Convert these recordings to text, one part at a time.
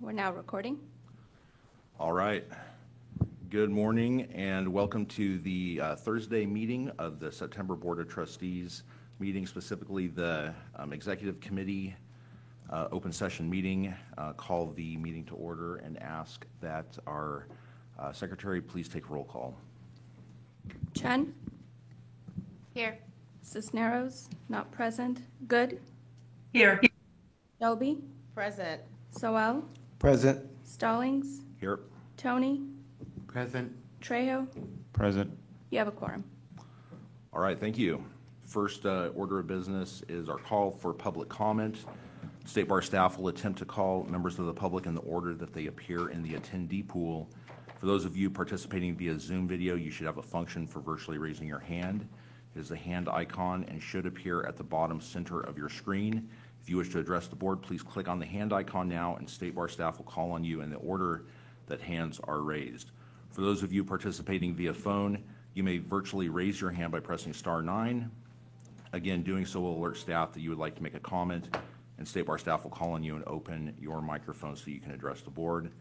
We're now recording. All right. Good morning and welcome to the Thursday meeting of the September Board of Trustees meeting, specifically the Executive Committee open session meeting. Call the meeting to order and ask that our secretary please take roll call. Chen? Here. Cisneros? Not present. Good? Here. Shelby? Present. Soel? Present. Stallings? Here. Tony? Present. Trejo? Present. You have a quorum. All right, thank you. First order of business is our call for public comment. State Bar staff will attempt to call members of the public in the order that they appear in the attendee pool. For those of you participating via Zoom video, you should have a function for virtually raising your hand. It is the hand icon and should appear at the bottom center of your screen. If you wish to address the board, please click on the hand icon now, and State Bar staff will call on you in the order that hands are raised. For those of you participating via phone, you may virtually raise your hand by pressing *9. Again, doing so will alert staff that you would like to make a comment, and State Bar staff will call on you and open your microphone so you can address the board.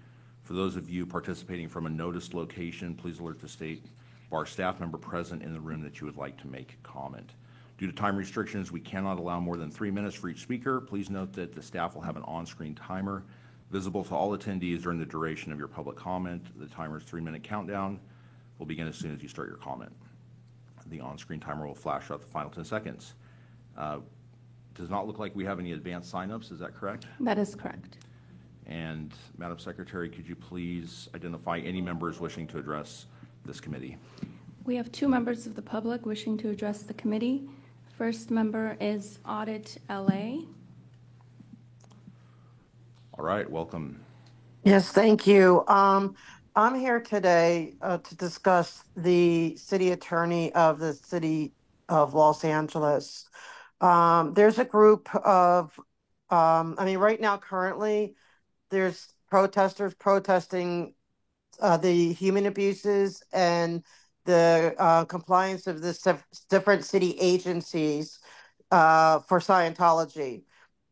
For those of you participating from a noticed location, please alert the State Bar staff member present in the room that you would like to make a comment. Due to time restrictions, we cannot allow more than 3 minutes for each speaker. Please note that the staff will have an on-screen timer visible to all attendees during the duration of your public comment. The timer's 3-minute countdown will begin as soon as you start your comment. The on-screen timer will flash out the final 10 seconds. Does not look like we have any advanced signups, is that correct? That is correct. And Madam Secretary, could you please identify any members wishing to address this committee? We have 2 members of the public wishing to address the committee. First member is Audit LA. All right, welcome. Yes, thank you. I'm here today to discuss the city attorney of the city of Los Angeles. There's a group of, right now, currently, there's protesters protesting the human abuses and the compliance of the different city agencies for Scientology.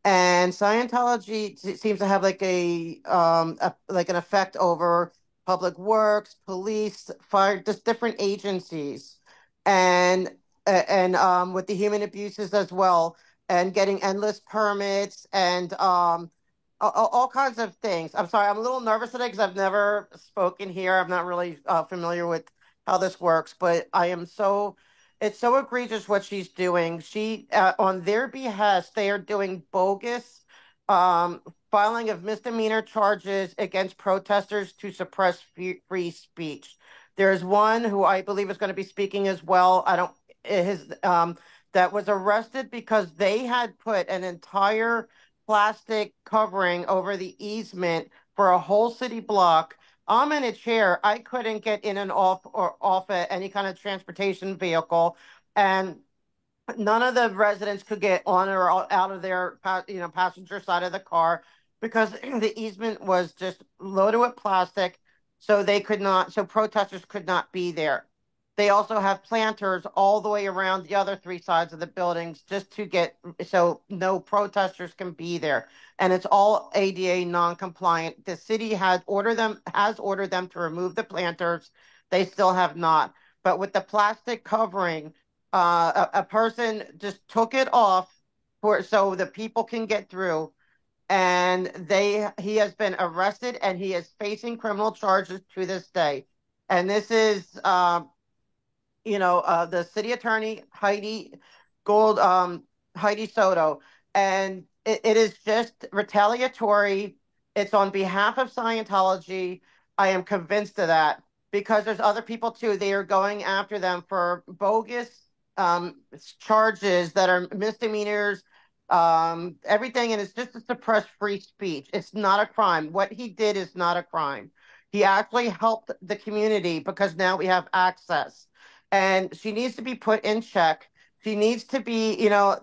And Scientology seems to have like an effect over public works, police, fire, just different agencies, and with the human abuses as well, and getting endless permits and all kinds of things. I'm sorry, I'm a little nervous today because I've never spoken here. I'm not really familiar with how this works, but it's so egregious what she's doing. She, on their behest, they are doing bogus filing of misdemeanor charges against protesters to suppress free speech. There's one who I believe is going to be speaking as well. That was arrested because they had put an entire plastic covering over the easement for a whole city block. I'm in a chair. I couldn't get in and off any kind of transportation vehicle, and none of the residents could get on or out of their passenger side of the car because the easement was just loaded with plastic, so protesters could not be there. They also have planters all the way around the other 3 sides of the buildings just so no protesters can be there. And it's all ADA non-compliant. The city has ordered them to remove the planters. They still have not. But with the plastic covering, a person just took it off so the people can get through. And he has been arrested and he is facing criminal charges to this day. And this is the city attorney, Heidi Soto, and it is just retaliatory. It's on behalf of Scientology. I am convinced of that because there's other people too. They are going after them for bogus charges that are misdemeanors, everything, and it's just to suppress free speech. It's not a crime. What he did is not a crime. He actually helped the community because now we have access. And she needs to be put in check. She needs to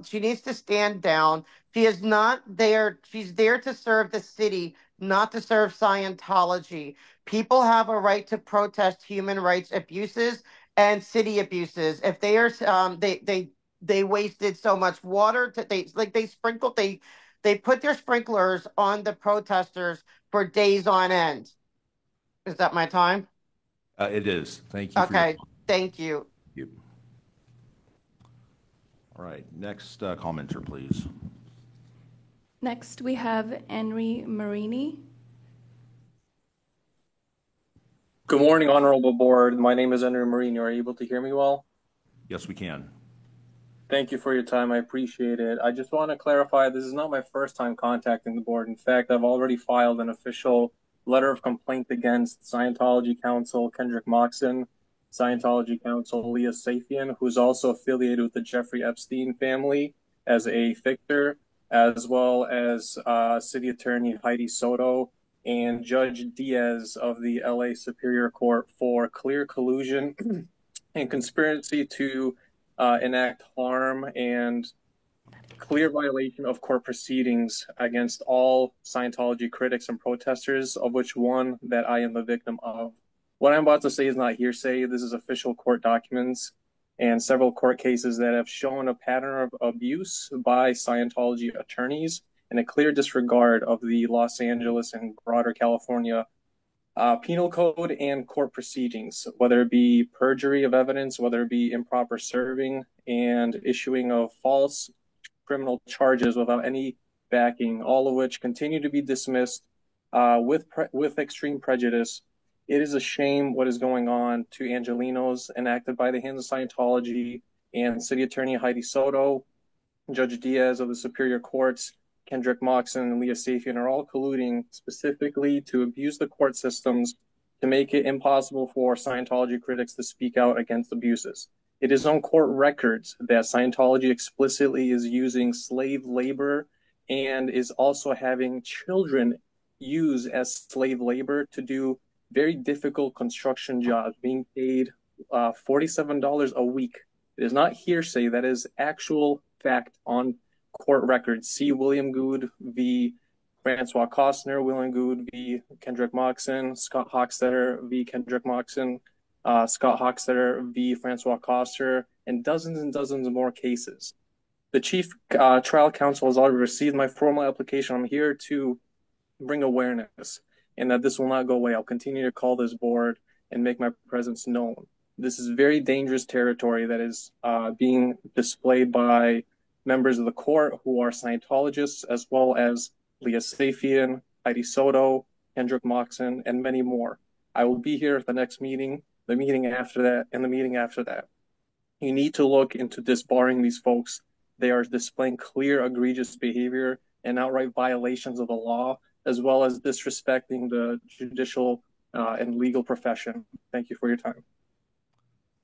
she needs to stand down. She is not there. She's there to serve the city, not to serve Scientology. People have a right to protest human rights abuses and city abuses. If they are, they wasted so much water. They They put their sprinklers on the protesters for days on end. Is that my time? It is. Thank you for your Okay, thank you. comment. All right, next commenter, please. Next, we have Henry Marini. Good morning, Honorable Board. My name is Andrew Marino. Are you able to hear me well? Yes, we can. Thank you for your time. I appreciate it. I just want to clarify, this is not my first time contacting the board. In fact, I've already filed an official letter of complaint against Scientology counsel Kendrick Moxon, Scientology counsel Leah Safian, who's also affiliated with the Jeffrey Epstein family as a fictor, as well as City Attorney Heidi Soto and Judge Diaz of the LA Superior Court for clear collusion and conspiracy to enact harm and clear violation of court proceedings against all Scientology critics and protesters, of which one that I am the victim of. What I'm about to say is not hearsay. This is official court documents and several court cases that have shown a pattern of abuse by Scientology attorneys and a clear disregard of the Los Angeles and broader California penal code and court proceedings, whether it be perjury of evidence, whether it be improper serving and issuing of false criminal charges without any backing, all of which continue to be dismissed with extreme prejudice. It is a shame what is going on to Angelenos enacted by the hands of Scientology and City Attorney Heidi Soto, Judge Diaz of the Superior Courts, Kendrick Moxon, and Leah Safian are all colluding specifically to abuse the court systems to make it impossible for Scientology critics to speak out against abuses. It is on court records that Scientology explicitly is using slave labor and is also having children use as slave labor to do very difficult construction jobs, being paid $47 a week. It is not hearsay. That is actual fact on court records. See William Good v. Francois Costner, William Good v. Kendrick Moxon, Scott Hochstetter v. Kendrick Moxon, Scott Hochstetter v. Francois Costner, and dozens more cases. The Chief Trial Counsel has already received my formal application. I'm here to bring awareness and that this will not go away. I'll continue to call this board and make my presence known. This is very dangerous territory that is being displayed by members of the court who are Scientologists, as well as Leah Safian, Heidi Soto, Kendrick Moxon, and many more. I will be here at the next meeting, the meeting after that, and the meeting after that. You need to look into disbarring these folks. They are displaying clear, egregious behavior and outright violations of the law, as well as disrespecting the judicial and legal profession. Thank you for your time.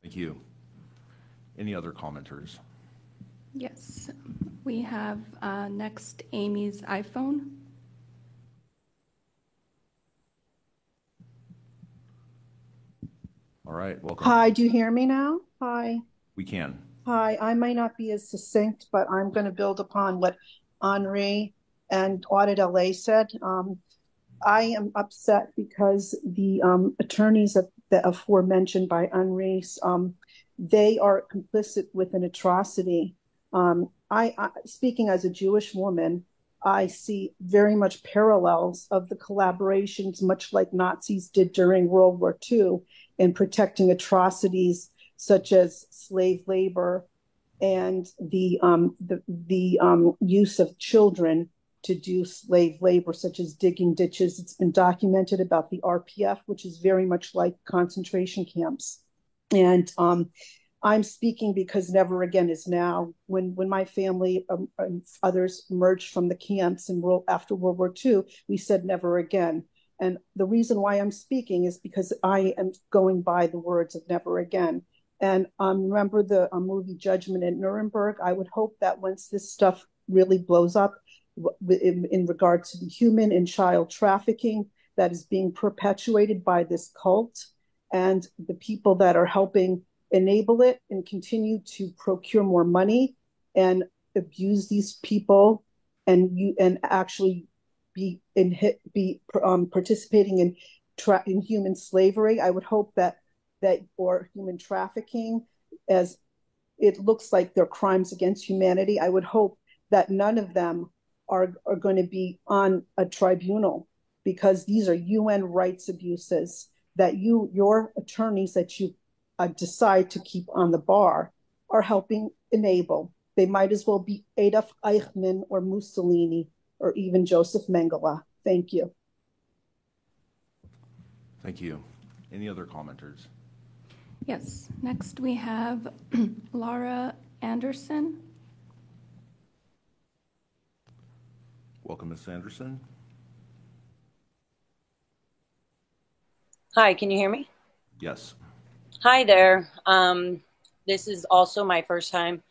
Thank you. Any other commenters? Yes, we have next Amy's iPhone. All right, welcome. Hi, do you hear me now? Hi. We can. Hi, I might not be as succinct, but I'm going to build upon what Henri and Audit LA said. I am upset because the attorneys that aforementioned by Henri, they are complicit with an atrocity. I speaking as a Jewish woman, I see very much parallels of the collaborations, much like Nazis did during World War II, in protecting atrocities such as slave labor and the use of children to do slave labor, such as digging ditches. It's been documented about the RPF, which is very much like concentration camps. And I'm speaking because never again is now. When my family and others emerged from the camps after World War II, we said never again. And the reason why I'm speaking is because I am going by the words of never again. And remember the movie Judgment at Nuremberg? I would hope that once this stuff really blows up in regards to the human and child trafficking that is being perpetuated by this cult and the people that are helping enable it and continue to procure more money and abuse these people and actually be participating in human slavery. I would hope that or human trafficking, as it looks like they're crimes against humanity. I would hope that none of them are going to be on a tribunal, because these are UN rights abuses that your attorneys that you decide to keep on the bar are helping enable. They might as well be Adolf Eichmann or Mussolini or even Joseph Mengele. Thank you. Thank you. Any other commenters? Yes. Next, we have Laura Anderson. Welcome, Ms. Anderson. Hi, can you hear me? Yes. Hi there. This is also my first time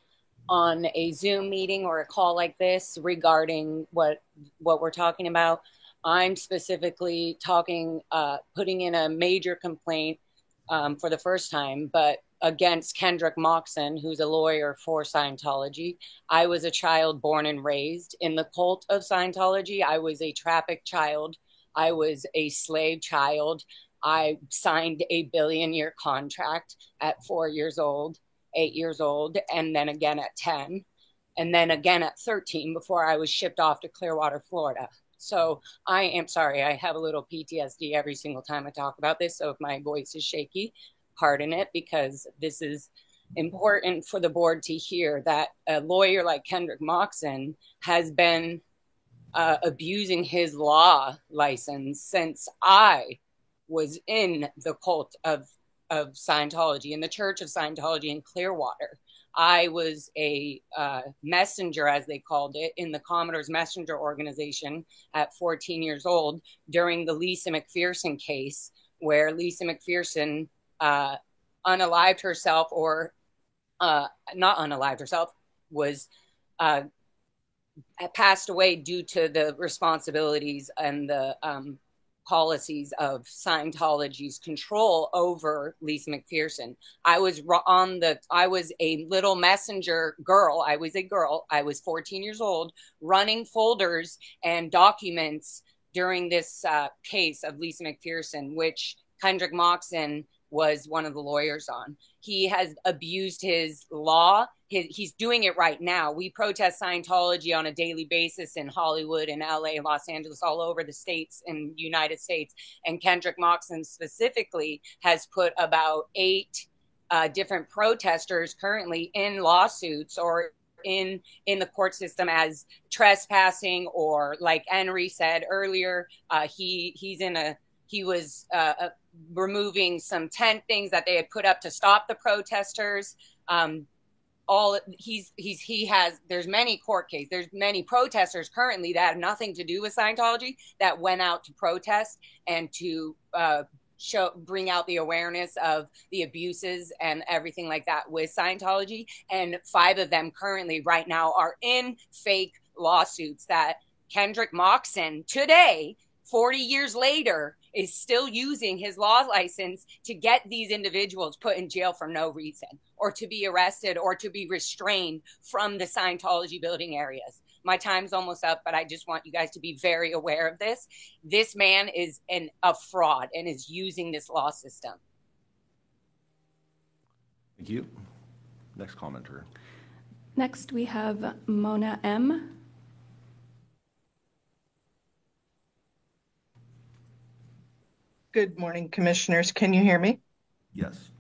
on a Zoom meeting or a call like this regarding what we're talking about. I'm specifically putting in a major complaint for the first time, but against Kendrick Moxon, who's a lawyer for Scientology. I was a child born and raised in the cult of Scientology. I was a trafficked child. I was a slave child. I signed a billion-year contract at 4 years old, 8 years old, and then again at 10, and then again at 13 before I was shipped off to Clearwater, Florida. So I am sorry, I have a little PTSD every single time I talk about this. So if my voice is shaky, pardon it, because this is important for the board to hear that a lawyer like Kendrick Moxon has been abusing his law license since I was in the cult of Scientology, in the Church of Scientology in Clearwater. I was a messenger, as they called it, in the Commodore's Messenger Organization at 14 years old during the Lisa McPherson case, where Lisa McPherson unalived herself, or not unalived herself, was passed away due to the responsibilities and the policies of Scientology's control over Lisa McPherson. I was a little messenger girl. I was a girl. I was 14 years old, running folders and documents during this case of Lisa McPherson, which Kendrick Moxon was one of the lawyers on. He has abused his law. He's doing it right now. We protest Scientology on a daily basis in Hollywood and LA, Los Angeles, all over the states and United States. And Kendrick Moxon specifically has put about 8 different protesters currently in lawsuits or in the court system as trespassing, or like Henry said earlier, he was removing some tent things that they had put up to stop the protesters. There's many court cases. There's many protesters currently that have nothing to do with Scientology that went out to protest and to bring out the awareness of the abuses and everything like that with Scientology. And 5 of them currently right now are in fake lawsuits that Kendrick Moxon today, 40 years later, is still using his law license to get these individuals put in jail for no reason, or to be arrested, or to be restrained from the Scientology building areas. My time's almost up, but I just want you guys to be very aware of this. This man is a fraud and is using this law system. Thank you. Next commenter. Next, we have Mona M. Good morning, commissioners. Can you hear me? Yes.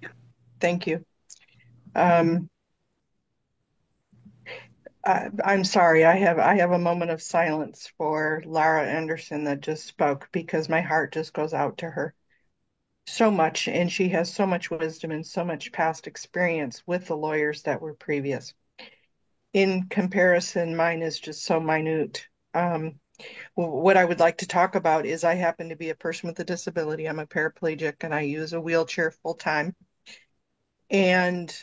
Thank you. I'm sorry. I have a moment of silence for Lara Anderson that just spoke, because my heart just goes out to her so much, and she has so much wisdom and so much past experience with the lawyers that were previous. In comparison, mine is just so minute. What I would like to talk about is I happen to be a person with a disability. I'm a paraplegic and I use a wheelchair full time. And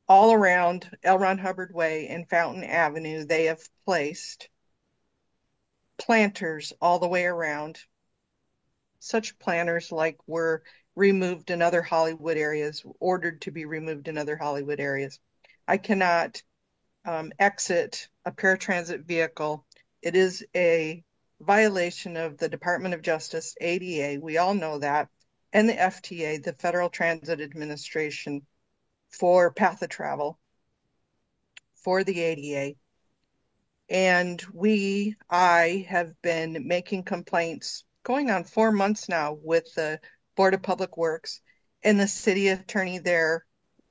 all around L. Ron Hubbard Way and Fountain Avenue, they have placed planters all the way around. Such planters like were removed in other Hollywood areas, ordered to be removed in other Hollywood areas. I cannot exit a paratransit vehicle. It is a violation of the Department of Justice, ADA, we all know that, and the FTA, the Federal Transit Administration, for path of travel for the ADA. And I have been making complaints going on 4 months now with the Board of Public Works, and the city attorney there,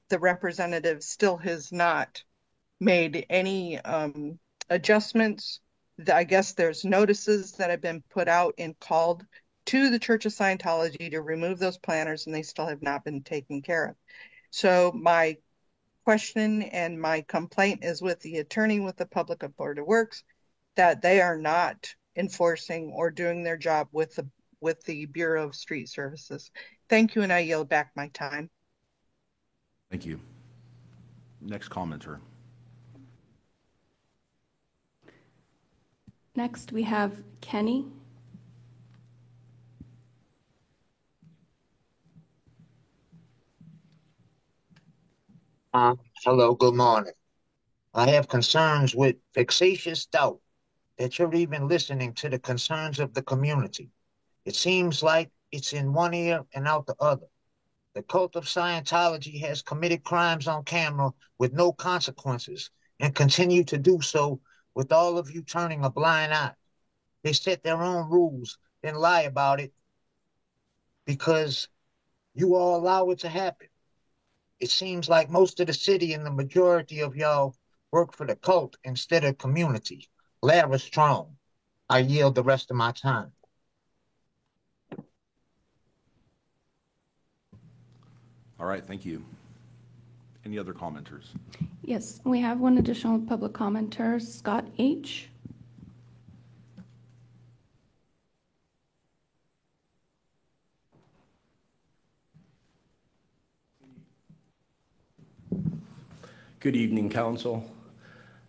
the representative, still has not made any adjustments. I guess there's notices that have been put out and called to the Church of Scientology to remove those planners, and they still have not been taken care of. So my question and my complaint is with the attorney with the Public Board of Works that they are not enforcing or doing their job with the Bureau of Street Services. Thank you, and I yield back my time. Thank you. Next commenter. Next, we have Kenny. Hello, good morning. I have concerns with vexatious doubt that you're even listening to the concerns of the community. It seems like it's in one ear and out the other. The cult of Scientology has committed crimes on camera with no consequences and continue to do so with all of you turning a blind eye. They set their own rules, then lie about it because you all allow it to happen. It seems like most of the city and the majority of y'all work for the cult instead of community. Lara Strong. I yield the rest of my time. All right, thank you. Any other commenters? Yes, we have one additional public commenter, Scott H. Good evening, Council.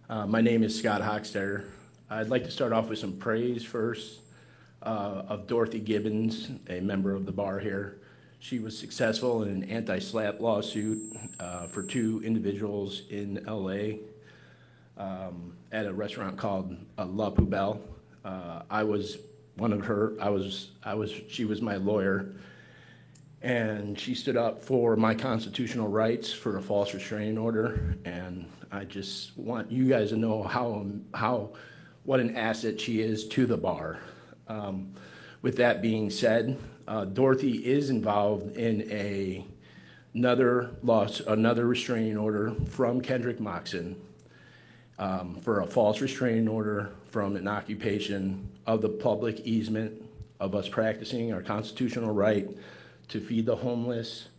My name is Scott Hochstetter. I'd like to start off with some praise first of Dorothy Gibbons, a member of the bar here. She was successful in an anti-SLAPP lawsuit for two individuals in LA at a restaurant called La Poubelle. I was one of her, she was my lawyer, and she stood up for my constitutional rights for a false restraining order. And I just want you guys to know what an asset she is to the bar. With that being said, Dorothy is involved in another restraining order from Kendrick Moxon for a false restraining order from an occupation of the public easement of us practicing our constitutional right to feed the homeless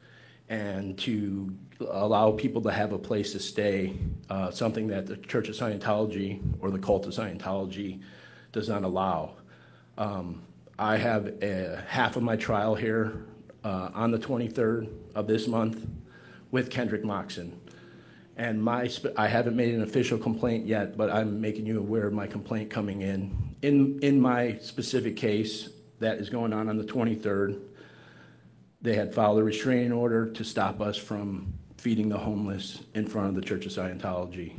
and to allow people to have a place to stay, something that the Church of Scientology or the cult of Scientology does not allow. I have half of my trial here on the 23rd of this month with Kendrick Moxon. And I haven't made an official complaint yet, but I'm making you aware of my complaint coming in. In my specific case that is going on the 23rd, they had filed a restraining order to stop us from feeding the homeless in front of the Church of Scientology.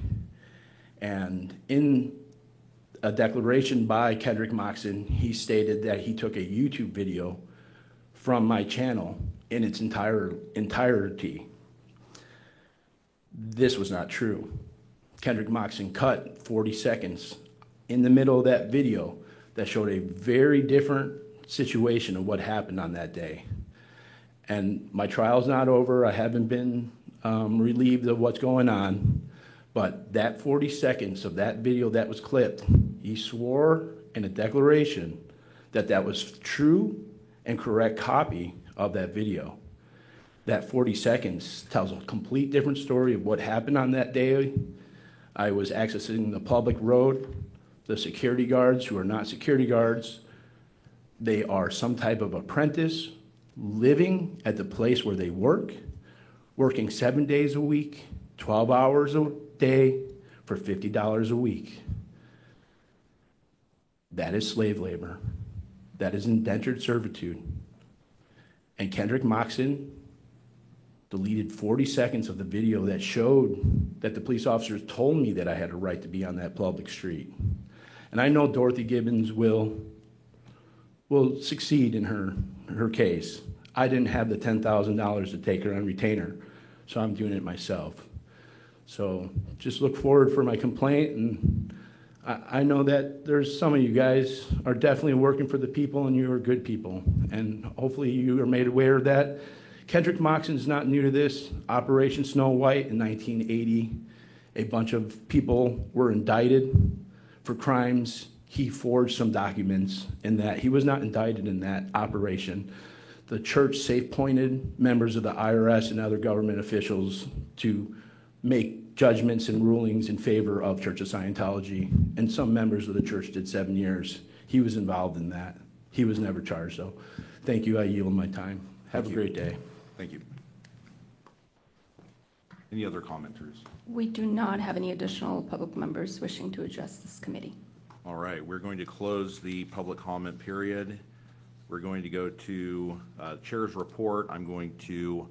And in a declaration by Kendrick Moxon, he stated that he took a YouTube video from my channel in its entirety. This was not true. Kendrick Moxon cut 40 seconds in the middle of that video that showed a very different situation of what happened on that day. And my trial's not over. I haven't been relieved of what's going on. But that 40 seconds of that video that was clipped, he swore in a declaration that that was true and correct copy of that video. That 40 seconds tells a complete different story of what happened on that day. I was accessing the public road. The security guards, who are not security guards, they are some type of apprentice living at the place where they work, working 7 days a week, 12 hours a day for $50 a week. That is slave labor. That is indentured servitude. And Kendrick Moxon deleted 40 seconds of the video that showed that the police officers told me that I had a right to be on that public street. And I know Dorothy Gibbons will succeed in her case. I didn't have the $10,000 to take her on retainer, so I'm doing it myself. So just look forward for my complaint, and I know that there's some of you guys are definitely working for the people and you are good people. And hopefully you are made aware of that. Kendrick Moxon's not new to this. Operation Snow White in 1980, a bunch of people were indicted for crimes. He forged some documents in that. He was not indicted in that operation. The church safe-pointed members of the IRS and other government officials to make judgments and rulings in favor of Church of Scientology, and some members of the church did 7 years. He was involved in that. He was never charged, though. Thank you. I yield my time. Have a great day. Thank you. Any other commenters? We do not have any additional public members wishing to address this committee. All right, we're going to close the public comment period. We're going to go to Chair's report. I'm going to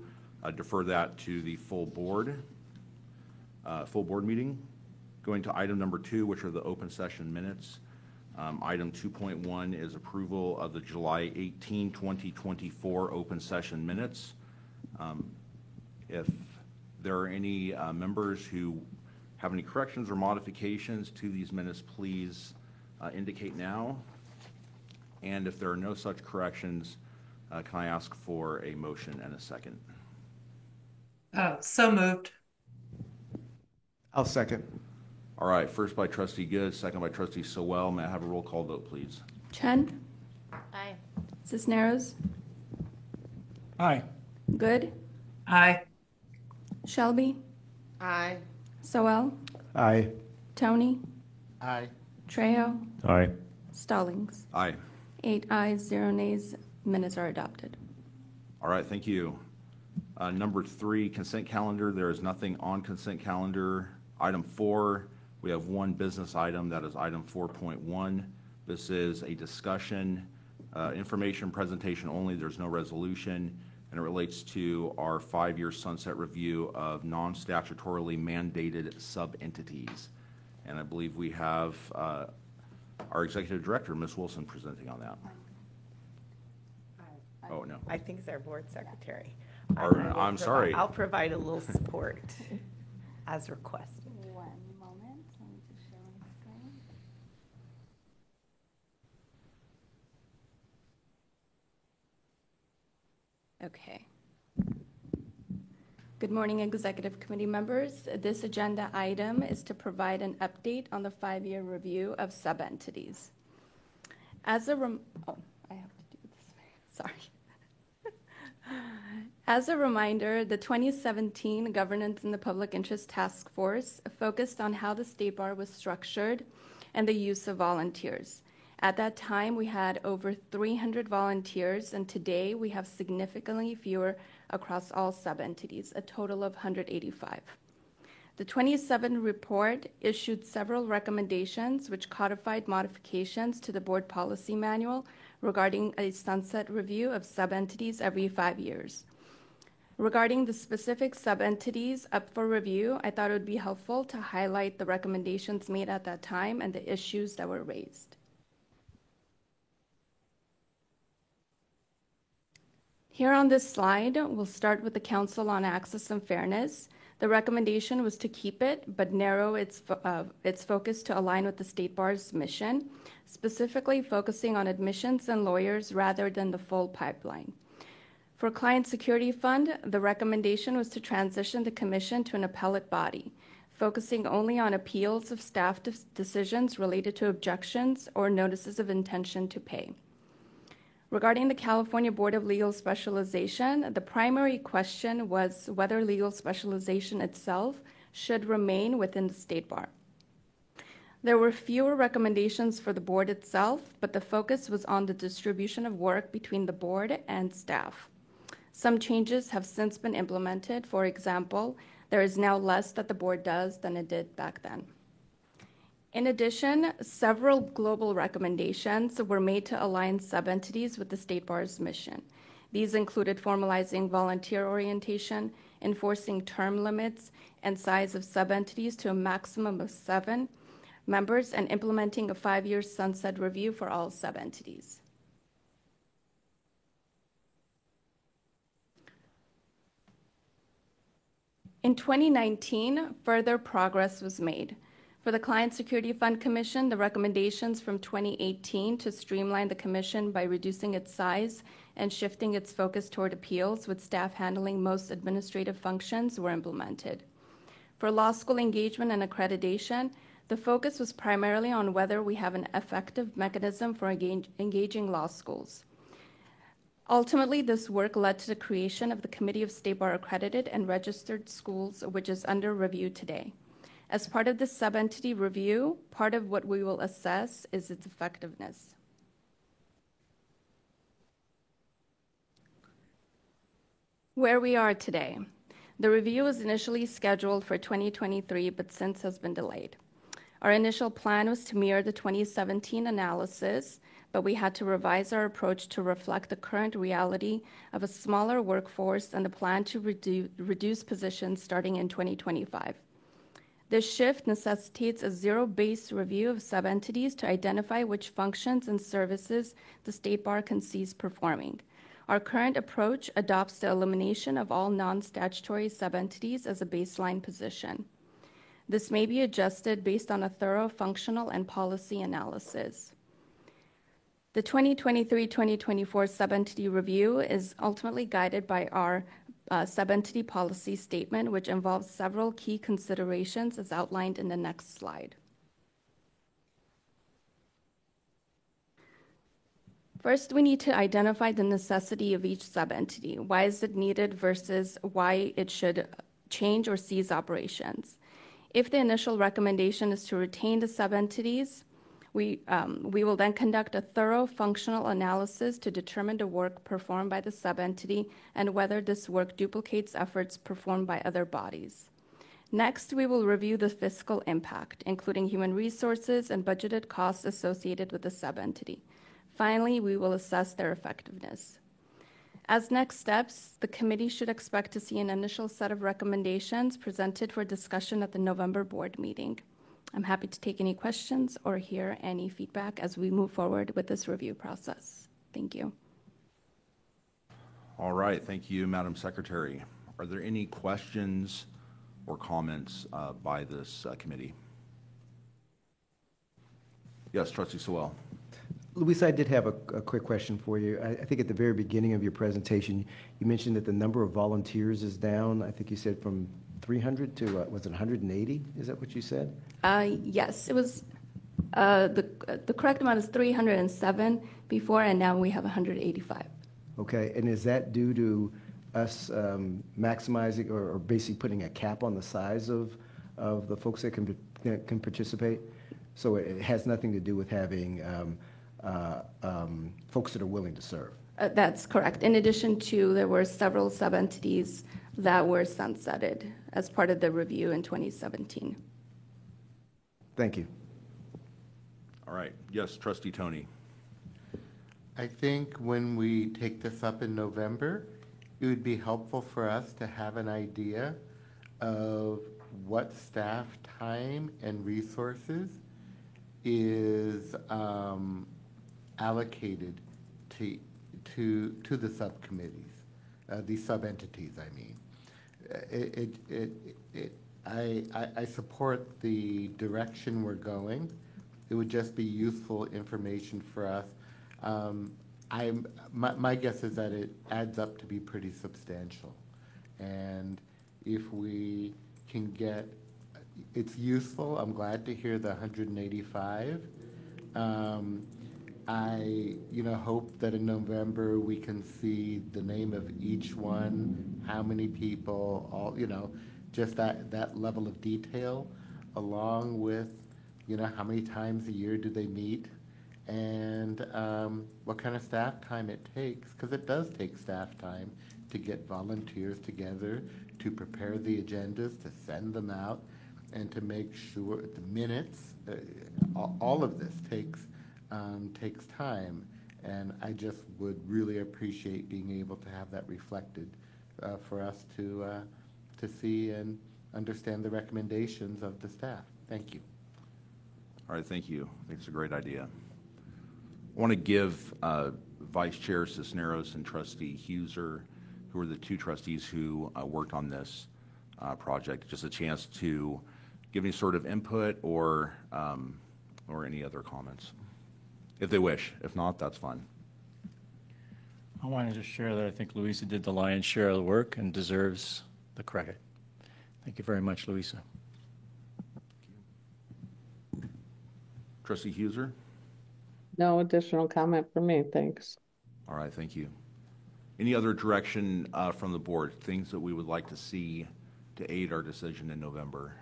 defer that to the full board meeting. Going to item number 2, which are the open session minutes. Item 2.1 is approval of the July 18, 2024 open session minutes. If there are any members who have any corrections or modifications to these minutes, please indicate now. And if there are no such corrections, can I ask for a motion and a second? So moved. I'll second. All right, first by Trustee Good, second by Trustee Sowell. May I have a roll call vote, please? Chen? Aye. Cisneros? Aye. Good? Aye. Shelby? Aye. Sowell? Aye. Tony? Aye. Trejo? Aye. Stallings? Aye. 8 ayes, 0 nays. Minutes are adopted. All right, thank you. Number 3, consent calendar. There is nothing on consent calendar. Item 4, we have one business item. That is item 4.1. This is a discussion, information presentation only. There's no resolution, and it relates to our 5-year sunset review of non-statutorily mandated sub-entities. And I believe we have our Executive Director, Ms. Wilson, presenting on that. Oh, no. I think it's our board secretary. I'm sorry. I'll provide a little support as requested. One moment. Let me just share my screen. Okay. Good morning, Executive Committee members. This agenda item is to provide an update on the 5-year review of sub-entities. As a I have to do this. Sorry. As a reminder, the 2017 Governance in the Public Interest Task Force focused on how the State Bar was structured and the use of volunteers. At that time, we had over 300 volunteers, and today we have significantly fewer across all sub-entities, a total of 185. The 2017 report issued several recommendations which codified modifications to the board policy manual regarding a sunset review of sub-entities every 5 years. Regarding the specific sub-entities up for review, I thought it would be helpful to highlight the recommendations made at that time and the issues that were raised. Here on this slide, we'll start with the Council on Access and Fairness. The recommendation was to keep it, but narrow its focus to align with the State Bar's mission, specifically focusing on admissions and lawyers rather than the full pipeline. For Client Security Fund, the recommendation was to transition the commission to an appellate body, focusing only on appeals of staff decisions related to objections or notices of intention to pay. Regarding the California Board of Legal Specialization, the primary question was whether legal specialization itself should remain within the State Bar. There were fewer recommendations for the board itself, but the focus was on the distribution of work between the board and staff. Some changes have since been implemented. For example, there is now less that the board does than it did back then. In addition, several global recommendations were made to align sub-entities with the State Bar's mission. These included formalizing volunteer orientation, enforcing term limits and size of sub-entities to a maximum of 7 members, and implementing a 5-year sunset review for all sub-entities. In 2019, further progress was made. For the Client Security Fund Commission, the recommendations from 2018 to streamline the commission by reducing its size and shifting its focus toward appeals, with staff handling most administrative functions, were implemented. For law school engagement and accreditation, the focus was primarily on whether we have an effective mechanism for engaging law schools. Ultimately, this work led to the creation of the Committee of State Bar Accredited and Registered Schools, which is under review today. As part of this sub-entity review, part of what we will assess is its effectiveness. Where we are today. The review was initially scheduled for 2023, but since has been delayed. Our initial plan was to mirror the 2017 analysis, but we had to revise our approach to reflect the current reality of a smaller workforce and the plan to reduce positions starting in 2025. This shift necessitates a zero-based review of sub-entities to identify which functions and services the State Bar can cease performing. Our current approach adopts the elimination of all non-statutory sub-entities as a baseline position. This may be adjusted based on a thorough functional and policy analysis. The 2023-2024 sub-entity review is ultimately guided by our sub-entity policy statement, which involves several key considerations as outlined in the next slide. First, we need to identify the necessity of each sub-entity. Why is it needed versus why it should change or cease operations? If the initial recommendation is to retain the sub-entities, we will then conduct a thorough functional analysis to determine the work performed by the sub-entity and whether this work duplicates efforts performed by other bodies. Next, we will review the fiscal impact, including human resources and budgeted costs associated with the sub-entity. Finally, we will assess their effectiveness. As next steps, the committee should expect to see an initial set of recommendations presented for discussion at the November board meeting. I'm happy to take any questions or hear any feedback as we move forward with this review process. Thank you. All right, thank you, Madam Secretary. Are there any questions or comments by this committee? Yes, Trustee Sewell. Luis, I did have a quick question for you. I think at the very beginning of your presentation, you mentioned that the number of volunteers is down. I think you said from 300 to, was it 180? Is that what you said? Yes, it was, the correct amount is 307 before, and now we have 185. Okay, and is that due to us maximizing or basically putting a cap on the size of the folks that can participate? So it has nothing to do with having folks that are willing to serve. That's correct. In addition to, there were several sub-entities that were sunsetted as part of the review in 2017. Thank you. All right. Yes, Trustee Tony. I think when we take this up in November, it would be helpful for us to have an idea of what staff time and resources is allocated to the subcommittees, these sub-entities, I mean. I support the direction we're going. It would just be useful information for us. My guess is that it adds up to be pretty substantial. And if we can get, it's useful. I'm glad to hear the 185. I hope that in November we can see the name of each one, how many people, all, just that level of detail, along with, how many times a year do they meet, and what kind of staff time it takes, because it does take staff time to get volunteers together, to prepare the agendas, to send them out, and to make sure the minutes, all of this takes time, and I just would really appreciate being able to have that reflected for us to see and understand the recommendations of the staff. Thank you. All right, thank you. I think it's a great idea. I want to give Vice Chair Cisneros and Trustee Huser, who are the two trustees who worked on this project, just a chance to give any sort of input or any other comments, if they wish. If not, that's fine. I wanted to share that I think Louisa did the lion's share of the work and deserves the credit. Thank you very much, Louisa. Trustee Huser? No additional comment from me, thanks. All right, thank you. Any other direction from the board, things that we would like to see to aid our decision in November?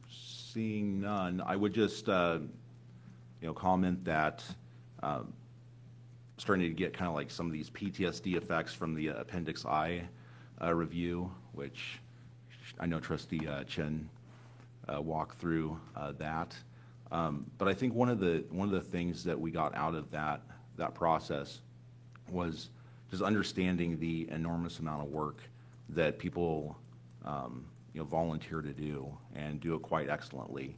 Seeing none, I would just comment that starting to get kind of like some of these PTSD effects from the Appendix I review, which I know Trustee Chen walked through that. But I think one of the things that we got out of that process was just understanding the enormous amount of work that people volunteer to do and do it quite excellently.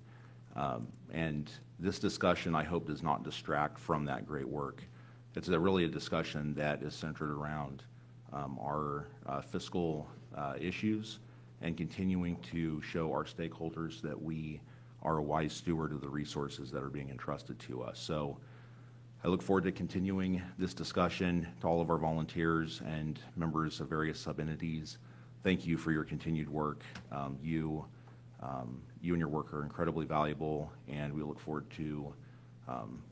And this discussion, I hope, does not distract from that great work. It's really a discussion that is centered around our fiscal issues and continuing to show our stakeholders that we are a wise steward of the resources that are being entrusted to us. So I look forward to continuing this discussion. To all of our volunteers and members of various sub-entities, thank you for your continued work. You and your work are incredibly valuable, and we look forward to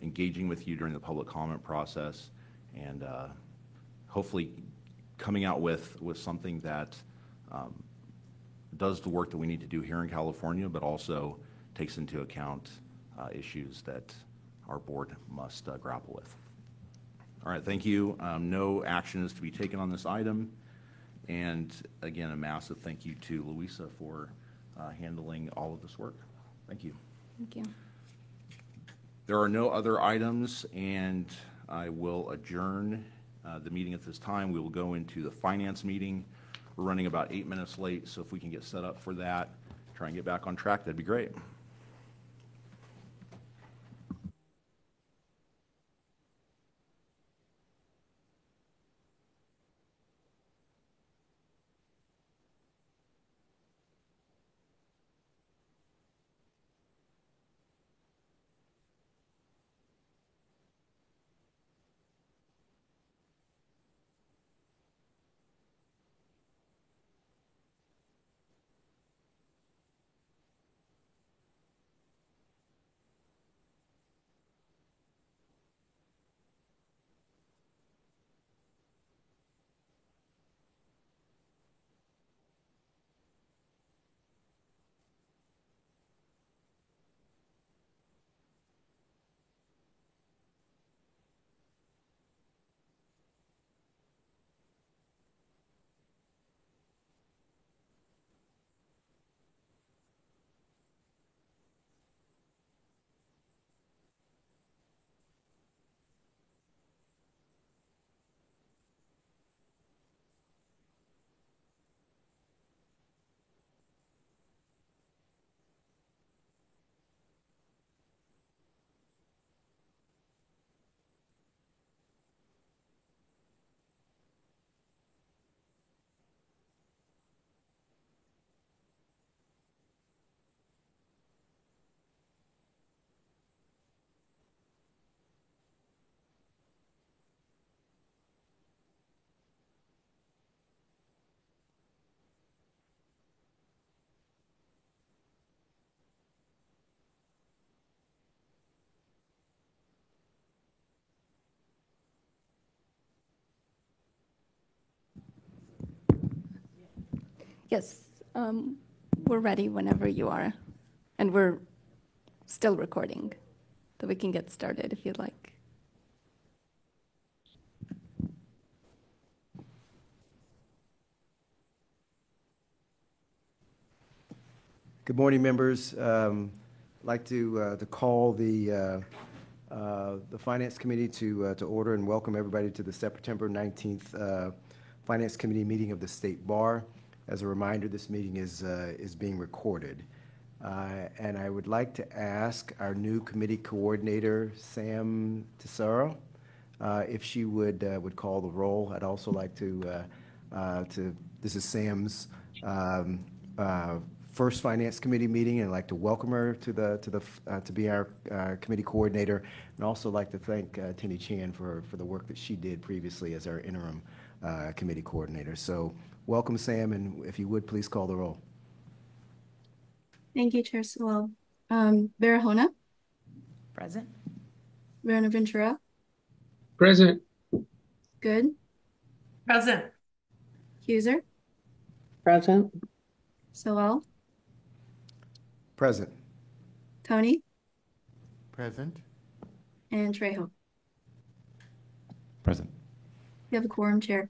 engaging with you during the public comment process and hopefully coming out with something that does the work that we need to do here in California, but also takes into account issues that our board must grapple with. All right, thank you. No action is to be taken on this item. And again, a massive thank you to Louisa for handling all of this work. Thank you. Thank you. There are no other items, and I will adjourn the meeting at this time. We will go into the finance meeting. We're running about 8 minutes late, so if we can get set up for that, try and get back on track, that'd be great. Yes, we're ready whenever you are. And we're still recording, so we can get started if you'd like. Good morning, members. I'd like to call the Finance Committee to order and welcome everybody to the September 19th Finance Committee meeting of the State Bar. As a reminder, this meeting is being recorded. And I would like to ask our new committee coordinator, Sam Tesoro, if she would call the roll. I'd also like to This is Sam's first Finance Committee meeting, and I'd like to welcome her to be our committee coordinator, and also like to thank Tenny Chan for the work that she did previously as our interim committee coordinator. So welcome, Sam, and if you would, please call the roll. Thank you, Chair Sewell. Barahona, Present. Verona Ventura, Present. Good, Present. Huser, Present. Sewell, Present. Tony, Present. and Trejo. Present. We have a quorum, Chair.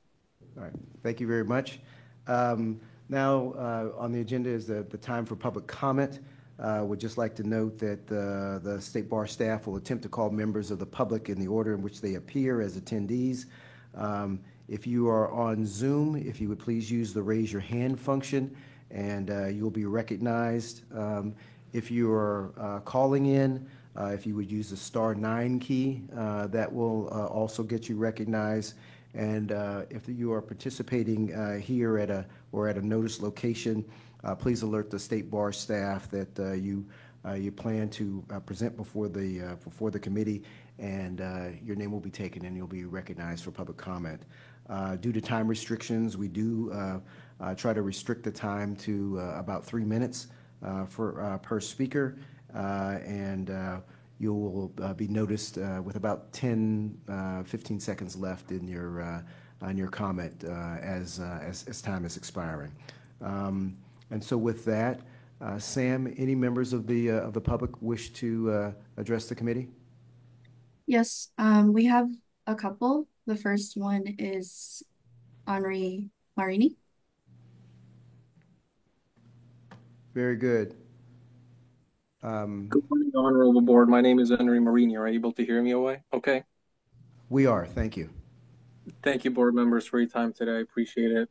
All right, thank you very much. Now, on the agenda is the time for public comment. Would just like to note that the State Bar staff will attempt to call members of the public in the order in which they appear as attendees. If you are on Zoom, if you would please use the raise your hand function, and you'll be recognized. If you are calling in, if you would use the *9 key, that will also get you recognized. And if you are participating here at a notice location, please alert the State Bar staff that you plan to present before the committee, and your name will be taken and you'll be recognized for public comment. Due to time restrictions, we do try to restrict the time to about 3 minutes per speaker, and you will be noticed with about 15 seconds left in your comment as time is expiring. And so with that, Sam, any members of the public wish to address the committee? Yes, we have a couple. The first one is Henri Marini. Very good. Good morning, Honorable Board. My name is Henry Marini. Are you able to hear me okay? We are. Thank you. Thank you, board members, for your time today. I appreciate it.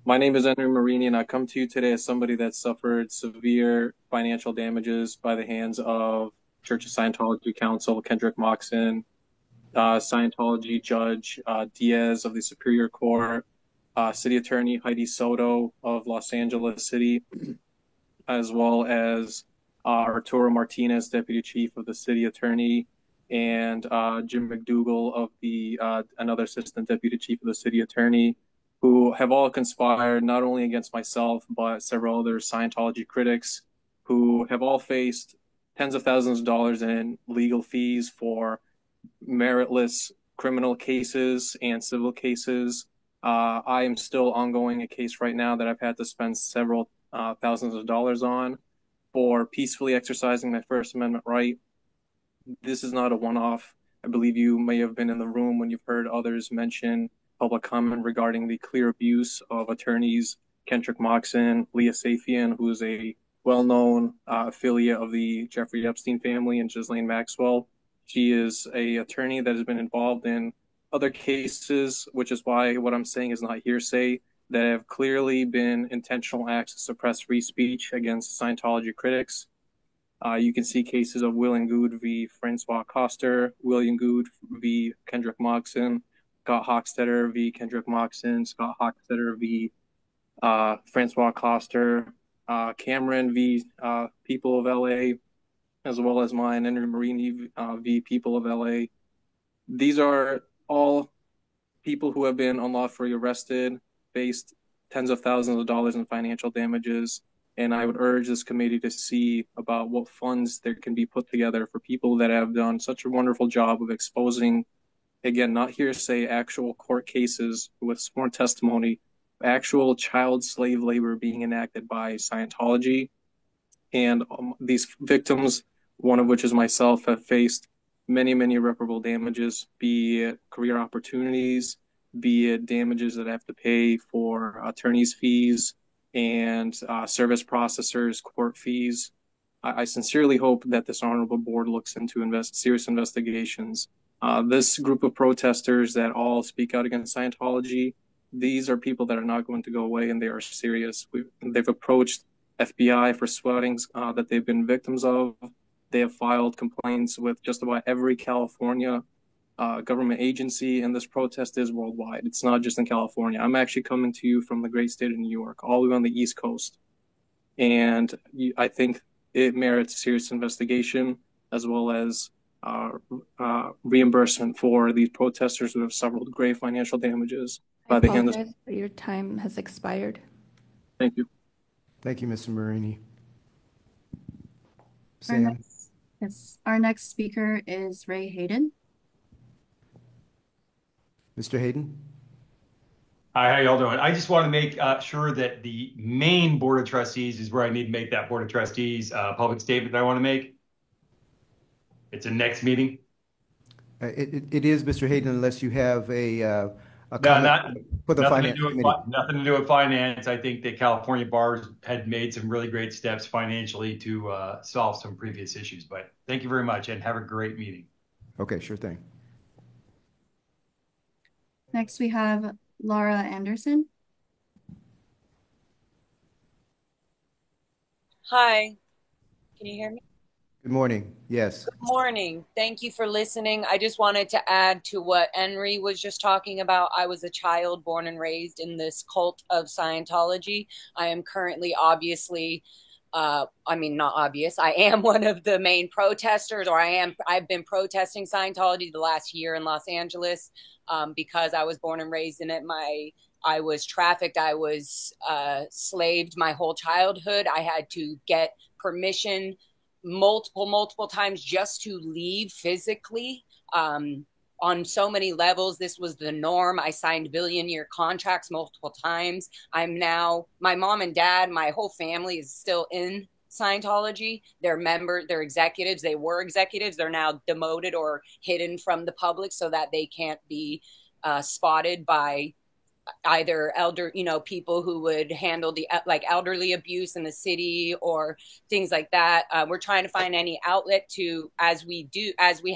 My name is Henry Marini, and I come to you today as somebody that suffered severe financial damages by the hands of Church of Scientology Counsel Kendrick Moxon, Scientology Judge Diaz of the Superior Court, City Attorney Heidi Soto of Los Angeles City, as well as Arturo Martinez, Deputy Chief of the City Attorney, and Jim McDougall of the another Assistant Deputy Chief of the City Attorney, who have all conspired not only against myself, but several other Scientology critics who have all faced tens of thousands of dollars in legal fees for meritless criminal cases and civil cases. I am still ongoing a case right now that I've had to spend several thousands of dollars on for peacefully exercising my First Amendment right. This is not a one-off. I believe you may have been in the room when you've heard others mention public comment regarding the clear abuse of attorneys Kendrick Moxon, Leah Safian, who is a well-known affiliate of the Jeffrey Epstein family, and Ghislaine Maxwell. She is an attorney that has been involved in other cases, which is why what I'm saying is not hearsay, that have clearly been intentional acts to suppress free speech against Scientology critics. You can see cases of Will and Good v. Francois Coster, William Good v. Kendrick Moxon, Scott Hochstetter v. Kendrick Moxon, Scott Hochstetter v. Francois Coster, Cameron v. People of LA, as well as mine, Henry Marini v. People of LA. These are all people who have been unlawfully arrested, faced tens of thousands of dollars in financial damages, and I would urge this committee to see about what funds there can be put together for people that have done such a wonderful job of exposing, again, not hearsay, actual court cases with sworn testimony, actual child slave labor being enacted by Scientology. And these victims, one of which is myself, have faced many, many irreparable damages, be it career opportunities, be it damages that I have to pay for attorney's fees and service processors, court fees. I sincerely hope that this honorable board looks into serious investigations. This group of protesters that all speak out against Scientology, these are people that are not going to go away, and they are serious. They've approached FBI for sweatings that they've been victims of. They have filed complaints with just about every California government agency, and this protest is worldwide. It's not just in California. I'm actually coming to you from the great state of New York, all the way on the East Coast. And I think it merits a serious investigation, as well as reimbursement for these protesters who have suffered grave financial damages by the hand of... Your time has expired. Thank you. Thank you, Mr. Marini. Our Sam? our next speaker is Ray Hayden. Mr. Hayden? Hi, how y'all doing? I just want to make sure that the main Board of Trustees is where I need to make that Board of Trustees public statement that I want to make. It's a next meeting. It is, Mr. Hayden, unless you have a comment for the finance committee. Nothing to do with finance. I think that California bars had made some really great steps financially to solve some previous issues. But thank you very much and have a great meeting. Okay, sure thing. Next, we have Laura Anderson. Hi, can you hear me? Good morning. Yes. Good morning. Thank you for listening. I just wanted to add to what Henry was just talking about. I was a child born and raised in this cult of Scientology. I am currently obviously, I mean, not obvious. I am one of the main protesters, or I've been protesting Scientology the last year in Los Angeles because I was born and raised in it. I was trafficked. I was slaved my whole childhood. I had to get permission multiple times just to leave physically. On so many levels, this was the norm. I signed billion-year contracts multiple times. My mom and dad, my whole family is still in Scientology. They're executives. They were executives. They're now demoted or hidden from the public so that they can't be spotted by either people who would handle the elderly abuse in the city or things like that. We're trying to find any outlet to, as we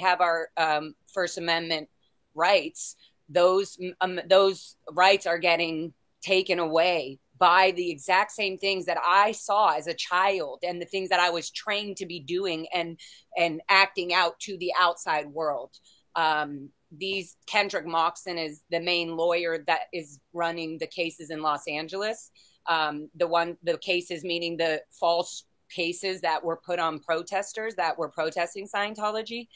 have our First Amendment rights, those rights are getting taken away by the exact same things that I saw as a child and the things that I was trained to be doing and acting out to the outside world. Kendrick Moxon is the main lawyer that is running the cases in Los Angeles. The cases meaning the false cases that were put on protesters that were protesting Scientology.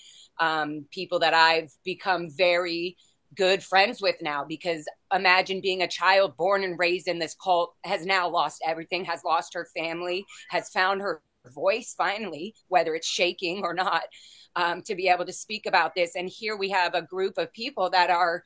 People that I've become very good friends with now, because imagine being a child born and raised in this cult, has now lost everything, has lost her family, has found her voice finally, whether it's shaking or not, to be able to speak about this. And here we have a group of people that are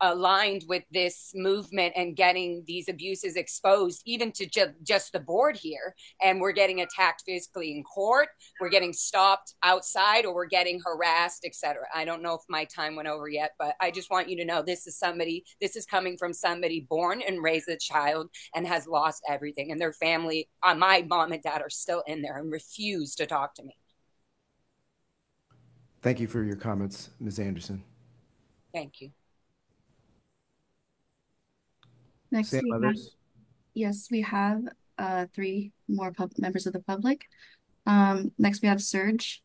aligned with this movement and getting these abuses exposed, even to just the board here. And we're getting attacked physically in court. We're getting stopped outside, or we're getting harassed, etc. I don't know if my time went over yet, but I just want you to know this is coming from somebody born and raised a child and has lost everything. And their family, my mom and dad, are still in there and refuse to talk to me. Thank you for your comments, Ms. Anderson. Thank you. Next, we have 3 more members of the public. Next, we have Serge.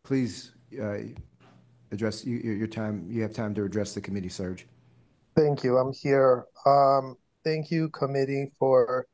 Please address your time. You have time to address the committee, Serge. Thank you. I'm here. Thank you, committee, for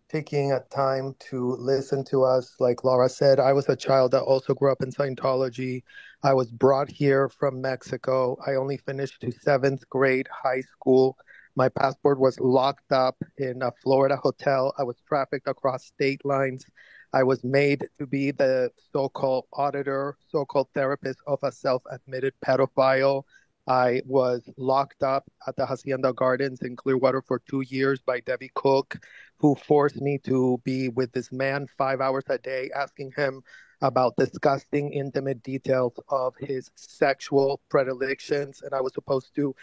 taking a time to listen to us. Like Laura said, I was a child that also grew up in Scientology. I was brought here from Mexico. I only finished to 7th grade high school. My passport was locked up in a Florida hotel. I was trafficked across state lines. I was made to be the so-called auditor, so-called therapist of a self-admitted pedophile. I was locked up at the Hacienda Gardens in Clearwater for 2 years by Debbie Cook, who forced me to be with this man 5 hours a day, asking him about disgusting, intimate details of his sexual predilections. And I was supposed to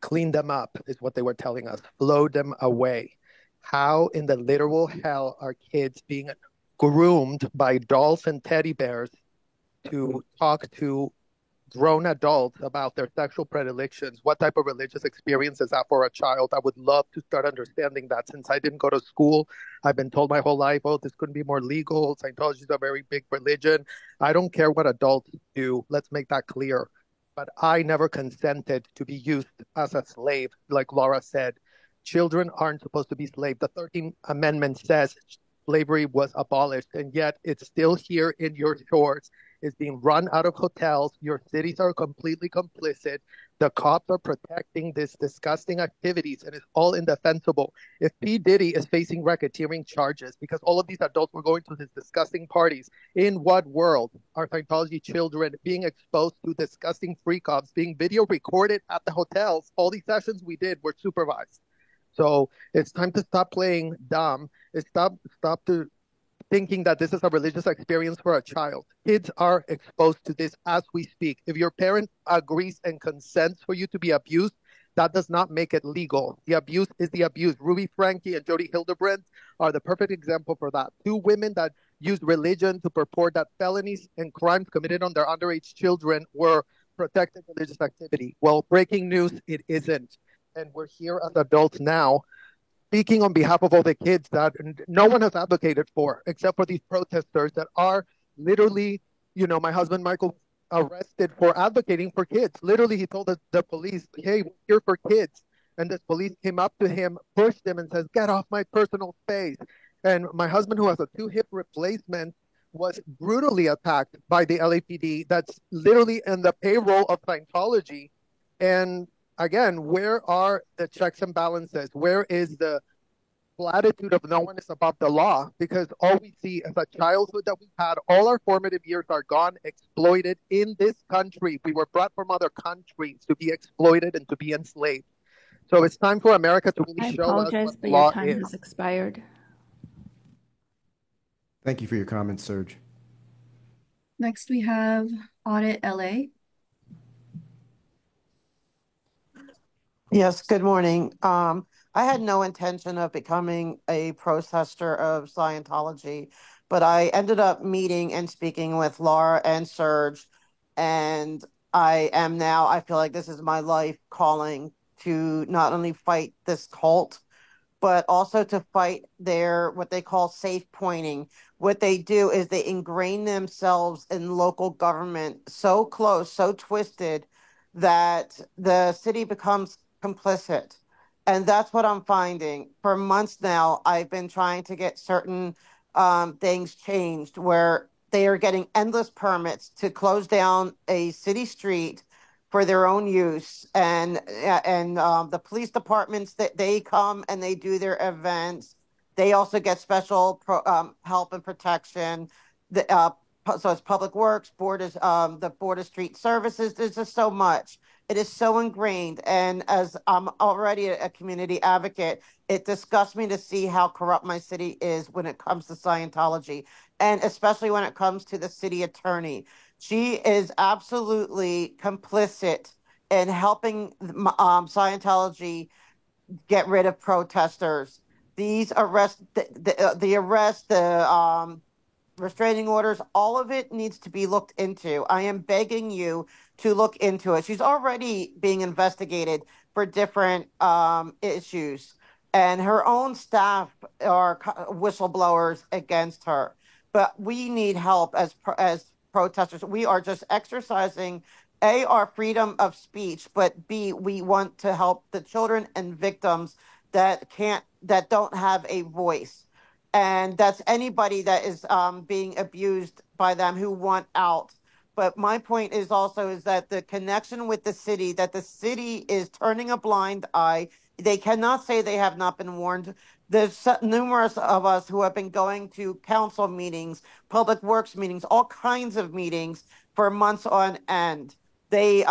clean them up, is what they were telling us, blow them away. How in the literal hell are kids being groomed by dolls and teddy bears to talk to grown adults about their sexual predilections. What type of religious experience is that for a child? I would love to start understanding that. Since I didn't go to school, I've been told my whole life, oh, this couldn't be more legal. Scientology is a very big religion. I don't care what adults do. Let's make that clear. But I never consented to be used as a slave, like Laura said. Children aren't supposed to be slaves. The 13th Amendment says slavery was abolished, and yet it's still here in your shores. It's being run out of hotels. Your cities are completely complicit. The cops are protecting these disgusting activities, and it's all indefensible. If P. Diddy is facing racketeering charges because all of these adults were going to these disgusting parties, in what world are Scientology children being exposed to disgusting freak offs, being video recorded at the hotels? All these sessions we did were supervised. So it's time to stop playing dumb. Stop to thinking that this is a religious experience for a child. Kids are exposed to this as we speak. If your parent agrees and consents for you to be abused, that does not make it legal. The abuse is the abuse. Ruby Franke and Jody Hildebrandt are the perfect example for that. Two women that used religion to purport that felonies and crimes committed on their underage children were protected religious activity. Well, breaking news, it isn't. And we're here as adults now, speaking on behalf of all the kids that no one has advocated for, except for these protesters that are literally, my husband Michael arrested for advocating for kids. Literally, he told the police, hey, we're here for kids. And this police came up to him, pushed him, and says, get off my personal space. And my husband, who has a 2 hip replacement, was brutally attacked by the LAPD. That's literally in the payroll of Scientology. And again, where are the checks and balances? Where is the platitude of no one is above the law? Because all we see is a childhood that we've had, all our formative years are gone, exploited in this country. We were brought from other countries to be exploited and to be enslaved. So it's time for America to really show us apologize, what but law your time is. has expired. Thank you for your comments, Serge. Next, we have Audit LA. Yes, good morning. I had no intention of becoming a protester of Scientology, but I ended up meeting and speaking with Laura and Serge, and I feel like this is my life calling to not only fight this cult, but also to fight their what they call safe pointing. What they do is they ingrain themselves in local government so close, so twisted that the city becomes complicit. And that's what I'm finding. For months now, I've been trying to get certain things changed where they are getting endless permits to close down a city street for their own use, and the police departments that they come and they do their events. They also get special help and protection. So it's Public Works, the Board of Street Services. There's just so much. It is so ingrained, and as I'm already a community advocate, it disgusts me to see how corrupt my city is when it comes to Scientology, and especially when it comes to the city attorney. She is absolutely complicit in helping Scientology get rid of protesters. These arrests, the arrest, the restraining orders, all of it needs to be looked into. I am begging you to look into it. She's already being investigated for different issues, and her own staff are whistleblowers against her. But we need help as protesters. We are just exercising A, our freedom of speech, but B, we want to help the children and victims that don't have a voice. And that's anybody that is being abused by them who want out. But my point is that the connection with the city, that the city is turning a blind eye. They cannot say they have not been warned. There's numerous of us who have been going to council meetings, public works meetings, all kinds of meetings for months on end. They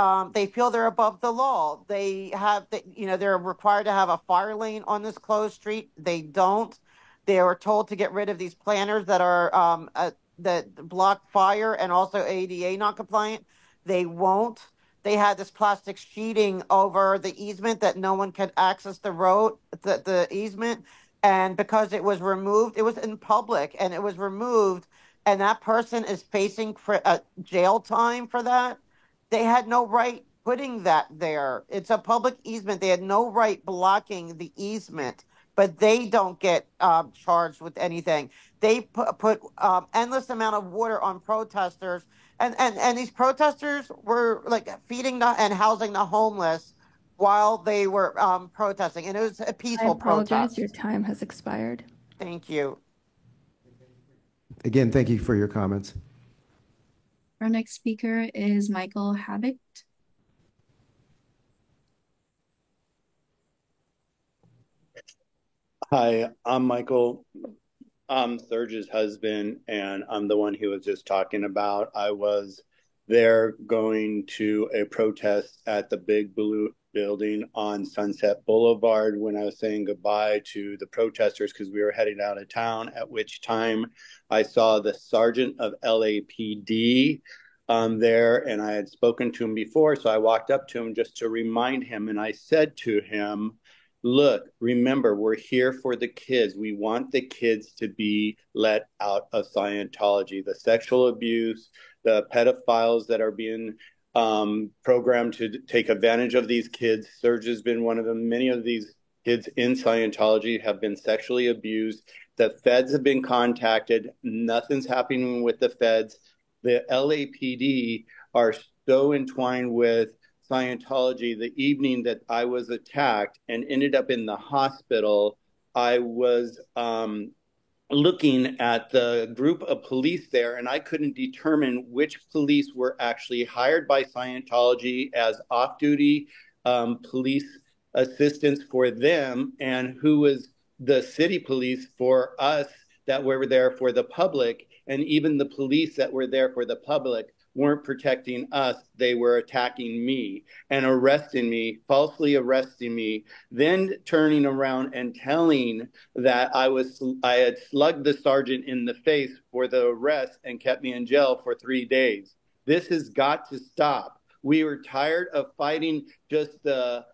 feel they're above the law. They're required to have a fire lane on this closed street. They don't. They were told to get rid of these planters that are that block fire and also ADA non-compliant. They won't. They had this plastic sheeting over the easement that no one could access the road, the easement. And because it was removed, it was in public and it was removed. And that person is facing jail time for that. They had no right putting that there. It's a public easement. They had no right blocking the easement, but they don't get charged with anything. They put endless amount of water on protesters, and these protesters were like feeding and housing the homeless while they were protesting, and it was a I peaceful apologize, your protest. time has expired. Thank you. Again, thank you for your comments. Our next speaker is Michael Habit. Hi, I'm Michael. I'm Serge's husband, and I'm the one he was just talking about. I was there going to a protest at the Big Blue building on Sunset Boulevard when I was saying goodbye to the protesters because we were heading out of town, at which time I saw the sergeant of LAPD there, and I had spoken to him before, so I walked up to him just to remind him, and I said to him, look, remember, we're here for the kids. We want the kids to be let out of Scientology. The sexual abuse, the pedophiles that are being programmed to take advantage of these kids. Serge has been one of them. Many of these kids in Scientology have been sexually abused. The feds have been contacted. Nothing's happening with the feds. The LAPD are so entwined with Scientology. The evening that I was attacked and ended up in the hospital, I was looking at the group of police there, and I couldn't determine which police were actually hired by Scientology as off-duty police assistants for them and who was the city police for us that were there for the public. And even the police that were there for the public weren't protecting us. They were attacking me and arresting me, falsely arresting me, then turning around and telling that I had slugged the sergeant in the face for the arrest and kept me in jail for 3 days. This has got to stop. We were tired of fighting just the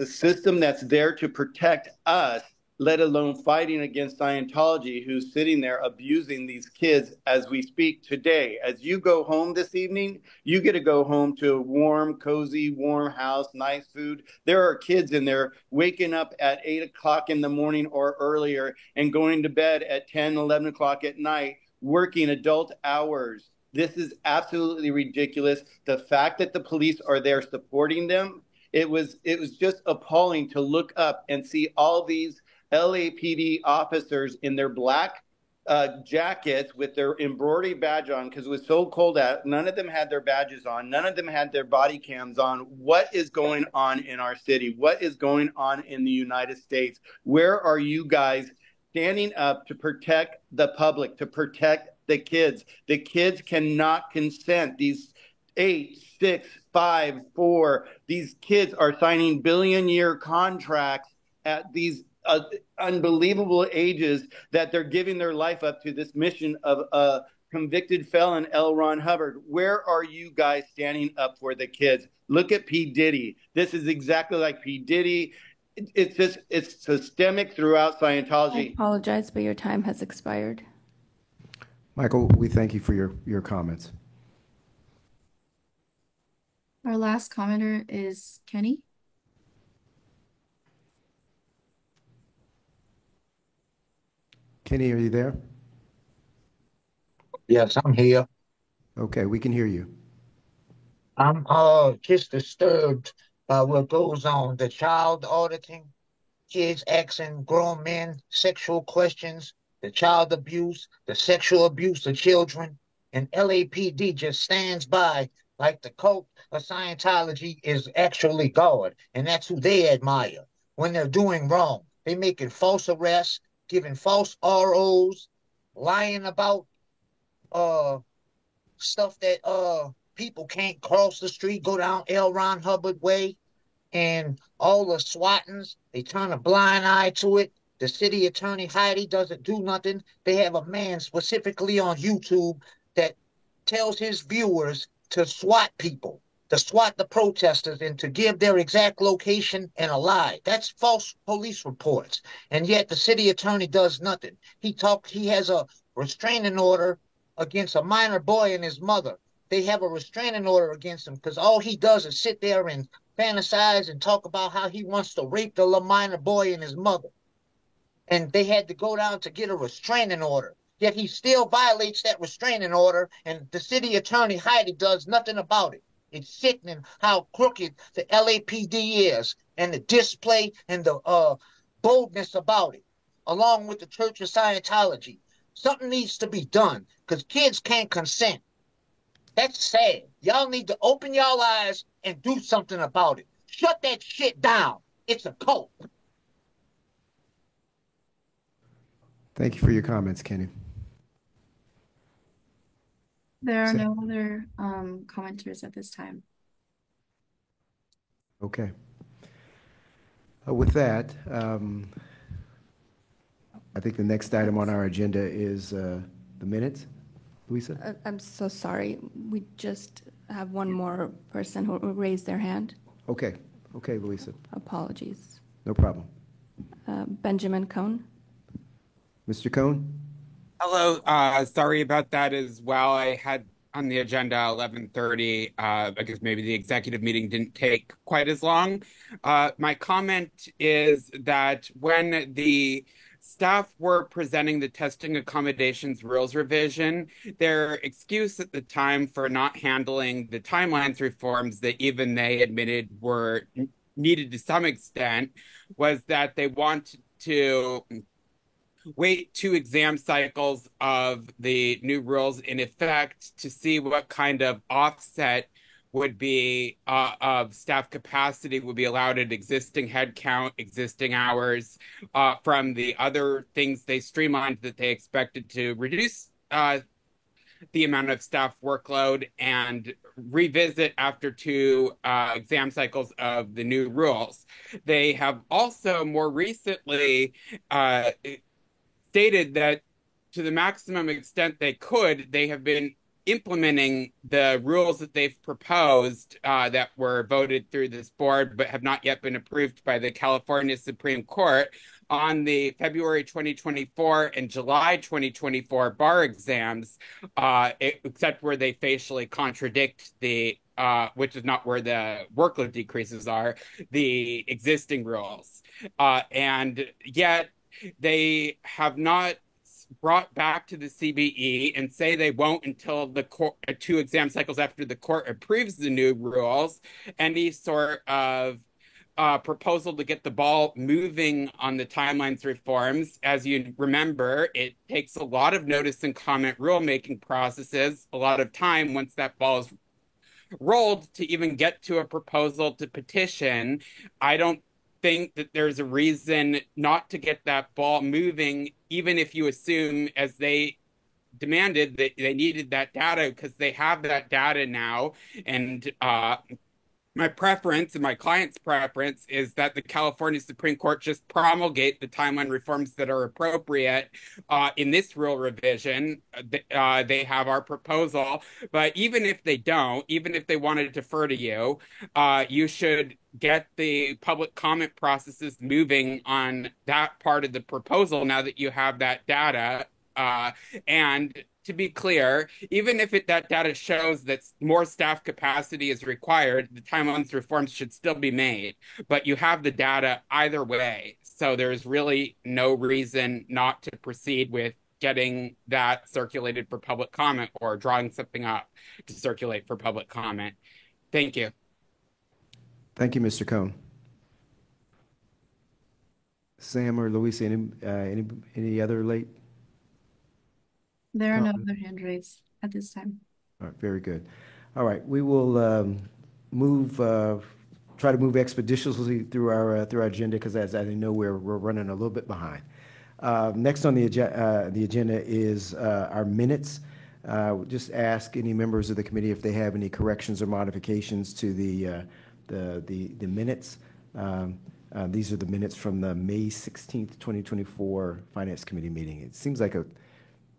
system that's there to protect us, let alone fighting against Scientology, who's sitting there abusing these kids as we speak today. As you go home this evening, you get to go home to a warm, cozy, warm house, nice food. There are kids in there waking up at 8 o'clock in the morning or earlier and going to bed at 10, 11 o'clock at night, working adult hours. This is absolutely ridiculous. The fact that the police are there supporting them, it was just appalling to look up and see all these LAPD officers in their black jackets with their embroidery badge on because it was so cold out. None of them had their badges on. None of them had their body cams on. What is going on in our city? What is going on in the United States? Where are you guys standing up to protect the public, to protect the kids? The kids cannot consent. These 8, 6, 5, 4, these kids are signing billion-year contracts at these unbelievable ages that they're giving their life up to this mission of a convicted felon, L. Ron Hubbard. Where are you guys standing up for the kids? Look at P. Diddy. This is exactly like P. Diddy. It's systemic throughout Scientology. I apologize, but your time has expired. Michael, we thank you for your comments. Our last commenter is Kenny. Kenny, are you there? Yes, I'm here. Okay, we can hear you. I'm just disturbed by what goes on. The child auditing, kids asking grown men sexual questions, the child abuse, the sexual abuse of children, and LAPD just stands by like the cult of Scientology is actually God, and that's who they admire when they're doing wrong. They making false arrests, giving false ROs, lying about stuff that people can't cross the street, go down L. Ron Hubbard way, and all the swattings, they turn a blind eye to it. The city attorney Heidi doesn't do nothing. They have a man specifically on YouTube that tells his viewers to SWAT people, to SWAT the protesters and to give their exact location and a lie. That's false police reports. And yet the city attorney does nothing. He has a restraining order against a minor boy and his mother they have a restraining order against him because all he does is sit there and fantasize and talk about how he wants to rape the little minor boy and his mother. And they had to go down to get a restraining order. Yet he still violates that restraining order, and the city attorney Heidi does nothing about it. It's sickening how crooked the LAPD is, and the display and the boldness about it, along with the Church of Scientology. Something needs to be done because kids can't consent. That's sad. Y'all need to open y'all eyes and do something about it. Shut that shit down. It's a cult. Thank you for your comments, Kenny. There are no other commenters at this time. Okay. With that, I think the next item on our agenda is the minutes. Louisa? I'm so sorry. We just have one more person who raised their hand. Okay. Okay, Louisa. Apologies. No problem. Benjamin Cohn. Mr. Cohn? Hello. Sorry about that as well. I had on the agenda 11:30. I guess maybe the executive meeting didn't take quite as long. My comment is that when the staff were presenting the testing accommodations rules revision, their excuse at the time for not handling the timelines reforms that even they admitted were needed to some extent was that they wanted to wait 2 exam cycles of the new rules in effect to see what kind of offset would be of staff capacity would be allowed at existing headcount, existing hours, from the other things they streamlined that they expected to reduce the amount of staff workload and revisit after 2 exam cycles of the new rules. They have also more recently stated that to the maximum extent they could, they have been implementing the rules that they've proposed that were voted through this board but have not yet been approved by the California Supreme Court on the February 2024 and July 2024 bar exams, except where they facially contradict the which is not where the workload decreases are, the existing rules. And yet they have not brought back to the CBE and say they won't until the court, 2 exam cycles after the court approves the new rules, any sort of proposal to get the ball moving on the timelines reforms. As you remember, it takes a lot of notice and comment rulemaking processes, a lot of time once that ball is rolled to even get to a proposal to petition. I don't think that there's a reason not to get that ball moving, even if you assume, as they demanded, that they needed that data, because they have that data now. And my preference and my client's preference is that the California Supreme Court just promulgate the timeline reforms that are appropriate in this rule revision. They have our proposal, but even if they don't, even if they want to defer to you, you should get the public comment processes moving on that part of the proposal now that you have that data. And to be clear, even if that data shows that more staff capacity is required, the timelines reforms should still be made. But you have the data either way. So there's really no reason not to proceed with getting that circulated for public comment or drawing something up to circulate for public comment. Thank you. Thank you, Mr. Cohn. Sam or Louisa, any other late? There are no other hand raised at this time. All right, very good. All right, we will try to move expeditiously through our agenda, because as I know we're running a little bit behind. Next on the agenda is our minutes. Just ask any members of the committee if they have any corrections or modifications to the minutes. These are the minutes from the May 16th, 2024 Finance Committee meeting. It seems like an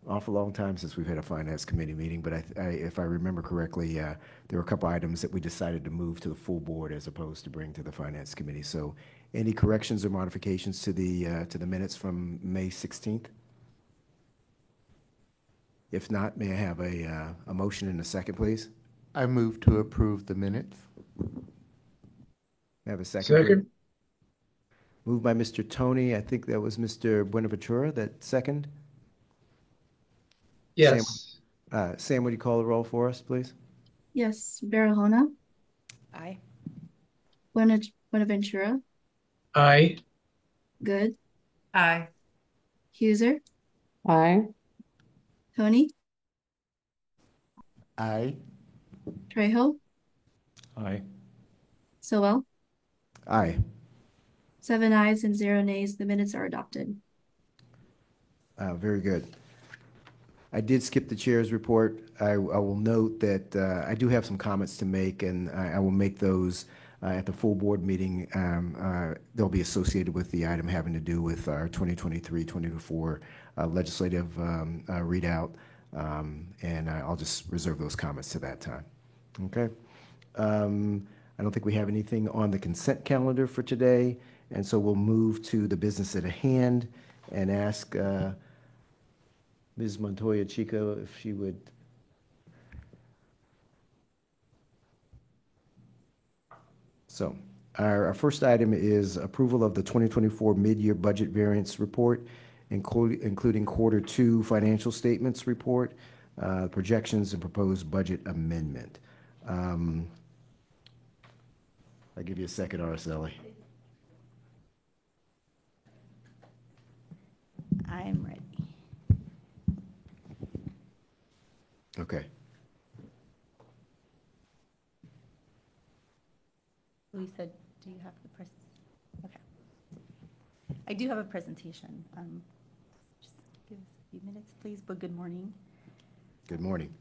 awful long time since we've had a Finance Committee meeting, but if I remember correctly, there were a couple items that we decided to move to the full board as opposed to bring to the Finance Committee. So any corrections or modifications to the minutes from May 16th? If not, may I have a motion and a second, please? I move to approve the minutes. May I have a second? Second. Moved by Mr. Tony. I think that was Mr. Buenaventura, that second. Yes. Sam, would you call the roll for us, please? Yes, Barahona, Aye. Buenaventura, Aye. Good, Aye. Huser, Aye. Tony, Aye. Trejo, Aye. Sowell. Aye. 7 ayes and 0 nays. The minutes are adopted. Very good. I did skip the chair's report. I will note that I do have some comments to make, and I will make those at the full board meeting. They'll be associated with the item having to do with our 2023-2024 legislative readout, and I'll just reserve those comments to that time. Okay. I don't think we have anything on the consent calendar for today, and so we'll move to the business at hand and ask Ms. Montoya Chico if she would. So our first item is approval of the 2024 mid-year budget variance report, including quarter 2 financial statements report, projections, and proposed budget amendment. I'll give you a second, Araceli. I'm ready. Okay. Lisa, do you have the okay. I do have a presentation. Just give us a few minutes, please, but good morning. Good morning.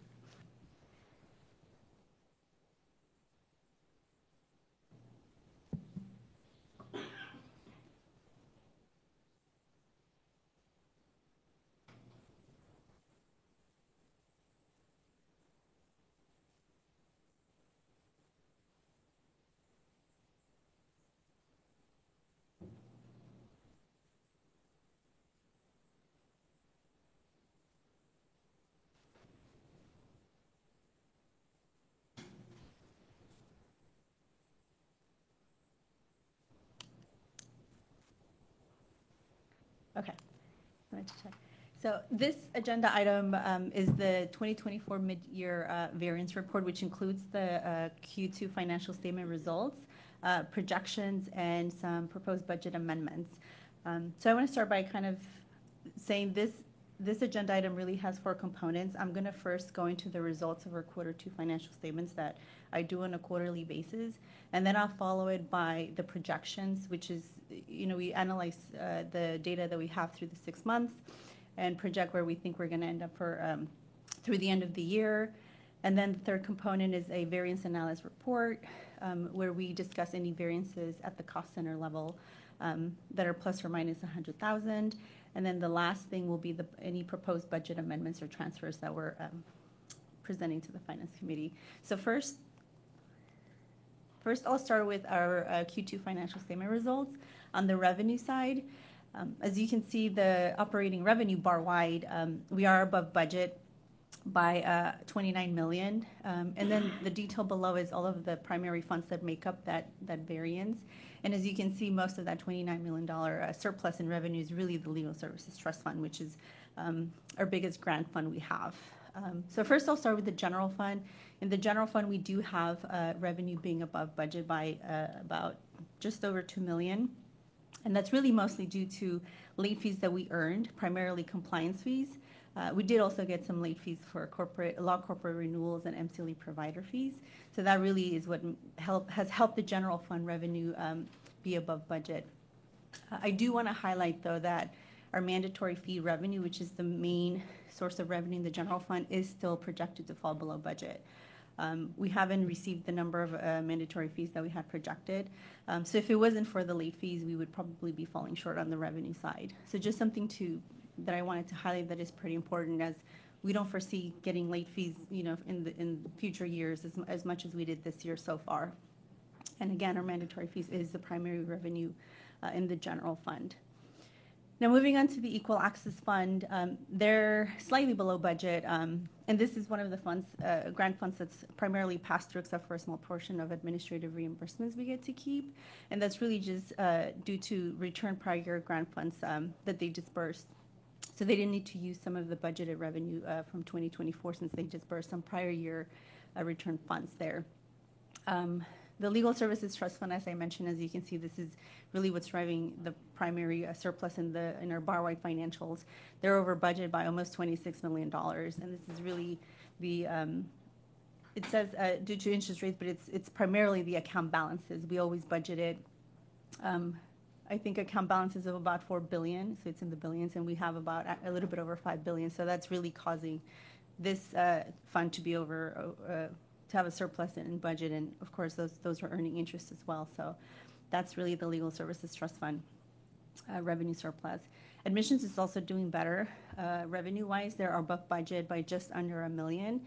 Okay. So this agenda item is the 2024 mid-year variance report, which includes the Q2 financial statement results, projections, and some proposed budget amendments. So I want to start by kind of saying this agenda item really has 4 components. I'm going to first go into the results of our quarter 2 financial statements that I do on a quarterly basis, and then I'll follow it by the projections, which is, we analyze the data that we have through the 6 months and project where we think we're going to end up for through the end of the year. And then the third component is a variance analysis report, where we discuss any variances at the cost center level that are plus or minus 100,000. And then the last thing will be any proposed budget amendments or transfers that we're presenting to the Finance Committee. So first I'll start with our Q2 financial statement results. On the revenue side, as you can see, the operating revenue bar wide, we are above budget by 29 million. And then the detail below is all of the primary funds that make up that variance. And as you can see, most of that $29 million surplus in revenue is really the Legal Services Trust Fund, which is our biggest grant fund we have. So first I'll start with the general fund. In the general fund, we do have revenue being above budget by about just over 2 million. And that's really mostly due to late fees that we earned, primarily compliance fees. We did also get some late fees for law corporate renewals and MCLE provider fees. So that really is what has helped the general fund revenue be above budget. I do want to highlight, though, that our mandatory fee revenue, which is the main source of revenue in the general fund, is still projected to fall below budget. We haven't received the number of mandatory fees that we had projected. So if it wasn't for the late fees, we would probably be falling short on the revenue side. So just something that I wanted to highlight that is pretty important, as we don't foresee getting late fees, in future years as much as we did this year so far. And again, our mandatory fees is the primary revenue in the general fund. Now, moving on to the Equal Access Fund, they're slightly below budget, and this is one of the funds, grant funds that's primarily passed through, except for a small portion of administrative reimbursements we get to keep, and that's really just due to return prior year grant funds that they dispersed. So they didn't need to use some of the budgeted revenue from 2024 since they dispersed some prior year return funds there. The Legal Services Trust Fund, as I mentioned, as you can see, this is really what's driving the primary surplus in our bar-wide financials. They're over budget by almost $26 million, and this is really the, it says due to interest rates, but it's primarily the account balances. We always budgeted, I think account balances of about $4 billion, so it's in the billions, and we have about a little bit over $5 billion, so that's really causing this fund to be over, to have a surplus in budget, and of course those are earning interest as well. So that's really the Legal Services Trust Fund revenue surplus. Admissions is also doing better revenue-wise. They're above budget by just under $1 million,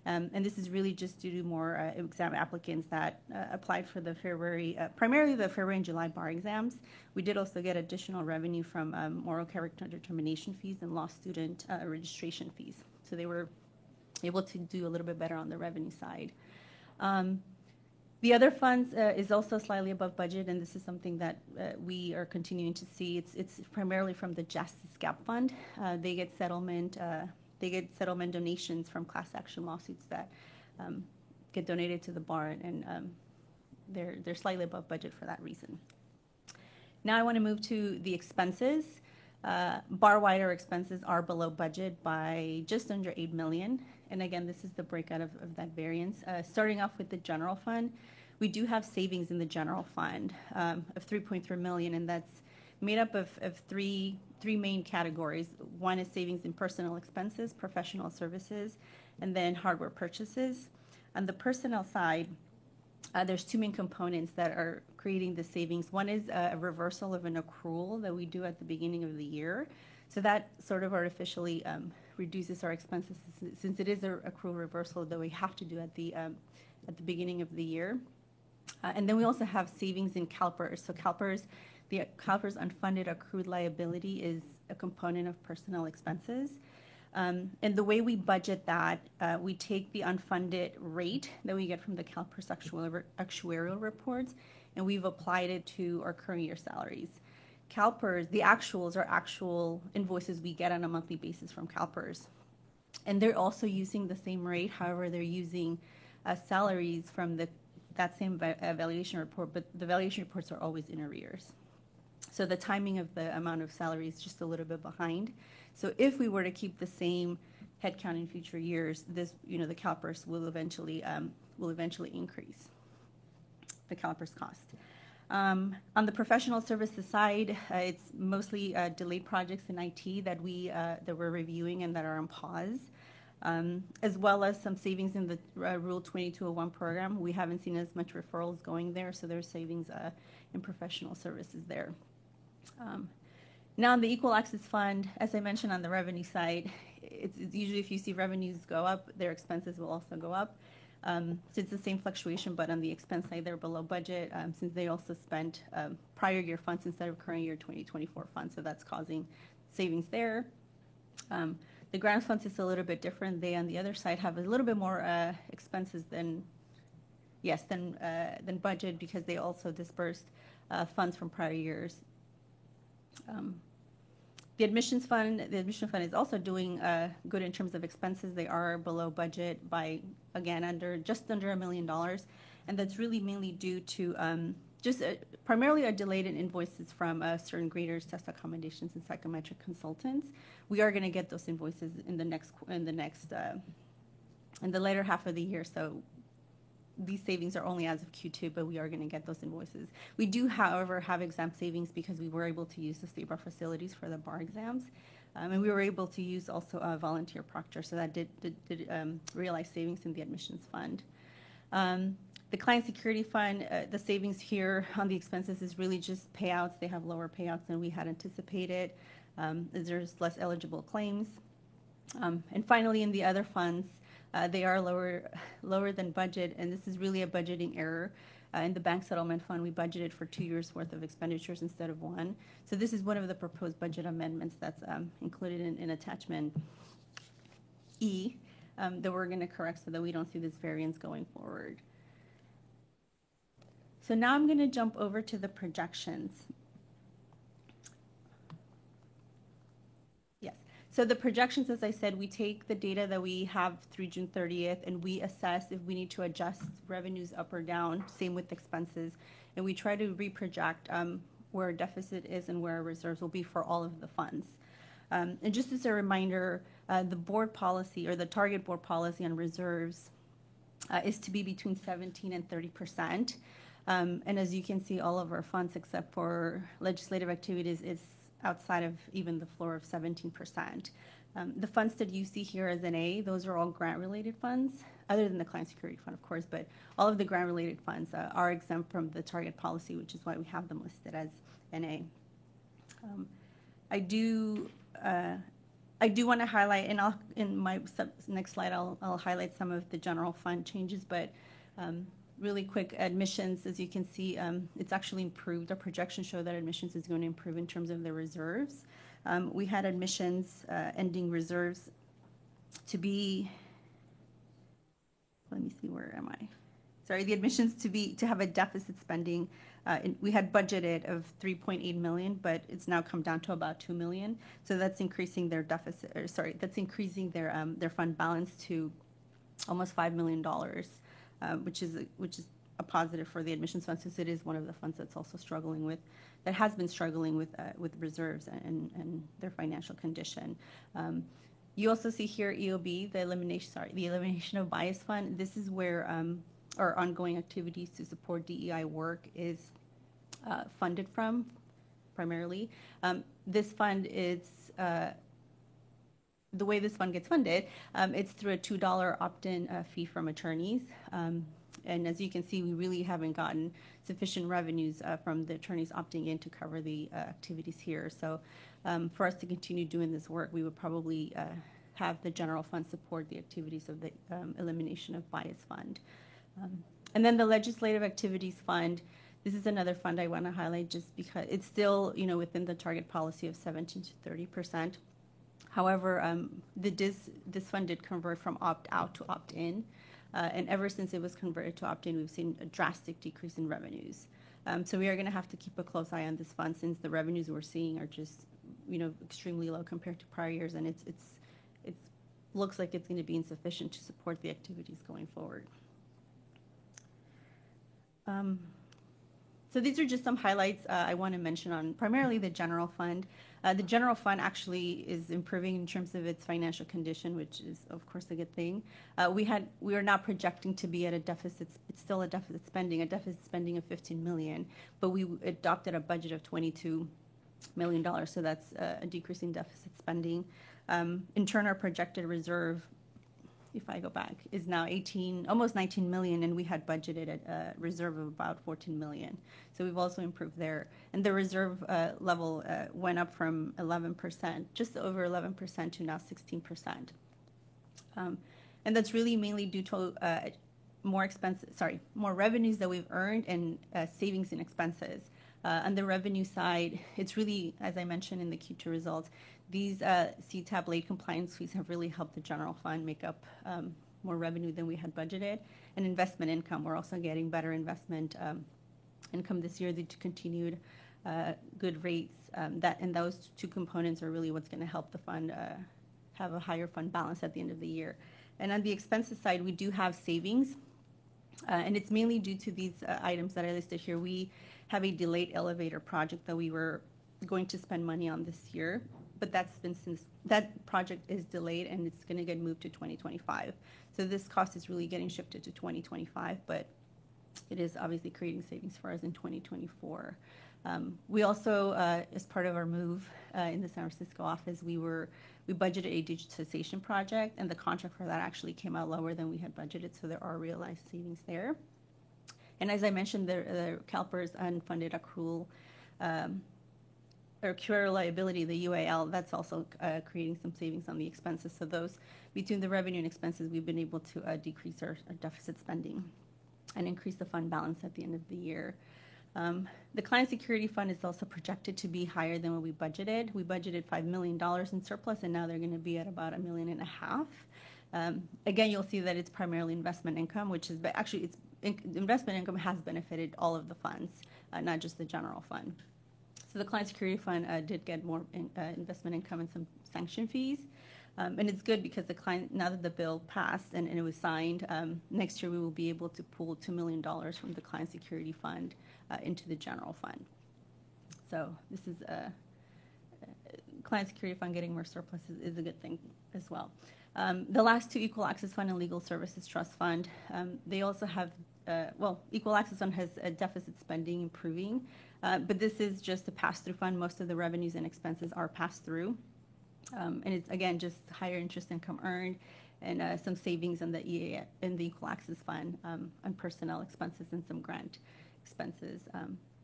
and this is really just due to more exam applicants that applied for the February, primarily the February and July bar exams. We did also get additional revenue from moral character determination fees and law student registration fees. So they were able to do a little bit better on the revenue side. The other funds is also slightly above budget, and this is something that we are continuing to see. It's primarily from the Justice Gap Fund. They get settlement donations from class action lawsuits that get donated to the bar, and they're slightly above budget for that reason. Now I want to move to the expenses. Bar-wide expenses are below budget by just under $8 million. And again, this is the breakout of that variance. Starting off with the general fund, we do have savings in the general fund of $3.3 million, and that's made up of three main categories. One is savings in personnel expenses, professional services, and then hardware purchases. On the personnel side, there's two main components that are creating the savings. One is a reversal of an accrual that we do at the beginning of the year. So that sort of artificially reduces our expenses since it is an accrual reversal that we have to do at the beginning of the year. And then we also have savings in CalPERS. So the CalPERS unfunded accrued liability is a component of personnel expenses. And the way we budget that, we take the unfunded rate that we get from the CalPERS actuarial reports, and we've applied it to our current year salaries. CalPERS, the actuals are actual invoices we get on a monthly basis from CalPERS. And they're also using the same rate, however, they're using salaries from that same valuation report, but the valuation reports are always in arrears. So the timing of the amount of salary is just a little bit behind. So if we were to keep the same headcount in future years, this, the CalPERS will eventually increase the CalPERS cost. On the professional services side, it's mostly delayed projects in IT that we're reviewing and that are on pause, as well as some savings in the Rule 2201 program. We haven't seen as much referrals going there, so there's savings in professional services there. Now, in the Equal Access Fund, as I mentioned on the revenue side, it's usually if you see revenues go up, their expenses will also go up. So it's the same fluctuation, but on the expense side, they're below budget since they also spent prior year funds instead of current year 2024 funds. So that's causing savings there. The grant funds is a little bit different. They, on the other side, have a little bit more expenses than budget because they also dispersed funds from prior years. The admission fund is also doing good in terms of expenses. They are below budget by, again, just under $1 million. And that's really mainly due to primarily a delayed in invoices from certain graders, test accommodations, and psychometric consultants. We are going to get those invoices in the later half of the year. So these savings are only as of Q2, but we are going to get those invoices. We do, however, have exam savings because we were able to use the state bar facilities for the bar exams. And we were able to use also a volunteer proctor, so that did realize savings in the admissions fund. The client security fund, the savings here on the expenses is really just payouts. They have lower payouts than we had anticipated. There's less eligible claims. And finally, in the other funds, they are lower than budget, and this is really a budgeting error. In the bank settlement fund, we budgeted for 2 years worth of expenditures instead of one. So this is one of the proposed budget amendments that's included in attachment E that we're going to correct so that we don't see this variance going forward. So now I'm going to jump over to the projections. Yes. So the projections, as I said, we take the data that we have through June 30th and we assess if we need to adjust revenues up or down, same with expenses. And we try to reproject where our deficit is and where our reserves will be for all of the funds. And just as a reminder, the board policy or the target board policy on reserves is to be between 17 and 30%. And as you can see, all of our funds except for legislative activities is outside of even the floor of 17%. The funds that you see here as NA, those are all grant-related funds, other than the Client Security Fund, of course, but all of the grant-related funds are exempt from the target policy, which is why we have them listed as NA. I do want to highlight, and in my next slide, I'll highlight some of the general fund changes, but really quick, admissions, as you can see, it's actually improved. Our projections show that admissions is going to improve in terms of the reserves. We had admissions ending reserves to be, let me see, where am I? Sorry, the admissions to have a deficit spending. We had budgeted of 3.8 million, but it's now come down to about 2 million. So that's increasing their deficit, or sorry, that's increasing their fund balance to almost $5 million. Which is a positive for the admissions fund, since it is one of the funds that's also struggling with, that has been struggling with reserves and their financial condition. You also see here EOB, the elimination of bias fund. This is where our ongoing activities to support DEI work is funded from, primarily. This fund is the way this fund gets funded, it's through a $2 opt-in fee from attorneys. And as you can see, we really haven't gotten sufficient revenues from the attorneys opting in to cover the activities here. So for us to continue doing this work, we would probably have the general fund support the activities of the elimination of bias fund. And then the legislative activities fund, this is another fund I want to highlight just because it's still, within the target policy of 17 to 30%. However, this fund did convert from opt-out to opt-in, and ever since it was converted to opt-in, we've seen a drastic decrease in revenues. So we are going to have to keep a close eye on this fund, since the revenues we're seeing are just, extremely low compared to prior years, and it looks like it's going to be insufficient to support the activities going forward. So these are just some highlights I want to mention on primarily the general fund. The general fund actually is improving in terms of its financial condition, which is, of course, a good thing. We are not projecting to be at a deficit. It's still a deficit spending of 15 million, but we adopted a budget of $22 million, so that's a decrease in deficit spending. In turn, our projected reserve, if I go back, is now almost 19 million, and we had budgeted a reserve of about 14 million. So we've also improved there. And the reserve level went up from 11%, just over 11% to now 16%. And that's really mainly due to more revenues that we've earned and savings in expenses. On the revenue side, it's really, as I mentioned in the Q2 results, these CTAB late compliance fees have really helped the general fund make up more revenue than we had budgeted. And investment income, we're also getting better investment income this year due to continued good rates. And those two components are really what's going to help the fund have a higher fund balance at the end of the year. And on the expenses side, we do have savings. And it's mainly due to these items that I listed here. We have a delayed elevator project that we were going to spend money on this year, but that project is delayed and it's going to get moved to 2025. So this cost is really getting shifted to 2025, but it is obviously creating savings for us in 2024. We also, as part of our move in the San Francisco office, we budgeted a digitization project, and the contract for that actually came out lower than we had budgeted, so there are realized savings there. And as I mentioned, the CalPERS unfunded accrual or cure liability, the UAL, that's also creating some savings on the expenses. So those, between the revenue and expenses, we've been able to decrease our deficit spending. and increase the fund balance at the end of the year. The client security fund is also projected to be higher than what we budgeted. We budgeted $5 million in surplus, and now they're going to be at about $1.5 million. Again, you'll see that it's primarily investment income, which is actually investment income has benefited all of the funds, not just the general fund. So the client security fund did get more investment income and some sanction fees. And it's good because the client, now that the bill passed and it was signed, next year we will be able to pull $2 million from the client security fund into the general fund. So this is a client security fund getting more surplus is a good thing as well. The last two, Equal Access Fund and Legal Services Trust Fund, they also have, Equal Access Fund has a deficit spending improving, but this is just a pass-through fund. Most of the revenues and expenses are passed through. And it's, again, just higher interest income earned and some savings in the Equal Access Fund on personnel expenses and some grant expenses.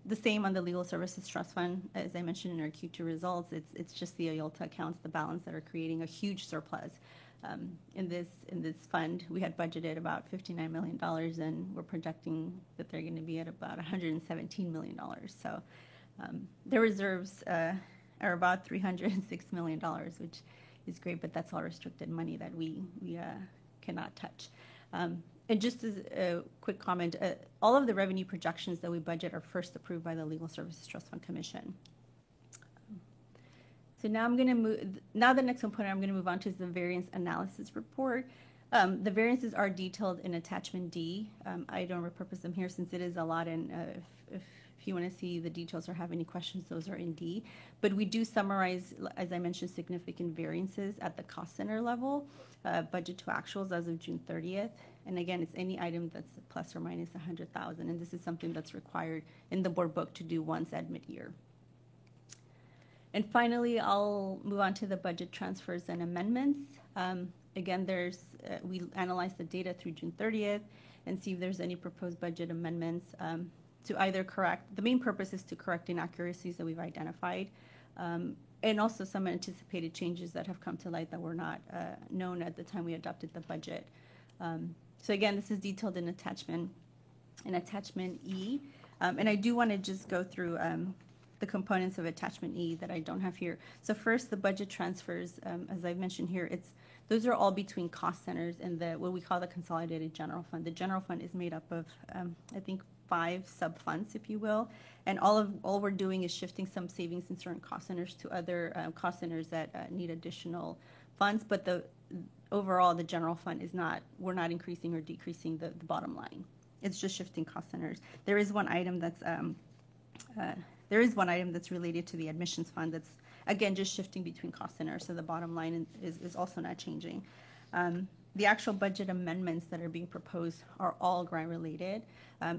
The same on the Legal Services Trust Fund. As I mentioned in our Q2 results, it's just the IOLTA accounts, the balance, that are creating a huge surplus. In this fund, we had budgeted about $59 million, and we're projecting that they're going to be at about $117 million. So their reserves are about $306 million, which is great, but that's all restricted money that we cannot touch. And just as a quick comment, all of the revenue projections that we budget are first approved by the Legal Services Trust Fund Commission. So now I'm going to move, now the next component I'm going to move on to is the variance analysis report. The variances are detailed in attachment D. I don't repurpose them here since it is a lot, and if you want to see the details or have any questions, those are in D. But we do summarize, as I mentioned, significant variances at the cost center level, budget to actuals as of June 30th. And again, it's any item that's plus or minus $100,000, and this is something that's required in the board book to do once at mid-year. And finally, I'll move on to the budget transfers and amendments. Again, we analyze the data through June 30th and see if there's any proposed budget amendments to either correct. The main purpose is to correct inaccuracies that we've identified, and also some anticipated changes that have come to light that were not known at the time we adopted the budget. So again, this is detailed in attachment E. And I do want to just go through the components of attachment E that I don't have here. So first, the budget transfers, as I've mentioned here, those are all between cost centers and what we call the consolidated general fund. The general fund is made up of, I think, 5 sub-funds, if you will, and all we're doing is shifting some savings in certain cost centers to other cost centers that need additional funds. But overall, the general fund we're not increasing or decreasing the bottom line. It's just shifting cost centers. There is one item that's related to the admissions fund that's, again, just shifting between cost centers, so the bottom line is also not changing. The actual budget amendments that are being proposed are all grant related.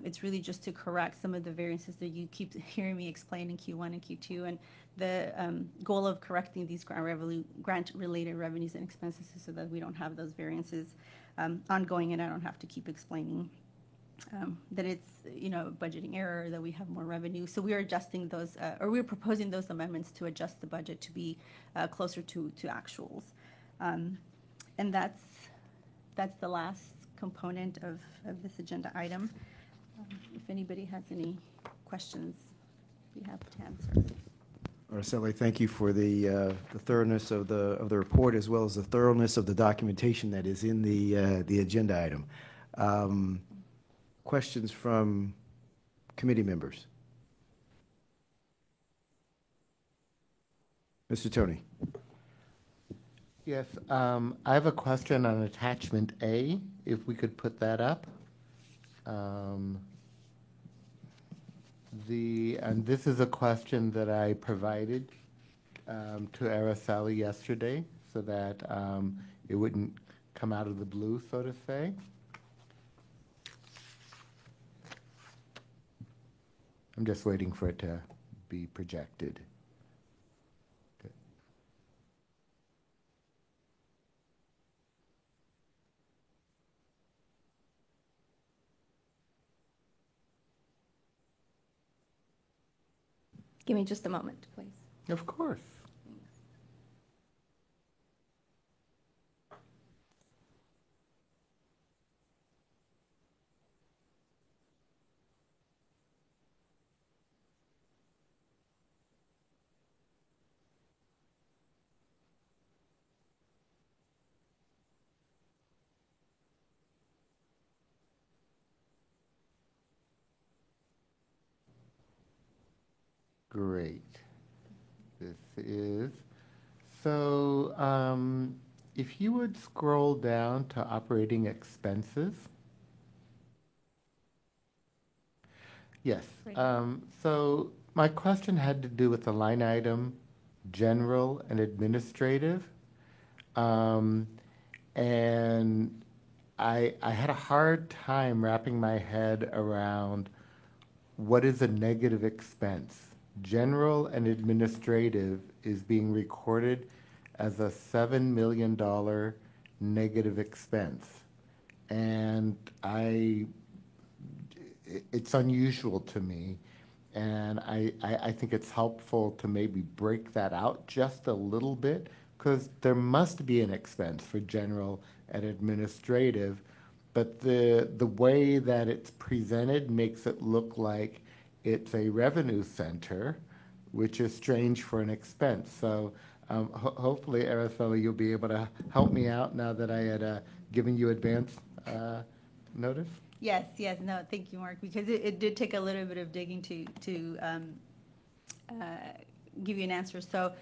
It's really just to correct some of the variances that you keep hearing me explain in Q1 and Q2, and the goal of correcting these grant related revenues and expenses is so that we don't have those variances ongoing, and I don't have to keep explaining that it's, budgeting error, that we have more revenue. So we are adjusting those, or we're proposing those amendments to adjust the budget to be closer to actuals. And that's the last component of this agenda item. If anybody has any questions, I'd be happy to answer. Araceli, thank you for the thoroughness of the report, as well as the thoroughness of the documentation that is in the agenda item. Questions from committee members? Mr. Tony. Yes, I have a question on attachment A, if we could put that up. And this is a question that I provided to Araceli yesterday, so that it wouldn't come out of the blue, so to say. I'm just waiting for it to be projected. Okay. Give me just a moment, please. Of course. Great. This is, so if you would scroll down to operating expenses. Yes. So my question had to do with the line item, general and administrative. And I had a hard time wrapping my head around what is a negative expense. General and administrative is being recorded as a $7 million negative expense. And it's unusual to me. And I think it's helpful to maybe break that out just a little bit, because there must be an expense for general and administrative, but the way that it's presented makes it look like it's a revenue center, which is strange for an expense. So hopefully, Araceli, you'll be able to help me out now that I had given you advance notice. Yes, no, thank you, Mark, because it did take a little bit of digging to give you an answer. So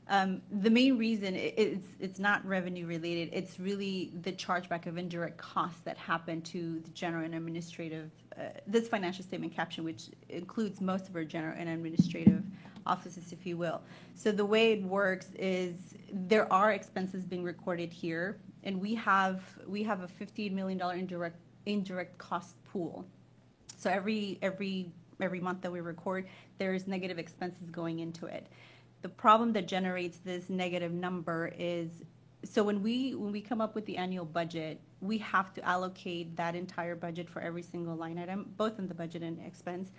the main reason it's not revenue related, it's really the chargeback of indirect costs that happen to the general and administrative, this financial statement caption, which includes most of our general and administrative offices, if you will. So the way it works is there are expenses being recorded here, and we have a $58 million indirect cost pool. So every month that we record, there is negative expenses going into it. The problem that generates this negative number is, so when we come up with the annual budget, we have to allocate that entire budget for every single line item, both in the budget and expense,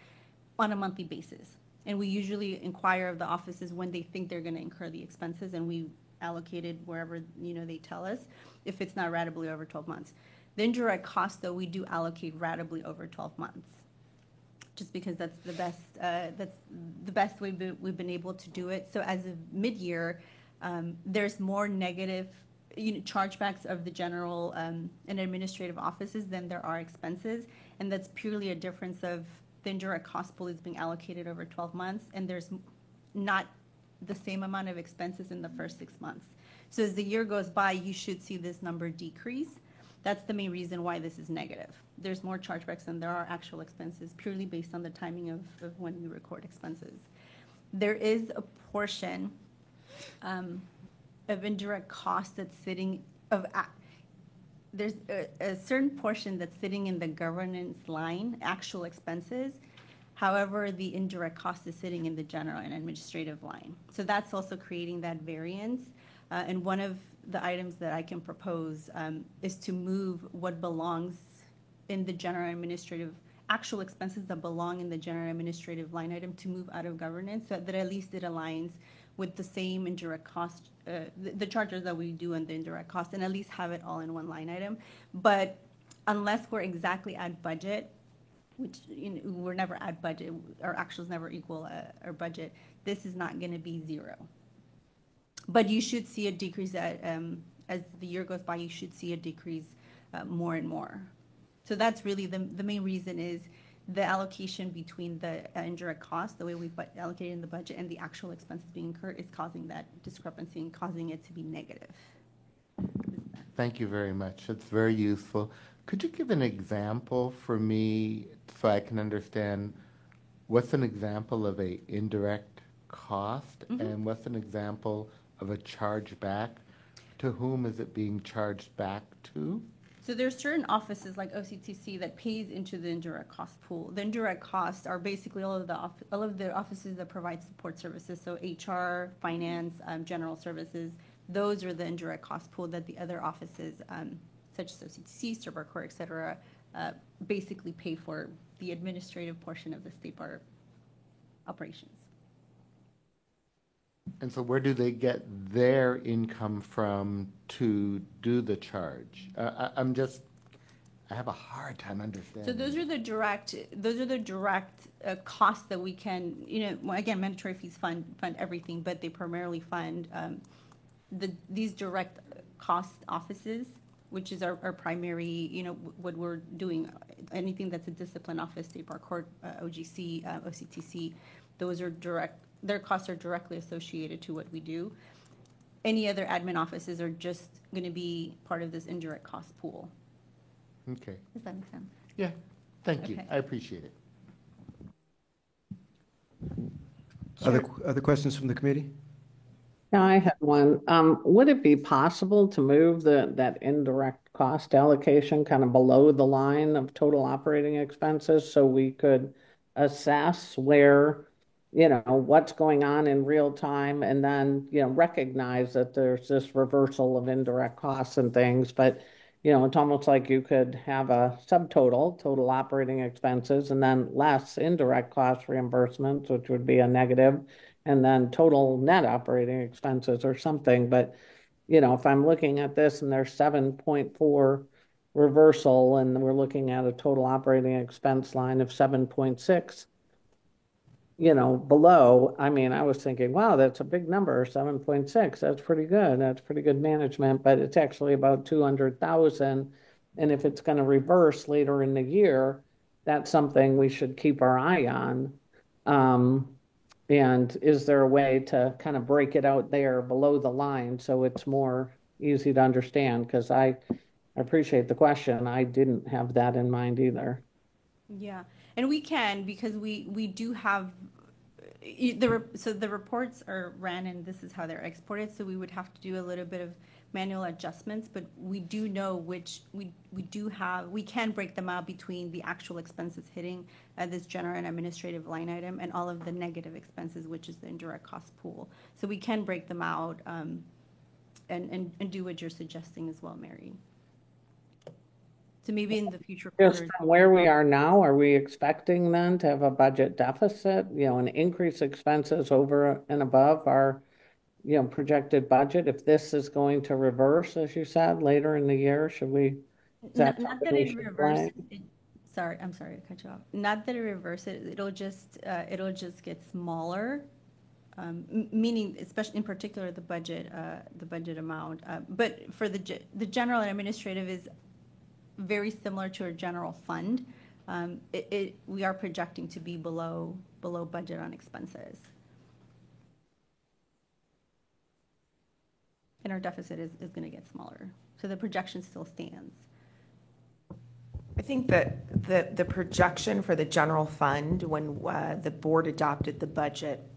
on a monthly basis. And we usually inquire of the offices when they think they're going to incur the expenses, and we allocate it wherever they tell us, if it's not ratably over 12 months. The indirect cost, though, we do allocate ratably over 12 months, just because that's the best way we've been able to do it. So as of mid-year, there's more negative chargebacks of the general and administrative offices than there are expenses, and that's purely a difference of the indirect cost pool is being allocated over 12 months, and there's not the same amount of expenses in the first 6 months. So as the year goes by, you should see this number decrease. That's the main reason why this is negative. There's more chargebacks than there are actual expenses, purely based on the timing of when we record expenses. There is a portion of indirect cost that's sitting there's a certain portion that's sitting in the governance line, actual expenses. However, the indirect cost is sitting in the general and administrative line. So that's also creating that variance. And one of the items that I can propose is to move what belongs in the general administrative, actual expenses that belong in the general administrative line item, to move out of governance, so that at least it aligns with the same indirect cost, the charges that we do on the indirect cost, and at least have it all in one line item. But unless we're exactly at budget, which we're never at budget, our actuals never equal our budget, this is not going to be zero. But you should see a decrease as the year goes by. You should see a decrease more and more. So that's really the main reason is the allocation between the indirect cost, the way we allocate it in the budget, and the actual expenses being incurred is causing that discrepancy and causing it to be negative. Thank you very much. It's very useful. Could you give an example for me so I can understand what's an example of a indirect cost and what's an example of a charge back? To whom is it being charged back to? So there's certain offices like OCTC that pays into the indirect cost pool. The indirect costs are basically all of the offices that provide support services. So HR, finance, general services. Those are the indirect cost pool that the other offices, such as OCTC, Sturbridge Court, et cetera, basically pay for the administrative portion of the State Bar operations. And so where do they get their income from to do the charge? I have a hard time understanding. So those are the direct costs that we can, again, mandatory fees fund everything, but they primarily fund these direct cost offices, which is our primary, what we're doing, anything that's a discipline office, State Bar Court, OGC, OCTC. those are direct, their costs are directly associated to what we do. Any other admin offices are just going to be part of this indirect cost pool. Okay. Does that make sense? Yeah, thank you. Okay. I appreciate it. Other questions from the committee? Yeah, I had one. Would it be possible to move that indirect cost allocation kind of below the line of total operating expenses so we could assess where, what's going on in real time and then, recognize that there's this reversal of indirect costs and things. But, it's almost like you could have a subtotal, total operating expenses, and then less indirect cost reimbursements, which would be a negative, and then total net operating expenses or something. But, if I'm looking at this and there's 7.4 reversal and we're looking at a total operating expense line of 7.6, below, I mean, I was thinking, wow, that's a big number, 7.6. That's pretty good. That's pretty good management, but it's actually about 200,000. And if it's going to reverse later in the year, that's something we should keep our eye on. And is there a way to kind of break it out there below the line so it's more easy to understand? Because I appreciate the question. I didn't have that in mind either. Yeah, and we can, because we do have so the reports are ran and this is how they're exported. So we would have to do a little bit of manual adjustments, but we do know which we can break them out between the actual expenses hitting this general and administrative line item and all of the negative expenses, which is the indirect cost pool. So we can break them out and do what you're suggesting as well, Mary. So maybe in the future Just quarters. from where we are now, are we expecting then to have a budget deficit, and increase expenses over and above our, projected budget? If this is going to reverse, as you said, later in the year, should we? Not that it reverses. Sorry, I'm sorry to cut you off. Not that it reverses. It'll just get smaller. Meaning, especially in particular, the budget amount. But for the general and administrative is very similar to our general fund. We are projecting to be below budget on expenses. And our deficit is going to get smaller. So the projection still stands. I think that the projection for the general fund, when the board adopted the budget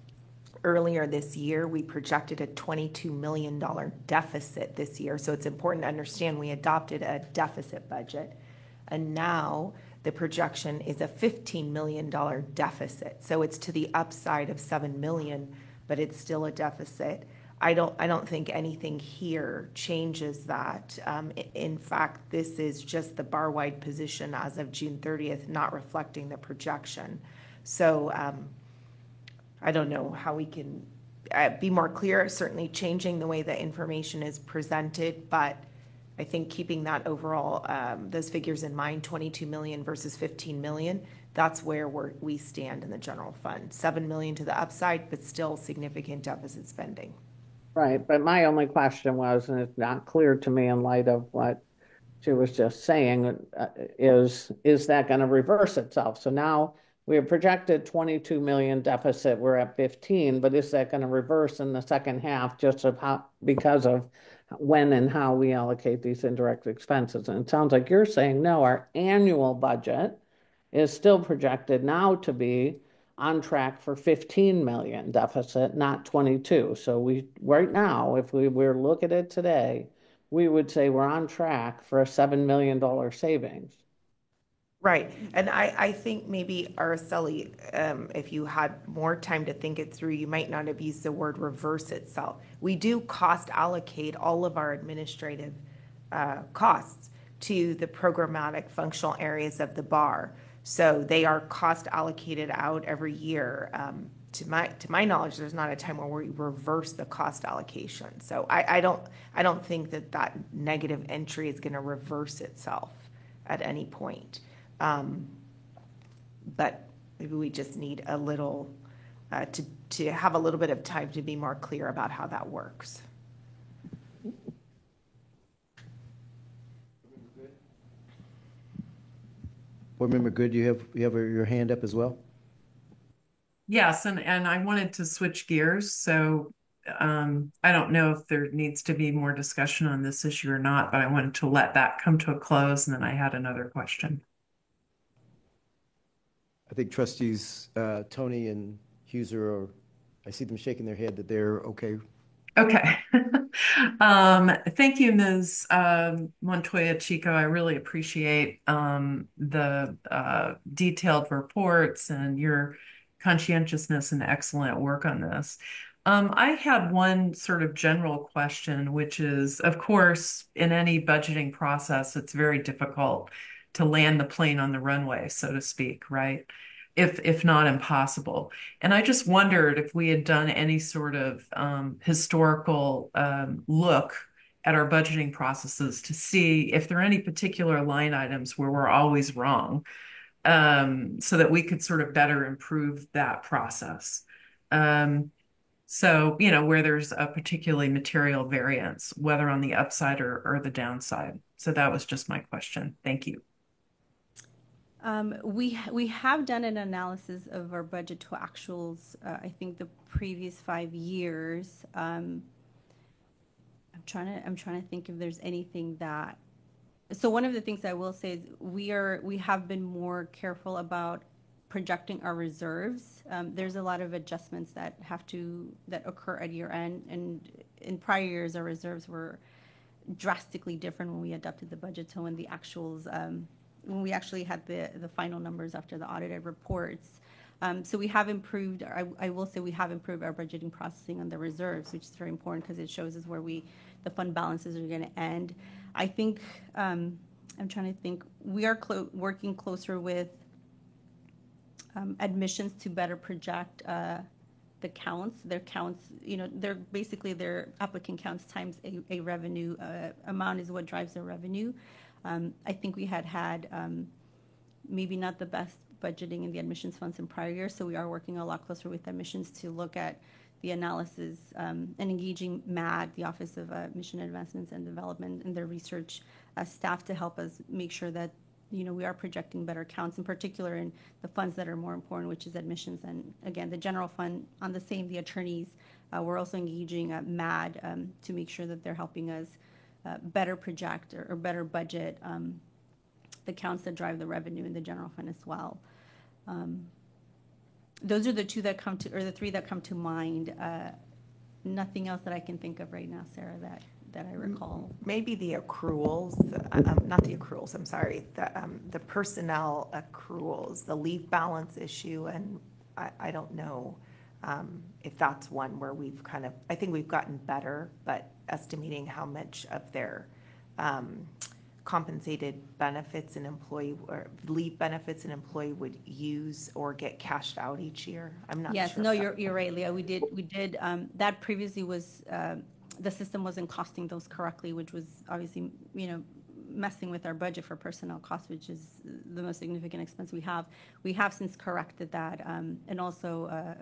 earlier this year, we projected a $22 million deficit this year. So it's important to understand we adopted a deficit budget. And now the projection is a $15 million deficit. So it's to the upside of $7 million, but it's still a deficit. I don't think anything here changes that. In fact, this is just the bar-wide position as of June 30th, not reflecting the projection. So I don't know how we can be more clear, certainly changing the way the information is presented, but I think keeping that overall, those figures in mind, 22 million versus 15 million, that's where we stand in the general fund. 7 million to the upside, but still significant deficit spending. Right, but my only question was, and it's not clear to me in light of what she was just saying, is that going to reverse itself? So now we have projected 22 million deficit, we're at 15, but is that going to reverse in the second half just because of when and how we allocate these indirect expenses? And it sounds like you're saying, no, our annual budget is still projected now to be on track for 15 million deficit, not 22. So right now, if we were to look at it today, we would say we're on track for a $7 million savings. Right. And I think maybe, Araceli, if you had more time to think it through, you might not have used the word reverse itself. We do cost allocate all of our administrative costs to the programmatic functional areas of the bar. So they are cost allocated out every year. To my knowledge, there's not a time where we reverse the cost allocation. So I don't think that negative entry is going to reverse itself at any point. But maybe we just need a little to have a little bit of time to be more clear about how that works. Board Member Good, you have your hand up as well? Yes, and I wanted to switch gears. So I don't know if there needs to be more discussion on this issue or not, but I wanted to let that come to a close, and then I had another question. I think trustees Tony and Huser are, I see them shaking their head that they're okay. Okay. Thank you, Ms. Montoya Chico. I really appreciate the detailed reports and your conscientiousness and excellent work on this. I had one sort of general question, which is, of course, in any budgeting process, it's very difficult to land the plane on the runway, so to speak, right? If not impossible. And I just wondered if we had done any sort of historical look at our budgeting processes to see if there are any particular line items where we're always wrong, so that we could sort of better improve that process. So, where there's a particularly material variance, whether on the upside or the downside. So that was just my question. Thank you. We have done an analysis of our budget to actuals. I think the previous 5 years. I'm trying to think if there's anything that. So one of the things I will say is we have been more careful about projecting our reserves. There's a lot of adjustments that occur at year end, and in prior years our reserves were drastically different when we adopted the budget to when the actuals. When we actually had the final numbers after the audited reports. So we have improved, I will say we have improved our budgeting processing on the reserves, which is very important because it shows us where the fund balances are going to end. I think, I'm trying to think, we are working closer with admissions to better project the counts, their counts, they're basically their applicant counts times a revenue amount is what drives their revenue. I think we had maybe not the best budgeting in the admissions funds in prior years, so we are working a lot closer with admissions to look at the analysis and engaging MAD, the Office of Admission Advancements and Development, and their research staff to help us make sure that we are projecting better counts, in particular in the funds that are more important, which is admissions and again the general fund. On the attorneys, we're also engaging MAD to make sure that they're helping us. Better project or better budget the counts that drive the revenue in the general fund as well. Those are the two that come to, or the three that come to mind. Nothing else that I can think of right now, Sarah, that I recall. Maybe the accruals, not the accruals, I'm sorry, the personnel accruals, the leave balance issue, and I don't know if that's one where we've I think we've gotten better, but estimating how much of their compensated benefits an employee or leave benefits an employee would use or get cashed out each year. I'm not sure. Yes, no, you're right, Leah. We did that previously was the system wasn't costing those correctly, which was obviously messing with our budget for personnel costs, which is the most significant expense we have. We have since corrected that, and also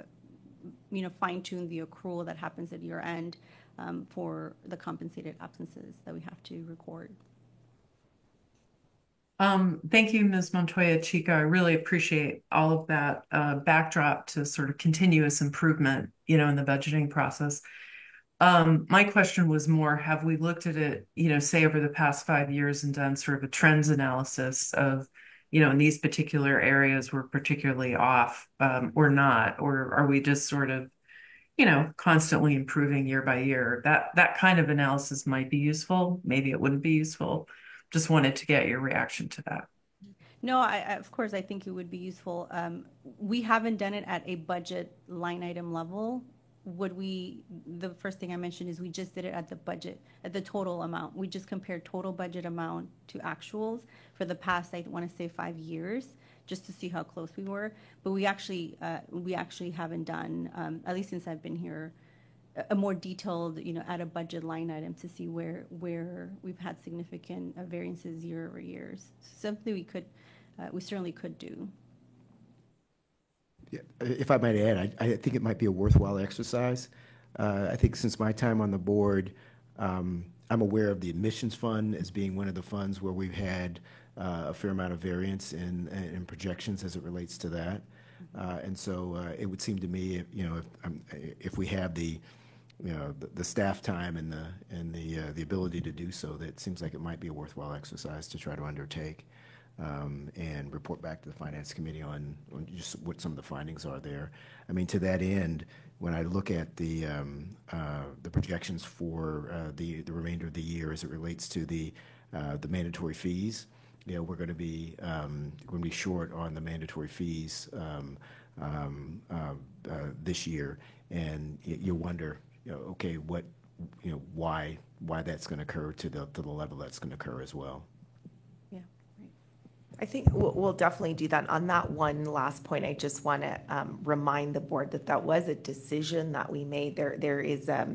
fine-tune the accrual that happens at year end for the compensated absences that we have to record. Thank you, Ms. Montoya Chico. I really appreciate all of that backdrop to sort of continuous improvement, in the budgeting process. My question was more, have we looked at it, say over the past 5 years and done sort of a trends analysis of, in these particular areas we're particularly off or not, or are we just sort of, constantly improving year by year? That kind of analysis might be useful. Maybe it wouldn't be useful. Just wanted to get your reaction to that. No, of course, I think it would be useful. We haven't done it at a budget line item level. The first thing I mentioned is we just did it at the budget, at the total amount. We just compared total budget amount to actuals for the past, I want to say 5 years, just to see how close we were. But we actually haven't done, at least since I've been here, a more detailed, at a budget line item to see where we've had significant variances year over years. Something we certainly could do. Yeah, if I might add, I think it might be a worthwhile exercise. I think since my time on the board, I'm aware of the admissions fund as being one of the funds where we've had a fair amount of variance in projections as it relates to that. And so it would seem to me, if we have the staff time and the ability to do so, that seems like it might be a worthwhile exercise to try to undertake, and report back to the Finance Committee on just what some of the findings are there. I mean, to that end, when I look at the projections for the remainder of the year as it relates to the mandatory fees, we're going to be short on the mandatory fees this year, and you wonder, okay, why that's going to occur to the level that's going to occur as well. Yeah, right. I think we'll definitely do that. On that one last point, I just want to remind the board that was a decision that we made. There is a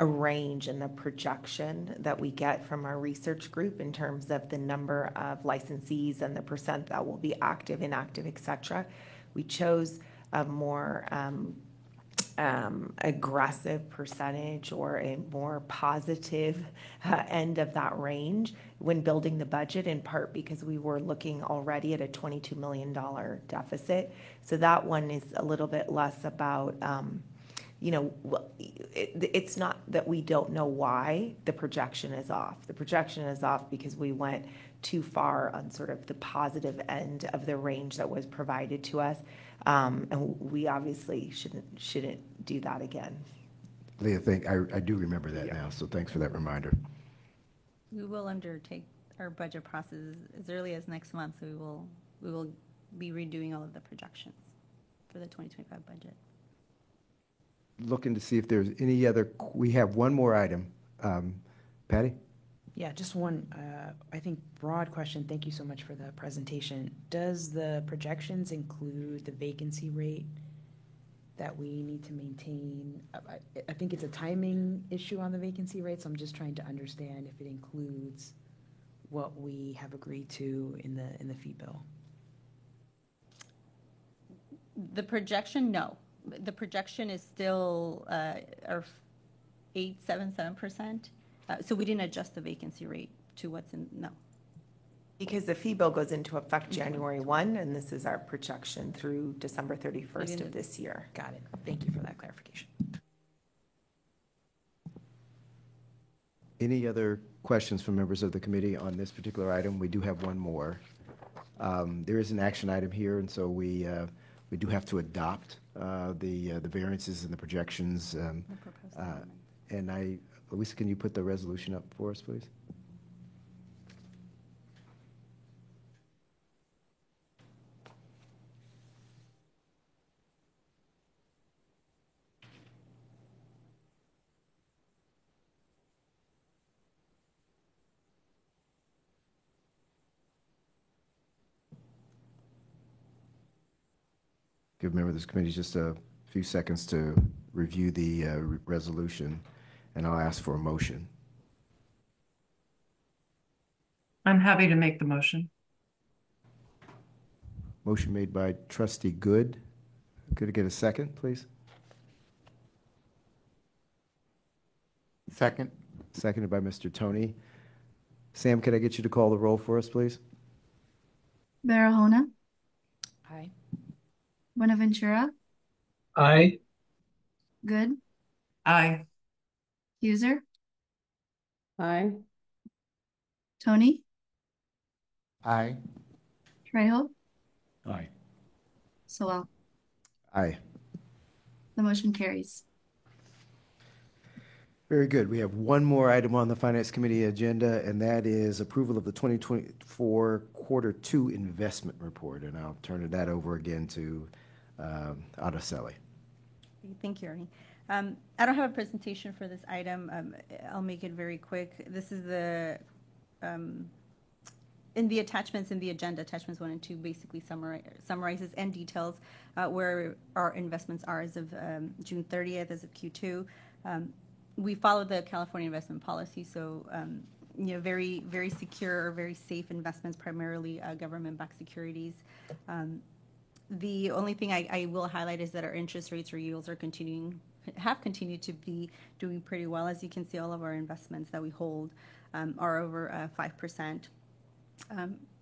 range in the projection that we get from our research group in terms of the number of licensees and the percent that will be active, inactive, etc. We chose a more aggressive percentage or a more positive end of that range when building the budget, in part because we were looking already at a $22 million deficit. So that one is a little bit less about, it's not that we don't know why the projection is off. The projection is off because we went too far on sort of the positive end of the range that was provided to us. And we obviously shouldn't do that again. Leah, I do remember that now, so thanks for that reminder. We will undertake our budget process as early as next month, so we will be redoing all of the projections for the 2025 budget. Looking to see if there's any other, we have one more item. Patty? Yeah, just one, I think, broad question. Thank you so much for the presentation. Does the projections include the vacancy rate that we need to maintain? I think it's a timing issue on the vacancy rate, so I'm just trying to understand if it includes what we have agreed to in the fee bill. The projection, no. The projection is still our 8.77%. So we didn't adjust the vacancy rate to what's in, no. Because the fee bill goes into effect January 1, and this is our projection through December 31st of this year. Got it. Thank you for that clarification. Any other questions from members of the committee on this particular item? We do have one more. There is an action item here, and so we do have to adopt the variances and the projections. And Louisa, can you put the resolution up for us, please? Give members of this committee just a few seconds to review the resolution, and I'll ask for a motion. I'm happy to make the motion. Motion made by Trustee Good. Could I get a second, please? Second. Seconded by Mr. Tony. Sam, could I get you to call the roll for us, please? Barahona, Aye. Buenaventura, Aye. Good, Aye. User, Aye. Tony, Aye. Trejo, Aye. Sewell. Aye. The motion carries. Very good. We have one more item on the Finance Committee agenda, and that is approval of the 2024 Q2 investment report. And I'll turn that over again to Araceli. Thank you, Ernie. I don't have a presentation for this item. I'll make it very quick. This is the, in the attachments in the agenda, attachments 1 and 2 basically summarizes and details where our investments are as of June 30th, as of Q2. We follow the California investment policy, so very, very secure, very safe investments, primarily government-backed securities. The only thing I will highlight is that our interest rates or yields have continued to be doing pretty well. As you can see, all of our investments that we hold are over 5%.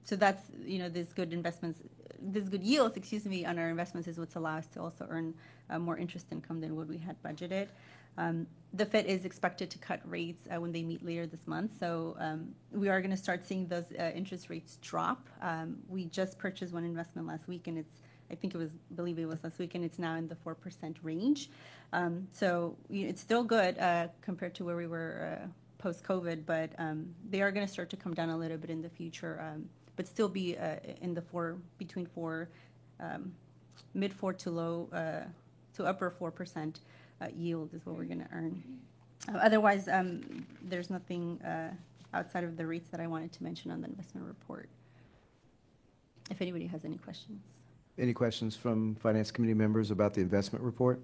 So that's, these good investments this good yields, excuse me, on our investments is what's allowed us to also earn more interest income than what we had budgeted. The Fed is expected to cut rates when they meet later this month, so we are going to start seeing those interest rates drop. We just purchased one investment last week, and I believe it was last week, and it's now in the 4% range. So it's still good compared to where we were post-COVID, but they are going to start to come down a little bit in the future, but still be in the between mid-4 to low to upper 4% yield is what we're going to earn. Otherwise, there's nothing outside of the rates that I wanted to mention on the investment report. If anybody has any questions. Any questions from Finance Committee members about the investment report?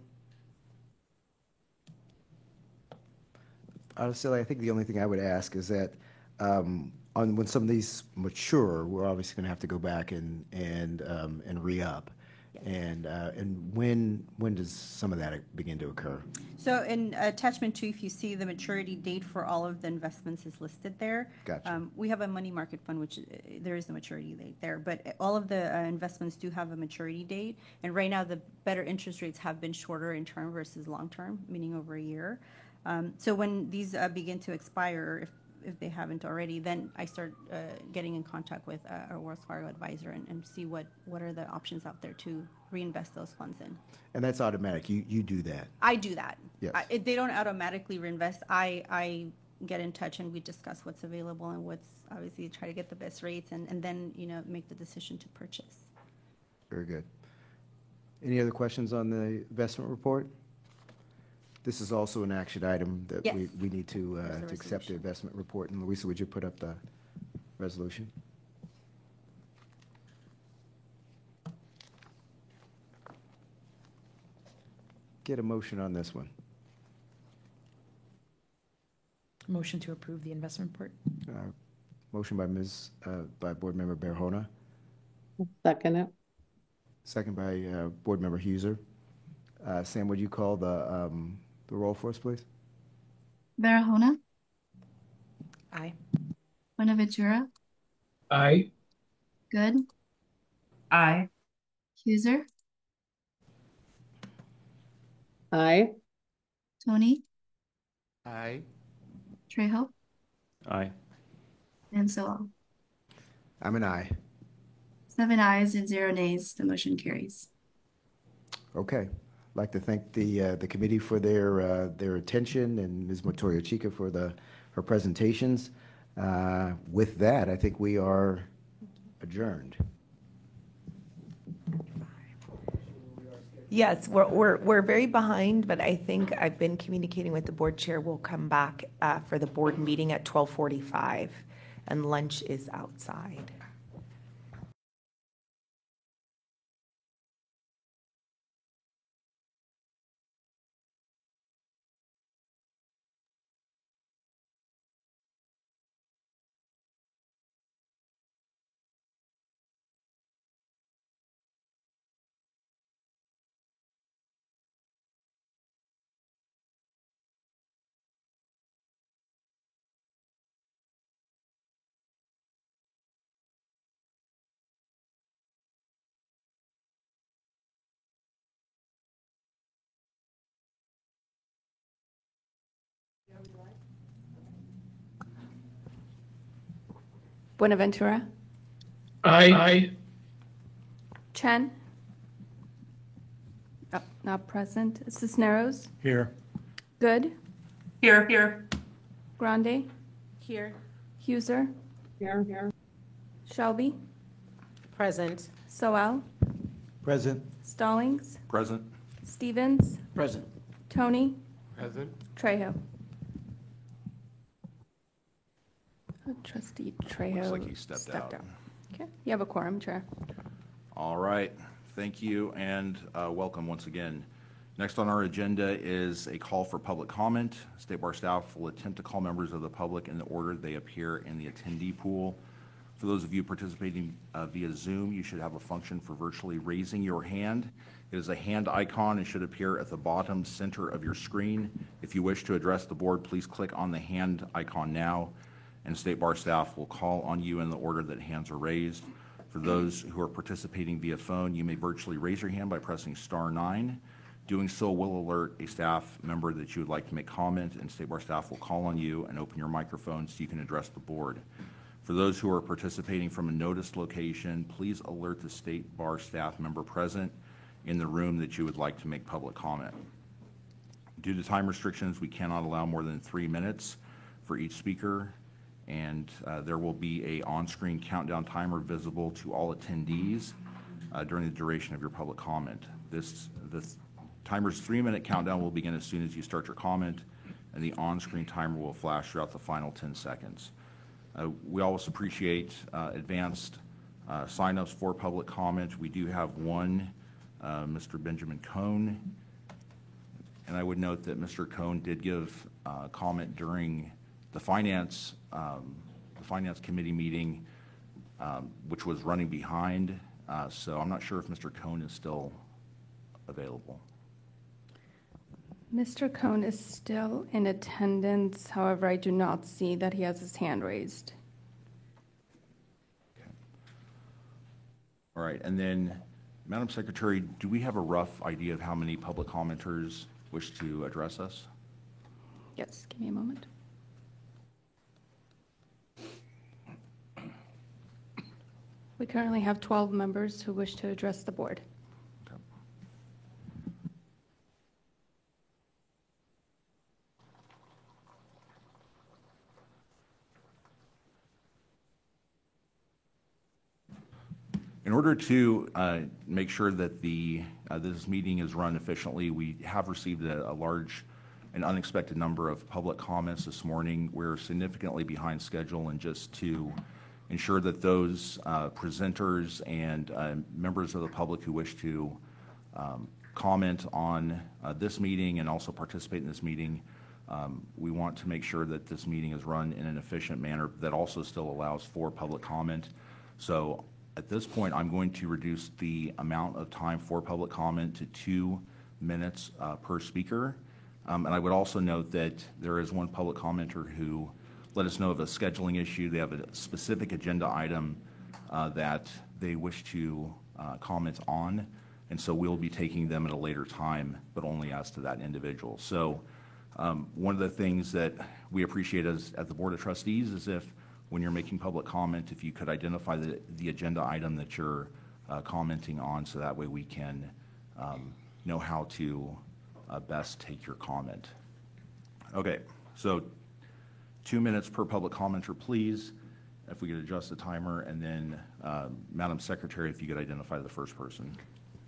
Honestly, I think the only thing I would ask is that when some of these mature, we're obviously going to have to go back and re-up. And when does some of that begin to occur? So in attachment 2, if you see the maturity date for all of the investments is listed there. Gotcha. We have a money market fund, which there is a maturity date there, but all of the investments do have a maturity date. And right now, the better interest rates have been shorter in term versus long term, meaning over a year. So when these begin to expire, if they haven't already, then I start getting in contact with our Wells Fargo advisor and see what are the options out there to reinvest those funds in. And that's automatic. You do that. I do that. Yes. They don't automatically reinvest. I get in touch and we discuss what's available and what's obviously try to get the best rates and then make the decision to purchase. Very good. Any other questions on the investment report? This is also an action item that Yes. we need to There's a accept the resolution. investment report. And Louisa, would you put up the resolution? Get a motion on this one. Motion to approve the investment report. Motion by Board Member Barahona, Second it. second by Board Member Huser. Sam, would you call the roll for us, please? Barahona, Aye. Buenaventura, Aye. Good, Aye. Huser, Aye. Tony, Aye. Trejo, Aye. and Sewell. I'm an aye. 7 ayes and 0 nays. The motion carries. Okay. I'd like to thank the committee for their attention and Ms. Montoya Chica for her presentations. With that, I think we are adjourned. Yes, we're very behind, but I think I've been communicating with the board chair. We'll come back for the board meeting at 12:45, and lunch is outside. Buenaventura, Aye. Chen. Oh, not present. Cisneros, Here. Good, Here. Grande. Here. Huser, Here. Shelby, Present. Soel, Present. Stallings, Present. Stevens, Present. Tony, Present. Trejo. Trustee Trejo. Looks like he stepped out. Okay, you have a quorum, Chair. All right, thank you and welcome once again. Next on our agenda is a call for public comment. State Bar staff will attempt to call members of the public in the order they appear in the attendee pool. For those of you participating via Zoom, you should have a function for virtually raising your hand. It is a hand icon and should appear at the bottom center of your screen. If you wish to address the board, please click on the hand icon now, and State Bar staff will call on you in the order that hands are raised. For those who are participating via phone, you may virtually raise your hand by pressing *9. Doing so will alert a staff member that you would like to make comment, and State Bar staff will call on you and open your microphone so you can address the board. For those who are participating from a noticed location, please alert the State Bar staff member present in the room that you would like to make public comment. Due to time restrictions, we cannot allow more than 3 minutes for each speaker, and there will be a on-screen countdown timer visible to all attendees during the duration of your public comment. This timer's 3-minute countdown will begin as soon as you start your comment, and the on-screen timer will flash throughout the final 10 seconds. We always appreciate advanced sign-ups for public comment. We do have one, Mr. Benjamin Cohn, and I would note that Mr. Cohn did give comment during the Finance Committee meeting, which was running behind, so I'm not sure if Mr. Cohn is still available. Mr. Cohn is still in attendance. However, I do not see that he has his hand raised. Okay. All right, and then, Madam Secretary, do we have a rough idea of how many public commenters wish to address us? Yes, give me a moment. We currently have 12 members who wish to address the board. In order to make sure that this meeting is run efficiently, we have received a large and unexpected number of public comments this morning. We're significantly behind schedule, and just to ensure that those presenters and members of the public who wish to comment on this meeting and also participate in this meeting, we want to make sure that this meeting is run in an efficient manner that also still allows for public comment. So at this point, I'm going to reduce the amount of time for public comment to 2 minutes per speaker. And I would also note that there is one public commenter who let us know of a scheduling issue. They have a specific agenda item that they wish to comment on, and so we'll be taking them at a later time, but only as to that individual. So one of the things that we appreciate as at the Board of Trustees is if when you're making public comment, if you could identify the agenda item that you're commenting on, so that way we can know how to best take your comment. Okay, so 2 minutes per public commenter, please. If we could adjust the timer, and then Madam Secretary, if you could identify the first person.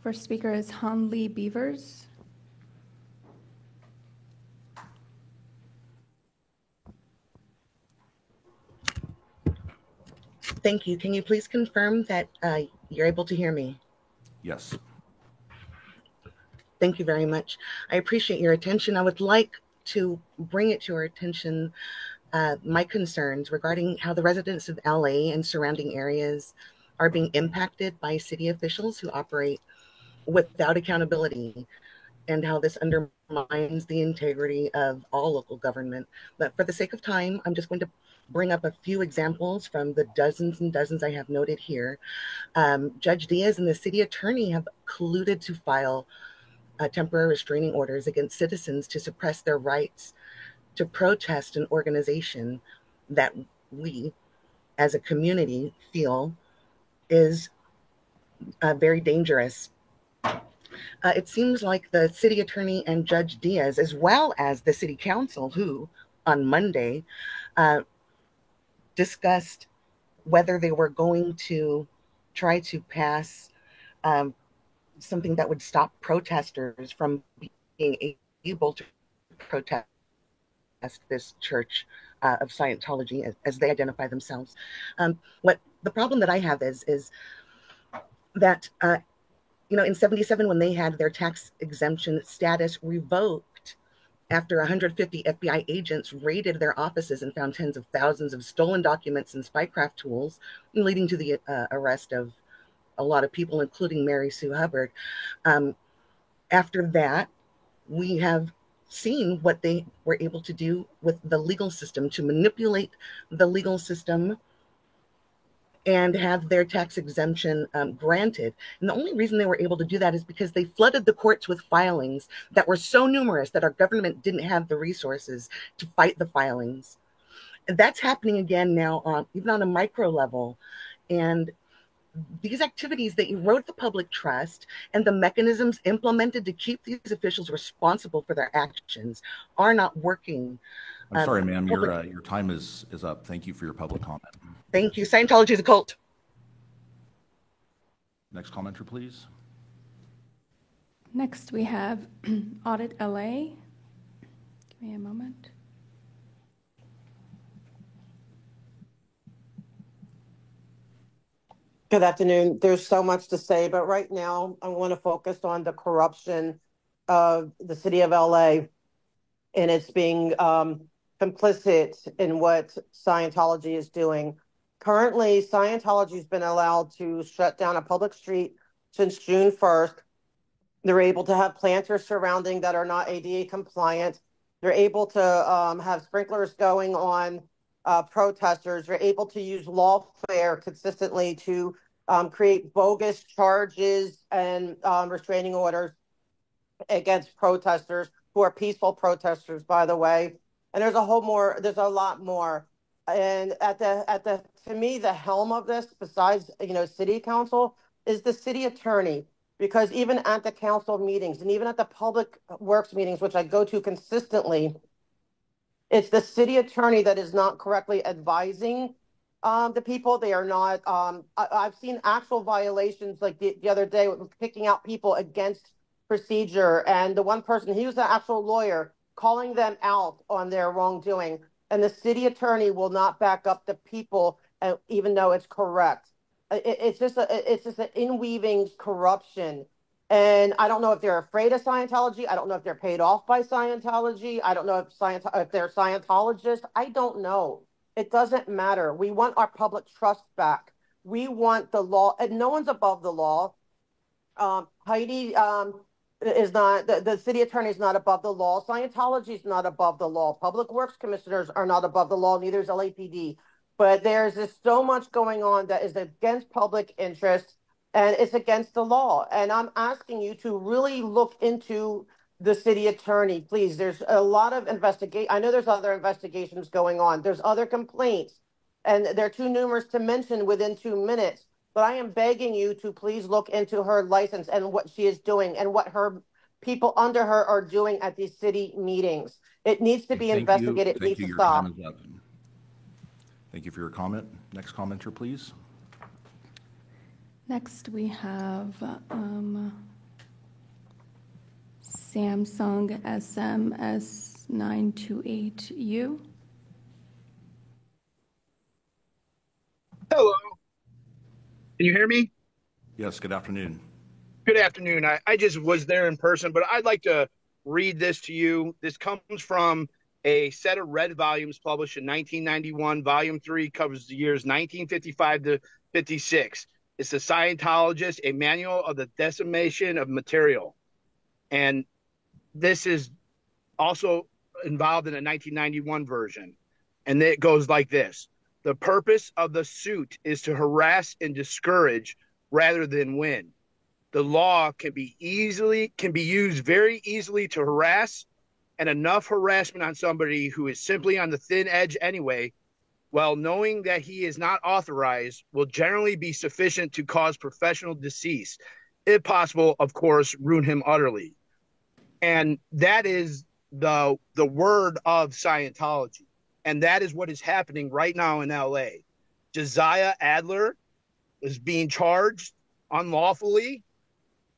First speaker is Han Lee Beavers. Thank you. Can you please confirm that you're able to hear me? Yes. Thank you very much. I appreciate your attention. I would like to bring it to our attention my concerns regarding how the residents of LA and surrounding areas are being impacted by city officials who operate without accountability, and how this undermines the integrity of all local government. But for the sake of time, I'm just going to bring up a few examples from the dozens and dozens I have noted here. Judge Diaz and the city attorney have colluded to file temporary restraining orders against citizens to suppress their rights to protest an organization that we as a community feel is very dangerous. It seems like the city attorney and Judge Diaz, as well as the city council, who on Monday discussed whether they were going to try to pass something that would stop protesters from being able to protest this church of Scientology as they identify themselves. What the problem that I have is that in 77, when they had their tax exemption status revoked after 150 FBI agents raided their offices and found tens of thousands of stolen documents and spycraft tools, leading to the arrest of a lot of people, including Mary Sue Hubbard. After that, we have seen what they were able to do with the legal system, to manipulate the legal system and have their tax exemption granted. And the only reason they were able to do that is because they flooded the courts with filings that were so numerous that our government didn't have the resources to fight the filings. And that's happening again now, even on a micro level. And these activities that erode the public trust and the mechanisms implemented to keep these officials responsible for their actions are not working. I'm sorry, ma'am, your time is up. Thank you for your public comment. Thank you. Scientology is a cult. Next commenter, please. Next, we have Audit LA. Give me a moment. Good afternoon. There's so much to say, but right now I want to focus on the corruption of the city of LA, and it's being complicit in what Scientology is doing. Currently, Scientology has been allowed to shut down a public street since June 1st. They're able to have planters surrounding that are not ADA compliant. They're able to have sprinklers going on protesters. They're able to use lawfare consistently to create bogus charges and restraining orders against protesters who are peaceful protesters, by the way. And there's a lot more. And to me, the helm of this, besides, city council, is the city attorney. Because even at the council meetings and even at the public works meetings, which I go to consistently, it's the city attorney that is not correctly advising the people. They are not. I've seen actual violations, like the other day, with picking out people against procedure. And the one person, he was an actual lawyer, calling them out on their wrongdoing. And the city attorney will not back up the people, even though it's correct. It's just an inweaving corruption. And I don't know if they're afraid of Scientology. I don't know if they're paid off by Scientology. I don't know if they're Scientologists. I don't know. It doesn't matter. We want our public trust back. We want the law, and no one's above the law. Heidi is not, the city attorney is not above the law. Scientology is not above the law. Public works commissioners are not above the law. Neither is LAPD. But there's just so much going on that is against public interest, and it's against the law. And I'm asking you to really look into the city attorney, please. There's a lot of investigation. I know there's other investigations going on. There's other complaints, and they're too numerous to mention within 2 minutes. But I am begging you to please look into her license and what she is doing and what her people under her are doing at these city meetings. It needs to be investigated. It needs to stop. Thank you for your comment. Next commenter, please. Next, we have Samsung SMS928U. Hello. Can you hear me? Yes, good afternoon. Good afternoon. I just was there in person, but I'd like to read this to you. This comes from a set of red volumes published in 1991. Volume 3 covers the years 1955 to 56. It's the Scientologist, a manual of the decimation of material. And this is also involved in a 1991 version. And it goes like this. The purpose of the suit is to harass and discourage rather than win. The law can be used very easily to harass, and enough harassment on somebody who is simply on the thin edge anyway, while knowing that he is not authorized, will generally be sufficient to cause professional decease. If possible, of course, ruin him utterly. And that is the word of Scientology. And that is what is happening right now in LA. Josiah Adler is being charged unlawfully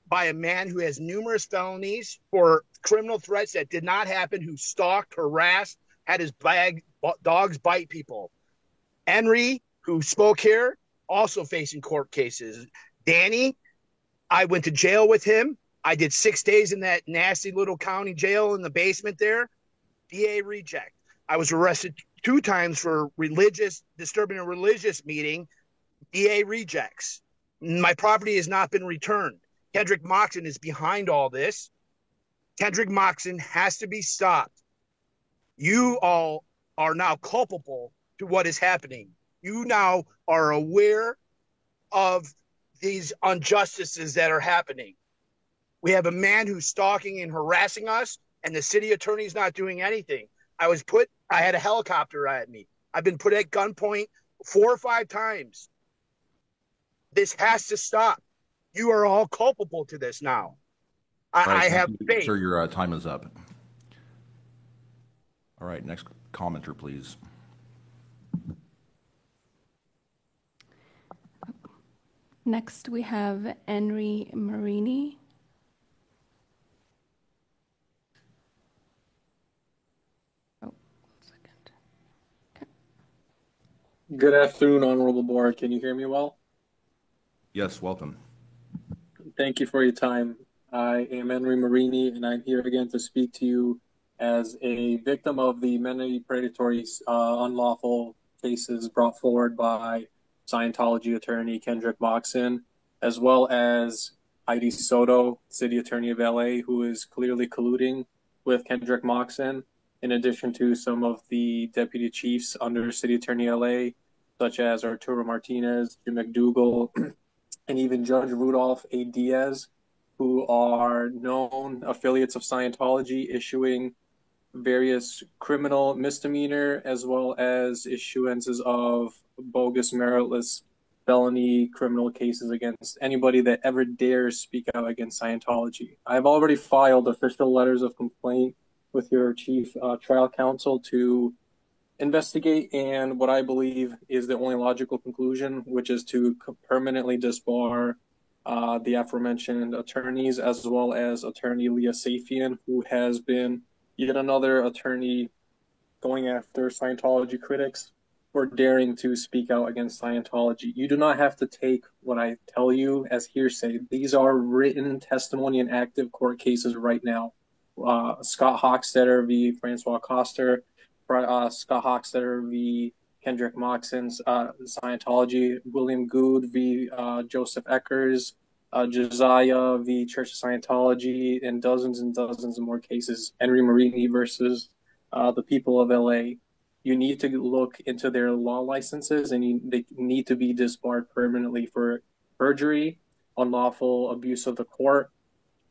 by a man who has numerous felonies for criminal threats that did not happen, who stalked, harassed, had his dogs bite people. Henry, who spoke here, also facing court cases. Danny, I went to jail with him. I did 6 days in that nasty little county jail in the basement there. DA reject. I was arrested 2 times for disturbing a religious meeting. DA rejects. My property has not been returned. Kendrick Moxon is behind all this. Kendrick Moxon has to be stopped. You all are now culpable to what is happening. You now are aware of these injustices that are happening. We have a man who's stalking and harassing us, and the city attorney's not doing anything. I had a helicopter at me. I've been put at gunpoint 4 or 5 times. This has to stop. You are all culpable to this now. I have faith. Sir, your time is up. All right, next commenter, please. Next, we have Henry Marini. Good afternoon, Honorable Board. Can you hear me well? Yes, welcome. Thank you for your time. I am Henry Marini, and I'm here again to speak to you as a victim of the many predatory, unlawful cases brought forward by Scientology attorney Kendrick Moxon, as well as Heidi Soto, City Attorney of LA, who is clearly colluding with Kendrick Moxon, in addition to some of the deputy chiefs under City Attorney LA, such as Arturo Martinez, Jim McDougal, and even Judge Rudolph A. Diaz, who are known affiliates of Scientology, issuing various criminal misdemeanor as well as issuances of bogus meritless felony criminal cases against anybody that ever dares speak out against Scientology. I've already filed official letters of complaint with your chief trial counsel to investigate, and what I believe is the only logical conclusion, which is to permanently disbar the aforementioned attorneys, as well as attorney Leah Safian, who has been yet another attorney going after Scientology critics for daring to speak out against Scientology. You do not have to take what I tell you as hearsay. These are written testimony in active court cases right now. Scott Hochstetter v. Francois Coster, Scott Hochstetter v. Kendrick Moxon's Scientology, William Good v. Joseph Eckers, Josiah v. Church of Scientology, and dozens of more cases. Henry Marini versus the people of LA. You need to look into their law licenses, and they need to be disbarred permanently for perjury, unlawful abuse of the court,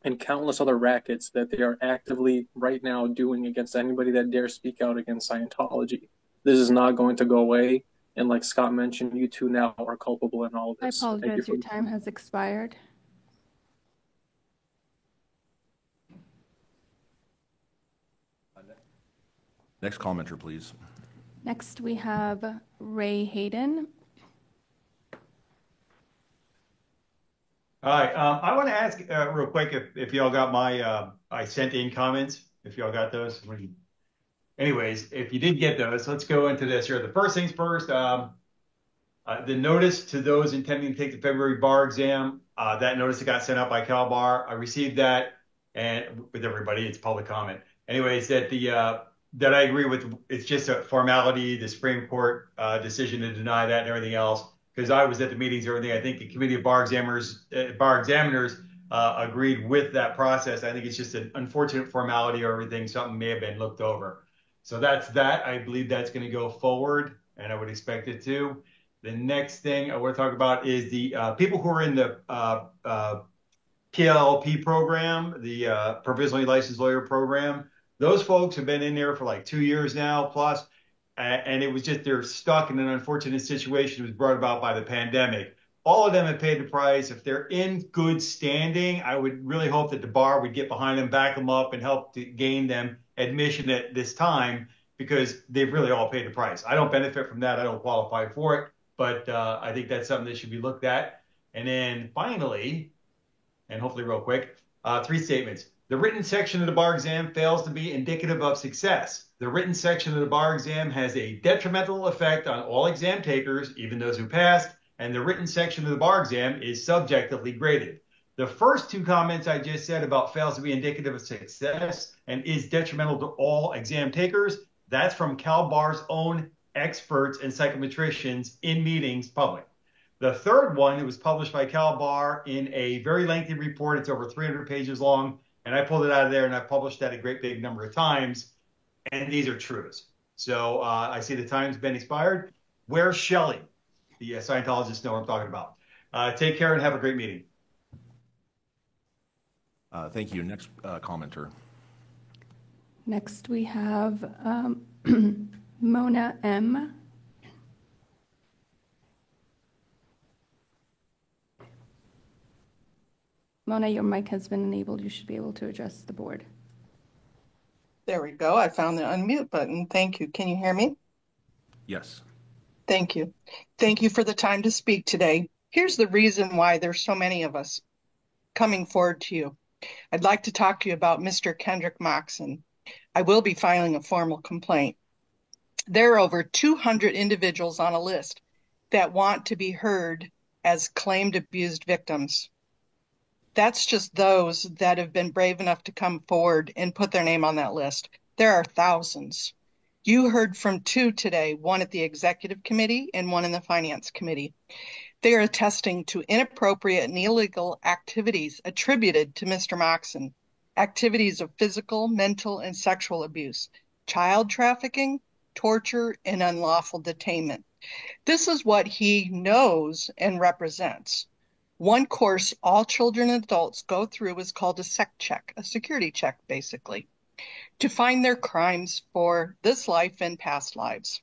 and countless other rackets that they are actively right now doing against anybody that dares speak out against Scientology. This is not going to go away. And like Scott mentioned, you two now are culpable in all of this. I apologize, your time has expired. Next commenter, please. Next, we have Ray Hayden. All right. I want to ask real quick if y'all got my I sent in comments, if y'all got those. Anyways, if you did get those, let's go into this here. The first things first, the notice to those intending to take the February bar exam, that notice that got sent out by CalBar, I received that, and with everybody, it's public comment. Anyways, that I agree with, it's just a formality, the Supreme Court decision to deny that and everything else. Because I was at the meetings and everything, I think the Committee of Bar Examiners agreed with that process. I think it's just an unfortunate formality or everything, something may have been looked over. So that's that. I believe that's going to go forward, and I would expect it to. The next thing I want to talk about is the people who are in the PLLP program, the Provisionally Licensed Lawyer program. Those folks have been in there for like 2 years now plus. And it was just they're stuck in an unfortunate situation. It was brought about by the pandemic. All of them have paid the price. If they're in good standing, I would really hope that the bar would get behind them, back them up, and help to gain them admission at this time, because they've really all paid the price. I don't benefit from that. I don't qualify for it, but I think that's something that should be looked at. And then finally, and hopefully real quick, 3 statements. The written section of the bar exam fails to be indicative of success. The written section of the bar exam has a detrimental effect on all exam takers, even those who passed, and the written section of the bar exam is subjectively graded. The first 2 comments I just said about fails to be indicative of success and is detrimental to all exam takers, that's from CalBar's own experts and psychometricians in meetings public. The third one, it was published by CalBar in a very lengthy report. It's over 300 pages long, and I pulled it out of there and I published that a great big number of times. And these are truths. So I see the time's been expired. Where's Shelley? The Scientologists know what I'm talking about. Take care and have a great meeting. Thank you. Next commenter. Next, we have Mona M. Mona, your mic has been enabled. You should be able to address the board. There we go. I found the unmute button. Thank you. Can you hear me? Yes. Thank you. Thank you for the time to speak today. Here's the reason why there's so many of us coming forward to you. I'd like to talk to you about Mr. Kendrick Moxon. I will be filing a formal complaint. There are over 200 individuals on a list that want to be heard as claimed abused victims. That's just those that have been brave enough to come forward and put their name on that list. There are thousands. You heard from two today, one at the executive committee and one in the finance committee. They are attesting to inappropriate and illegal activities attributed to Mr. Moxon, activities of physical, mental, and sexual abuse, child trafficking, torture, and unlawful detainment. This is what he knows and represents. One course all children and adults go through is called a SEC check, a security check, basically, to find their crimes for this life and past lives.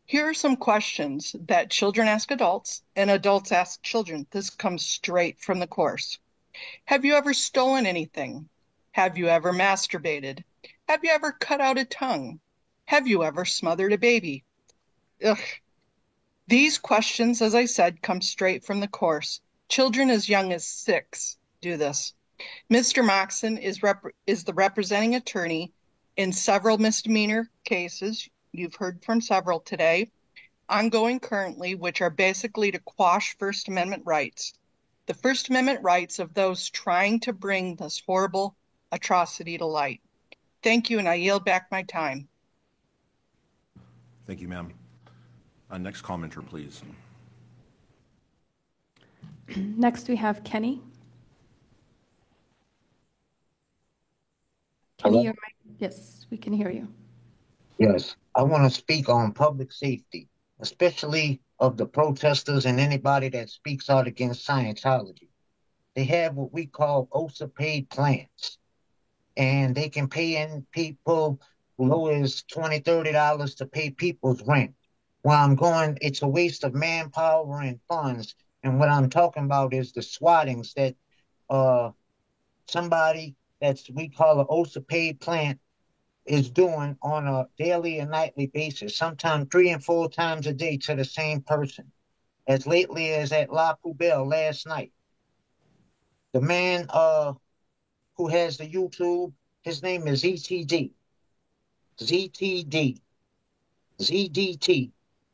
Here are some questions that children ask adults and adults ask children. This comes straight from the course. Have you ever stolen anything? Have you ever masturbated? Have you ever cut out a tongue? Have you ever smothered a baby? Ugh. These questions, as I said, come straight from the course. Children as young as 6 do this. Mr. Moxon is the representing attorney in several misdemeanor cases. You've heard from several today, ongoing currently, which are basically to quash First Amendment rights. The First Amendment rights of those trying to bring this horrible atrocity to light. Thank you, and I yield back my time. Thank you, ma'am. Next commenter, please. Next, we have Kenny. Hello? Kenny, your mic. Yes, we can hear you. Yes, I want to speak on public safety, especially of the protesters and anybody that speaks out against Scientology. They have what we call OSA paid plans, and they can pay in people low as $20, $30 to pay people's rent. Where I'm going, it's a waste of manpower and funds. And what I'm talking about is the swattings that somebody that's we call an OSA paid plant is doing on a daily and nightly basis, sometimes 3 and 4 times a day to the same person. As lately as at La Poubelle last night. The man who has the YouTube, his name is ZTD, ZDT,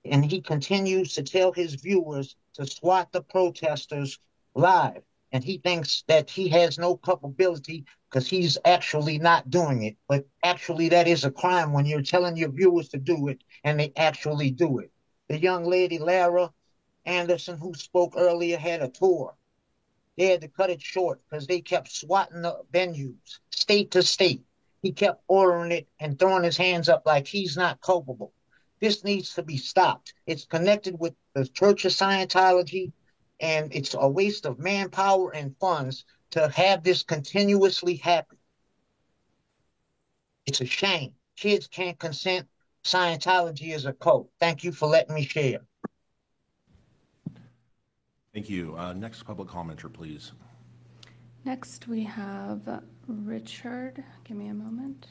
and he continues to tell his viewers to swat the protesters live. And he thinks that he has no culpability because he's actually not doing it. But actually, that is a crime when you're telling your viewers to do it and they actually do it. The young lady, Lara Anderson, who spoke earlier, had a tour. They had to cut it short because they kept swatting the venues, state to state. He kept ordering it and throwing his hands up like he's not culpable. This needs to be stopped. It's connected with the Church of Scientology, and it's a waste of manpower and funds to have this continuously happen. It's a shame. Kids can't consent. Scientology is a cult. Thank you for letting me share. Thank you. Next public commenter, please. Next, we have Richard. Give me a moment.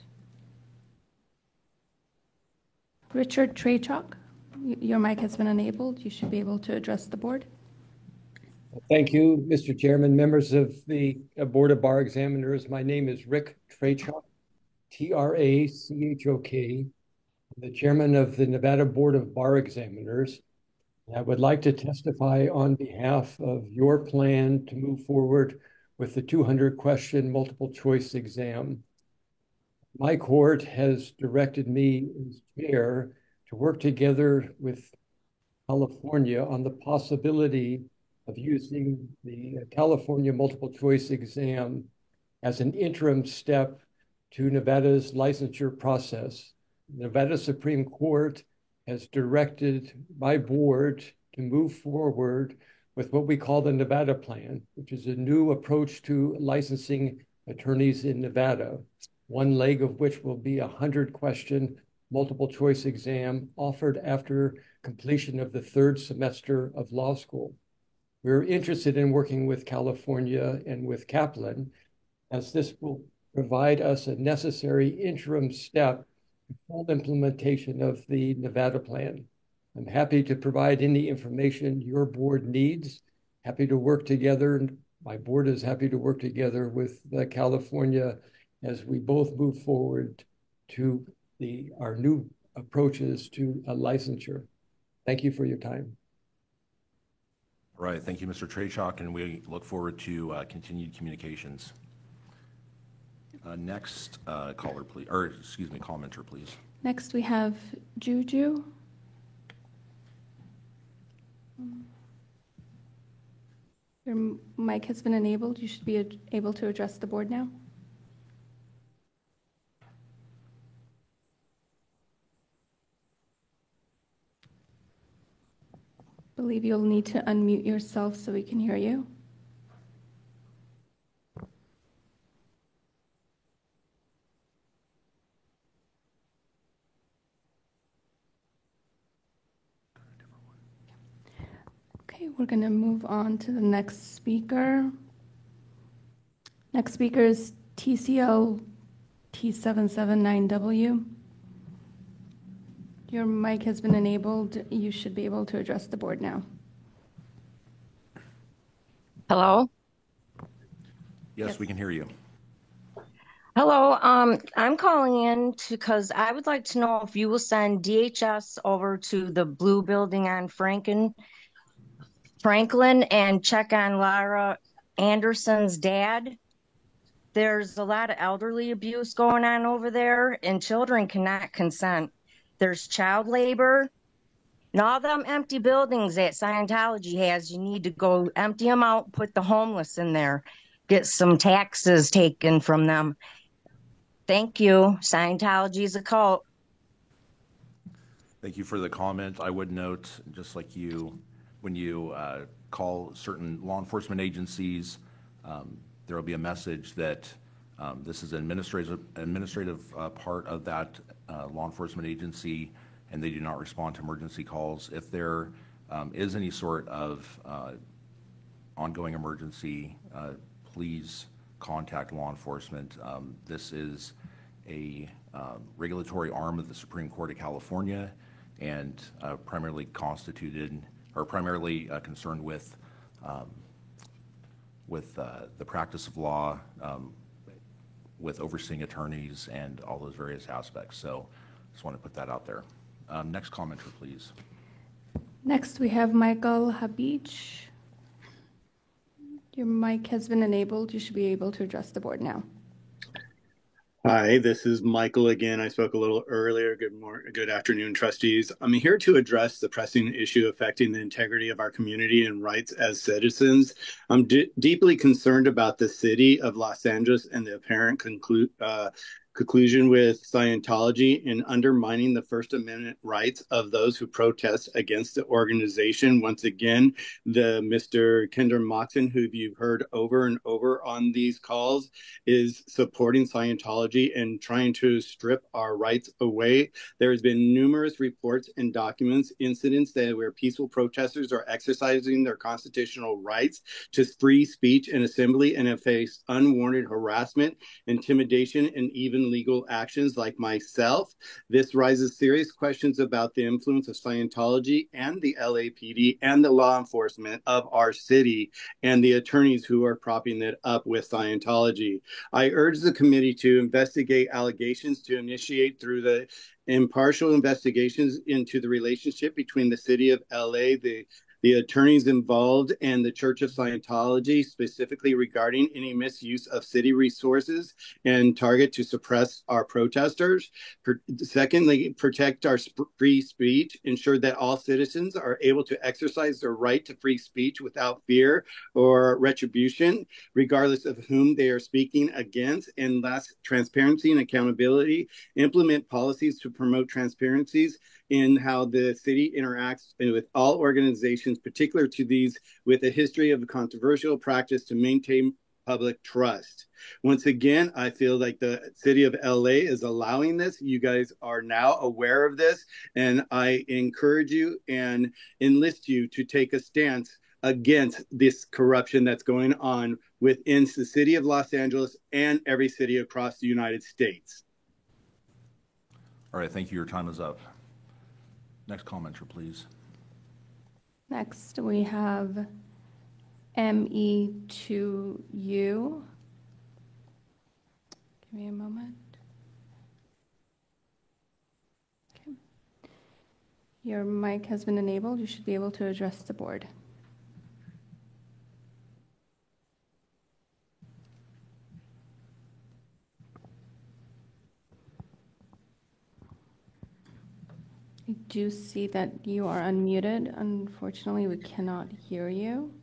Richard Treychuk, your mic has been enabled. You should be able to address the board. Thank you, Mr. Chairman, members of the Board of Bar Examiners. My name is Rick Treychuk, Trachok. I'm the chairman of the Nevada Board of Bar Examiners. I would like to testify on behalf of your plan to move forward with the 200-question multiple choice exam. My court has directed me as chair to work together with California on the possibility of using the California multiple choice exam as an interim step to Nevada's licensure process. Nevada Supreme Court has directed my board to move forward with what we call the Nevada Plan, which is a new approach to licensing attorneys in Nevada, one leg of which will be a 100-question multiple choice exam offered after completion of the third semester of law school. We're interested in working with California and with Kaplan, as this will provide us a necessary interim step to full implementation of the Nevada Plan. I'm happy to provide any information your board needs. Happy to work together, and my board is happy to work together with California as we both move forward to our new approaches to a licensure. Thank you for your time. All right, thank you, Mr. Trachok, and we look forward to continued communications. Next caller, please, or excuse me, commenter, please. Next, we have Juju. Your mic has been enabled. You should be able to address the board now. I believe you'll need to unmute yourself so we can hear you. Okay, we're going to move on to the next speaker. Next speaker is TCL T779W. Your mic has been enabled. You should be able to address the board now. Hello? Yes, we can hear you. Hello, I'm calling in because I would like to know if you will send DHS over to the blue building on Franklin and check on Lara Anderson's dad. There's a lot of elderly abuse going on over there, and children cannot consent. There's child labor, and all them empty buildings that Scientology has, you need to go empty them out, put the homeless in there, get some taxes taken from them. Thank you. Scientology is a cult. Thank you for the comment. I would note, just like you, when you call certain law enforcement agencies, there will be a message that this is an administrative part of that law enforcement agency, and they do not respond to emergency calls. If there is any sort of ongoing emergency, please contact law enforcement. This is a regulatory arm of the Supreme Court of California, and primarily concerned with the practice of law, with overseeing attorneys and all those various aspects. So just want to put that out there. Next commenter, please. Next, we have Michael Habich. Your mic has been enabled. You should be able to address the board now. Hi, this is Michael again. I spoke a little earlier. Good afternoon, trustees. I'm here to address the pressing issue affecting the integrity of our community and rights as citizens. I'm deeply concerned about the city of Los Angeles and the apparent conclusion with Scientology in undermining the First Amendment rights of those who protest against the organization. Once again, the Mr. Kendrick Moxon, who you've heard over and over on these calls, is supporting Scientology and trying to strip our rights away. There has been numerous reports and documents, incidents where peaceful protesters are exercising their constitutional rights to free speech and assembly and have faced unwarranted harassment, intimidation, and even legal actions like myself. This raises serious questions about the influence of Scientology and the LAPD and the law enforcement of our city and the attorneys who are propping it up with Scientology. I urge the committee to investigate allegations, to initiate through the impartial investigations into the relationship between the city of LA, the attorneys involved, and the Church of Scientology, specifically regarding any misuse of city resources and target to suppress our protesters. Secondly, protect our free speech, ensure that all citizens are able to exercise their right to free speech without fear or retribution, regardless of whom they are speaking against. And last, transparency and accountability. Implement policies to promote transparencies in how the city interacts with all organizations, particular to these with a history of controversial practice to maintain public trust. Once again, I feel like the city of LA is allowing this. You guys are now aware of this, and I encourage you and enlist you to take a stance against this corruption that's going on within the city of Los Angeles and every city across the United States. All right, thank you. Your time is up. Next commenter, please. Next, we have ME2U. Give me a moment. Okay. Your mic has been enabled. You should be able to address the board. I do see that you are unmuted. Unfortunately, we cannot hear you.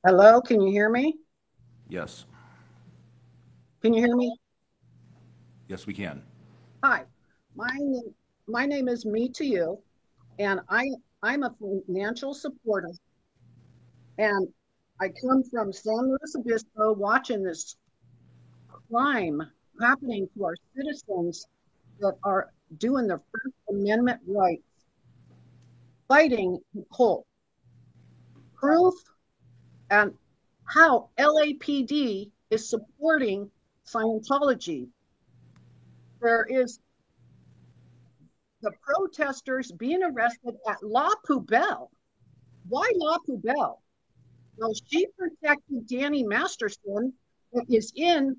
Hello, can you hear me? Yes. Can you hear me? Yes, we can. Hi, my name is Me to You, and I'm a financial supporter, and I come from San Luis Obispo watching this crime happening to our citizens that are doing their First Amendment rights, fighting the cult. Proof and how LAPD is supporting Scientology. There is the protesters being arrested at La Poubelle. Why La Poubelle? Well, she protected Danny Masterson, that is in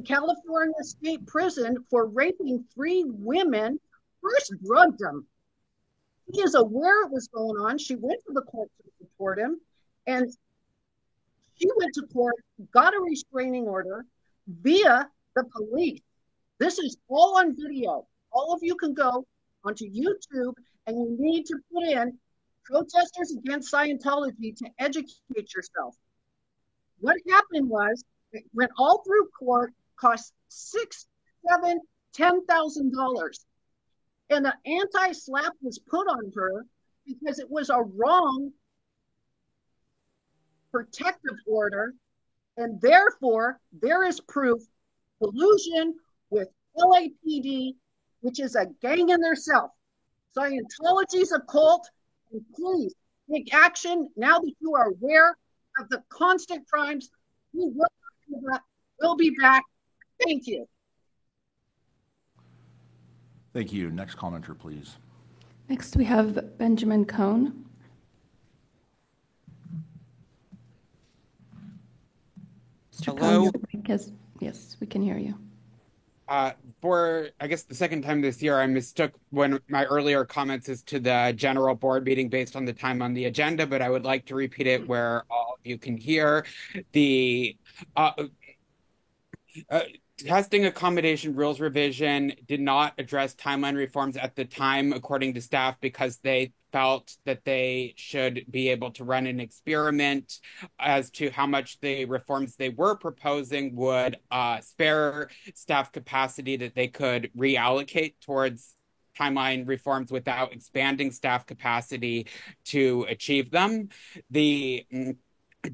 California State Prison for raping 3 women, first drugged them. He is aware of what's going on. She went to the court to support him, and she went to court, got a restraining order via the police. This is all on video. All of you can go onto YouTube, and you need to put in protesters against Scientology to educate yourself. What happened was it went all through court, cost $6,000, $7,000, $10,000. And an anti-slap was put on her because it was a wrong protective order, and therefore there is proof collusion with LAPD, which is a gang in theirself. Scientology is a cult, and please take action now that you are aware of the constant crimes. We will be back. Thank you. Thank you. Next commenter, please. Next, we have Benjamin Cohn. Mr. Cohn, your mic is, yes, we can hear you. For, I guess, the second time this year, I mistook one my earlier comments as to the general board meeting based on the time on the agenda, but I would like to repeat it where all of you can hear. The testing accommodation rules revision did not address timeline reforms at the time, according to staff, because they felt that they should be able to run an experiment as to how much the reforms they were proposing would spare staff capacity that they could reallocate towards timeline reforms without expanding staff capacity to achieve them. The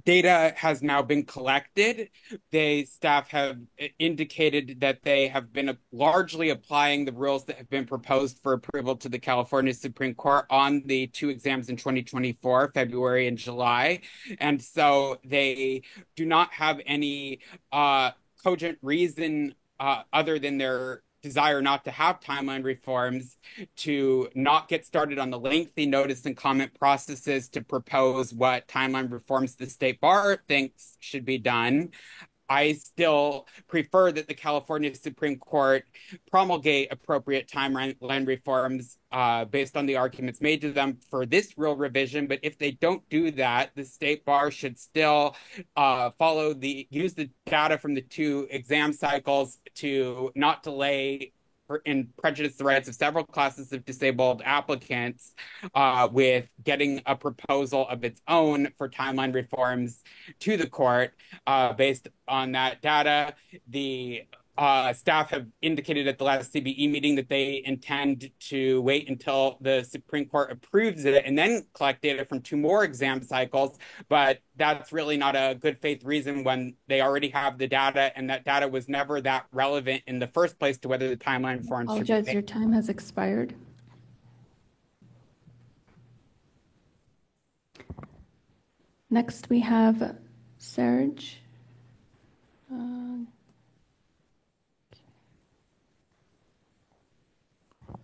data has now been collected. The staff have indicated that they have been largely applying the rules that have been proposed for approval to the California Supreme Court on the 2 exams in 2024, February and July. And so they do not have any cogent reason other than their desire not to have timeline reforms to not get started on the lengthy notice and comment processes to propose what timeline reforms the state bar thinks should be done. I still prefer that the California Supreme Court promulgate appropriate timeline reforms based on the arguments made to them for this rule revision. But if they don't do that, the state bar should still use the data from the 2 exam cycles to not delay and prejudice the rights of several classes of disabled applicants with getting a proposal of its own for timeline reforms to the court. Based on that data, the staff have indicated at the last CBE meeting that they intend to wait until the Supreme Court approves it and then collect data from 2 more exam cycles. But that's really not a good faith reason when they already have the data, and that data was never that relevant in the first place to whether the timeline reforms should be Apologize, made. your time has expired. Next, we have Serge.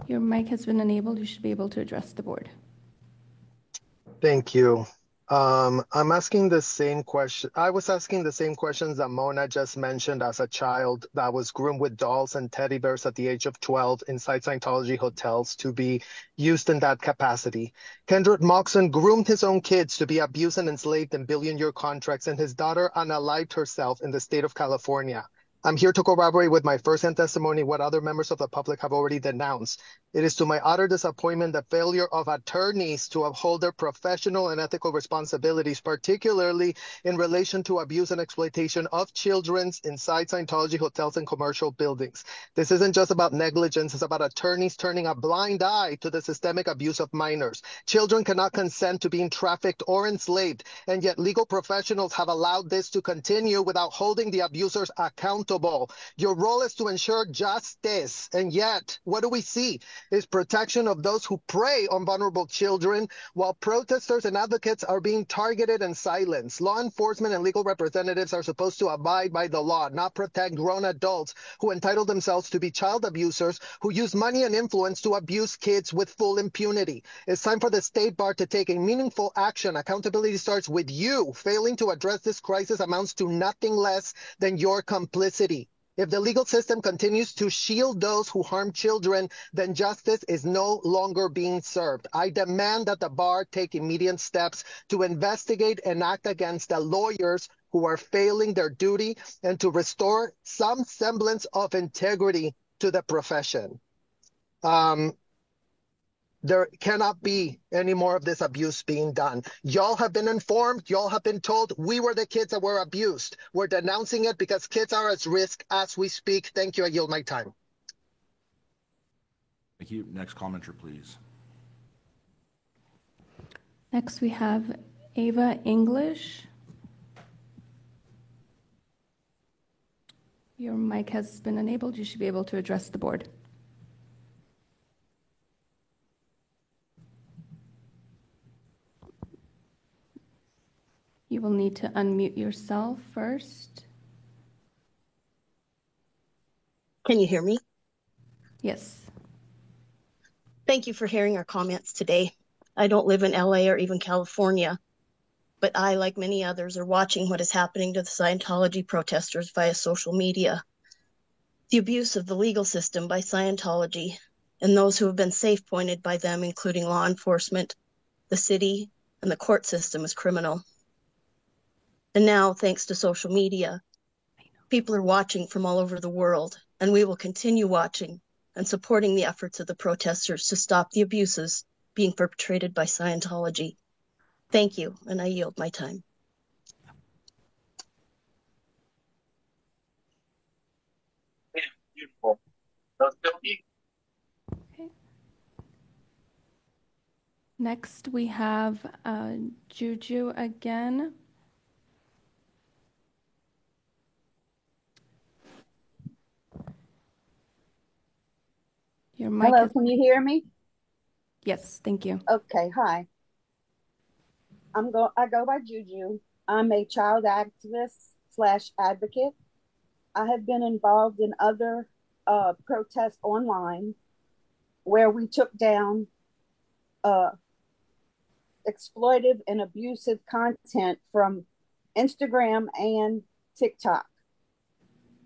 Your mic has been enabled. You should be able to address the board. Thank you. I'm asking the same question. I was asking the same questions that Mona just mentioned as a child that was groomed with dolls and teddy bears at the age of 12 inside Scientology hotels to be used in that capacity. Kendrick Moxon groomed his own kids to be abused and enslaved in billion-year contracts, and his daughter unalived herself in the state of California. I'm here to corroborate with my first-hand testimony what other members of the public have already denounced. It is to my utter disappointment the failure of attorneys to uphold their professional and ethical responsibilities, particularly in relation to abuse and exploitation of children inside Scientology hotels and commercial buildings. This isn't just about negligence, it's about attorneys turning a blind eye to the systemic abuse of minors. Children cannot consent to being trafficked or enslaved, and yet legal professionals have allowed this to continue without holding the abusers accountable. Your role is to ensure justice, and yet what do we see is protection of those who prey on vulnerable children, while protesters and advocates are being targeted and silenced. Law enforcement and legal representatives are supposed to abide by the law, not protect grown adults who entitle themselves to be child abusers, who use money and influence to abuse kids with full impunity. It's time for the State Bar to take a meaningful action. Accountability starts with you. Failing to address this crisis amounts to nothing less than your complicity. If the legal system continues to shield those who harm children, then justice is no longer being served. I demand that the bar take immediate steps to investigate and act against the lawyers who are failing their duty and to restore some semblance of integrity to the profession. There cannot be any more of this abuse being done. Y'all have been informed. Y'all have been told we were the kids that were abused. We're denouncing it because kids are at risk as we speak. Thank you. I yield my time. Thank you. Next commenter, please. Next, we have Ava English. Your mic has been enabled. You should be able to address the board. You will need to unmute yourself first. Can you hear me? Yes. Thank you for hearing our comments today. I don't live in LA or even California, but I, like many others, are watching what is happening to the Scientology protesters via social media. The abuse of the legal system by Scientology and those who have been safe-pointed by them, including law enforcement, the city, and the court system, is criminal. And now, thanks to social media, people are watching from all over the world, and we will continue watching and supporting the efforts of the protesters to stop the abuses being perpetrated by Scientology. Thank you, and I yield my time. Okay. Next, we have Juju again. Your mic Hello, is... can you hear me? Yes, thank you. Okay, hi. I go by Juju. I'm a child activist / advocate. I have been involved in other protests online where we took down exploitive and abusive content from Instagram and TikTok.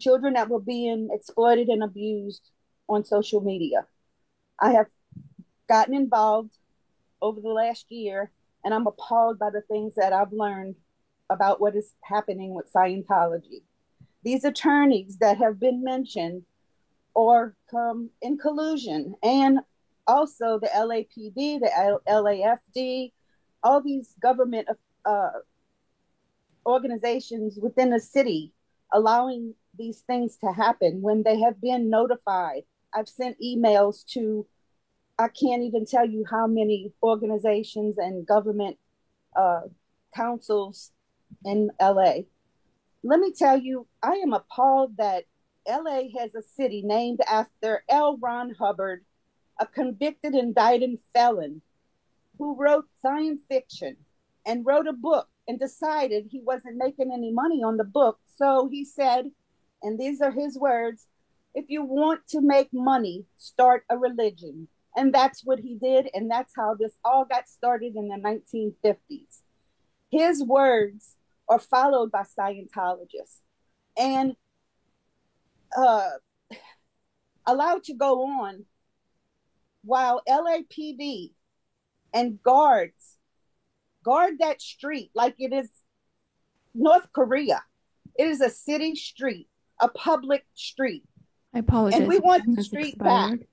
Children that were being exploited and abused on social media. I have gotten involved over the last year, and I'm appalled by the things that I've learned about what is happening with Scientology. These attorneys that have been mentioned or come in collusion. And also the LAPD, the LAFD, all these government organizations within the city allowing these things to happen when they have been notified. I've sent emails to, I can't even tell you how many organizations and government councils in LA. Let me tell you, I am appalled that LA has a city named after L. Ron Hubbard, a convicted, indicted felon who wrote science fiction and wrote a book and decided he wasn't making any money on the book. So he said, and these are his words, if you want to make money, start a religion. And that's what he did. And that's how this all got started in the 1950s. His words are followed by Scientologists and allowed to go on while LAPD and guards guard that street like it is North Korea. It is a city street, a public street. I apologize. And we want the Has street expired. back.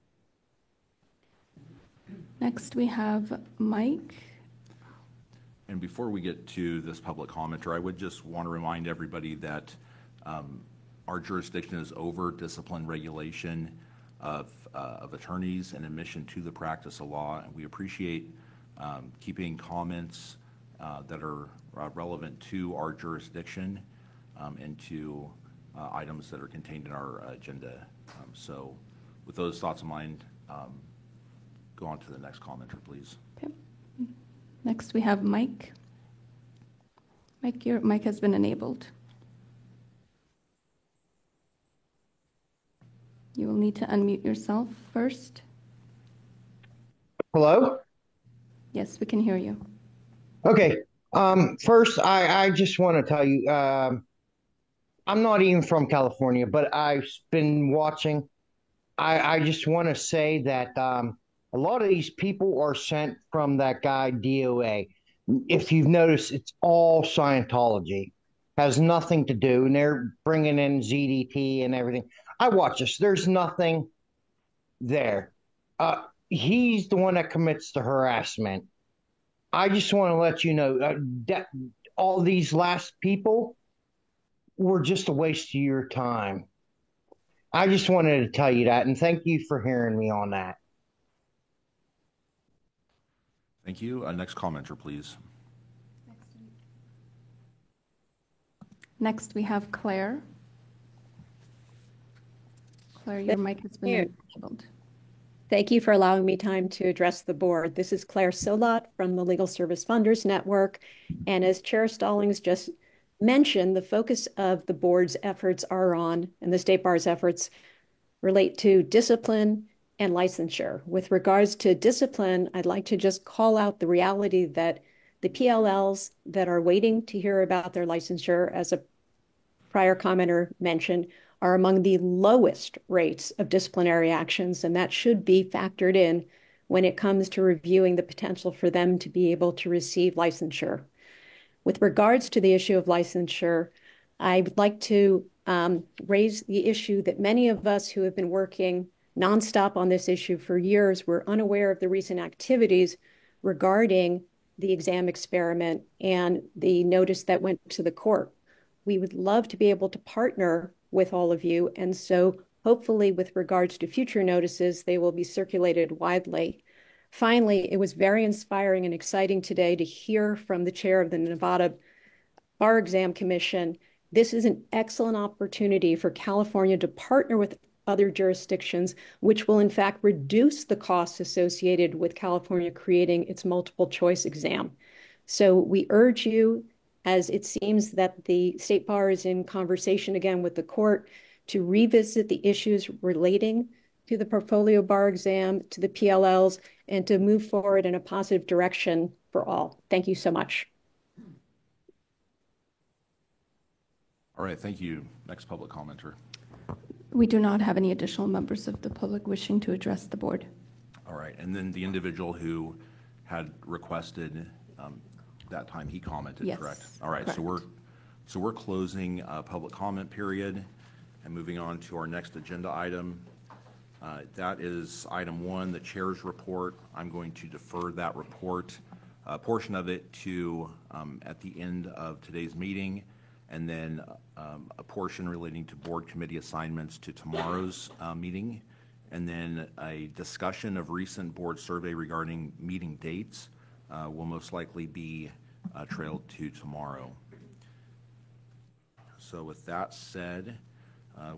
Next, we have Mike. And before we get to this public commenter, I would just want to remind everybody that our jurisdiction is over discipline regulation of attorneys and admission to the practice of law. And we appreciate keeping comments that are relevant to our jurisdiction and to items that are contained in our agenda. So with those thoughts in mind, go on to the next commenter, please. Okay. Next, we have Mike. Mike, your mic has been enabled. You will need to unmute yourself first. Hello? Yes, we can hear you. Okay. First, I just want to tell you, I'm not even from California, but I've been watching. I just want to say that a lot of these people are sent from that guy DOA. If you've noticed, it's all Scientology. Has nothing to do, and they're bringing in ZDT and everything. I watch this. There's nothing there. He's the one that commits the harassment. I just want to let you know that all these last people were just a waste of your time. I just wanted to tell you that, and thank you for hearing me on that. Thank you. Next commenter, please. Next, we have Claire. Claire, your mic has been enabled. Thank you for allowing me time to address the board. This is Claire Solat from the Legal Service Funders Network. And as Chair Stallings just mentioned, the focus of the board's efforts are on, and the State Bar's efforts relate to discipline and licensure. With regards to discipline, I'd like to just call out the reality that the PLLs that are waiting to hear about their licensure, as a prior commenter mentioned, are among the lowest rates of disciplinary actions, and that should be factored in when it comes to reviewing the potential for them to be able to receive licensure. With regards to the issue of licensure, I would like to raise the issue that many of us who have been working nonstop on this issue for years were unaware of the recent activities regarding the exam experiment and the notice that went to the court. We would love to be able to partner with all of you, and so hopefully with regards to future notices, they will be circulated widely. Finally, it was very inspiring and exciting today to hear from the chair of the Nevada Bar Exam Commission. This is an excellent opportunity for California to partner with other jurisdictions, which will in fact reduce the costs associated with California creating its multiple choice exam. So we urge you, as it seems that the State Bar is in conversation again with the court, to revisit the issues relating to the portfolio bar exam, to the PLLs, and to move forward in a positive direction for all. Thank you so much. All right, thank you. Next public commenter. We do not have any additional members of the public wishing to address the board. All right, and then the individual who had requested that time he commented, Yes, correct? All right, correct. so we're closing public comment period and moving on to our next agenda item. That is item 1, the chair's report. I'm going to defer that report, a portion of it to at the end of today's meeting, and then a portion relating to board committee assignments to tomorrow's meeting, and then a discussion of recent board survey regarding meeting dates will most likely be trailed to tomorrow. So with that said,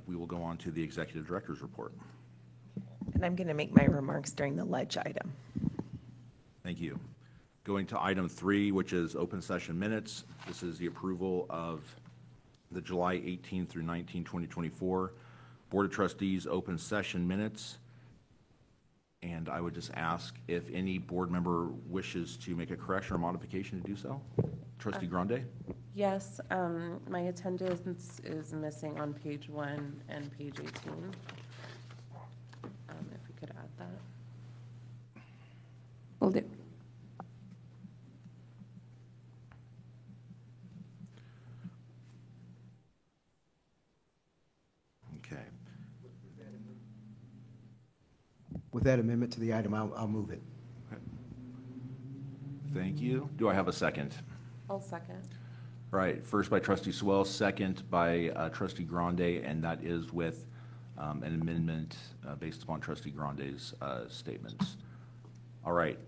we will go on to the executive director's report. And I'm going to make my remarks during the ledge item. Thank you. Going to item 3, which is open session minutes. This is the approval of the July 18 through 19, 2024 Board of Trustees open session minutes. And I would just ask if any board member wishes to make a correction or modification to do so. Trustee Grande? Yes, my attendance is missing on page 1 and page 18. If we could add that. Will do. Okay. With that amendment to the item, I'll move it. Okay. Thank you. Do I have a second? I'll second. All right, first by Trustee Swell, second by Trustee Grande, and that is with an amendment based upon Trustee Grande's statements. All right,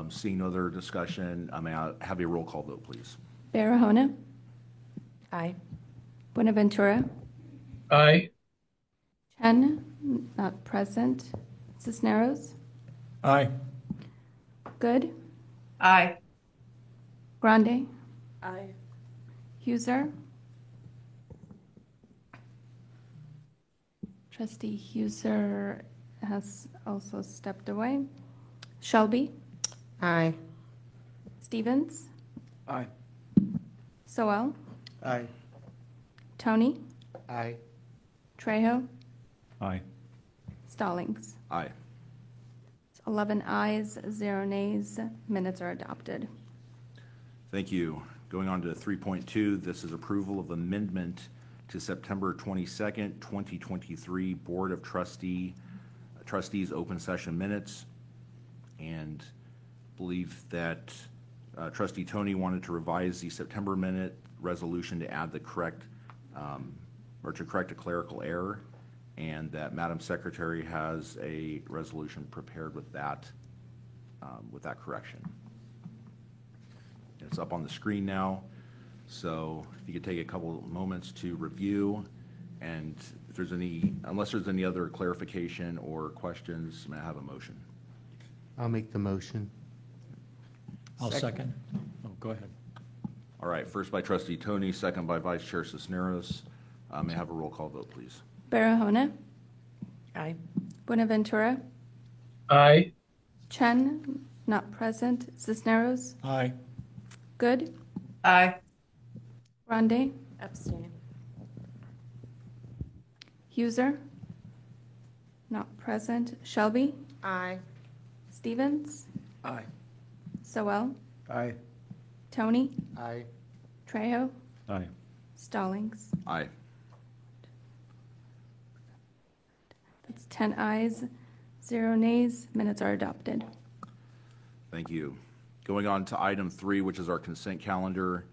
seeing no other discussion, may I have a roll call vote, please? Barahona? Aye. Buenaventura? Aye. Chen, not present. Cisneros? Aye. Good? Aye. Grande? Aye. Huser? Trustee Huser has also stepped away. Shelby? Aye. Stevens? Aye. Soel? Aye. Tony? Aye. Trejo? Aye. Stallings? Aye. It's 11 ayes, 0 nays. Minutes are adopted. Thank you. Going on to 3.2, this is approval of amendment to September 22nd, 2023 Board of Trustees open session minutes. And believe that Trustee Tony wanted to revise the September minute resolution to add the correct, or to correct a clerical error, and that Madam Secretary has a resolution prepared with that correction. It's up on the screen now, so if you could take a couple moments to review, and if there's any, unless there's any other clarification or questions, may I have a motion? I'll make the motion. I'll second. Oh, go ahead. All right, first by Trustee Tony, second by Vice Chair Cisneros. May I have a roll call vote, please? Barahona? Aye. Buenaventura? Aye. Chen, not present. Cisneros? Aye. Good? Aye. Grande? Abstain. Huser? Not present. Shelby? Aye. Stevens? Aye. Soel? Aye. Tony? Aye. Trejo? Aye. Stallings? Aye. That's 10 ayes, 0 nays. Minutes are adopted. Thank you. Going on to item 3, which is our consent calendar.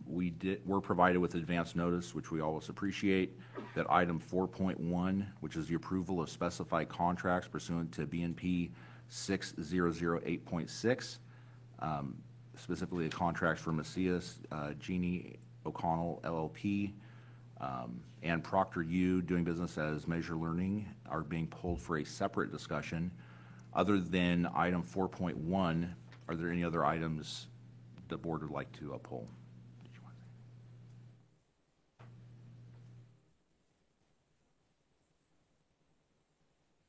We're provided with advance notice, which we always appreciate, that item 4.1, which is the approval of specified contracts pursuant to BNP 6008.6, specifically the contracts for Macias, Jeannie O'Connell LLP, and Proctor U doing business as Measure Learning are being pulled for a separate discussion. Other than item 4.1, are there any other items the board would like to pull?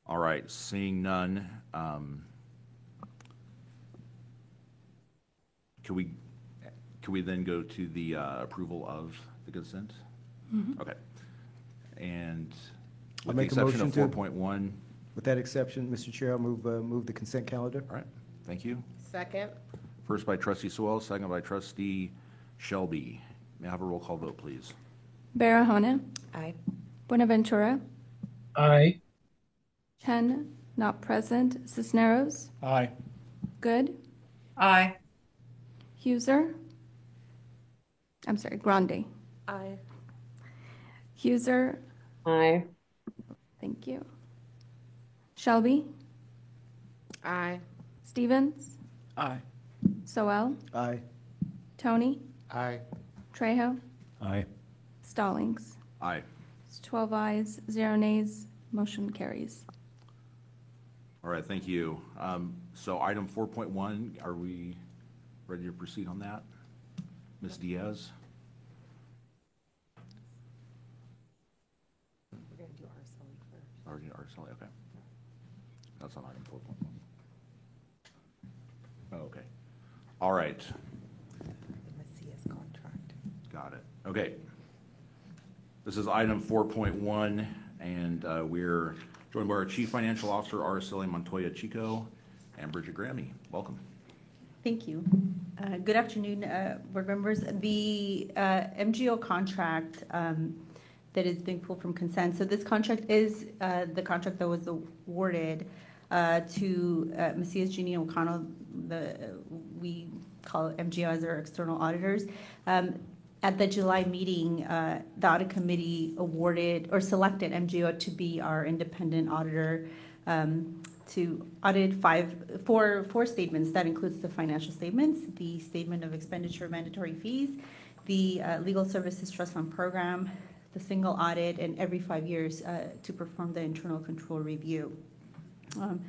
All right, seeing none, can we then go to the approval of the consent? Mhm. Okay. And I'll with the make a exception motion of to- 4.1, With that exception, Mr. Chair, I'll move the consent calendar. all right, thank you. Second. First by Trustee Swell, second by Trustee Shelby. May I have a roll call vote, please? Barahona? Aye. Buenaventura? Aye. Chen, not present. Cisneros? Aye. Good. Aye. Huser? I'm sorry, Grande. Aye. Huser? Aye. Thank you. Shelby? Aye. Stevens? Aye. Soel? Aye. Tony? Aye. Trejo? Aye. Stallings? Aye. It's 12 ayes, 0 nays. Motion carries. All right, thank you. So item 4.1, are we ready to proceed on that? Ms. Diaz? We're going to do Araceli first. Already Araceli, okay. That's on item 4.1. Oh, okay. All right. Macias contract. Got it. Okay. This is item 4.1, and we're joined by our Chief Financial Officer, Araceli Montoya Chico, and Bridget Grammy. Welcome. Thank you. Good afternoon, board members. The MGO contract that is being pulled from consent. So this contract is the contract that was awarded to Macias, Gini, and O'Connell. We call it MGO as our external auditors. At the July meeting, the audit committee awarded or selected MGO to be our independent auditor to audit four statements. That includes the financial statements, the statement of expenditure mandatory fees, the legal services trust fund program, the single audit, and every 5 years to perform the internal control review. So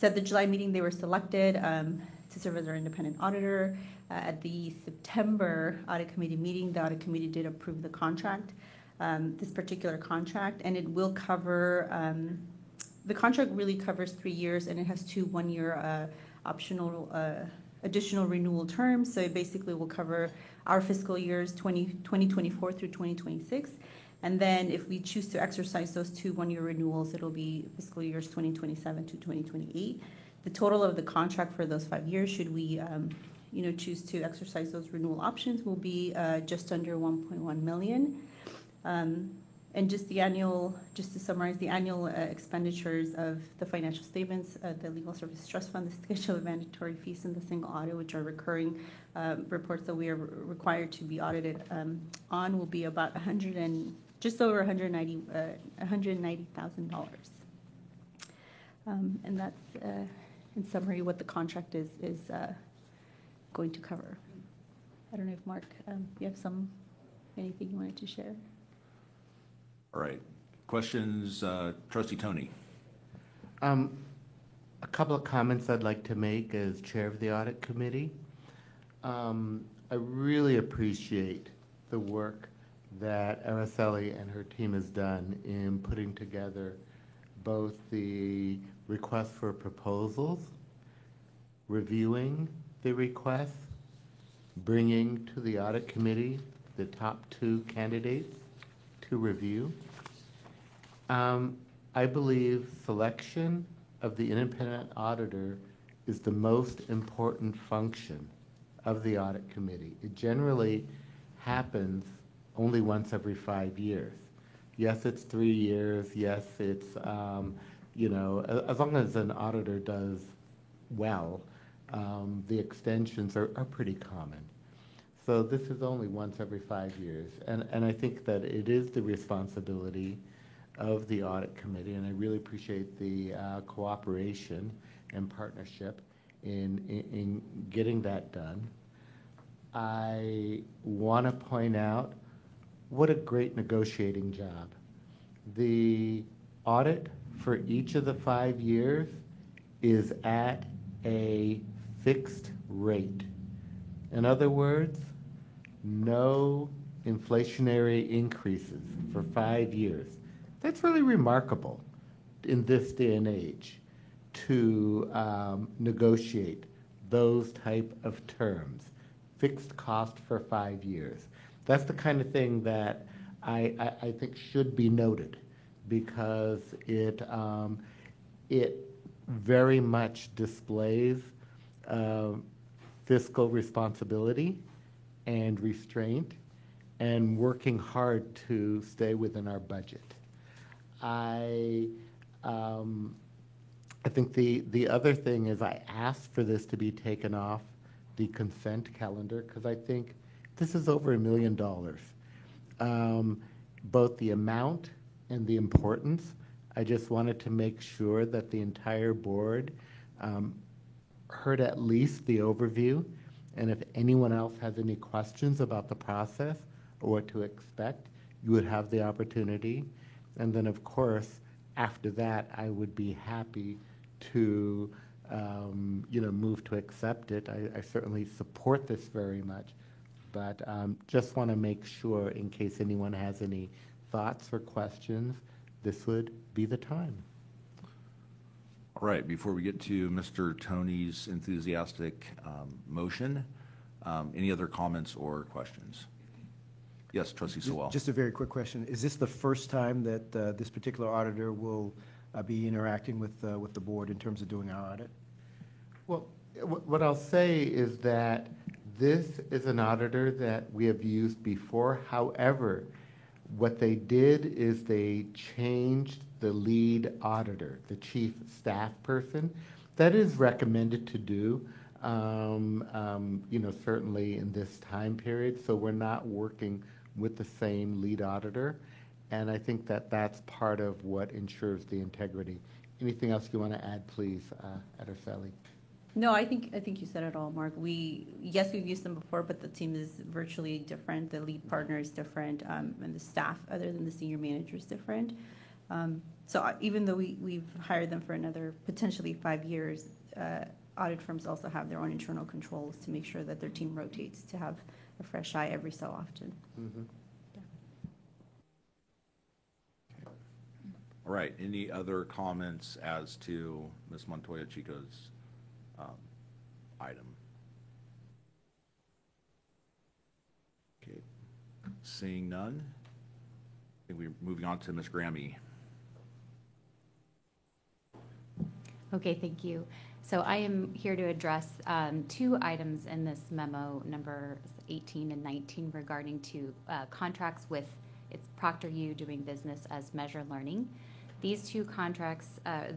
at the July meeting, they were selected to serve as our independent auditor. At the September audit committee meeting, the audit committee did approve the contract, this particular contract, and it will cover, the contract really covers 3 years, and it has two 1-year optional additional renewal terms. So it basically will cover our fiscal years 2024 through 2026. And then if we choose to exercise those two 1-year renewals, it'll be fiscal years 2027 to 2028. The total of the contract for those 5 years, should we choose to exercise those renewal options, will be just under 1.1 million. And just to summarize, the annual expenditures of the financial statements, the legal services trust fund, the schedule of mandatory fees, and the single audit, which are recurring reports that we are required to be audited on, will be about just over $190,000. And that's, in summary, what the contract is going to cover. I don't know if Mark, you have anything you wanted to share? All right. Questions, Trustee Tony? A couple of comments I'd like to make as chair of the audit committee. I really appreciate the work that Araceli and her team has done in putting together both the request for proposals, reviewing the requests, bringing to the audit committee the top 2 candidates to review. I believe selection of the independent auditor is the most important function of the audit committee. It generally happens only once every 5 years. Yes, it's 3 years. Yes, it's, as long as an auditor does well, the extensions are pretty common. So this is only once every 5 years. And I think that it is the responsibility of the audit committee, and I really appreciate the cooperation and partnership in getting that done. I want to point out what a great negotiating job. The audit for each of the 5 years is at a fixed rate. In other words, no inflationary increases for 5 years. That's really remarkable in this day and age to negotiate those type of terms, fixed cost for 5 years. That's the kind of thing that I think should be noted, because it very much displays fiscal responsibility and restraint and working hard to stay within our budget. I I think the other thing is I asked for this to be taken off the consent calendar because I think this is over $1 million. Both the amount and the importance. I just wanted to make sure that the entire board heard at least the overview. And if anyone else has any questions about the process or what to expect, you would have the opportunity. And then, of course, after that, I would be happy to, move to accept it. I certainly support this very much, but just want to make sure, in case anyone has any thoughts or questions, this would be the time. All right, before we get to Mr. Tony's enthusiastic motion, any other comments or questions? Yes, Trustee Sewell. Just a very quick question. Is this the first time that this particular auditor will be interacting with the board in terms of doing our audit? Well, what I'll say is that this is an auditor that we have used before. However, what they did is they changed the lead auditor, the chief staff person. That is recommended to do, certainly in this time period. So we're not working with the same lead auditor. And I think that that's part of what ensures the integrity. Anything else you want to add, please, Araceli? No, I think you said it all, Mark. We've used them before, but the team is virtually different. The lead partner is different, and the staff, other than the senior manager, is different. Even though we've hired them for another potentially 5 years, audit firms also have their own internal controls to make sure that their team rotates to have a fresh eye every so often. Mm-hmm. All right, any other comments as to Ms. Montoya Chico's item? Okay, seeing none, I think we're moving on to Ms. Grammy. Okay, thank you. So I am here to address 2 items in this memo, number 18 and 19, regarding to contracts with its ProctorU doing business as Measure Learning. These 2 contracts,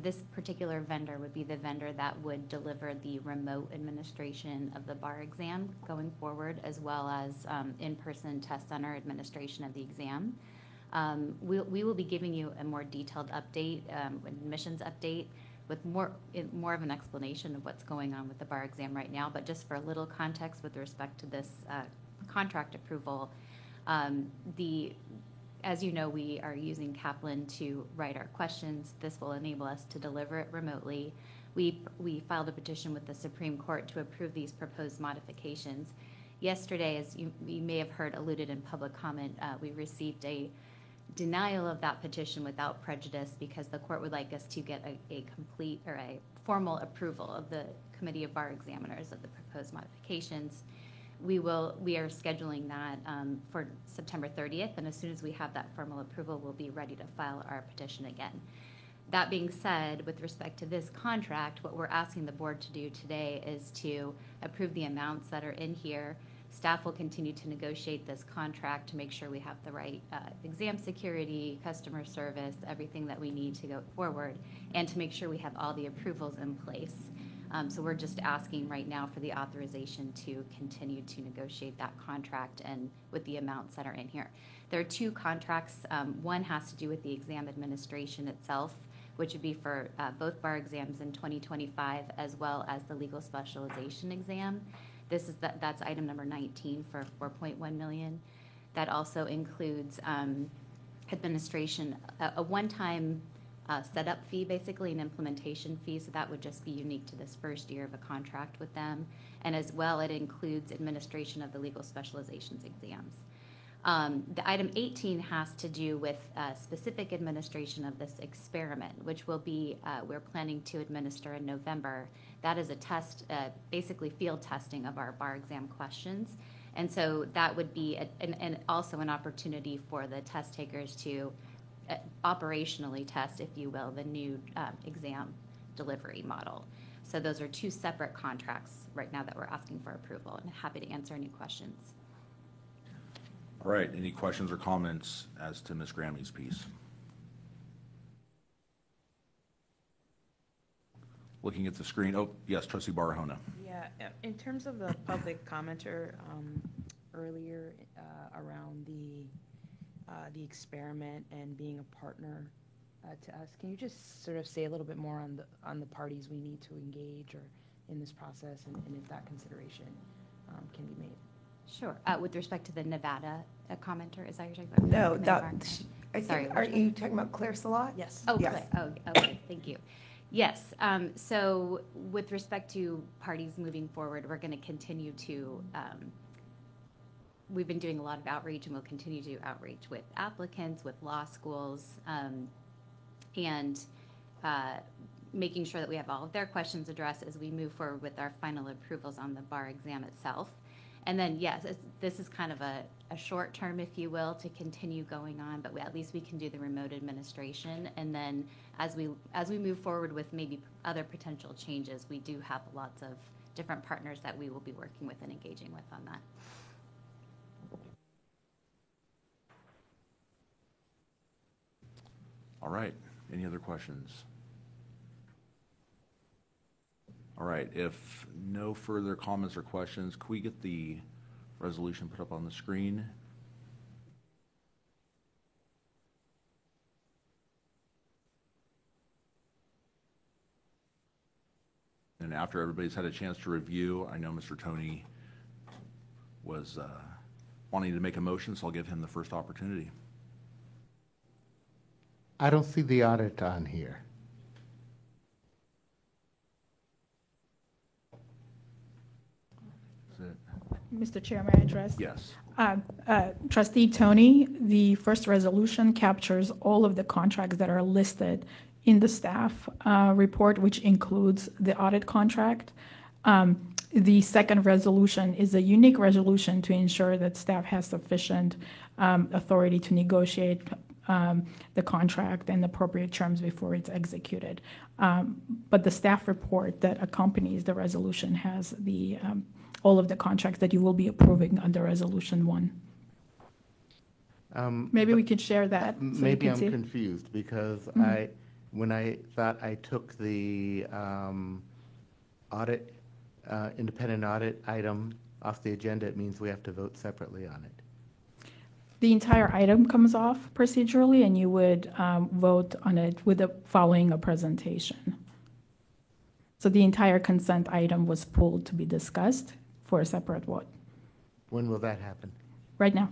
this particular vendor would be the vendor that would deliver the remote administration of the bar exam going forward, as well as in-person test center administration of the exam. We will be giving you a more detailed update, admissions update, with more of an explanation of what's going on with the bar exam right now. But just for a little context with respect to this contract approval, as you know, we are using Kaplan to write our questions. This will enable us to deliver it remotely. We filed a petition with the Supreme Court to approve these proposed modifications. Yesterday, as you may have heard alluded in public comment, we received a denial of that petition without prejudice because the court would like us to get a complete or a formal approval of the Committee of Bar Examiners of the proposed modifications. We are scheduling that for September 30th, and as soon as we have that formal approval, we'll be ready to file our petition again. That being said, with respect to this contract, what we're asking the board to do today is to approve the amounts that are in here. Staff will continue to negotiate this contract to make sure we have the right exam security, customer service, everything that we need to go forward, and to make sure we have all the approvals in place. So we're just asking right now for the authorization to continue to negotiate that contract and with the amounts that are in here. There are 2 contracts. One has to do with the exam administration itself, which would be for both bar exams in 2025, as well as the legal specialization exam. That's item number 19 for $4.1 million. That also includes administration, a one-time setup fee, basically an implementation fee, so that would just be unique to this first year of a contract with them. And as well, it includes administration of the legal specializations exams. The item 18 has to do with specific administration of this experiment, which will be, we're planning to administer in November. That is a test, basically field testing of our bar exam questions. And so that would be, and also an opportunity for the test takers to operationally test, if you will, the new exam delivery model. So those are 2 separate contracts right now that we're asking for approval, and happy to answer any questions. All right, any questions or comments as to Ms. Grammy's piece? looking at the screen. Oh, yes, Trustee Barahona. Yeah, in terms of the public commenter earlier around the experiment and being a partner to us, can you just sort of say a little bit more on the parties we need to engage or in this process, and if that consideration can be made? Sure. With respect to the Nevada commenter, is that what you're talking about? No, Sorry, are you talking about Claire Salat? Yes. Oh, Yes. Claire. Oh, okay. Thank you. Yes. So with respect to parties moving forward, we're going to continue to, we've been doing a lot of outreach, and we'll continue to do outreach with applicants, with law schools, and making sure that we have all of their questions addressed as we move forward with our final approvals on the bar exam itself. And then, yes, this is kind of a short term, if you will, to continue going on, but at least we can do the remote administration. And then as we move forward with maybe other potential changes, we do have lots of different partners that we will be working with and engaging with on that. All right. Any other questions? All right. If no further comments or questions, could we get the resolution put up on the screen? And after everybody's had a chance to review, I know Mr. Tony was wanting to make a motion, so I'll give him the first opportunity. I don't see the audit on here. Mr. Chair, may I address? Yes. Trustee Tony, the first resolution captures all of the contracts that are listed in the staff report, which includes the audit contract. The second resolution is a unique resolution to ensure that staff has sufficient authority to negotiate the contract and appropriate terms before it's executed. But the staff report that accompanies the resolution has the all of the contracts that you will be approving under Resolution 1. Maybe we could share that. Maybe I'm confused because when I thought I took the audit, independent audit item off the agenda, it means we have to vote separately on it. The entire item comes off procedurally, and you would vote on it with following a presentation. So the entire consent item was pulled to be discussed for a separate vote. When will that happen? Right now.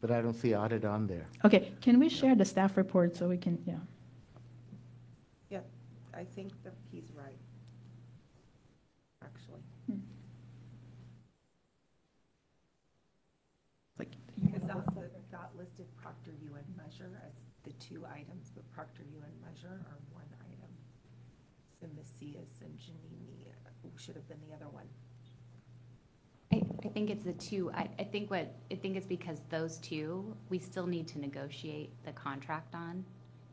But I don't see audit on there. Okay, can we share the staff report so we can, Yeah, I think that he's right, actually. Because that listed Proctor UN Measure as the two items, but Proctor UN Measure are one item. So Macias and Janini should have been the other one. I think it's the two. I think it's because those two we still need to negotiate the contract on,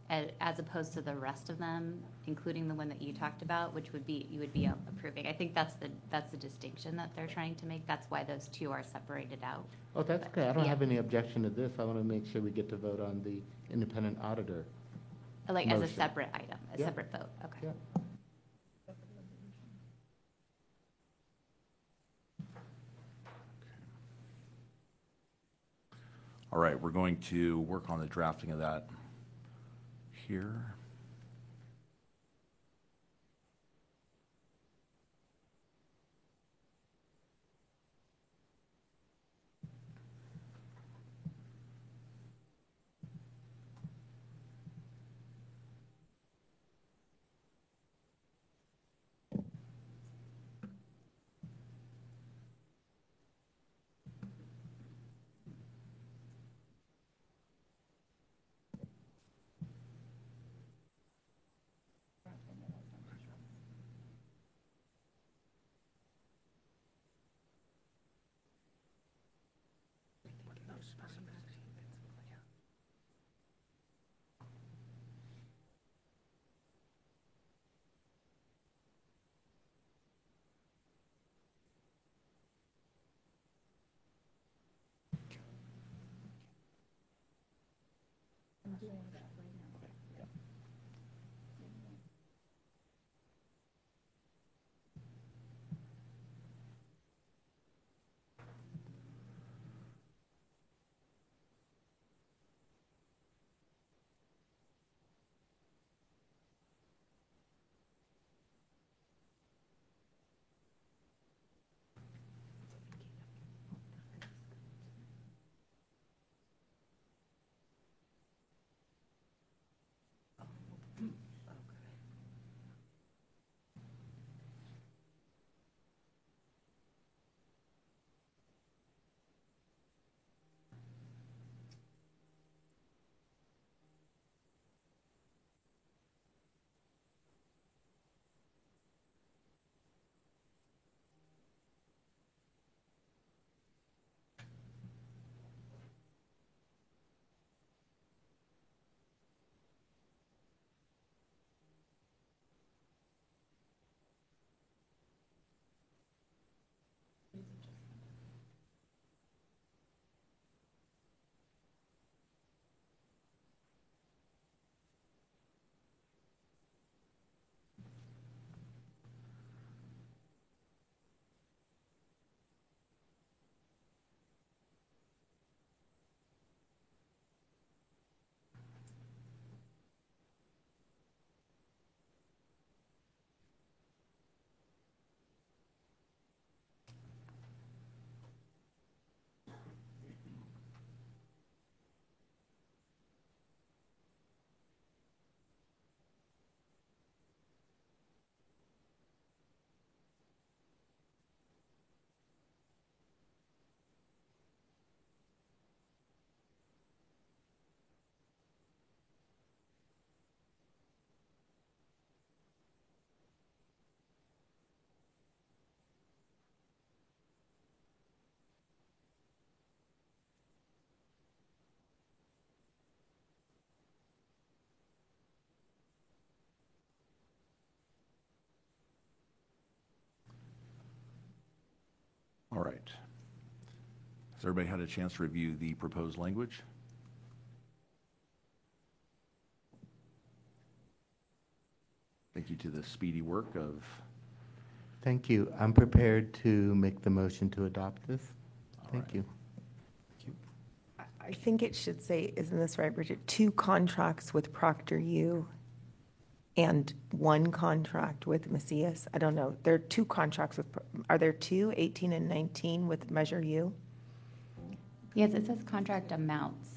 as opposed to the rest of them, including the one that you talked about, which would be you would be approving. I think that's the distinction that they're trying to make. That's why those two are separated out. Oh, that's okay. I don't have any objection to this. I want to make sure we get to vote on the independent auditor. Like motion. As a separate item, a separate vote. Okay. Yeah. All right, we're going to work on the drafting of that here. Has everybody had a chance to review the proposed language? Thank you to the speedy work of. Thank you. I'm prepared to make the motion to adopt this. Thank you. I think it should say, isn't this right, Bridget? 2 contracts with Proctor U and 1 contract with Macias. I don't know. There are 2 contracts with, are there 2, 18 and 19 with Measure U? Yes, it says contract amounts.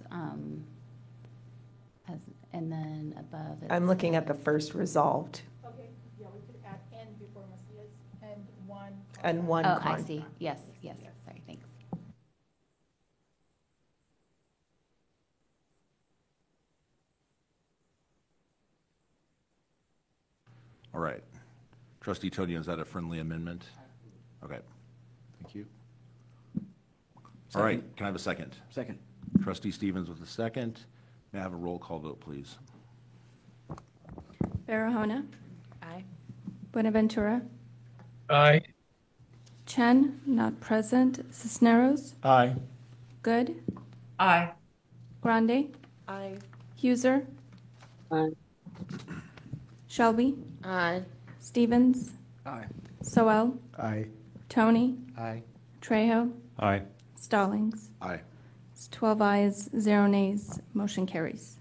And then above. I'm looking at the first resolved. Okay, yeah, we could add N before Macias and 1. And 1 Oh, I contract. see. Yes, yes. Sorry, thanks. All right. Trustee Tony, is that a friendly amendment? Okay. Thank you. All right. Can I have a second? Second. Trustee Stevens with a second. May I have a roll call vote, please? Barahona, Aye. Buenaventura, Aye. Chen, not present. Cisneros, Aye. Good, Aye. Grande, Aye. Huser, Aye. Shelby, Aye. Stevens, Aye. Soel, Aye. Tony, Aye. Trejo, Aye. Stallings. Aye. It's 12 ayes, 0 nays. Motion carries.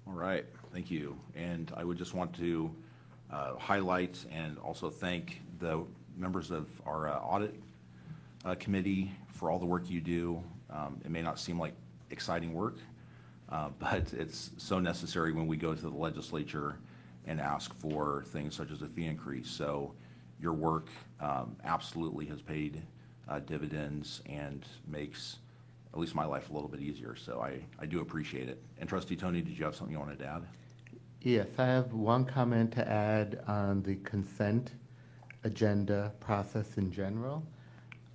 All right. Thank you. And I would just want to highlight and also thank the members of our audit committee for all the work you do. It may not seem like exciting work, but it's so necessary when we go to the legislature and ask for things such as a fee increase. So your work absolutely has paid dividends and makes at least my life a little bit easier. So I do appreciate it. And Trustee Tony, did you have something you wanted to add? Yes, I have one comment to add on the consent agenda process in general.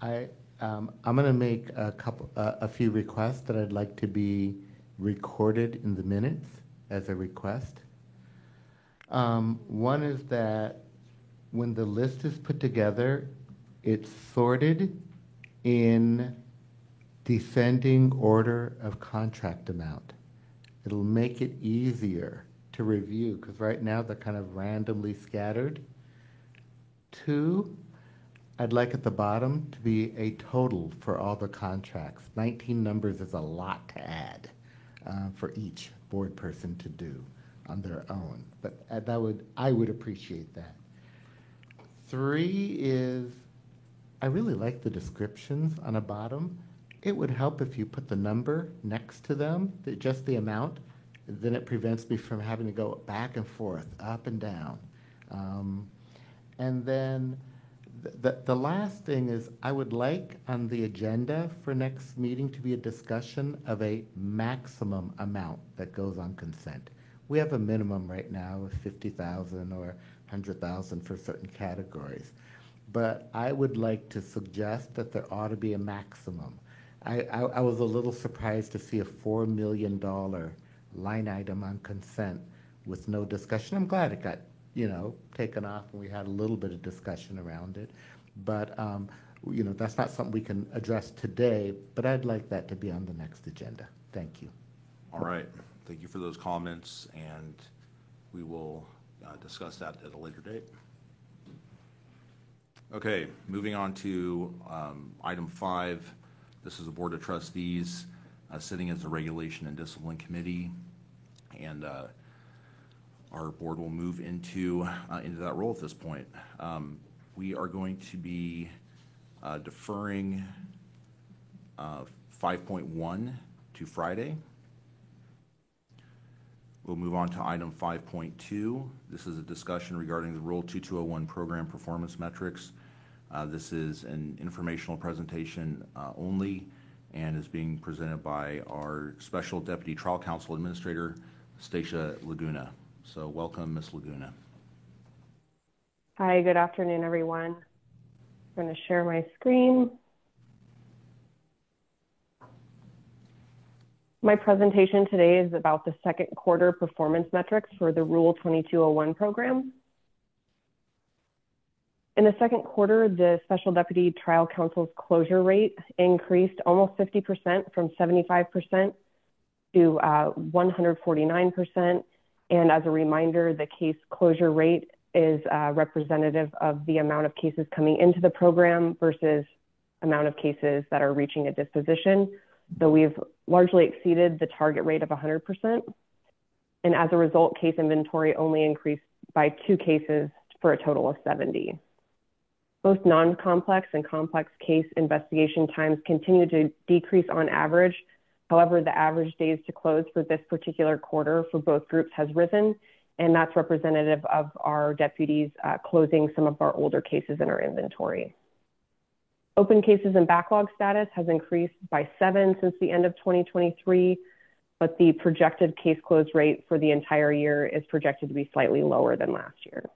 I'm going to make a few requests that I'd like to be recorded in the minutes as a request. One is that when the list is put together, it's sorted in descending order of contract amount. It'll make it easier to review, because right now they're kind of randomly scattered. 2, I'd like at the bottom to be a total for all the contracts. 19 numbers is a lot to add for each board person to do on their own, but I would appreciate that. 3 is, I really like the descriptions on the bottom. It would help if you put the number next to them, just the amount. Then it prevents me from having to go back and forth, up and down. And then the last thing is, I would like on the agenda for next meeting to be a discussion of a maximum amount that goes on consent. We have a minimum right now of 50,000 or 100,000 for certain categories. But I would like to suggest that there ought to be a maximum. I was a little surprised to see a $4 million line item on consent with no discussion. I'm glad it got, taken off and we had a little bit of discussion around it. But, that's not something we can address today, but I'd like that to be on the next agenda. Thank you. All right. Thank you for those comments, and we will discuss that at a later date. Okay, moving on to item 5. This is the Board of Trustees sitting as the Regulation and Discipline Committee, and our board will move into that role at this point. We are going to be deferring 5.1 to Friday. We'll move on to item 5.2. This is a discussion regarding the Rule 2201 program performance metrics. This is an informational presentation only and is being presented by our Special Deputy Trial Counsel Administrator, Stacia Laguna. So welcome, Ms. Laguna. Hi, good afternoon, everyone. I'm going to share my screen. My presentation today is about the second quarter performance metrics for the Rule 2201 program. In the second quarter, the Special Deputy Trial Counsel's closure rate increased almost 50% from 75% to 149%. And as a reminder, the case closure rate is representative of the amount of cases coming into the program versus amount of cases that are reaching a disposition. So we've largely exceeded the target rate of 100%. And as a result, case inventory only increased by 2 cases for a total of 70. Both non-complex and complex case investigation times continue to decrease on average. However, the average days to close for this particular quarter for both groups has risen, and that's representative of our deputies closing some of our older cases in our inventory. Open cases and backlog status has increased by 7 since the end of 2023, but the projected case close rate for the entire year is projected to be slightly lower than last year.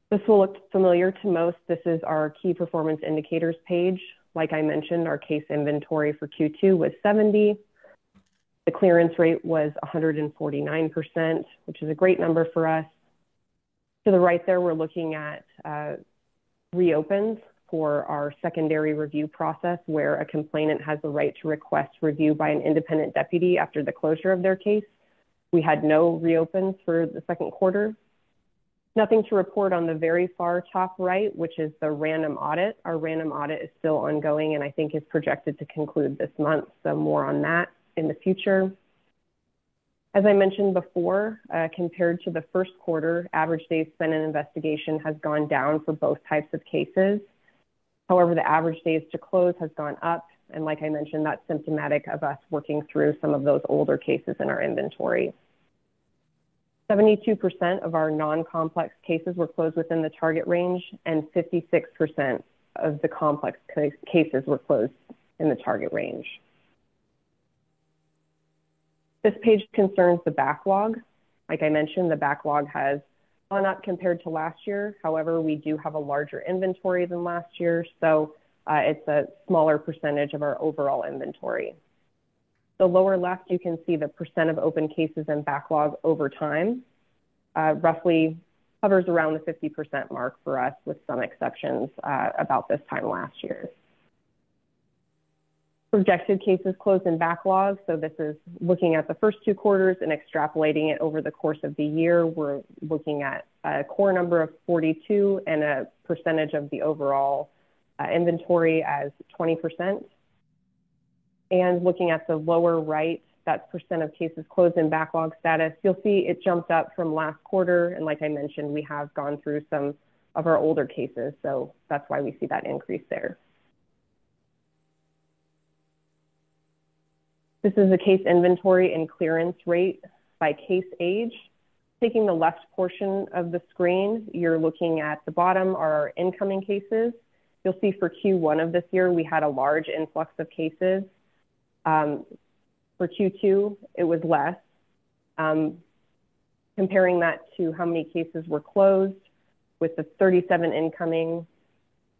This will look familiar to most. This is our key performance indicators page. Like I mentioned, our case inventory for Q2 was 70. The clearance rate was 149%, which is a great number for us. To the right there, we're looking at reopens for our secondary review process, where a complainant has the right to request review by an independent deputy after the closure of their case. We had no reopens for the second quarter. Nothing to report on the very far top right, which is the random audit. Our random audit is still ongoing and I think is projected to conclude this month, so more on that in the future. As I mentioned before, compared to the first quarter, average days spent in investigation has gone down for both types of cases. However, the average days to close has gone up, and like I mentioned, that's symptomatic of us working through some of those older cases in our inventory. 72% of our non-complex cases were closed within the target range, and 56% of the complex cases were closed in the target range. This page concerns the backlog. Like I mentioned, the backlog has gone up compared to last year. However, we do have a larger inventory than last year, so it's a smaller percentage of our overall inventory. The lower left, you can see the percent of open cases and backlog over time. Roughly hovers around the 50% mark for us, with some exceptions about this time last year. Projected cases closed in backlog. So this is looking at the first 2 quarters and extrapolating it over the course of the year. We're looking at a core number of 42 and a percentage of the overall inventory as 20%. And looking at the lower right, that's percent of cases closed in backlog status. You'll see it jumped up from last quarter. And like I mentioned, we have gone through some of our older cases. So that's why we see that increase there. This is a case inventory and clearance rate by case age. Taking the left portion of the screen, you're looking at the bottom are our incoming cases. You'll see for Q1 of this year, we had a large influx of cases. For Q2, it was less. Comparing that to how many cases were closed, with the 37 incoming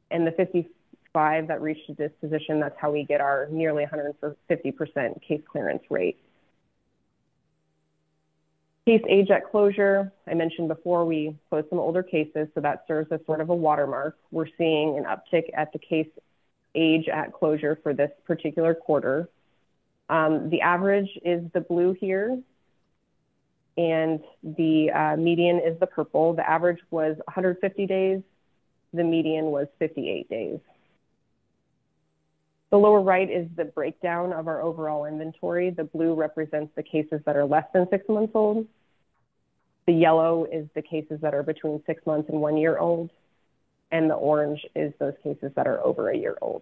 and the 55 that reached a disposition, that's how we get our nearly 150% case clearance rate. Case age at closure, I mentioned before, we closed some older cases, so that serves as sort of a watermark. We're seeing an uptick at the case age at closure for this particular quarter. The average is the blue here, and the median is the purple. The average was 150 days. The median was 58 days. The lower right is the breakdown of our overall inventory. The blue represents the cases that are less than 6 months old. The yellow is the cases that are between 6 months and 1 year old. And the orange is those cases that are over a year old.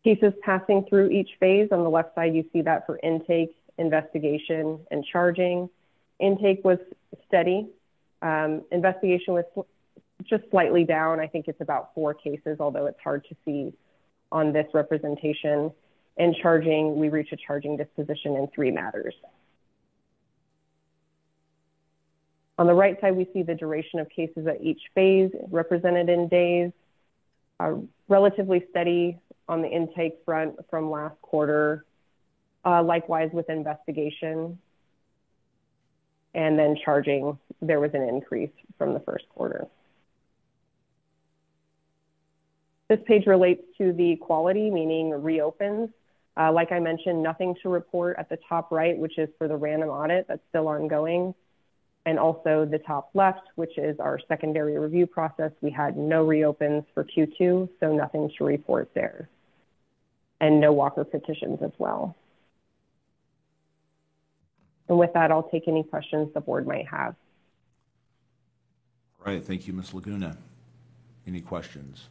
Cases passing through each phase. On the left side, you see that for intake, investigation, and charging. Intake was steady. Investigation was just slightly down. I think it's about 4 cases, although it's hard to see on this representation. And charging, we reach a charging disposition in 3 matters. On the right side, we see the duration of cases at each phase represented in days. Relatively steady on the intake front from last quarter. Likewise with investigation. and then charging, there was an increase from the first quarter. This page relates to the quality, meaning reopens. Like I mentioned, nothing to report at the top right, which is for the random audit that's still ongoing. And also the top left, which is our secondary review process. We had no reopens for Q2, so nothing to report there. And no Walker petitions as well. And with that, I'll take any questions the board might have. All right, thank you, Ms. Laguna. Any questions?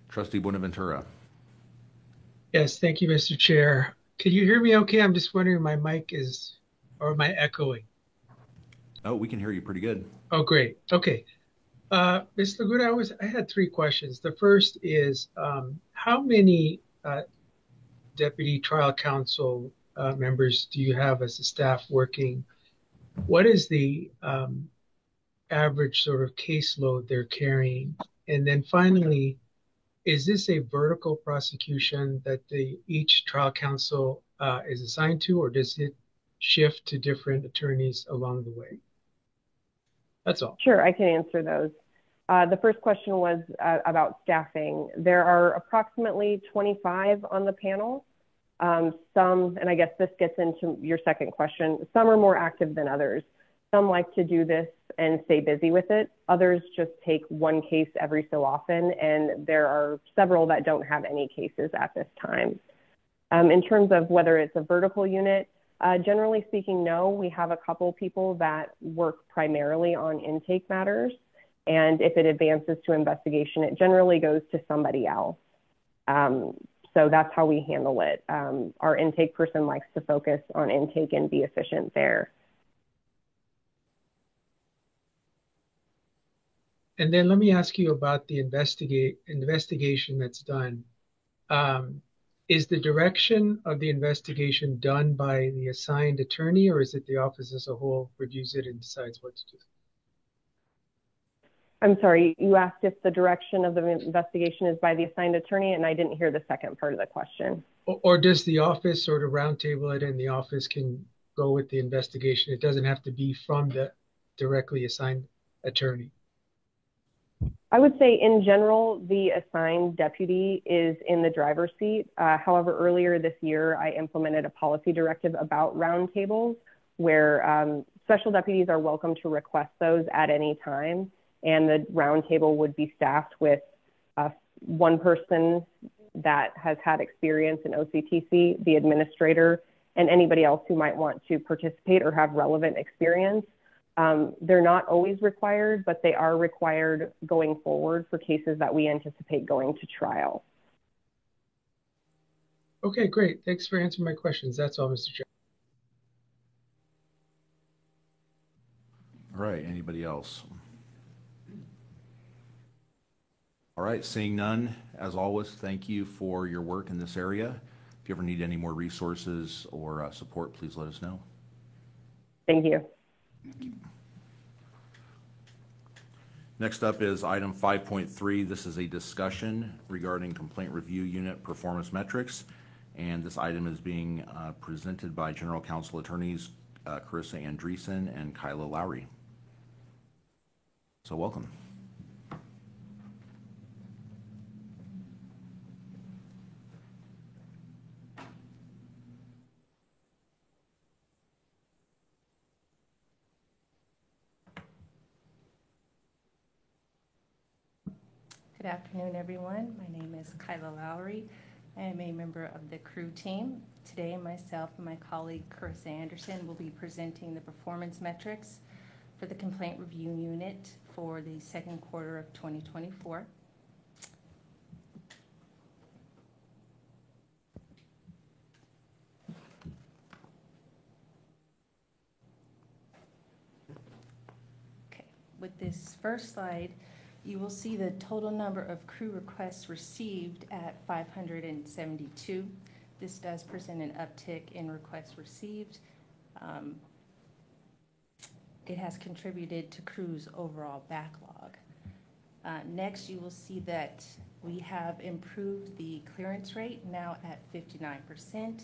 Trustee Buenaventura. Yes, thank you, Mr. Chair. Can you hear me okay? I'm just wondering if my mic is, or am I echoing? Oh, we can hear you pretty good. Oh, great. Okay. Ms. Laguna, I had three questions. The first is, how many deputy trial counsel members do you have as a staff working? What is the average sort of caseload they're carrying? And then finally, is this a vertical prosecution that each trial counsel is assigned to, or does it shift to different attorneys along the way? That's all. Sure, I can answer those. The first question was about staffing. There are approximately 25 on the panel. Some, and I guess this gets into your second question, some are more active than others. Some like to do this and stay busy with it. Others just take one case every so often, and there are several that don't have any cases at this time. In terms of whether it's a vertical unit, generally speaking, no. We have a couple people that work primarily on intake matters, and if it advances to investigation, it generally goes to somebody else. So that's how we handle it. Our intake person likes to focus on intake and be efficient there. And then let me ask you about the investigation that's done. Is the direction of the investigation done by the assigned attorney, or is it the office as a whole reviews it and decides what to do? I'm sorry, you asked if the direction of the investigation is by the assigned attorney, and I didn't hear the second part of the question. Or does the office sort of roundtable it and the office can go with the investigation? It doesn't have to be from the directly assigned attorney. I would say in general, the assigned deputy is in the driver's seat. However, earlier this year, I implemented a policy directive about roundtables where special deputies are welcome to request those at any time. And the roundtable would be staffed with one person that has had experience in OCTC, the administrator, and anybody else who might want to participate or have relevant experience. They're not always required, but they are required going forward for cases that we anticipate going to trial. Okay, great. Thanks for answering my questions. That's all, Mr. Chair. All right, anybody else? All right, seeing none, as always, thank you for your work in this area. If you ever need any more resources or support, please let us know. Thank you. Thank you. Next up is item 5.3. This is a discussion regarding complaint review unit performance metrics. And this item is being presented by General Counsel Attorneys Carissa Andreessen and Kyla Lowry. So welcome. Good afternoon, everyone. My name is Kyla Lowry. I am a member of the crew team. Today, myself and my colleague, Carissa Anderson, will be presenting the performance metrics for the complaint review unit for the second quarter of 2024. Okay, with this first slide, you will see the total number of crew requests received at 572. This does present an uptick in requests received. It has contributed to crew's overall backlog. Next, you will see that we have improved the clearance rate, now at 59%.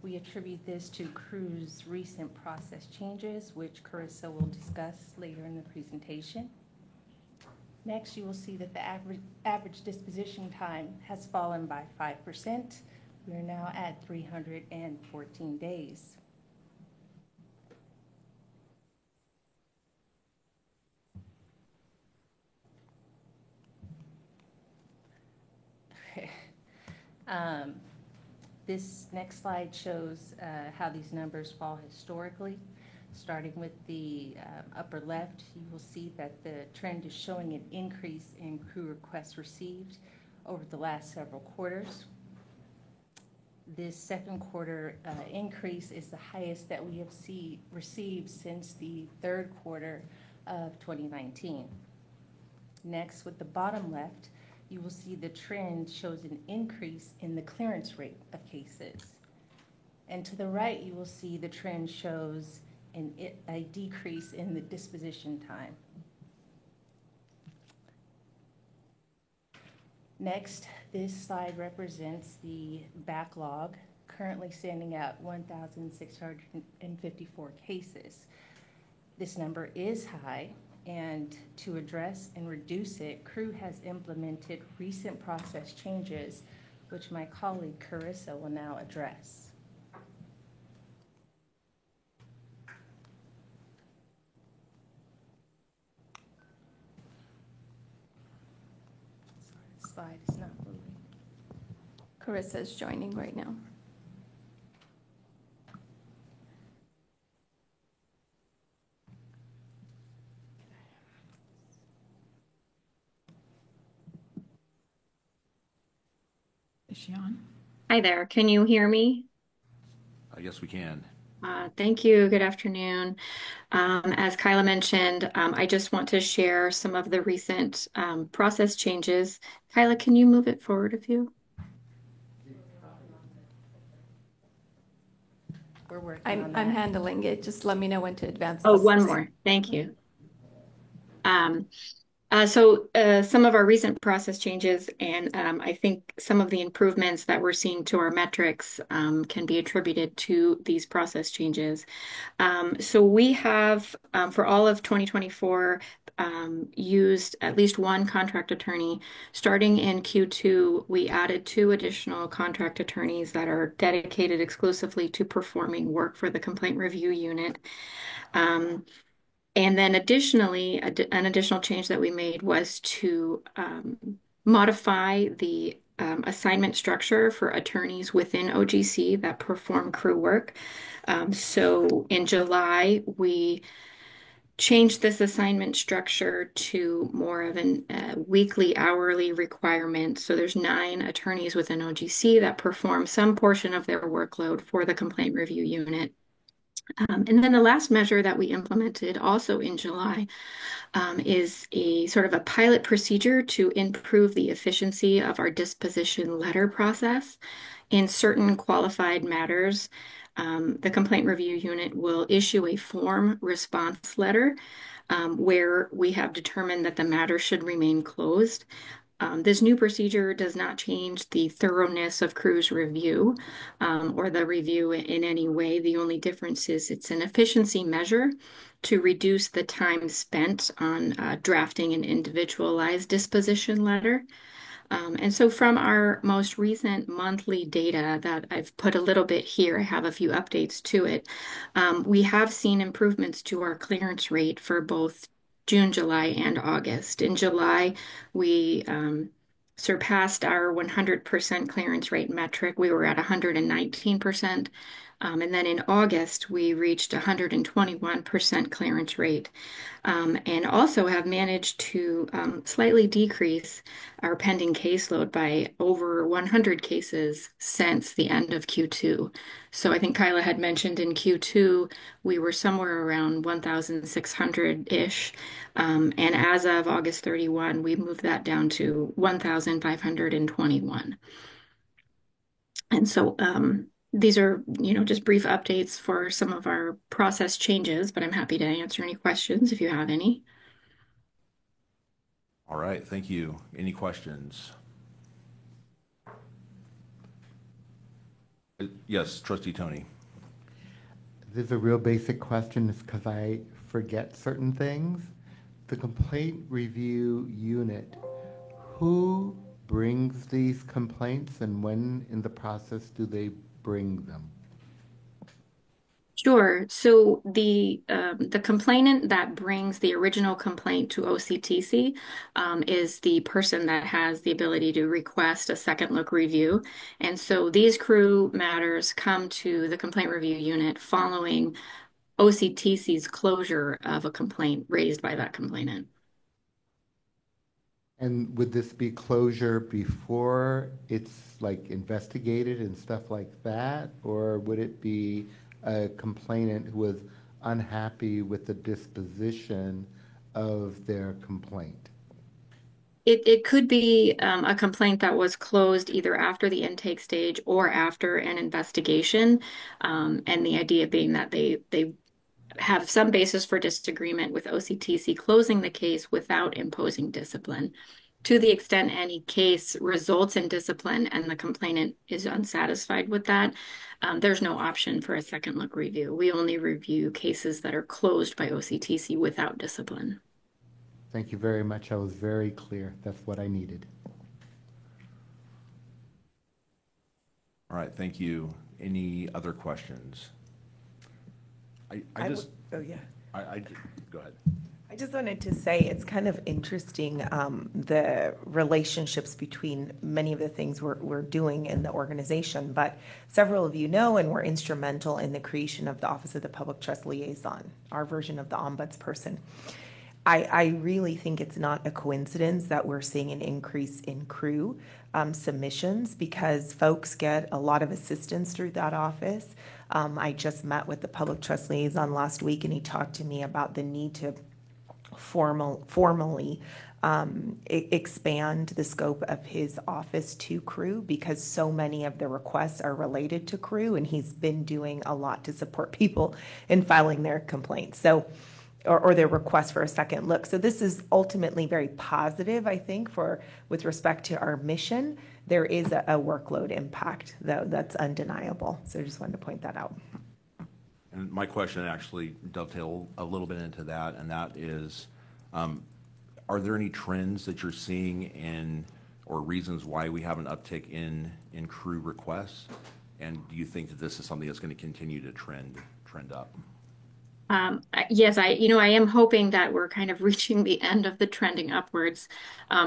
We attribute this to Crew's recent process changes, which Carissa will discuss later in the presentation. Next, you will see that the average disposition time has fallen by 5%. We are now at 314 days. This next slide shows how these numbers fall historically. Starting with the upper left, you will see that the trend is showing an increase in crew requests received over the last several quarters. This second quarter increase is the highest that we have received since the third quarter of 2019. Next, with the bottom left, you will see the trend shows an increase in the clearance rate of cases. And to the right, you will see the trend shows a decrease in the disposition time. Next, this slide represents the backlog, currently standing at 1,654 cases. This number is high, and to address and reduce it, Crew has implemented recent process changes, which my colleague Carissa will now address. Slide is not moving. Carissa is joining right now. Is she on? Hi there. Can you hear me? Yes, we can. Thank you. Good afternoon. As Kyla mentioned, I just want to share some of the recent process changes. Kyla, can you move it forward a few? We're working on that. I'm handling it. Just let me know when to advance. Oh, one more. Thank you. So some of our recent process changes and I think some of the improvements that we're seeing to our metrics can be attributed to these process changes. So we have, for all of 2024, used at least one contract attorney. Starting in Q2, we added 2 additional contract attorneys that are dedicated exclusively to performing work for the complaint review unit. And then additionally, an additional change that we made was to modify the assignment structure for attorneys within OGC that perform Crew work. So in July, we changed this assignment structure to more of a weekly hourly requirement. So there's 9 attorneys within OGC that perform some portion of their workload for the complaint review unit. And then the last measure that we implemented also in July is a sort of a pilot procedure to improve the efficiency of our disposition letter process. In certain qualified matters, the complaint review unit will issue a form response letter where we have determined that the matter should remain closed. This new procedure does not change the thoroughness of Crew's review or the review in any way. The only difference is it's an efficiency measure to reduce the time spent on drafting an individualized disposition letter. And so from our most recent monthly data that I've put a little bit here, I have a few updates to it. We have seen improvements to our clearance rate for both June, July, and August. In July, we surpassed our 100% clearance rate metric. We were at 119%. And then in August, we reached 121% clearance rate, and also have managed to slightly decrease our pending caseload by over 100 cases since the end of Q2. So I think Kyla had mentioned in Q2, we were somewhere around 1,600-ish. And as of August 31, we moved that down to 1,521. And so these are, just brief updates for some of our process changes, but I'm happy to answer any questions if you have any. All right, thank you. Any questions? Yes, Trustee Tony. This is a real basic question, is because I forget certain things. The complaint review unit, who brings these complaints and when in the process do they bring them? Sure. So the complainant that brings the original complaint to OCTC is the person that has the ability to request a second look review. And so these crew matters come to the complaint review unit following OCTC's closure of a complaint raised by that complainant. And would this be closure before it's like investigated and stuff like that? Or would it be a complainant who was unhappy with the disposition of their complaint? It could be a complaint that was closed either after the intake stage or after an investigation. And the idea being that they have some basis for disagreement with OCTC closing the case without imposing discipline. To the extent any case results in discipline and the complainant is unsatisfied with that, there's no option for a second look review. We only review cases that are closed by OCTC without discipline. Thank you very much. I was very clear. That's what I needed. All right, thank you. Any other questions? I just, oh, yeah. Go ahead. I just wanted to say it's kind of interesting, the relationships between many of the things we're doing in the organization, but several of you know and were instrumental in the creation of the Office of the Public Trust Liaison, our version of the ombudsperson. I really think it's not a coincidence that we're seeing an increase in crew submissions because folks get a lot of assistance through that office. I just met with the Public Trust Liaison last week and he talked to me about the need to formally expand the scope of his office to crew because so many of the requests are related to crew and he's been doing a lot to support people in filing their complaints. So or their request for a second look. So this is ultimately very positive, I think, with respect to our mission. There is a workload impact, though, that's undeniable. So I just wanted to point that out. And my question actually dovetail a little bit into that, and that is, are there any trends that you're seeing in or reasons why we have an uptick in crew requests? And do you think that this is something that's going to continue to trend up? Yes, I am hoping that we're kind of reaching the end of the trending upwards,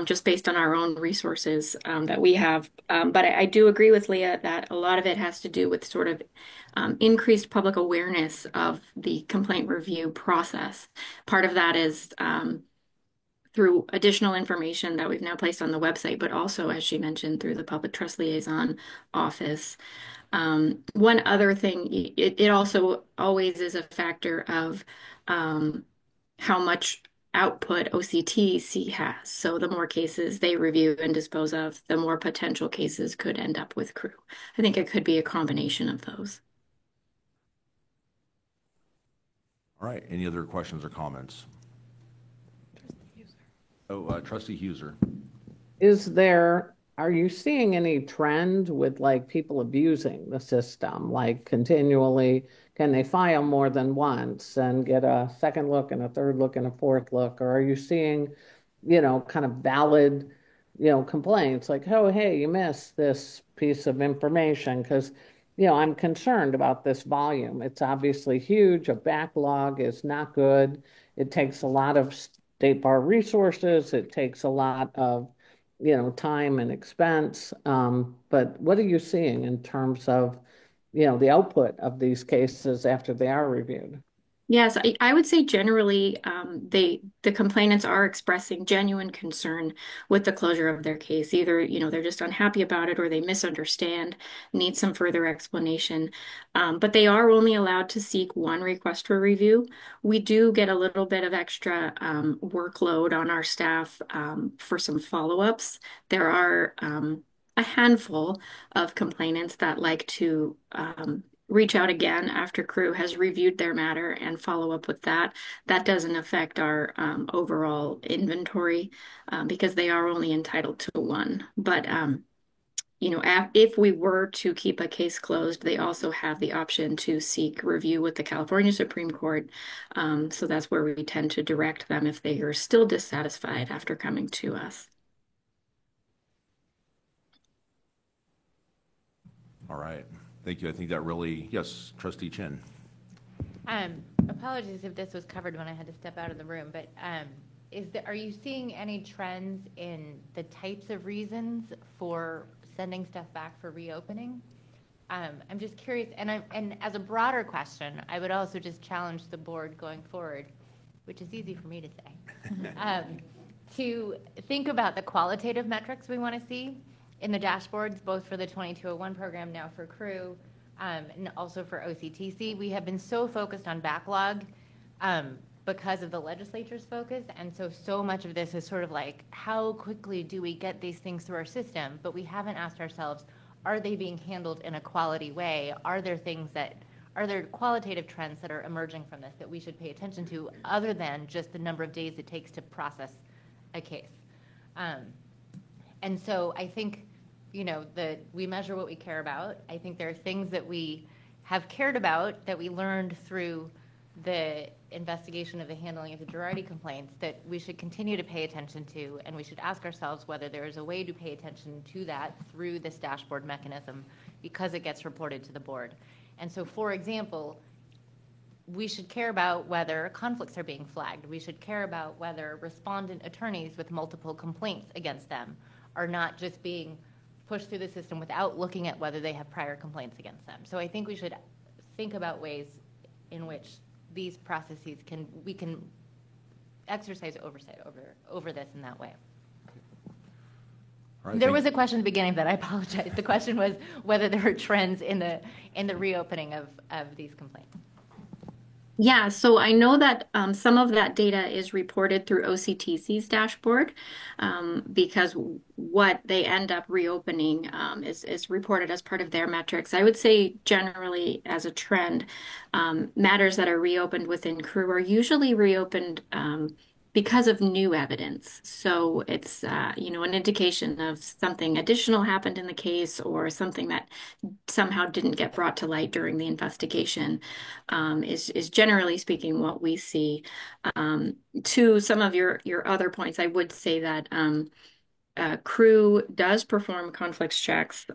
just based on our own resources that we have. But I do agree with Leah that a lot of it has to do with sort of increased public awareness of the complaint review process. Part of that is through additional information that we've now placed on the website, but also, as she mentioned, through the Public Trust Liaison Office. One other thing, it also always is a factor of how much output OCTC has. So the more cases they review and dispose of, the more potential cases could end up with crew. I think it could be a combination of those. All right, any other questions or comments? Trustee Huser. Are you seeing any trend with like people abusing the system, like continually, can they file more than once and get a second look and a third look and a fourth look? Or are you seeing, kind of valid, complaints like, oh, hey, you missed this piece of information? Because, I'm concerned about this volume. It's obviously huge. A backlog is not good. It takes a lot of state bar resources. It takes a lot of time and expense. But what are you seeing in terms of, the output of these cases after they are reviewed? Yes, I would say generally the complainants are expressing genuine concern with the closure of their case. Either, they're just unhappy about it or they misunderstand, need some further explanation. But they are only allowed to seek one request for review. We do get a little bit of extra workload on our staff for some follow-ups. There are a handful of complainants that like to reach out again after crew has reviewed their matter and follow up with that. That doesn't affect our overall inventory because they are only entitled to one. But if we were to keep a case closed, they also have the option to seek review with the California Supreme Court. So that's where we tend to direct them if they are still dissatisfied after coming to us. All right. Thank you. I think that really, yes, Trustee Chen. Apologies if this was covered when I had to step out of the room, but are you seeing any trends in the types of reasons for sending stuff back for reopening? I'm just curious, and as a broader question, I would also just challenge the board going forward, which is easy for me to say, to think about the qualitative metrics we want to see in the dashboards, both for the 2201 program, now for CREW, and also for OCTC. We have been so focused on backlog because of the legislature's focus, and so much of this is sort of like, how quickly do we get these things through our system? But we haven't asked ourselves, are they being handled in a quality way? Are there qualitative trends that are emerging from this that we should pay attention to, other than just the number of days it takes to process a case? And so I think, we measure what we care about. I think there are things that we have cared about that we learned through the investigation of the handling of the Girardi complaints that we should continue to pay attention to, and we should ask ourselves whether there is a way to pay attention to that through this dashboard mechanism, because it gets reported to the board. And so, for example, we should care about whether conflicts are being flagged. We should care about whether respondent attorneys with multiple complaints against them are not just being pushed through the system without looking at whether they have prior complaints against them. So I think we should think about ways in which these processes we can exercise oversight over this in that way. Right, there was a question at the beginning that I apologize. The question was whether there were trends in the reopening of these complaints. Yeah, so I know that some of that data is reported through OCTC's dashboard, because what they end up reopening is reported as part of their metrics. I would say generally as a trend, matters that are reopened within CREW are usually reopened because of new evidence. So it's an indication of something additional happened in the case, or something that somehow didn't get brought to light during the investigation, is generally speaking what we see. To some of your other points, I would say that CREW does perform conflicts checks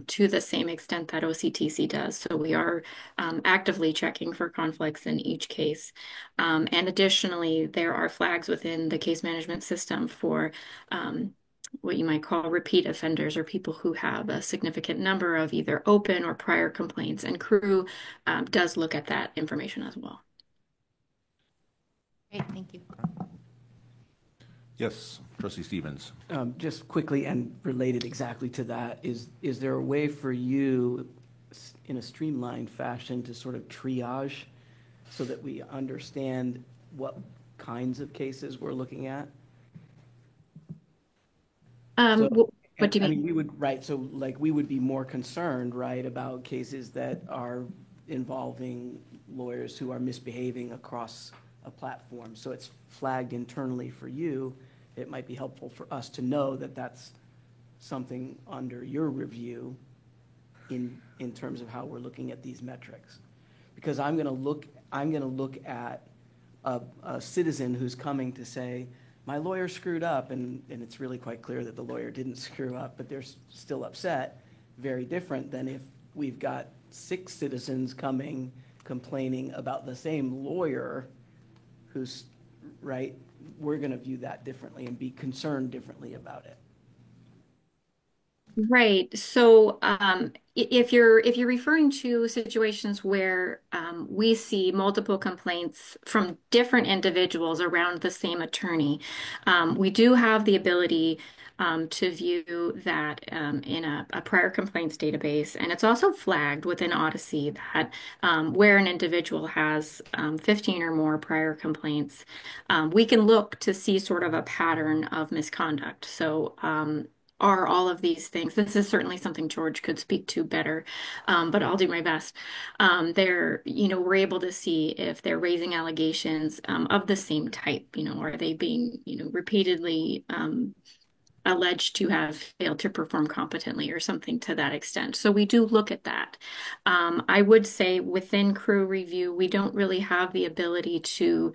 to the same extent that OCTC does. So we are actively checking for conflicts in each case. And additionally, there are flags within the case management system for what you might call repeat offenders, or people who have a significant number of either open or prior complaints. And CREW does look at that information as well. Great, thank you. Yes, Trustee Stevens. Just quickly and related exactly to that, is there a way for you in a streamlined fashion to sort of triage so that we understand what kinds of cases we're looking at? What do you mean? I mean, we would be more concerned, right, about cases that are involving lawyers who are misbehaving across a platform. So it's flagged internally for you. It might be helpful for us to know that that's something under your review in terms of how we're looking at these metrics. Because I'm going to look at a citizen who's coming to say, my lawyer screwed up, and it's really quite clear that the lawyer didn't screw up, but they're still upset. Very different than if we've got 6 citizens coming complaining about the same lawyer who's, right, we're going to view that differently and be concerned differently about it. Right. So if you're referring to situations where we see multiple complaints from different individuals around the same attorney, we do have the ability to view that in a prior complaints database. And it's also flagged within Odyssey that where an individual has 15 or more prior complaints, we can look to see sort of a pattern of misconduct. So are all of these things, this is certainly something George could speak to better, but I'll do my best. We're able to see if they're raising allegations of the same type, are they being, repeatedly alleged to have failed to perform competently or something to that extent. So we do look at that. I would say within crew review, we don't really have the ability to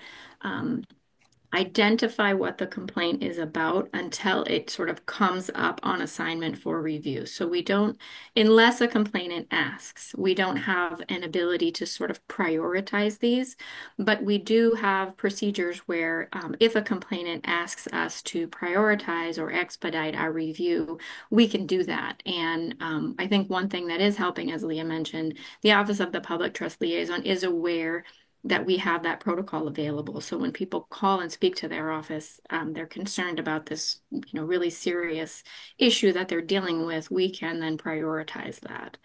identify what the complaint is about until it sort of comes up on assignment for review. So we don't, unless a complainant asks, we don't have an ability to sort of prioritize these, but we do have procedures where if a complainant asks us to prioritize or expedite our review, we can do that. And I think one thing that is helping, as Leah mentioned, the Office of the Public Trust Liaison is aware that we have that protocol available. So when people call and speak to their office, they're concerned about this, really serious issue that they're dealing with, we can then prioritize that.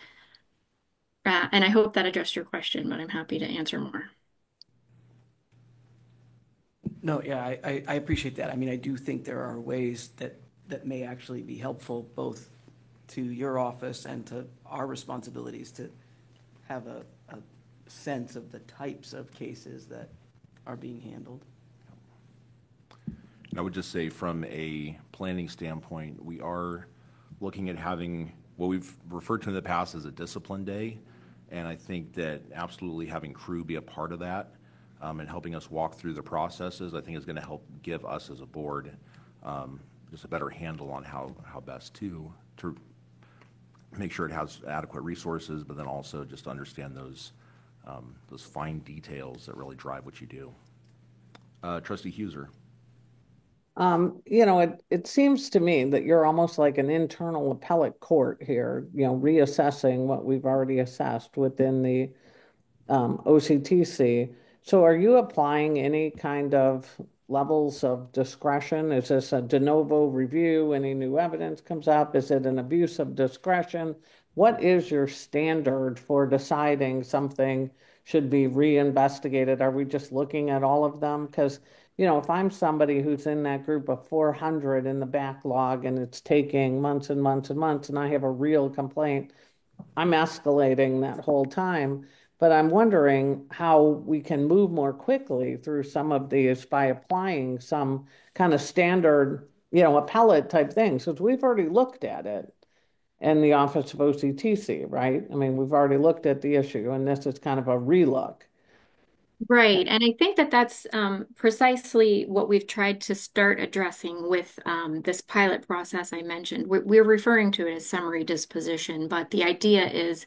And I hope that addressed your question, but I'm happy to answer more. No, yeah, I appreciate that. I mean, I do think there are ways that may actually be helpful both to your office and to our responsibilities to have a sense of the types of cases that are being handled. And I would just say from a planning standpoint, we are looking at having what we've referred to in the past as a discipline day. And I think that absolutely having crew be a part of that and helping us walk through the processes, I think is going to help give us as a board just a better handle on how best to make sure it has adequate resources, but then also just understand those fine details that really drive what you do. Trustee Huser. It seems to me that you're almost like an internal appellate court here, reassessing what we've already assessed within the OCTC. So are you applying any kind of levels of discretion? Is this a de novo review? Any new evidence comes up? Is it an abuse of discretion? What is your standard for deciding something should be reinvestigated? Are we just looking at all of them? Because, if I'm somebody who's in that group of 400 in the backlog and it's taking months and months and months, and I have a real complaint, I'm escalating that whole time. But I'm wondering how we can move more quickly through some of these by applying some kind of standard, appellate type things, because we've already looked at it in the Office of OCTC, right? I mean, we've already looked at the issue, and this is kind of a relook. Right. And I think that that's precisely what we've tried to start addressing with this pilot process I mentioned. We're referring to it as summary disposition, but the idea is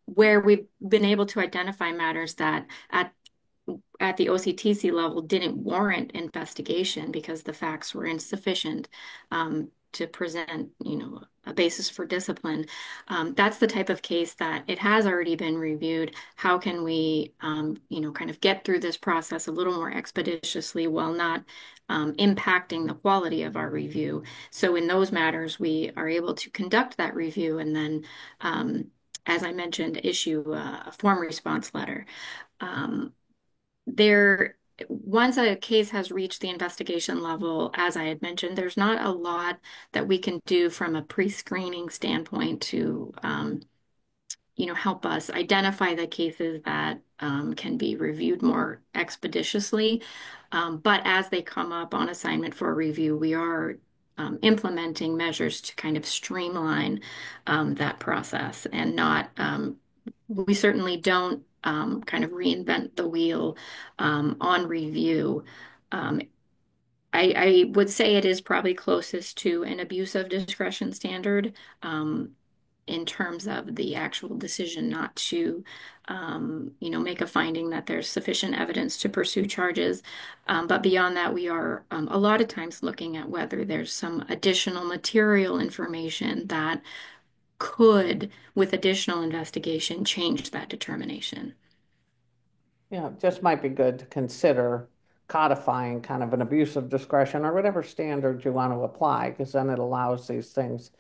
where we've been able to identify matters that at the OCTC level didn't warrant investigation because the facts were insufficient to present, a basis for discipline. That's the type of case that it has already been reviewed. How can we, kind of get through this process a little more expeditiously while not impacting the quality of our review? So in those matters, we are able to conduct that review and then, as I mentioned, issue a form response letter. Once a case has reached the investigation level, as I had mentioned, there's not a lot that we can do from a pre-screening standpoint to, help us identify the cases that can be reviewed more expeditiously. But as they come up on assignment for review, we are implementing measures to kind of streamline that process and not, we certainly don't kind of reinvent the wheel on review. I would say it is probably closest to an abuse of discretion standard in terms of the actual decision not to, make a finding that there's sufficient evidence to pursue charges. But beyond that, we are a lot of times looking at whether there's some additional material information that could, with additional investigation, change that determination. Yeah, it just might be good to consider codifying kind of an abuse of discretion or whatever standard you want to apply, because then it allows these things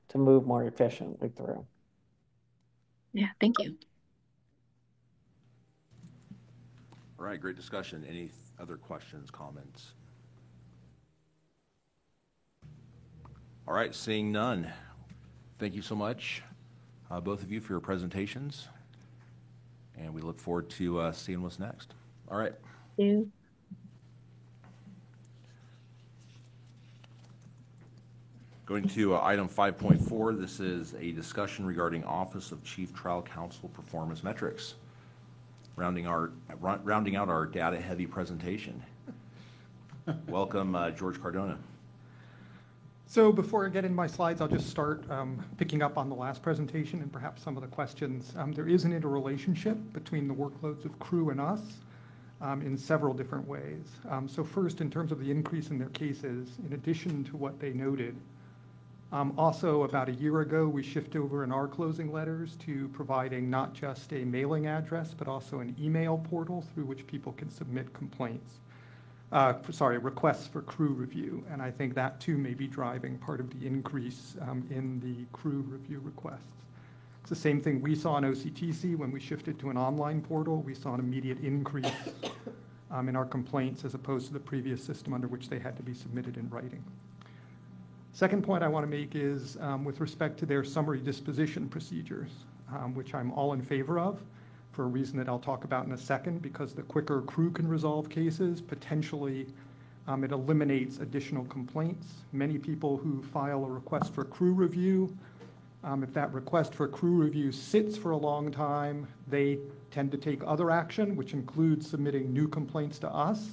to move more efficiently through. Yeah, thank you. All right, great discussion. Any other questions, comments? All right, seeing none. Thank you so much, both of you, for your presentations. And we look forward to seeing what's next. All right. Thank you. Going to item 5.4, this is a discussion regarding Office of Chief Trial Counsel performance metrics, rounding out our data-heavy presentation. Welcome, George Cardona. So before I get into my slides, I'll just start picking up on the last presentation and perhaps some of the questions. There is an interrelationship between the workloads of Crew and us in several different ways. So first, in terms of the increase in their cases, in addition to what they noted, also about a year ago, we shifted over in our closing letters to providing not just a mailing address, but also an email portal through which people can submit complaints. Requests for Crew review. And I think that too may be driving part of the increase in the Crew review requests. It's the same thing we saw in OCTC when we shifted to an online portal. We saw an immediate increase in our complaints as opposed to the previous system under which they had to be submitted in writing. Second point I want to make is with respect to their summary disposition procedures, which I'm all in favor of for a reason that I'll talk about in a second, because the quicker Crew can resolve cases, potentially it eliminates additional complaints. Many people who file a request for Crew review, if that request for Crew review sits for a long time, they tend to take other action, which includes submitting new complaints to us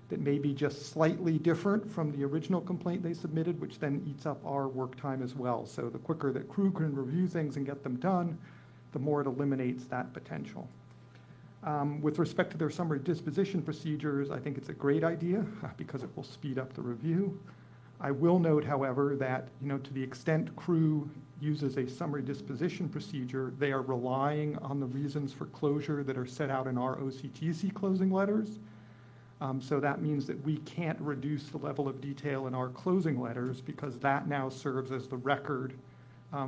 that may be just slightly different from the original complaint they submitted, which then eats up our work time as well. So the quicker that Crew can review things and get them done, the more it eliminates that potential. With respect to their summary disposition procedures, I think it's a great idea because it will speed up the review. I will note, however, that to the extent Crew uses a summary disposition procedure, they are relying on the reasons for closure that are set out in our OCTC closing letters. So that means that we can't reduce the level of detail in our closing letters because that now serves as the record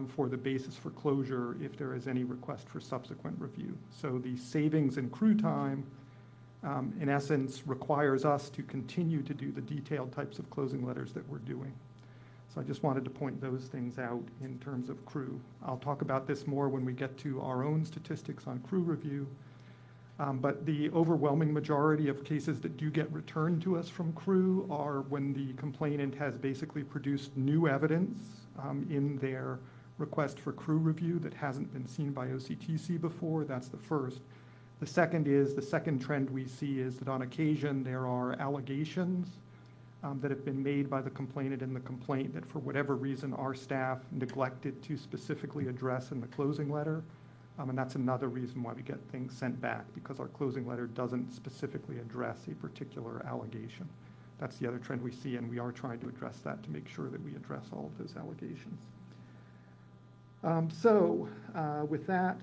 for the basis for closure if there is any request for subsequent review. So the savings in Crew time, in essence, requires us to continue to do the detailed types of closing letters that we're doing. So I just wanted to point those things out in terms of Crew. I'll talk about this more when we get to our own statistics on Crew review. But the overwhelming majority of cases that do get returned to us from Crew are when the complainant has basically produced new evidence in their request for Crew review that hasn't been seen by OCTC before. That's the first. The second trend we see is that on occasion there are allegations that have been made by the complainant in the complaint that for whatever reason our staff neglected to specifically address in the closing letter. And that's another reason why we get things sent back, because our closing letter doesn't specifically address a particular allegation. That's the other trend we see, and we are trying to address that to make sure that we address all of those allegations. With that,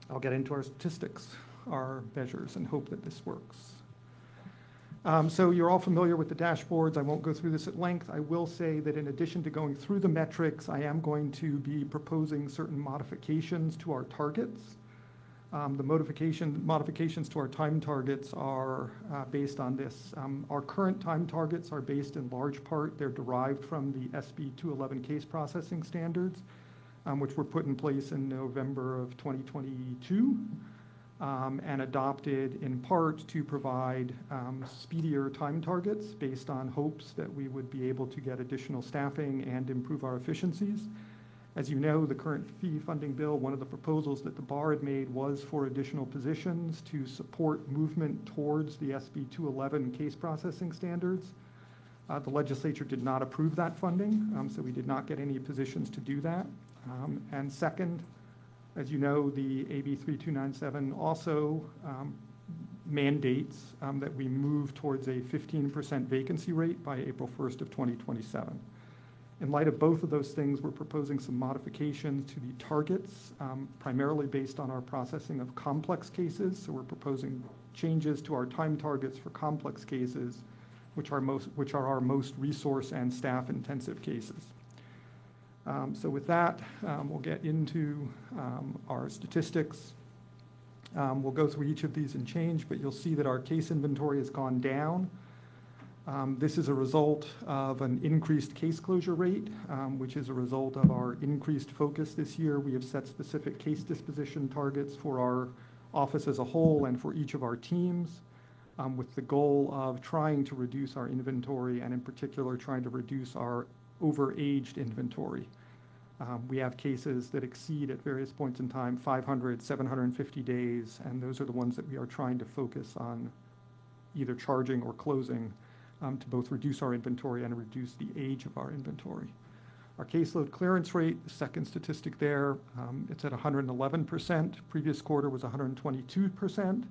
I'll get into our statistics, our measures, and hope that this works. So you're all familiar with the dashboards. I won't go through this at length. I will say that in addition to going through the metrics, I am going to be proposing certain modifications to our targets. The modifications to our time targets are based on this. Our current time targets are based in large part, they're derived from the SB 211 case processing standards, which were put in place in November of 2022. And adopted in part to provide speedier time targets based on hopes that we would be able to get additional staffing and improve our efficiencies. As you know, the current fee funding bill, one of the proposals that the bar had made was for additional positions to support movement towards the SB 211 case processing standards. The legislature did not approve that funding, so we did not get any positions to do that. And second, as you know, the AB 3297 also mandates that we move towards a 15% vacancy rate by April 1st of 2027. In light of both of those things, we're proposing some modifications to the targets, primarily based on our processing of complex cases. So we're proposing changes to our time targets for complex cases, which are our most resource and staff intensive cases. So with that, we'll get into our statistics. We'll go through each of these and change, but you'll see that our case inventory has gone down. This is a result of an increased case closure rate, which is a result of our increased focus this year. We have set specific case disposition targets for our office as a whole and for each of our teams. with the goal of trying to reduce our inventory and in particular trying to reduce our overaged inventory. We have cases that exceed at various points in time 500, 750 days, and those are the ones that we are trying to focus on either charging or closing to both reduce our inventory and reduce the age of our inventory. Our caseload clearance rate, the second statistic there, it's at 111%. Previous quarter was 122%.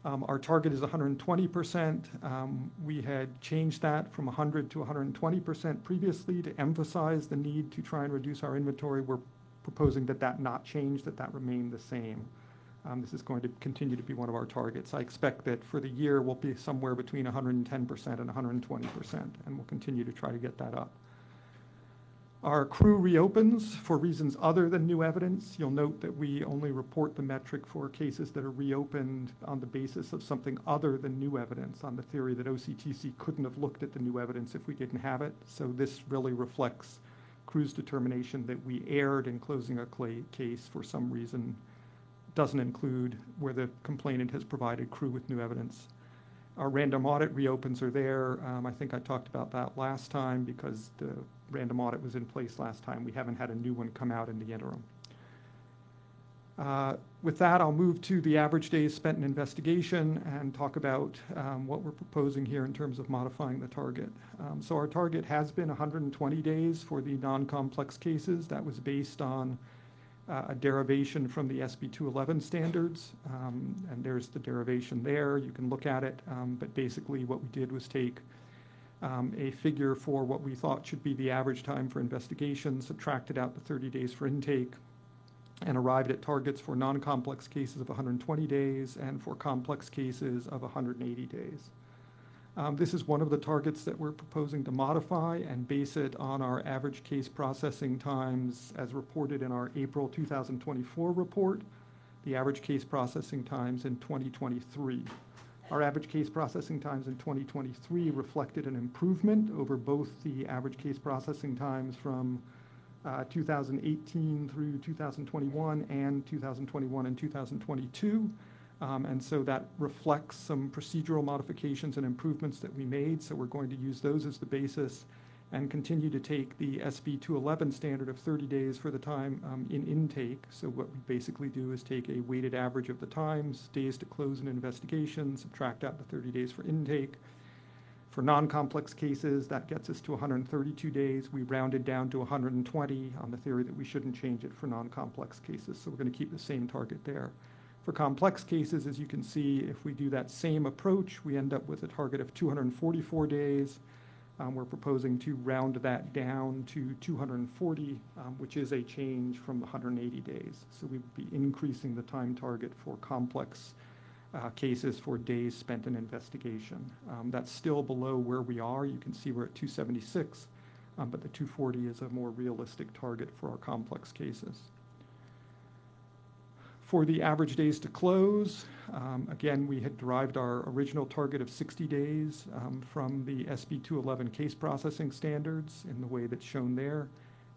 Our target is 120%. We had changed that from 100 to 120% previously to emphasize the need to try and reduce our inventory. We're proposing that that not change, that remain the same. This is going to continue to be one of our targets. I expect that for the year we'll be somewhere between 110% and 120%, and we'll continue to try to get that up. Our crew reopens for reasons other than new evidence. You'll note that we only report the metric for cases that are reopened on the basis of something other than new evidence, on the theory that OCTC couldn't have looked at the new evidence if we didn't have it. So this really reflects crew's determination that we erred in closing a case for some reason. Doesn't include where the complainant has provided crew with new evidence. Our random audit reopens are there. I think I talked about that last time because the random audit was in place last time. We haven't had a new one come out in the interim. With that, I'll move to the average days spent in investigation and talk about what we're proposing here in terms of modifying the target. So our target has been 120 days for the non-complex cases. That was based on a derivation from the SB 211 standards, and there's the derivation there. You can look at it, but basically what we did was take a figure for what we thought should be the average time for investigation, subtracted out the 30 days for intake, and arrived at targets for non-complex cases of 120 days and for complex cases of 180 days. This is one of the targets that we're proposing to modify and base it on our average case processing times as reported in our April 2024 report, the average case processing times in 2023. Our average case processing times in 2023 reflected an improvement over both the average case processing times from 2018 through 2021 and 2021 and 2022. And so that reflects some procedural modifications and improvements that we made. So we're going to use those as the basis and continue to take the SB 211 standard of 30 days for the time in intake. So what we basically do is take a weighted average of the times, days to close an investigation, subtract out the 30 days for intake. For non-complex cases, that gets us to 132 days. We rounded down to 120 on the theory that we shouldn't change it for non-complex cases. So we're going to keep the same target there. For complex cases, as you can see, if we do that same approach, we end up with a target of 244 days. We're proposing to round that down to 240, which is a change from the 180 days. So we would be increasing the time target for complex cases for days spent in investigation. That's still below where we are. You can see we're at 276, but the 240 is a more realistic target for our complex cases. For the average days to close, again, we had derived our original target of 60 days from the SB 211 case processing standards in the way that's shown there.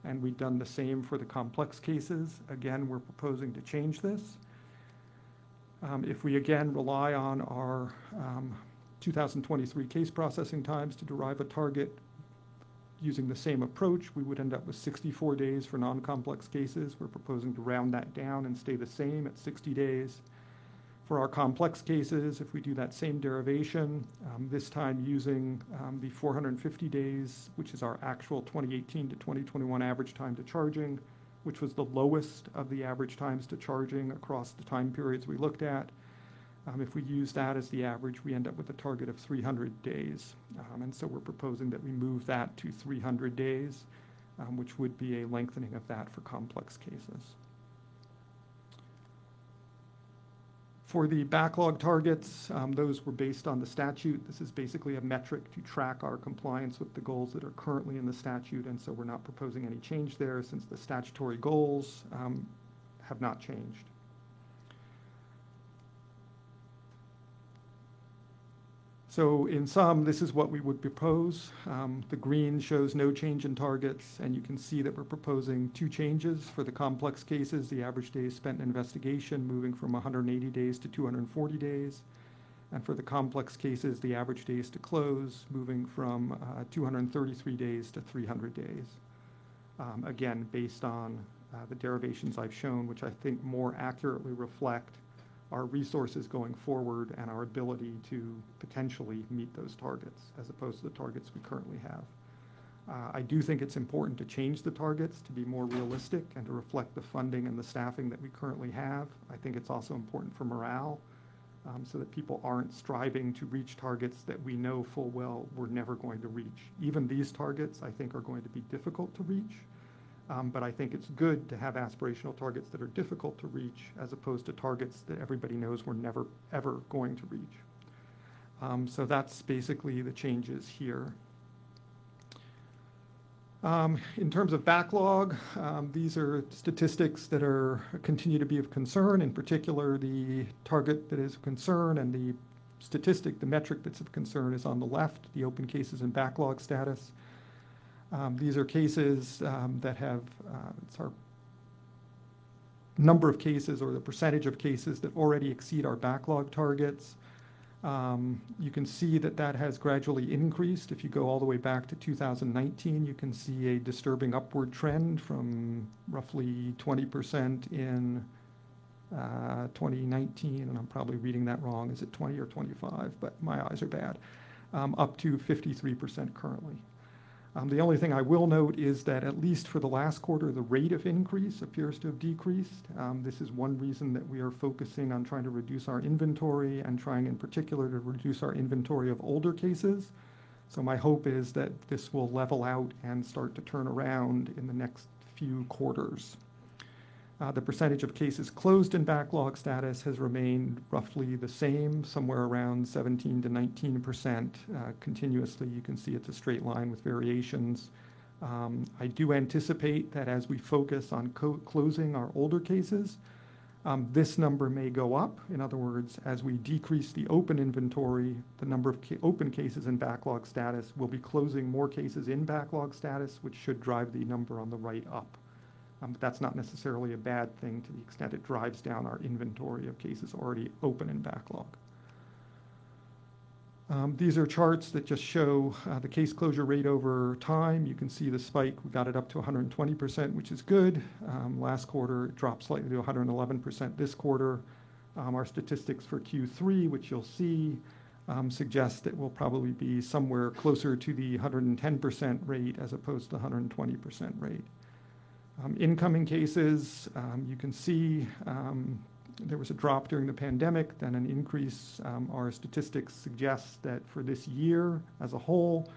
And we've done the same for the complex cases. Again, we're proposing to change this. If we again rely on our 2023 case processing times to derive a target using the same approach, we would end up with 64 days for non-complex cases. We're proposing to round that down and stay the same at 60 days. For our complex cases, if we do that same derivation, this time using the 450 days, which is our actual 2018 to 2021 average time to charging, which was the lowest of the average times to charging across the time periods we looked at. If we use that as the average, we end up with a target of 300 days. And so we're proposing that we move that to 300 days, which would be a lengthening of that for complex cases. For the backlog targets, those were based on the statute. This is basically a metric to track our compliance with the goals that are currently in the statute, and so we're not proposing any change there since the statutory goals have not changed. So in sum, this is what we would propose. The green shows no change in targets, and you can see that we're proposing two changes for the complex cases, the average days spent in investigation moving from 180 days to 240 days, And for the complex cases, the average days to close moving from 233 days to 300 days. Again, based on the derivations I've shown, which I think more accurately reflect our resources going forward and our ability to potentially meet those targets as opposed to the targets we currently have. I do think it's important to change the targets to be more realistic and to reflect the funding and the staffing that we currently have. I think it's also important for morale so that people aren't striving to reach targets that we know full well we're never going to reach. Even these targets, I think, are going to be difficult to reach. But I think it's good to have aspirational targets that are difficult to reach as opposed to targets that everybody knows we're never, ever going to reach. So that's basically the changes here. In terms of backlog, these are statistics that continue to be of concern, in particular the target that is of concern and the statistic, the metric that's of concern is on the left, the open cases and backlog status. These are cases that have, it's our number of cases or the percentage of cases that already exceed our backlog targets. You can see that that has gradually increased. If you go all the way back to 2019, you can see a disturbing upward trend from roughly 20% in 2019, and I'm probably reading that wrong. Is it 20 or 25? But my eyes are bad. Up to 53% currently. The only thing I will note is that at least for the last quarter, the rate of increase appears to have decreased. This is one reason that we are focusing on trying to reduce our inventory and trying in particular to reduce our inventory of older cases. So my hope is that this will level out and start to turn around in the next few quarters. The percentage of cases closed in backlog status has remained roughly the same, somewhere around 17 to 19% continuously. You can see it's a straight line with variations. I do anticipate that as we focus on closing our older cases, this number may go up. In other words, as we decrease the open inventory, the number of open cases in backlog status, we'll be closing more cases in backlog status, which should drive the number on the right up. But that's not necessarily a bad thing to the extent it drives down our inventory of cases already open in backlog. These are charts that just show the case closure rate over time. You can see the spike. We got it up to 120%, which is good. Last quarter, it dropped slightly to 111% this quarter. Our statistics for Q3, which you'll see, suggest that we'll probably be somewhere closer to the 110% rate as opposed to the 120% rate. Incoming cases, you can see there was a drop during the pandemic, then an increase. Our statistics suggest that for this year as a whole,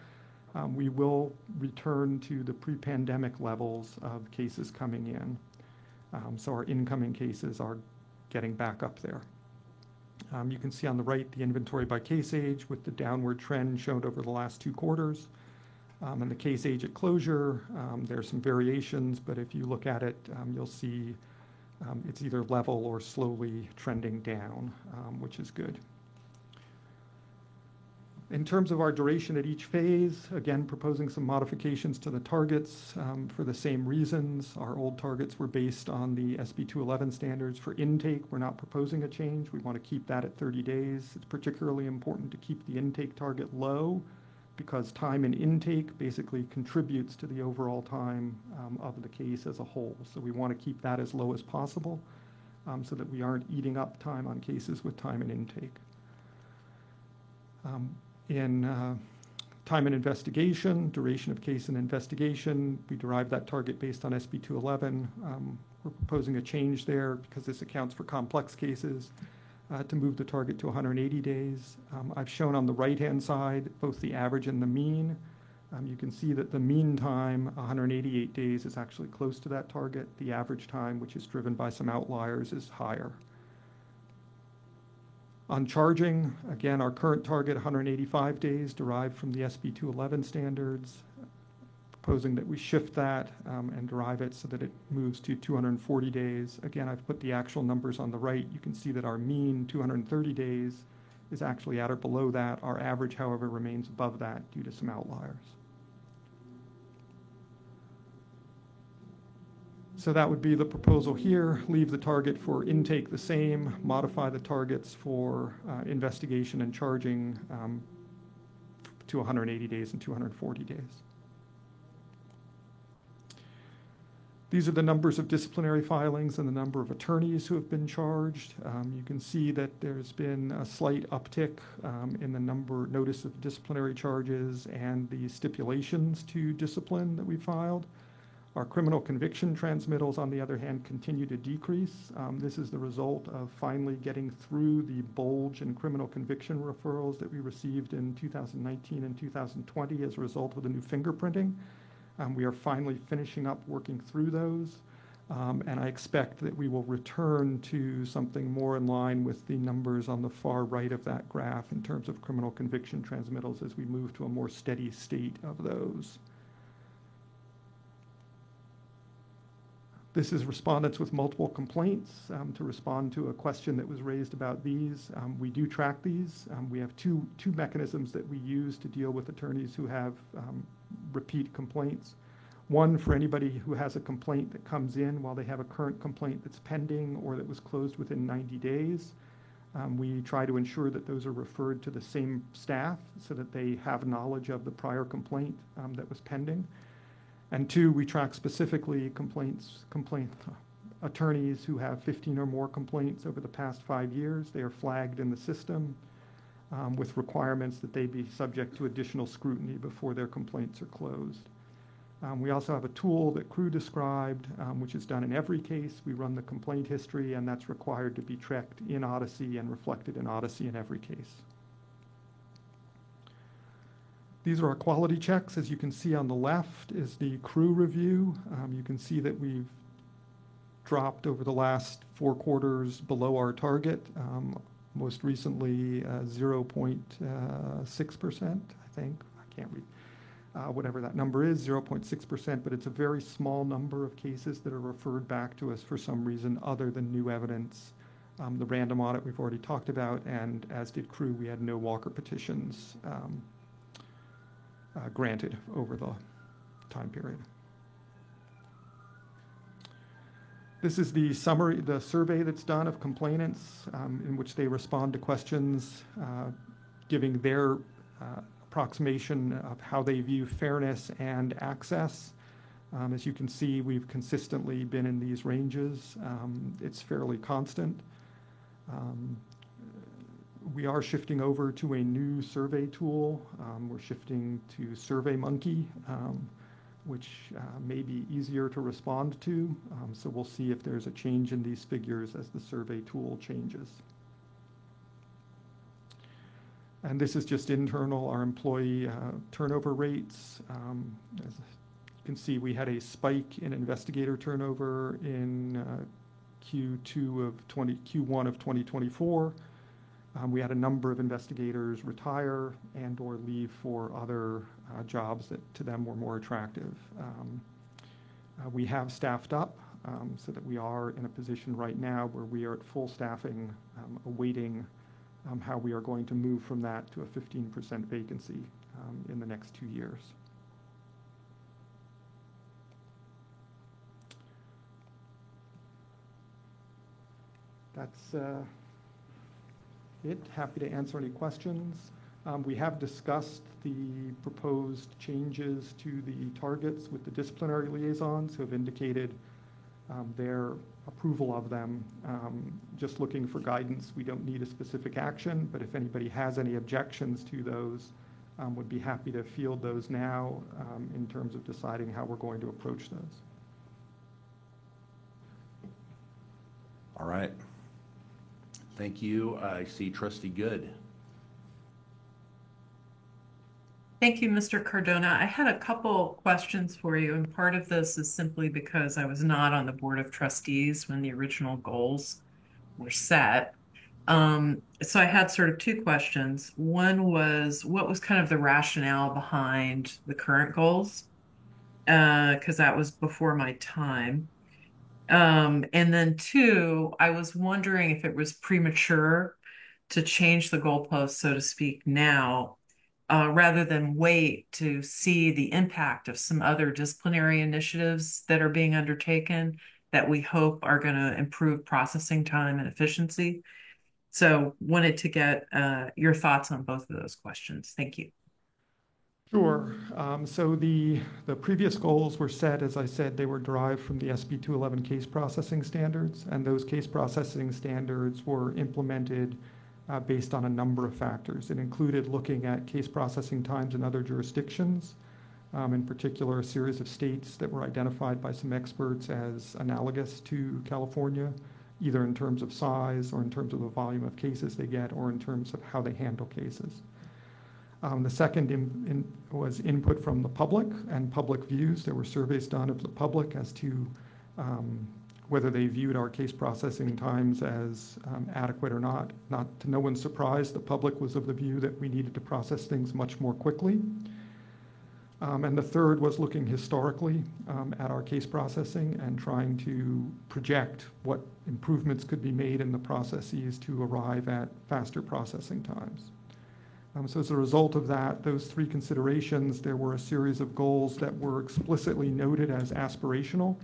we will return to the pre-pandemic levels of cases coming in. So our incoming cases are getting back up there. You can see on the right the inventory by case age with the downward trend shown over the last 2 quarters. And the case age at closure, there's some variations, but if you look at it, you'll see it's either level or slowly trending down, which is good. In terms of our duration at each phase, again, proposing some modifications to the targets for the same reasons. Our old targets were based on the SB 211 standards. For intake, we're not proposing a change. We want to keep that at 30 days. It's particularly important to keep the intake target low because time in intake basically contributes to the overall time of the case as a whole. So we want to keep that as low as possible so that we aren't eating up time on cases with time in intake. In time and investigation, duration of case and investigation, we derive that target based on SB 211. We're proposing a change there because this accounts for complex cases to move the target to 180 days. I've shown on the right-hand side both the average and the mean. You can see that the mean time, 188 days, is actually close to that target. The average time, which is driven by some outliers, is higher. On charging, again, our current target, 185 days, derived from the SB 211 standards, proposing that we shift that and derive it so that it moves to 240 days. Again, I've put the actual numbers on the right. You can see that our mean, 230 days, is actually at or below that. Our average, however, remains above that due to some outliers. So that would be the proposal here. Leave the target for intake the same, modify the targets for investigation and charging to 180 days and 240 days. These are the numbers of disciplinary filings and the number of attorneys who have been charged. You can see that there's been a slight uptick in the notice of disciplinary charges and the stipulations to discipline that we filed. Our criminal conviction transmittals, on the other hand, continue to decrease. This is the result of finally getting through the bulge in criminal conviction referrals that we received in 2019 and 2020 as a result of the new fingerprinting. We are finally finishing up working through those, and I expect that we will return to something more in line with the numbers on the far right of that graph in terms of criminal conviction transmittals as we move to a more steady state of those. This is respondents with multiple complaints to respond to a question that was raised about these. We do track these. We have two mechanisms that we use to deal with attorneys who have repeat complaints. One, for anybody who has a complaint that comes in while they have a current complaint that's pending or that was closed within 90 days. We try to ensure that those are referred to the same staff so that they have knowledge of the prior complaint that was pending. And two, we track specifically complaint attorneys who have 15 or more complaints over the past 5 years. They are flagged in the system with requirements that they be subject to additional scrutiny before their complaints are closed. We also have a tool that Crew described, which is done in every case. We run the complaint history, and that's required to be tracked in Odyssey and reflected in Odyssey in every case. These are our quality checks. As you can see on the left is the Crew review. You can see that we've dropped over the last 4 quarters below our target. Most recently 0.6%, I think. I can't read. Whatever that number is, 0.6%, but it's a very small number of cases that are referred back to us for some reason other than new evidence. The random audit we've already talked about, and as did Crew, we had no Walker petitions granted over the time period. This is the summary, the survey that's done of complainants in which they respond to questions, giving their approximation of how they view fairness and access. As you can see, we've consistently been in these ranges. It's fairly constant. We are shifting over to a new survey tool. We're shifting to SurveyMonkey, which may be easier to respond to. So we'll see if there's a change in these figures as the survey tool changes. And this is just internal, our employee turnover rates. As you can see, we had a spike in investigator turnover in Q1 of 2024. We had a number of investigators retire and or leave for other jobs that to them were more attractive. We have staffed up so that we are in a position right now where we are at full staffing, awaiting how we are going to move from that to a 15% vacancy in the next 2 years. That's it. Happy to answer any questions. We have discussed the proposed changes to the targets with the disciplinary liaisons who have indicated their approval of them. Just looking for guidance. We don't need a specific action, but if anybody has any objections to those, would be happy to field those now in terms of deciding how we're going to approach those. All right. Thank you. I see Trustee Good. Thank you, Mr. Cardona. I had a couple questions for you, and part of this is simply because I was not on the Board of Trustees when the original goals were set. So I had sort of 2 questions. One was, what was kind of the rationale behind the current goals? Because that was before my time. And then 2, I was wondering if it was premature to change the goalposts, so to speak, now, rather than wait to see the impact of some other disciplinary initiatives that are being undertaken that we hope are going to improve processing time and efficiency. So wanted to get your thoughts on both of those questions. Thank you. Sure. So the previous goals were set, as I said, they were derived from the SB 211 case processing standards, and those case processing standards were implemented based on a number of factors. It included looking at case processing times in other jurisdictions, in particular a series of states that were identified by some experts as analogous to California, either in terms of size or in terms of the volume of cases they get or in terms of how they handle cases. The second was input from the public and public views. There were surveys done of the public as to whether they viewed our case processing times as adequate or not. Not to no one's surprise, the public was of the view that we needed to process things much more quickly. And the third was looking historically at our case processing and trying to project what improvements could be made in the processes to arrive at faster processing times. So as a result of that, those three considerations, there were a series of goals that were explicitly noted as aspirational,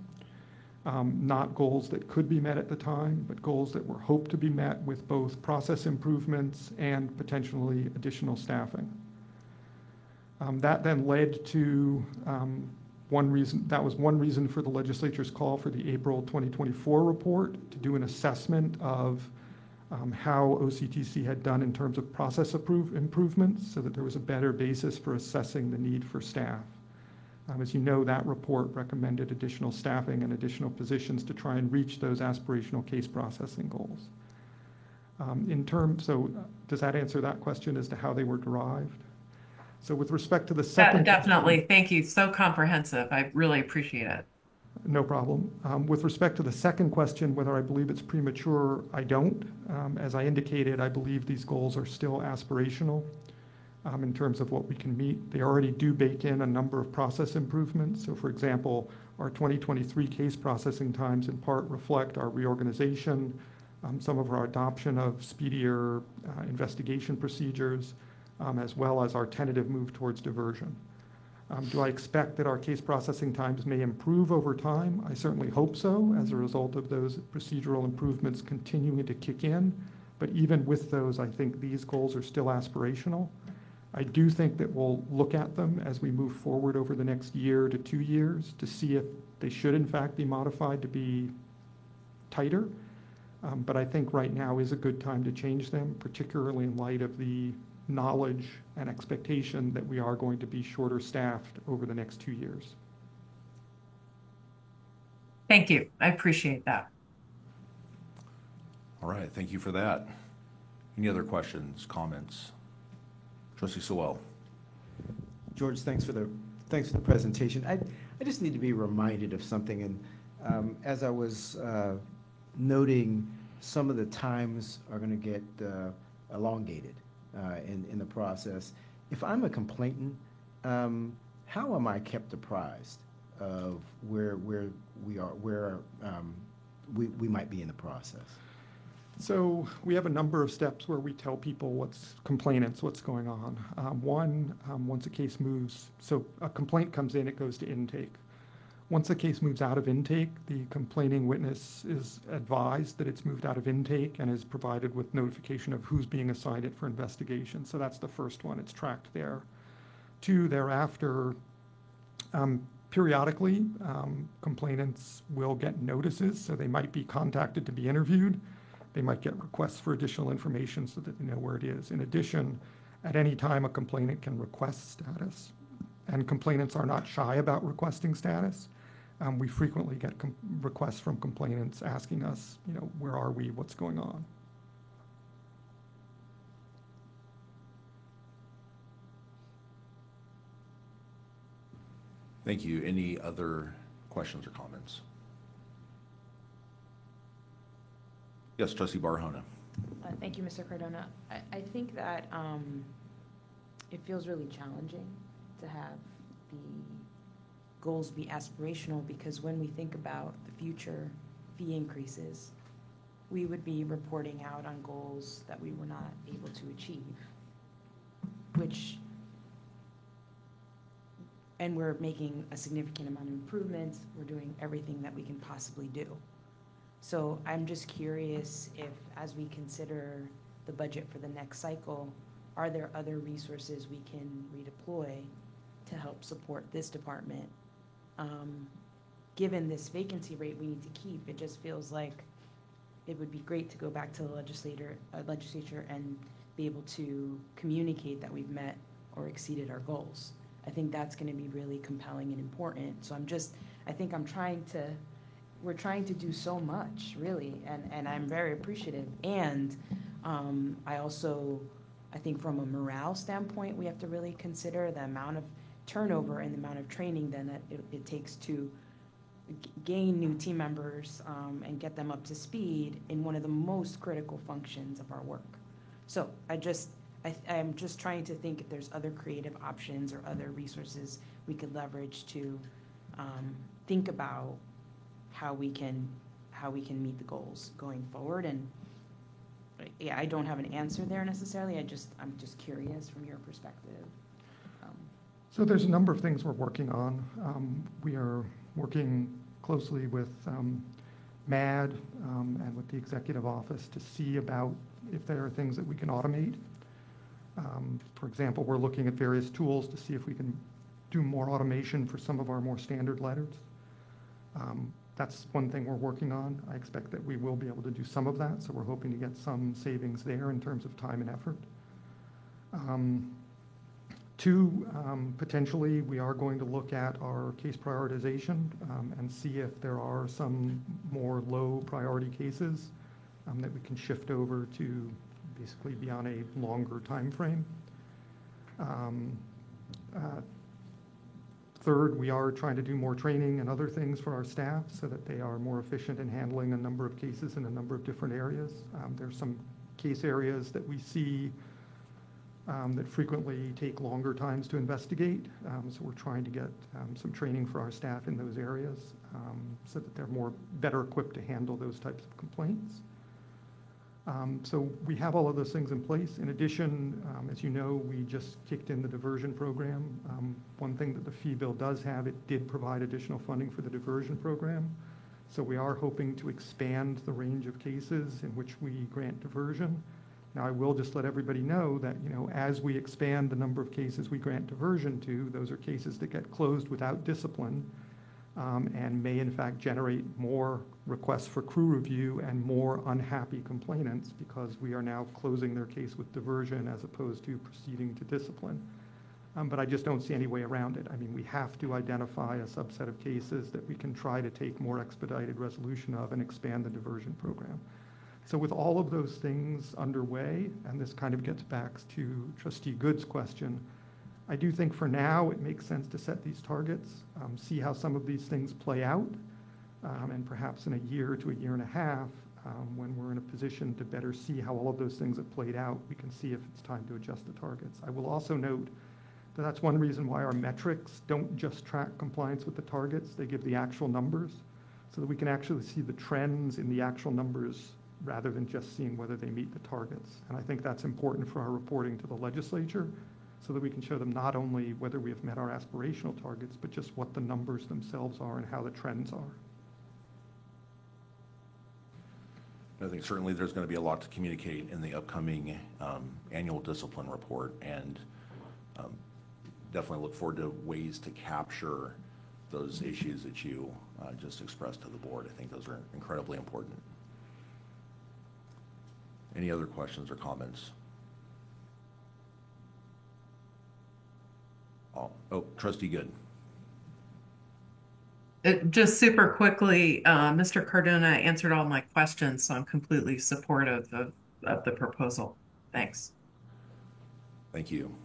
not goals that could be met at the time, but goals that were hoped to be met with both process improvements and potentially additional staffing. That then led to one reason for the legislature's call for the April 2024 report to do an assessment of how OCTC had done in terms of process improvements so that there was a better basis for assessing the need for staff. As you know, that report recommended additional staffing and additional positions to try and reach those aspirational case processing goals. Does that answer that question as to how they were derived? So with respect to the second... Definitely. Thank you. So comprehensive. I really appreciate it. No problem. With respect to the second question, whether I believe it's premature, I don't. As I indicated, I believe these goals are still aspirational in terms of what we can meet. They already do bake in a number of process improvements. So for example, our 2023 case processing times in part reflect our reorganization, some of our adoption of speedier investigation procedures, as well as our tentative move towards diversion. Do I expect that our case processing times may improve over time? I certainly hope so as a result of those procedural improvements continuing to kick in. But even with those, I think these goals are still aspirational. I do think that we'll look at them as we move forward over the next year to 2 years to see if they should in fact be modified to be tighter. But I think right now is a good time to change them, particularly in light of the knowledge and expectation that we are going to be shorter staffed over the next 2 years. Thank you. I appreciate that. All right, thank you for that. Any other questions, comments? Trustee Sewell. George, thanks for the presentation. I just need to be reminded of something, and as I was noting, some of the times are going to get elongated in the process. If I'm a complainant, how am I kept apprised of where we are, where we might be in the process? So we have a number of steps where we tell people what's going on. One, once a case moves, so a complaint comes in, it goes to intake. Once a case moves out of intake, the complaining witness is advised that it's moved out of intake and is provided with notification of who's being assigned it for investigation. So that's the first one, it's tracked there. 2, thereafter, periodically, complainants will get notices, so they might be contacted to be interviewed. They might get requests for additional information so that they know where it is. In addition, at any time, a complainant can request status, and complainants are not shy about requesting status. We frequently get requests from complainants asking us, where are we, what's going on? Thank you. Any other questions or comments? Yes, Trustee Barahona. Thank you, Mr. Cardona. I think that it feels really challenging to have the goals be aspirational, because when we think about the future fee increases, we would be reporting out on goals that we were not able to achieve, which and we're making a significant amount of improvements. We're doing everything that we can possibly do. So I'm just curious if, as we consider the budget for the next cycle, are there other resources we can redeploy to help support this department? Given this vacancy rate we need to keep, it just feels like it would be great to go back to the legislature and be able to communicate that we've met or exceeded our goals. I think that's going to be really compelling and important. So we're trying to do so much, really, and I'm very appreciative. And I think from a morale standpoint, we have to really consider the amount of turnover and the amount of training then that it takes to gain new team members and get them up to speed in one of the most critical functions of our work. So I'm just trying to think if there's other creative options or other resources we could leverage to think about how we can meet the goals going forward. And yeah, I don't have an answer there necessarily. I'm just curious from your perspective. So there's a number of things we're working on. We are working closely with MAD and with the executive office to see about if there are things that we can automate. For example, we're looking at various tools to see if we can do more automation for some of our more standard letters. That's one thing we're working on. I expect that we will be able to do some of that, so we're hoping to get some savings there in terms of time and effort. Two, potentially, we are going to look at our case prioritization and see if there are some more low priority cases that we can shift over to basically be on a longer time frame. Third, we are trying to do more training and other things for our staff so that they are more efficient in handling a number of cases in a number of different areas. There's some case areas that we see that frequently take longer times to investigate. So we're trying to get some training for our staff in those areas so that they're better equipped to handle those types of complaints. So we have all of those things in place. In addition, as you know, we just kicked in the diversion program. One thing that the fee bill does have, it did provide additional funding for the diversion program. So we are hoping to expand the range of cases in which we grant diversion. Now, I will just let everybody know that, as we expand the number of cases we grant diversion to, those are cases that get closed without discipline and may, in fact, generate more requests for crew review and more unhappy complainants because we are now closing their case with diversion as opposed to proceeding to discipline. But I just don't see any way around it. I mean, we have to identify a subset of cases that we can try to take more expedited resolution of and expand the diversion program. So with all of those things underway, and this kind of gets back to Trustee Good's question, I do think for now it makes sense to set these targets, see how some of these things play out, and perhaps in a year to a year and a half, when we're in a position to better see how all of those things have played out, we can see if it's time to adjust the targets. I will also note that that's one reason why our metrics don't just track compliance with the targets, they give the actual numbers, so that we can actually see the trends in the actual numbers rather than just seeing whether they meet the targets. And I think that's important for our reporting to the legislature so that we can show them not only whether we have met our aspirational targets, but just what the numbers themselves are and how the trends are. I think certainly there's going to be a lot to communicate in the upcoming annual discipline report, and definitely look forward to ways to capture those issues that you just expressed to the board. I think those are incredibly important. Any other questions or comments? Oh, Trustee Good. Just super quickly, Mr. Cardona answered all my questions, so I'm completely supportive of the proposal. Thanks. Thank you.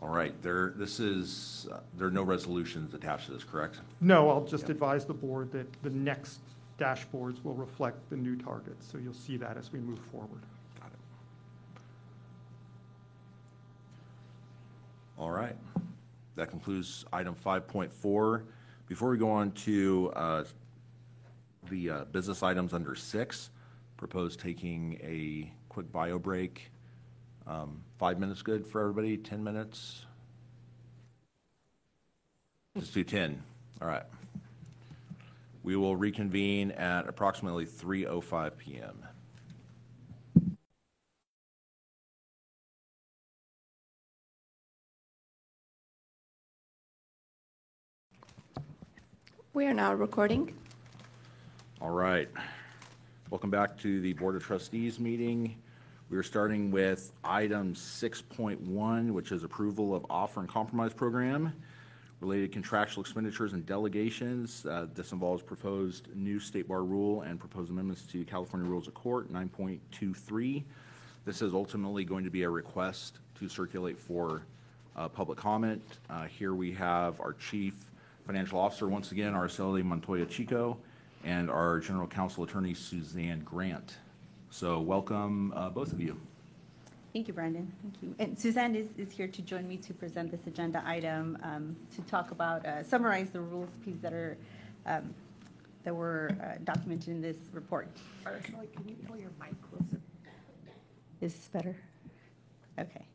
All right, there are no resolutions attached to this, correct? No, I'll just advise the board that the next dashboards will reflect the new targets, so you'll see that as we move forward. Got it. All right, that concludes item 5.4. Before we go on to the business items under 6, propose taking a quick bio break. 5 minutes good for everybody, 10 minutes? Let's do 10. All right. We will reconvene at approximately 3:05 p.m. We are now recording. All right. Welcome back to the Board of Trustees meeting. We are starting with item 6.1, which is approval of offer and compromise program, related contractual expenditures and delegations. This involves proposed new state bar rule and proposed amendments to California Rules of Court 9.23. This is ultimately going to be a request to circulate for public comment. Here we have our Chief Financial Officer, once again, Araceli Montoya Chico, and our General Counsel Attorney, Suzanne Grant. So welcome, both of you. Thank you, Brandon. Thank you. And Suzanne is here to join me to present this agenda item, to talk about, summarize the rules piece that are that were documented in this report. Araceli, can you pull your mic closer? Is this better? Okay.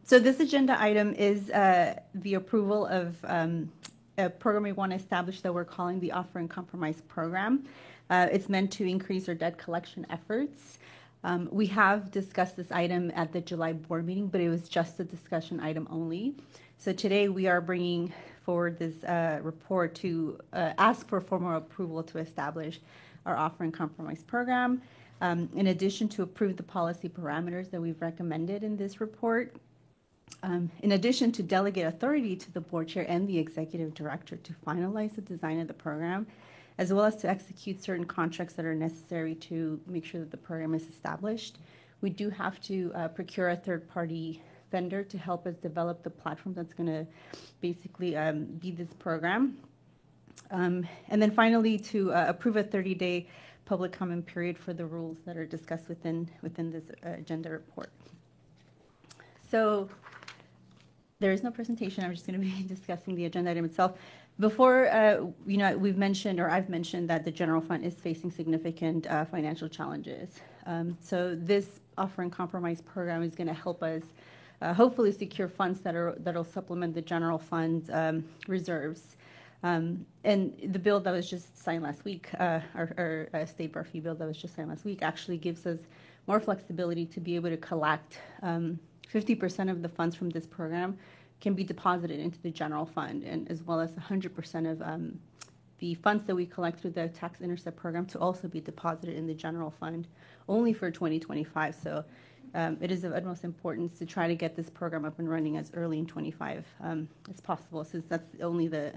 So this agenda item is the approval of a program we want to establish that we're calling the Offer and Compromise Program. It's meant to increase our debt collection efforts. We have discussed this item at the July board meeting, but it was just a discussion item only. So today we are bringing forward this report to ask for formal approval to establish our Offer and Compromise Program. In addition to approve the policy parameters that we've recommended in this report, in addition to delegate authority to the board chair and the executive director to finalize the design of the program, as well as to execute certain contracts that are necessary to make sure that the program is established. We do have to procure a third-party vendor to help us develop the platform that's going to basically be this program. And then finally, to approve a 30-day public comment period for the rules that are discussed within this agenda report. So there is no presentation. I'm just going to be discussing the agenda item itself. Before, we've mentioned, or I've mentioned, that the general fund is facing significant financial challenges. So this Offer and Compromise program is going to help us hopefully secure funds that'll supplement the general fund reserves. And the bill that was just signed last week, our state bar fee bill that was just signed last week, actually gives us more flexibility to be able to collect 50% of the funds from this program can be deposited into the general fund, and as well as 100% of the funds that we collect through the tax intercept program to also be deposited in the general fund only for 2025. So it is of utmost importance to try to get this program up and running as early in 25 as possible, since that's only the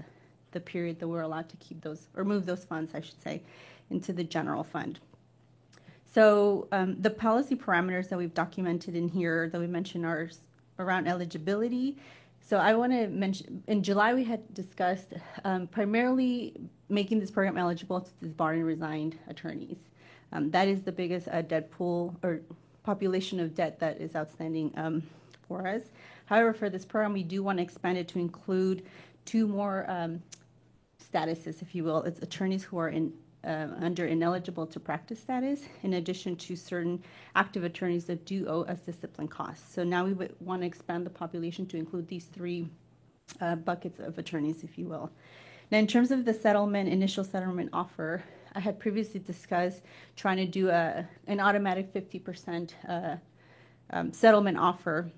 period that we're allowed to keep those, or move those funds, I should say, into the general fund. So the policy parameters that we've documented in here that we mentioned are around eligibility. So I want to mention, in July we had discussed primarily making this program eligible to disbarred and resigned attorneys. That is the biggest debt pool or population of debt that is outstanding for us. However, for this program, we do want to expand it to include two more statuses, if you will. It's attorneys who are under ineligible to practice status, in addition to certain active attorneys that do owe us discipline costs. So now we would want to expand the population to include these three buckets of attorneys, if you will. Now, in terms of the initial settlement offer, I had previously discussed trying to do an automatic 50% settlement offer.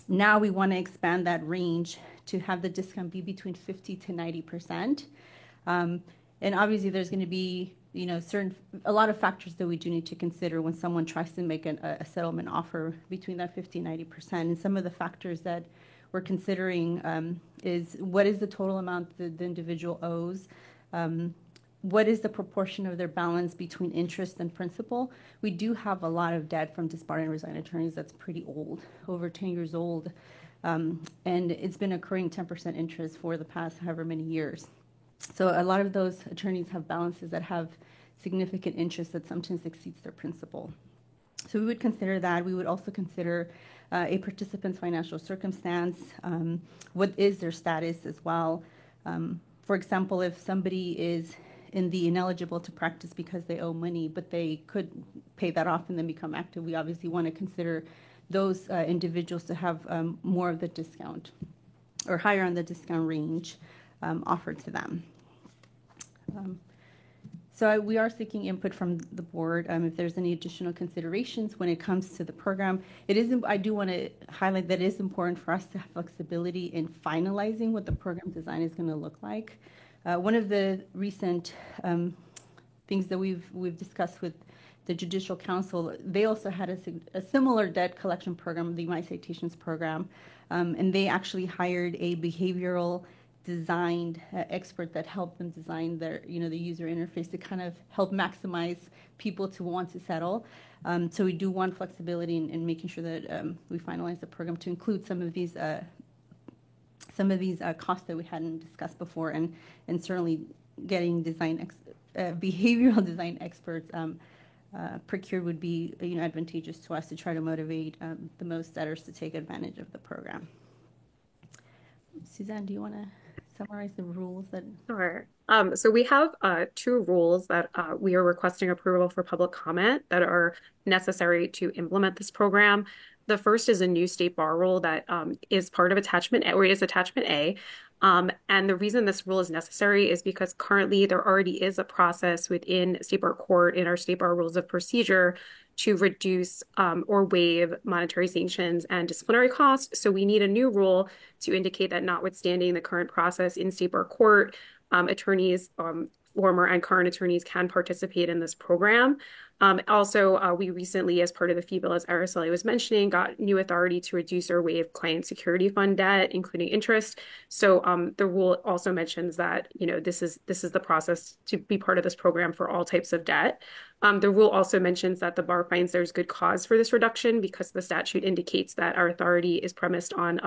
Now we want to expand that range to have the discount be between 50 to 90%. And obviously, there's going to be, a lot of factors that we do need to consider when someone tries to make a settlement offer between that 50 and 90%. And some of the factors that we're considering is what is the total amount that the individual owes? What is the proportion of their balance between interest and principal? We do have a lot of debt from disbarred and resigned attorneys that's pretty old, over 10 years old. And it's been accruing 10% interest for the past however many years. So a lot of those attorneys have balances that have significant interest that sometimes exceeds their principal. So we would consider that. We would also consider a participant's financial circumstance. What is their status as well? For example, if somebody is in the ineligible to practice because they owe money, but they could pay that off and then become active, we obviously want to consider those individuals to have more of the discount. or higher on the discount range offered to them. So we are seeking input from the board if there's any additional considerations when it comes to the program. I do want to highlight that it is important for us to have flexibility in finalizing what the program design is going to look like. One of the recent things that we've discussed with the Judicial Council, they also had a similar debt collection program, the My Citations program, and they actually hired a behavioral designed expert that helped them design their, the user interface to kind of help maximize people to want to settle. So we do want flexibility in making sure that we finalize the program to include some of these costs that we hadn't discussed before, and certainly getting behavioral design experts procured would be advantageous to us to try to motivate the most debtors to take advantage of the program. Suzanne, do you want to summarize the rules that? Sure. So we have 2 rules that we are requesting approval for public comment that are necessary to implement this program. The first is a new state bar rule that is part of Attachment A, or is Attachment A. And the reason this rule is necessary is because currently there already is a process within State Bar Court in our State Bar Rules of Procedure to reduce or waive monetary sanctions and disciplinary costs. So we need a new rule to indicate that notwithstanding the current process in State Bar Court, attorneys, former and current attorneys can participate in this program. Also, we recently, as part of the fee bill, as Araceli was mentioning, got new authority to reduce or waive client security fund debt, including interest. So the rule also mentions that this is the process to be part of this program for all types of debt. The rule also mentions that the bar finds there's good cause for this reduction because the statute indicates that our authority is premised on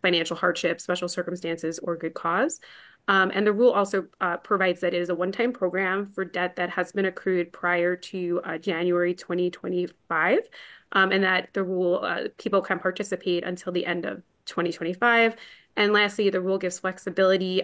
financial hardship, special circumstances, or good cause. And the rule also provides that it is a one-time program for debt that has been accrued prior to January 2025, and that the rule, people can participate until the end of 2025. And lastly, the rule gives flexibility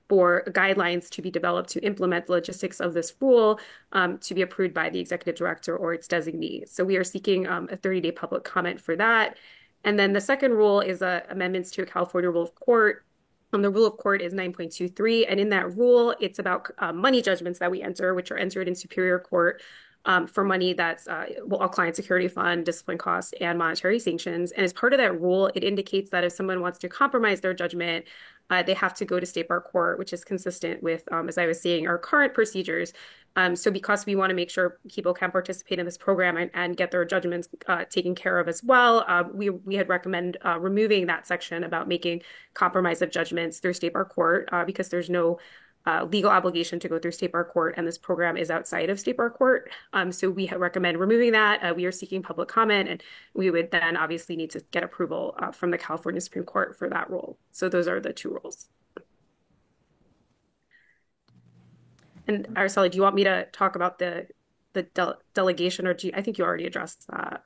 for guidelines to be developed to implement the logistics of this rule to be approved by the executive director or its designee. So we are seeking a 30-day public comment for that. And then the second rule is amendments to a California Rule of Court. The Rule of Court is 9.23, and in that rule, it's about money judgments that we enter, which are entered in Superior Court for money that's a client security fund, discipline costs, and monetary sanctions. And as part of that rule, it indicates that if someone wants to compromise their judgment, they have to go to State Bar Court, which is consistent with, as I was saying, our current procedures. So because we want to make sure people can participate in this program and get their judgments taken care of as well, we had recommend removing that section about making compromise of judgments through State Bar Court because there's no legal obligation to go through State Bar Court, and this program is outside of State Bar Court. So we recommend removing that. We are seeking public comment, and we would then obviously need to get approval from the California Supreme Court for that rule. So those are the 2 rules. And Araceli, do you want me to talk about the delegation, or I think you already addressed that,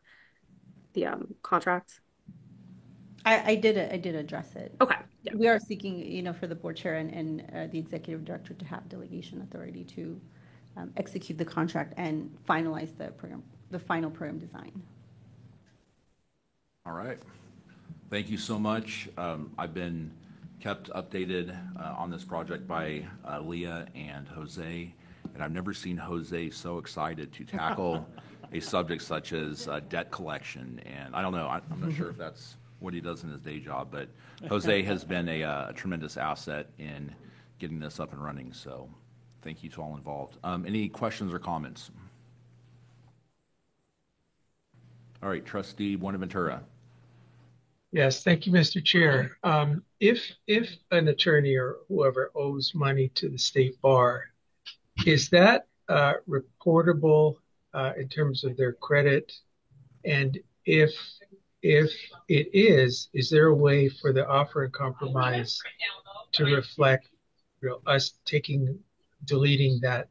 the contracts? I did address it. Okay. Yeah. We are seeking, for the board chair and the executive director to have delegation authority to execute the contract and finalize the final program design. All right. Thank you so much. I've been kept updated on this project by Leah and Jose, and I've never seen Jose so excited to tackle a subject such as debt collection. And I don't know, I'm not sure if that's what he does in his day job, but Jose has been a tremendous asset in getting this up and running. So thank you to all involved. Any questions or comments? All right, Trustee Buenaventura. Yes, thank you, Mr. Chair. If an attorney or whoever owes money to the State Bar, is that reportable in terms of their credit? And if it is there a way for the offer and compromise to reflect us deleting that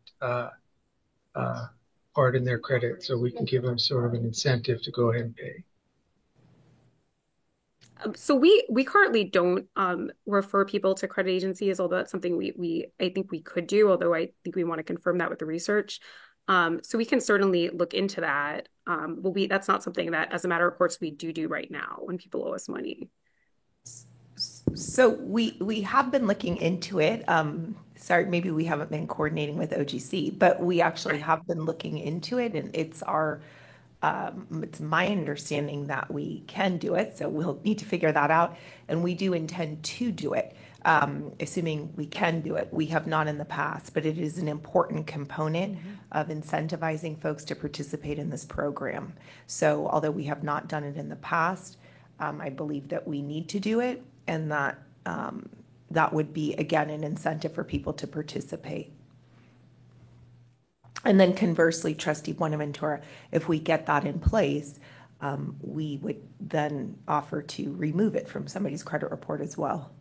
part in their credit so we can give them sort of an incentive to go ahead and pay? So we currently don't refer people to credit agencies, although that's something I think we could do, although I think we want to confirm that with the research. So we can certainly look into that. That's not something that, as a matter of course, we do right now when people owe us money. So we have been looking into it. Sorry, maybe we haven't been coordinating with OGC, but we actually have been looking into it, and it's my understanding that we can do it. So we'll need to figure that out, and we do intend to do it, assuming we can do it. We have not in the past, but it is an important component of incentivizing folks to participate in this program. So although we have not done it in the past, I believe that we need to do it, and that that would be, again, an incentive for people to participate. And then conversely, Trustee Buenaventura, if we get that in place, we would then offer to remove it from somebody's credit report as well.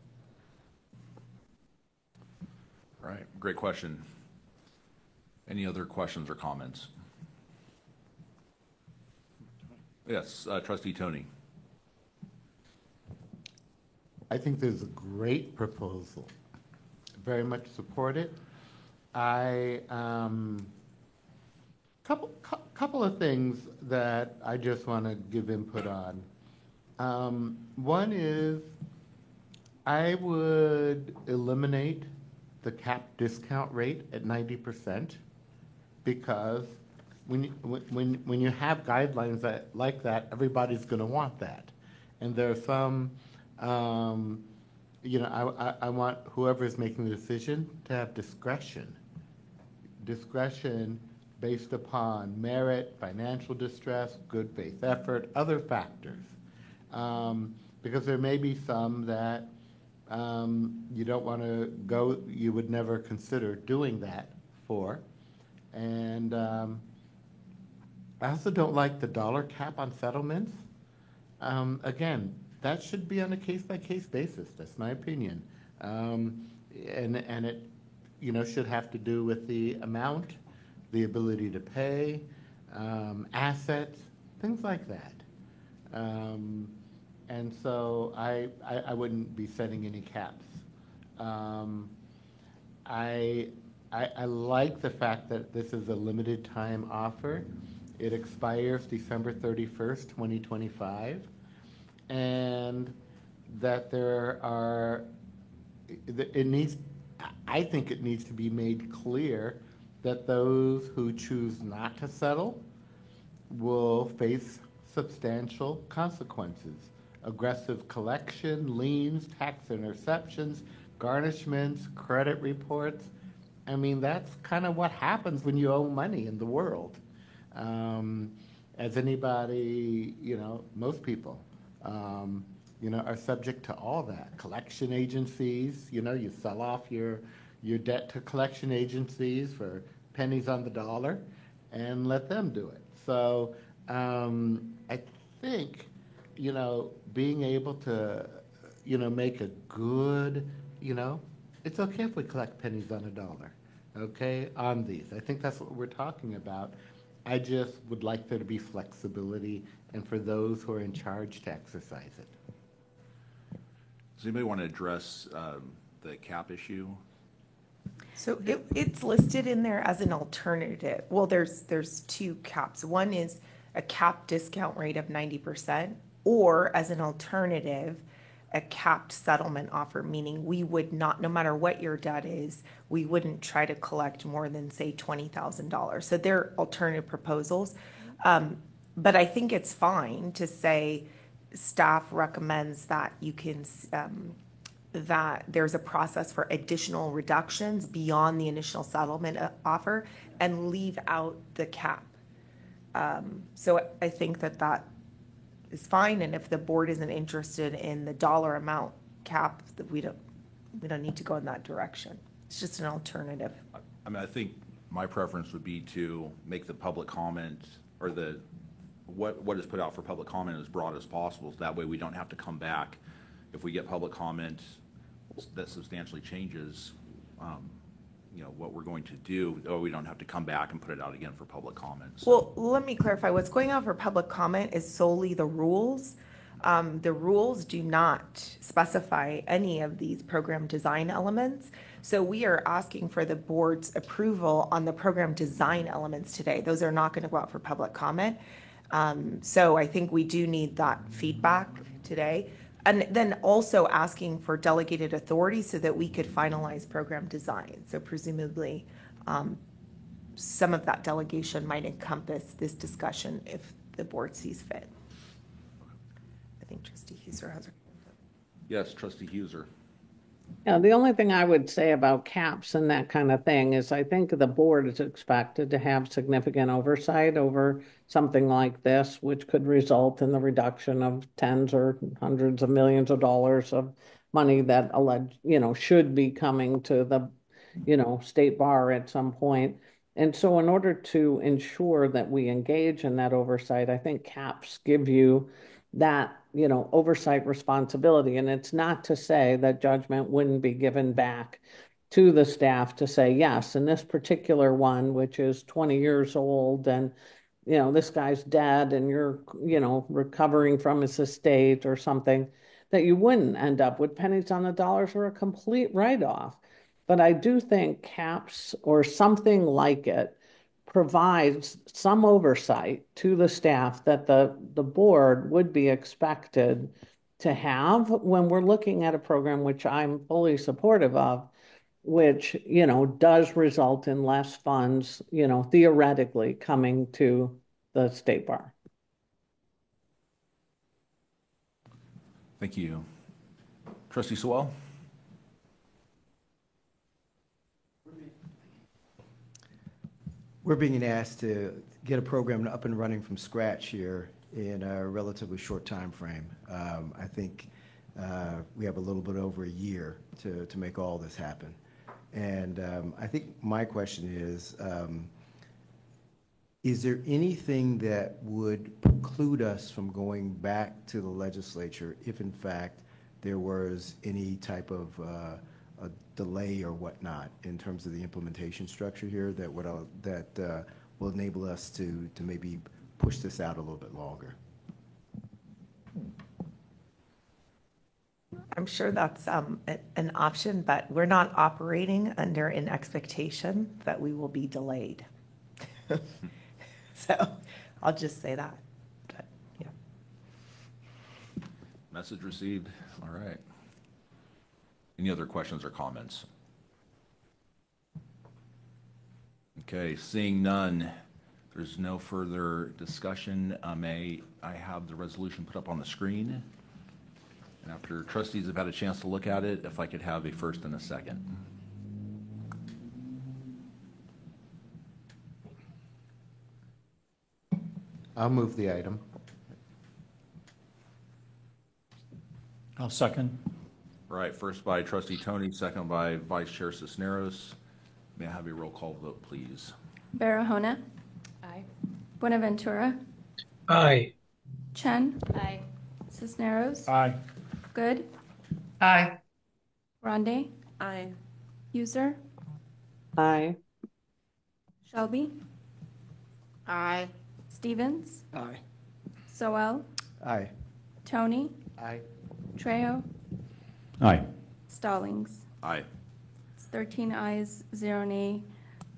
All right, great question. Any other questions or comments? Yes, Trustee Tony. I think there's a great proposal. Very much support it. Couple of things that I just want to give input on. One is I would eliminate the cap discount rate at 90%, because when you have guidelines like that, everybody's going to want that. And there are some, I want whoever's making the decision to have discretion based upon merit, financial distress, good faith effort, other factors. Because there may be some that you don't want to go, you would never consider doing that for. And I also don't like the dollar cap on settlements. Again, that should be on a case-by-case basis. That's my opinion. And it, should have to do with the amount, the ability to pay, assets, things like that. And so I wouldn't be setting any caps. I like the fact that this is a limited time offer. It expires December 31st, 2025. And that I think it needs to be made clear that those who choose not to settle will face substantial consequences. Aggressive collection, liens, tax interceptions, garnishments, credit reports. I mean, that's kind of what happens when you owe money in the world. As anybody, most people, are subject to all that. Collection agencies, you sell off your debt to collection agencies for pennies on the dollar and let them do it. So I think, being able to, make a good, it's okay if we collect pennies on a dollar, okay, on these. I think that's what we're talking about. I just would like there to be flexibility and for those who are in charge to exercise it. Does anybody want to address the cap issue? So it's listed in there as an alternative. Well, there's two caps. One is a cap discount rate of 90%, or as an alternative, a capped settlement offer, meaning we would not, no matter what your debt is, we wouldn't try to collect more than, say, $20,000. So they're alternative proposals. But I think it's fine to say staff recommends that you can, that there's a process for additional reductions beyond the initial settlement offer and leave out the cap. So I think that is fine, and if the board isn't interested in the dollar amount cap, that we don't need to go in that direction. It's just an alternative. I mean, I think my preference would be to make the public comment, or what is put out for public comment as broad as possible. So that way we don't have to come back if we get public comment that substantially changes what we're going to do, or we don't have to come back and put it out again for public comment. So. Well, let me clarify. What's going on for public comment is solely the rules. The rules do not specify any of these program design elements. So we are asking for the board's approval on the program design elements today. Those are not going to go out for public comment. So I think we do need that feedback today. And then also asking for delegated authority so that we could finalize program design. So presumably, some of that delegation might encompass this discussion if the board sees fit. I think Trustee Huser has. Yes, Trustee Huser. Yeah, the only thing I would say about caps and that kind of thing is I think the board is expected to have significant oversight over something like this, which could result in the reduction of tens or hundreds of millions of dollars of money that should be coming to the, state bar at some point. And so in order to ensure that we engage in that oversight, I think caps give you that, oversight responsibility. And it's not to say that judgment wouldn't be given back to the staff to say, yes, in this particular one, which is 20 years old and, this guy's dead and you're, recovering from his estate or something, that you wouldn't end up with pennies on the dollars or a complete write-off. But I do think caps or something like it provides some oversight to the staff that the board would be expected to have when we're looking at a program which I'm fully supportive of, which, does result in less funds, theoretically coming to the state bar. Thank you. Trustee Sewell? We're being asked to get a program up and running from scratch here in a relatively short time frame. I think we have a little bit over a year to make all this happen. And I think my question is there anything that would preclude us from going back to the legislature if in fact there was any type of a delay or whatnot in terms of the implementation structure here that will enable us to maybe push this out a little bit longer? I'm sure that's an option, but we're not operating under an expectation that we will be delayed. So I'll just say that. But, yeah. Message received. All right. Any other questions or comments? Okay, seeing none, there's no further discussion. May I have the resolution put up on the screen? And after trustees have had a chance to look at it, if I could have a first and a second. I'll move the item. I'll second. All right, first by Trustee Tony, second by Vice Chair Cisneros. May I have a roll call vote, please? Barahona? Aye. Buenaventura? Aye. Chen? Aye. Cisneros? Aye. Good? Aye. Grande? Aye. User? Aye. Shelby? Aye. Stevens? Aye. Soel? Aye. Tony? Aye. Trejo? Aye. Stallings? Aye. It's 13 ayes, 0 nay.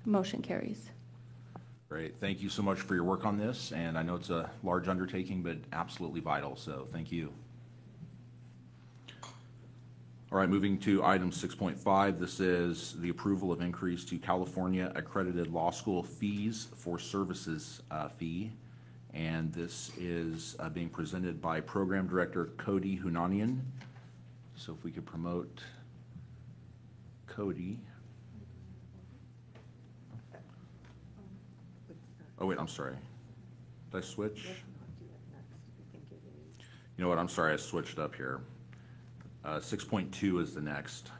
Motion carries. Great. Thank you so much for your work on this. And I know it's a large undertaking, but absolutely vital. So thank you. All right, moving to item 6.5. This is the approval of increase to California accredited law school fees for services fee. And this is being presented by Program Director Cody Hunanian. So if we could promote Cody. Oh, wait, I'm sorry. Did I switch? You know what? I'm sorry. I switched up here. 6.2 is the next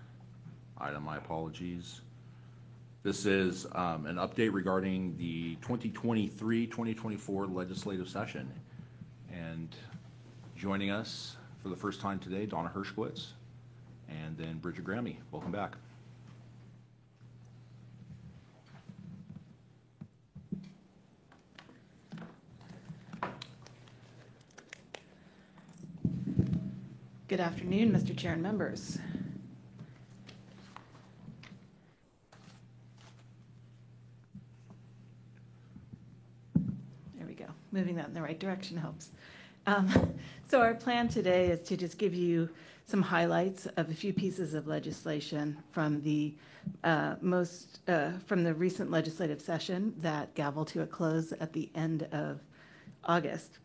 item. My apologies. This is an update regarding the 2023-2024 legislative session. And joining us for the first time today, Donna Hershkowitz, and then Bridget Grammy. Welcome back. Good afternoon, Mr. Chair and members. There we go. Moving that in the right direction helps. So our plan today is to just give you some highlights of a few pieces of legislation from the from the recent legislative session that gavelled to a close at the end of August.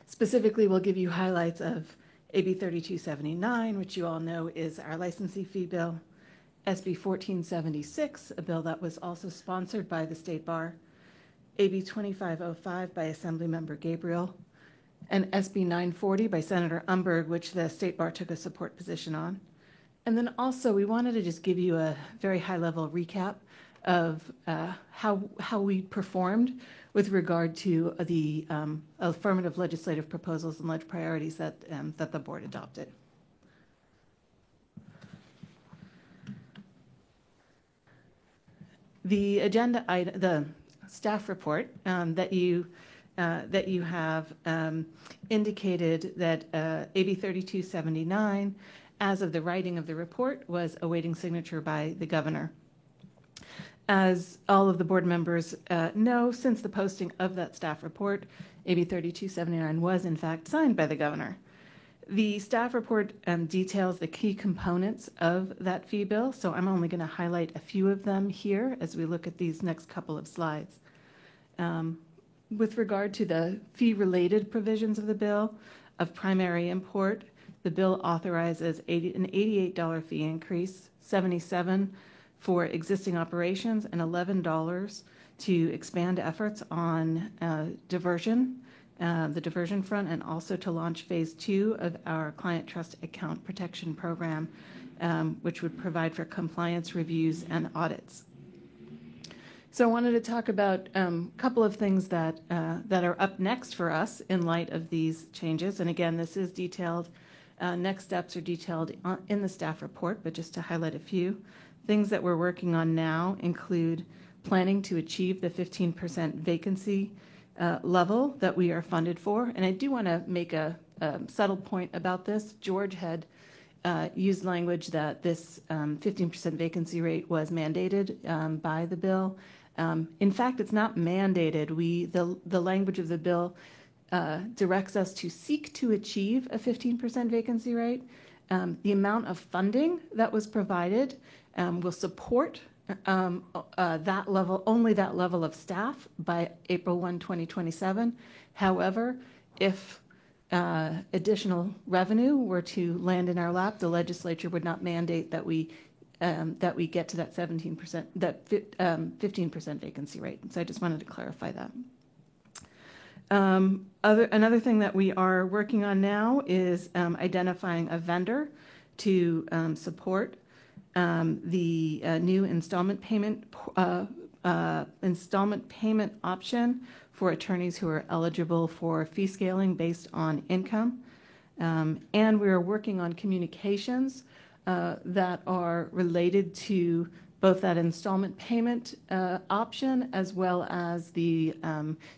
Specifically, we'll give you highlights of AB 3279, which you all know is our licensee fee bill, SB 1476, a bill that was also sponsored by the State Bar, AB 2505 by Assemblymember Gabriel, and SB 940 by Senator Umberg, which the State Bar took a support position on. And then also, we wanted to just give you a very high-level recap of how we performed with regard to the affirmative legislative proposals and ledge priorities that that the board adopted. The agenda item, the staff report that you have indicated that AB 3279, as of the writing of the report, was awaiting signature by the governor. As all of the board members know, since the posting of that staff report, AB 3279 was in fact signed by the governor. The staff report details the key components of that fee bill, so I'm only going to highlight a few of them here as we look at these next couple of slides. With regard to the fee-related provisions of the bill of primary import, the bill authorizes an $88 fee increase, $77 for existing operations, and $11 to expand efforts on diversion, the diversion front, and also to launch phase 2 of our client trust account protection program, which would provide for compliance reviews and audits. So I wanted to talk about a couple of things that are up next for us in light of these changes. And again, this is detailed. Next steps are detailed in the staff report, but just to highlight a few. Things that we're working on now include planning to achieve the 15% vacancy level that we are funded for. And I do want to make a subtle point about this. George had used language that this 15% vacancy rate was mandated by the bill. In fact, it's not mandated. The language of the bill directs us to seek to achieve a 15% vacancy rate. The amount of funding that was provided will support that level, only that level of staff by April 1, 2027. However, if additional revenue were to land in our lap, the legislature would not mandate that we get to that 17%, that 15% vacancy rate. So I just wanted to clarify that. Another thing that we are working on now is identifying a vendor to support the new installment payment option for attorneys who are eligible for fee scaling based on income. And we are working on communications that are related to both that installment payment option as well as the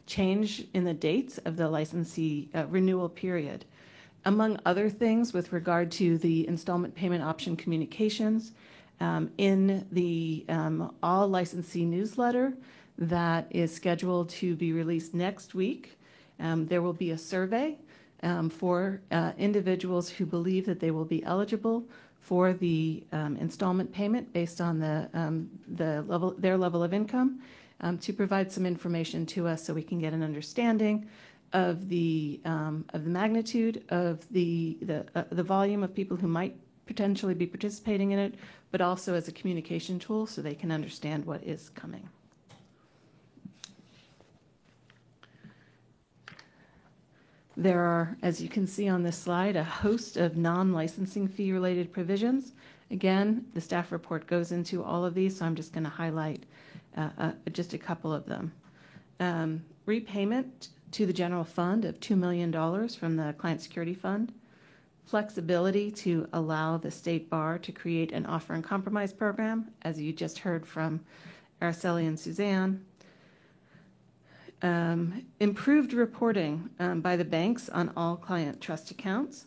change in the dates of the licensee renewal period. Among other things, with regard to the installment payment option communications, in the all licensee newsletter that is scheduled to be released next week, there will be a survey for individuals who believe that they will be eligible for the installment payment based on their level of income, to provide some information to us so we can get an understanding of the magnitude of the volume of people who might potentially be participating in it, but also as a communication tool so they can understand what is coming. There are, as you can see on this slide, a host of non-licensing fee related provisions. Again, the staff report goes into all of these, so I'm just going to highlight just a couple of them. Repayment to the general fund of $2 million from the Client Security Fund. Flexibility to allow the State Bar to create an offer and compromise program, as you just heard from Araceli and Suzanne. Improved reporting by the banks on all client trust accounts.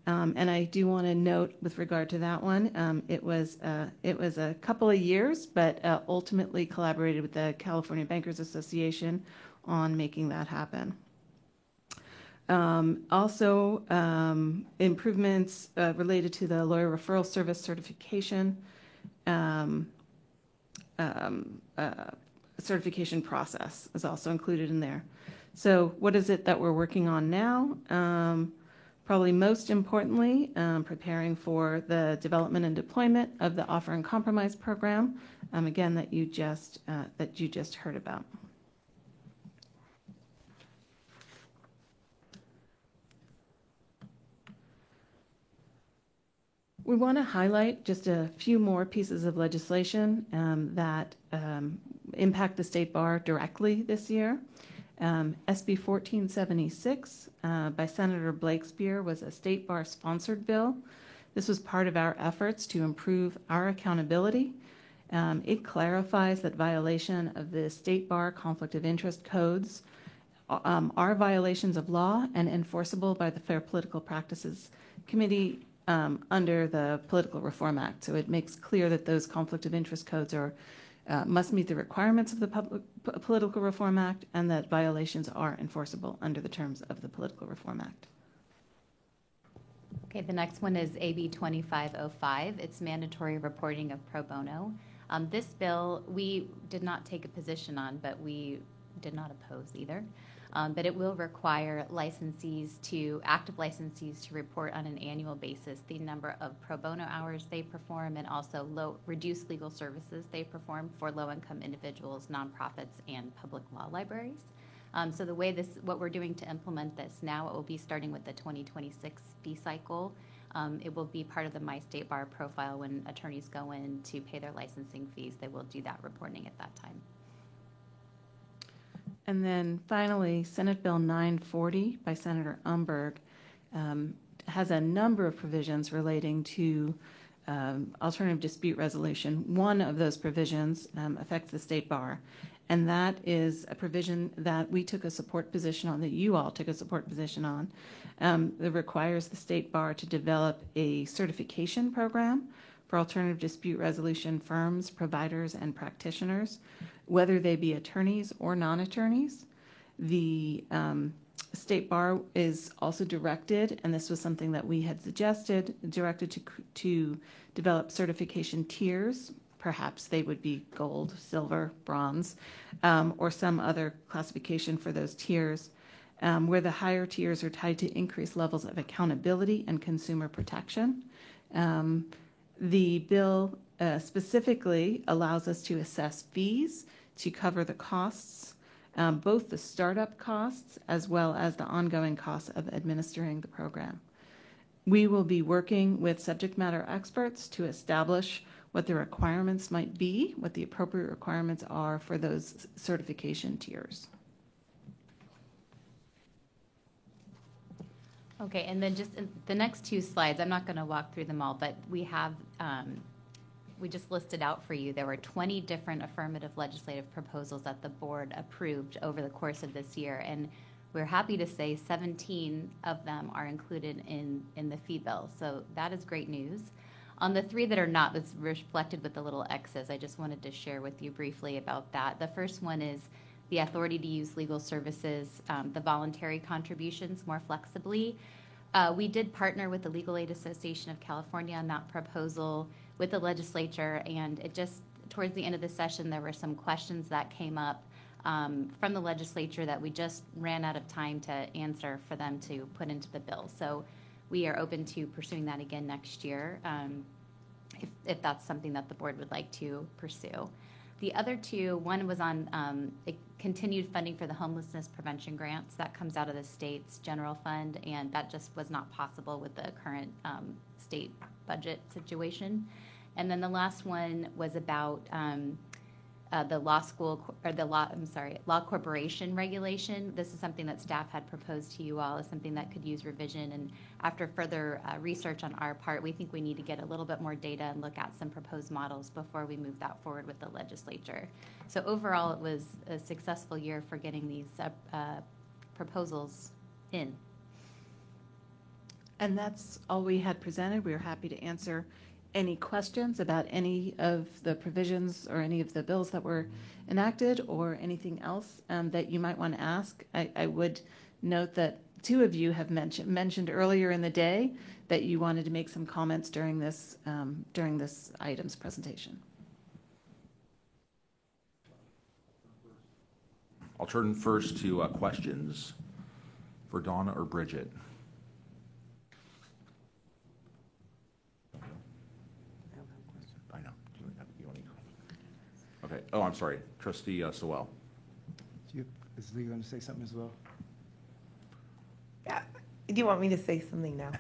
And I do want to note with regard to that one, it was a couple of years, but ultimately collaborated with the California Bankers Association on making that happen. Also, improvements related to the lawyer referral service certification certification process is also included in there. So what is it that we're working on now? Probably most importantly, preparing for the development and deployment of the Offer and Compromise program, again, that you just heard about. We want to highlight just a few more pieces of legislation that impact the State Bar directly this year. SB 1476 by Senator Blakespear was a State Bar sponsored bill. This was part of our efforts to improve our accountability. It clarifies that violation of the State Bar conflict of interest codes are violations of law and enforceable by the Fair Political Practices Committee under the Political Reform Act. So it makes clear that those conflict of interest codes are must meet the requirements of the Political Reform Act, and that violations are enforceable under the terms of the Political Reform Act. Okay, the next one is AB 2505. It's mandatory reporting of pro bono. This bill we did not take a position on, but we did not oppose either. But it will require active licensees to report on an annual basis the number of pro bono hours they perform and also reduced legal services they perform for low-income individuals, nonprofits, and public law libraries. So the way what we're doing to implement this now, it will be starting with the 2026 fee cycle. It will be part of the My State Bar profile when attorneys go in to pay their licensing fees. They will do that reporting at that time. And then finally, Senate Bill 940 by Senator Umberg has a number of provisions relating to alternative dispute resolution. One of those provisions affects the State Bar, and that is a provision that we took a support position on, that you all took a support position on, that requires the State Bar to develop a certification program for alternative dispute resolution firms, providers, and practitioners, whether they be attorneys or non-attorneys. The State Bar is also directed, and this was something that we had suggested, directed to develop certification tiers. Perhaps they would be gold, silver, bronze, or some other classification for those tiers, where the higher tiers are tied to increased levels of accountability and consumer protection. The bill specifically allows us to assess fees to cover the costs, both the startup costs as well as the ongoing costs of administering the program. We will be working with subject matter experts to establish what the requirements might be, what the appropriate requirements are for those certification tiers. Okay, and then just the next two slides, I'm not going to walk through them all, but we have, we just listed out for you, there were 20 different affirmative legislative proposals that the board approved over the course of this year, and we're happy to say 17 of them are included in the fee bill, so that is great news. On the three that are not, that's reflected with the little X's, I just wanted to share with you briefly about that. The first one is the authority to use legal services, the voluntary contributions more flexibly. We did partner with the Legal Aid Association of California on that proposal with the legislature, and it just, towards the end of the session, there were some questions that came up from the legislature that we just ran out of time to answer for them to put into the bill. So we are open to pursuing that again next year if that's something that the board would like to pursue. The other two, one was on continued funding for the homelessness prevention grants that comes out of the state's general fund, and that just was not possible with the current state budget situation. And then the last one was about the law corporation regulation. This is something that staff had proposed to you all as something that could use revision, and after further research on our part, we think we need to get a little bit more data and look at some proposed models before we move that forward with the legislature. So overall, it was a successful year for getting these proposals in. And that's all we had presented. We were happy to answer any questions about any of the provisions or any of the bills that were enacted or anything else that you might want to ask. I would note that two of you have mentioned earlier in the day that you wanted to make some comments during this item's presentation. I'll turn first to questions for Donna or Bridget. I know. You want to- Okay. Oh, I'm sorry. Trustee Sewell. Is Lee going to say something as well? Yeah. Do you want me to say something now?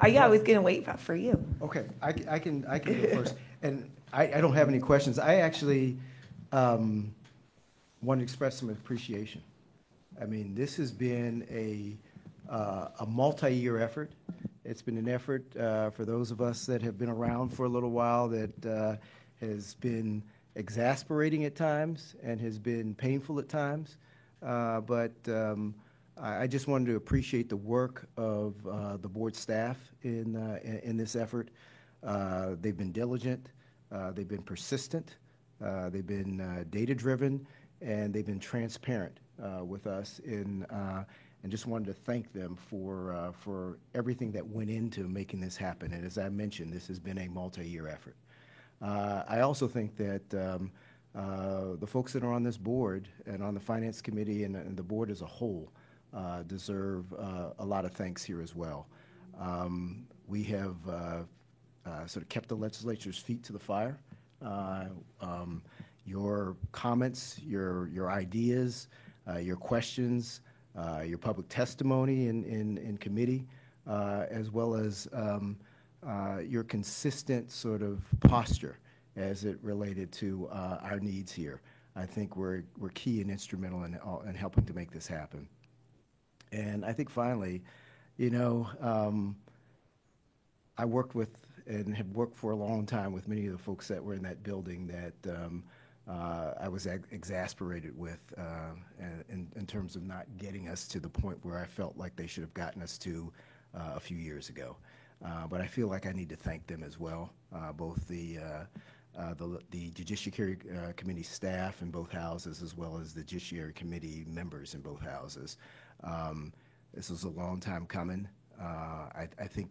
Yeah, I was going to wait for you. Okay, I can go first. And I don't have any questions. I actually want to express some appreciation. I mean, this has been a multi-year effort. It's been an effort for those of us that have been around for a little while that has been exasperating at times and has been painful at times. But I just wanted to appreciate the work of the board staff in this effort. They've been diligent, they've been persistent, they've been data-driven, and they've been transparent with us. And just wanted to thank them for everything that went into making this happen. And as I mentioned, this has been a multi-year effort. I also think that the folks that are on this board and on the Finance Committee and the board as a whole deserve a lot of thanks here as well. We have sort of kept the legislature's feet to the fire. Your comments, your ideas, your questions, your public testimony in committee, as well as your consistent sort of posture as it related to our needs here. I think we're key and instrumental in helping to make this happen. And I think finally, you know, I worked with and have worked for a long time with many of the folks that were in that building that I was exasperated with in terms of not getting us to the point where I felt like they should have gotten us to a few years ago. But I feel like I need to thank them as well, both the Judiciary Committee staff in both houses, as well as the Judiciary Committee members in both houses. This was a long time coming. I think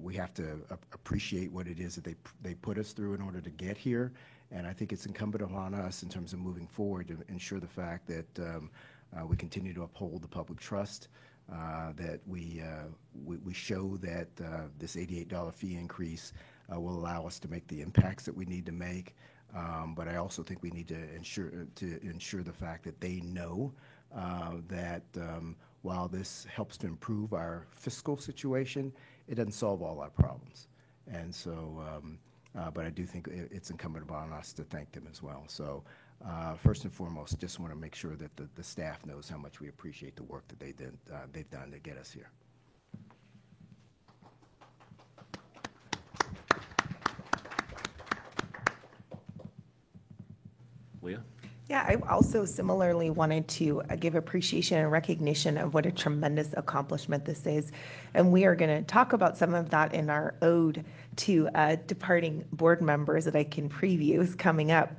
we have to appreciate what it is that they put us through in order to get here. And I think it's incumbent upon us in terms of moving forward to ensure the fact that we continue to uphold the public trust, that we show that this $88 fee increase will allow us to make the impacts that we need to make. But I also think we need to ensure the fact that they know that while this helps to improve our fiscal situation, it doesn't solve all our problems. And so, but I do think it's incumbent upon us to thank them as well. So first and foremost, just want to make sure that the staff knows how much we appreciate the work that they've done to get us here. Leah? Yeah, I also similarly wanted to give appreciation and recognition of what a tremendous accomplishment this is. And we are going to talk about some of that in our ode to departing board members that I can preview is coming up.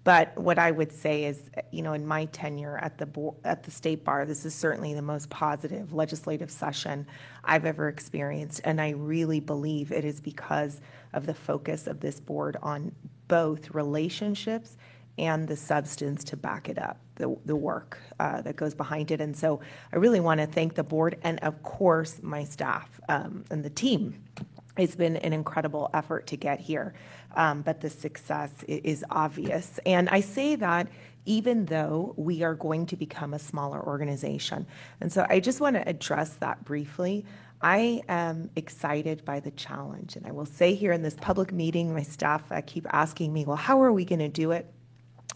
But what I would say is, you know, in my tenure at the State Bar, this is certainly the most positive legislative session I've ever experienced. And I really believe it is because of the focus of this board on both relationships and the substance to back it up, the work that goes behind it. And so I really want to thank the board and, of course, my staff and the team. It's been an incredible effort to get here, but the success is obvious. And I say that even though we are going to become a smaller organization. And so I just want to address that briefly. I am excited by the challenge. And I will say here in this public meeting, my staff keep asking me, well, how are we going to do it?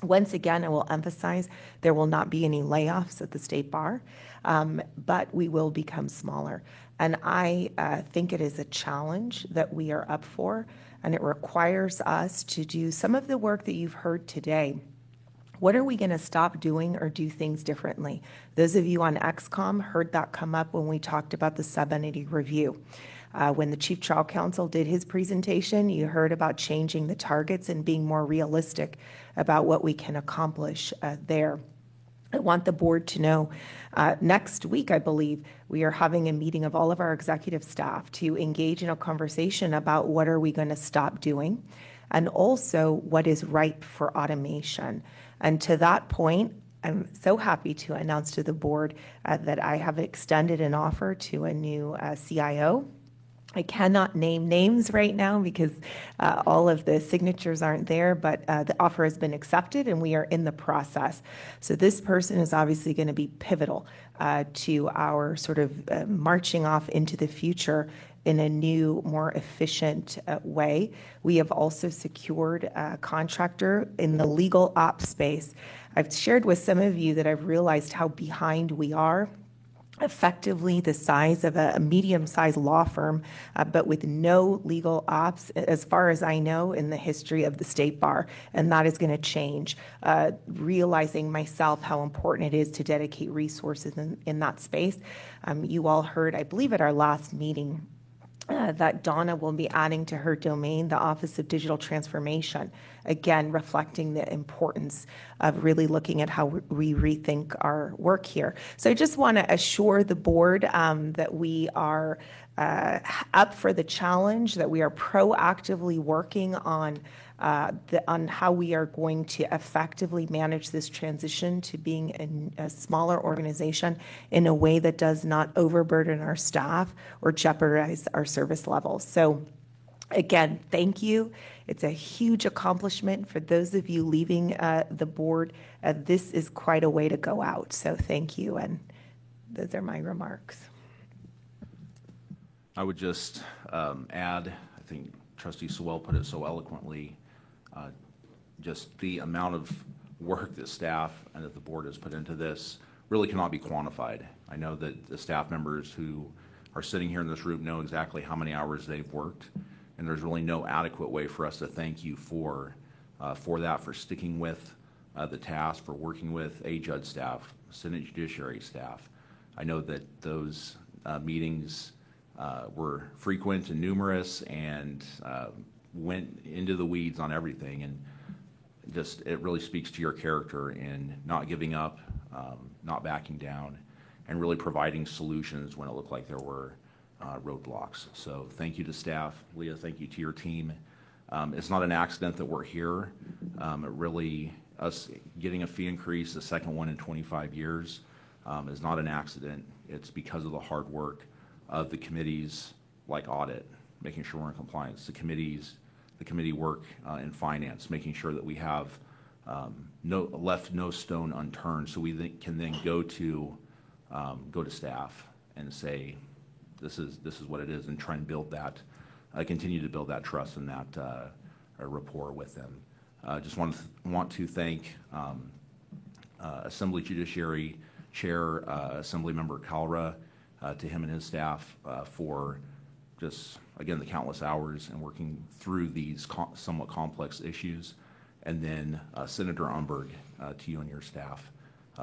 Once again, I will emphasize there will not be any layoffs at the State Bar, but we will become smaller. And I think it is a challenge that we are up for, and it requires us to do some of the work that you've heard today. What are we going to stop doing or do things differently? Those of you on XCOM heard that come up when we talked about the sub-entity review. When the Chief Trial Counsel did his presentation, you heard about changing the targets and being more realistic about what we can accomplish there. I want the board to know next week, I believe, we are having a meeting of all of our executive staff to engage in a conversation about what are we going to stop doing and also what is ripe for automation. And to that point, I'm so happy to announce to the board that I have extended an offer to a new CIO. I cannot name names right now because all of the signatures aren't there, but the offer has been accepted and we are in the process. So this person is obviously going to be pivotal to our sort of marching off into the future in a new, more efficient way. We have also secured a contractor in the legal ops space. I've shared with some of you that I've realized how behind we are, effectively the size of a medium-sized law firm, but with no legal ops, as far as I know, in the history of the State Bar. And that is going to change. Realizing myself how important it is to dedicate resources in that space. You all heard, I believe, at our last meeting, that Donna will be adding to her domain the Office of Digital Transformation, again, reflecting the importance of really looking at how we rethink our work here. So I just want to assure the board that we are up for the challenge, that we are proactively working on how we are going to effectively manage this transition to being a smaller organization in a way that does not overburden our staff or jeopardize our service levels. So again, thank you. It's a huge accomplishment for those of you leaving the board. This is quite a way to go out. So thank you. And those are my remarks. I would just add, I think Trustee Sewell put it so eloquently, just the amount of work that staff and that the board has put into this really cannot be quantified. I know that the staff members who are sitting here in this room know exactly how many hours they've worked, and there's really no adequate way for us to thank you for that, for sticking with the task, for working with AJUD staff, Senate Judiciary staff. I know that those meetings were frequent and numerous and went into the weeds on everything, and just it really speaks to your character in not giving up, not backing down, and really providing solutions when it looked like there were roadblocks. So thank you to staff. Leah, thank you to your team. It's not an accident that we're here. It really, us getting a fee increase, the second one in 25 years, is not an accident. It's because of the hard work of the committees like audit, making sure we're in compliance, the committee work in finance, making sure that we have left no stone unturned, so we can then go to staff and say, this is what it is, and try and build that, continue to build that trust and that rapport with them. Just want to thank Assembly Judiciary Chair, Assemblymember Kalra, to him and his staff for just, again, the countless hours and working through these somewhat complex issues. And then Senator Umberg, to you and your staff,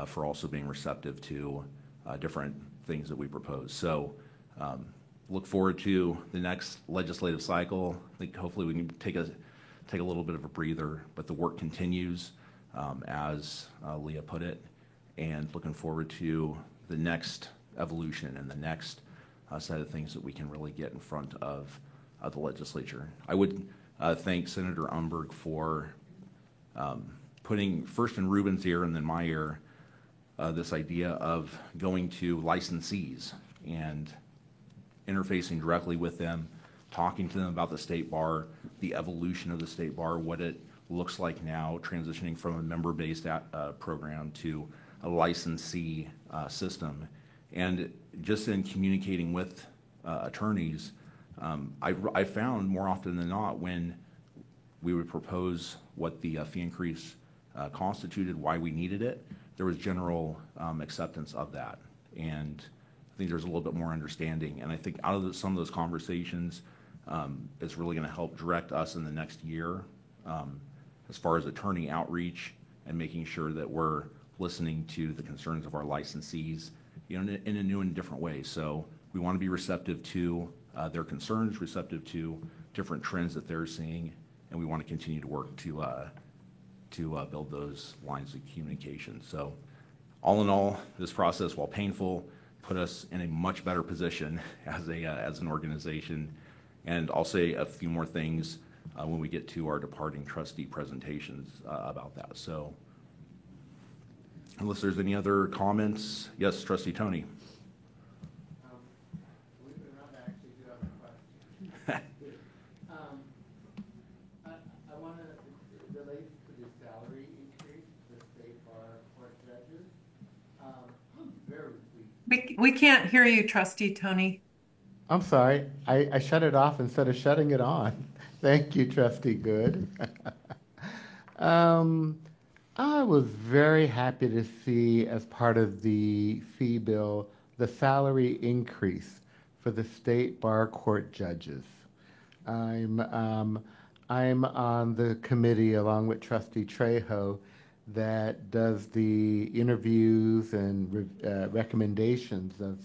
for also being receptive to different things that we propose. So look forward to the next legislative cycle. I think hopefully we can take a little bit of a breather, but the work continues, as Leah put it, and looking forward to the next evolution and the next set of things that we can really get in front of the legislature. I would thank Senator Umberg for putting first in Ruben's ear and then my ear this idea of going to licensees and interfacing directly with them, talking to them about the State Bar, the evolution of the State Bar, what it looks like now, transitioning from a member-based program to a licensee system. And just in communicating with attorneys, I found more often than not when we would propose what the fee increase constituted, why we needed it, there was general acceptance of that. And I think there's a little bit more understanding. And I think out of some of those conversations, it's really going to help direct us in the next year as far as attorney outreach and making sure that we're listening to the concerns of our licensees, you know, in a new and different way. So we want to be receptive to their concerns, receptive to different trends that they're seeing, and we want to continue to work to build those lines of communication. So All in all, this process, while painful, put us in a much better position as an organization. And I'll say a few more things when we get to our departing trustee presentations about that. So unless there's any other comments, yes, Trustee Tony. Believe it or not, I actually do have a question. I want to relate to the salary increase for state bar court judges. I'm very pleased. We can't hear you, Trustee Tony. I'm sorry, I shut it off instead of shutting it on. Thank you, Trustee Good. I was very happy to see, as part of the fee bill, the salary increase for the state bar court judges. I'm on the committee, along with Trustee Trejo, that does the interviews and recommendations of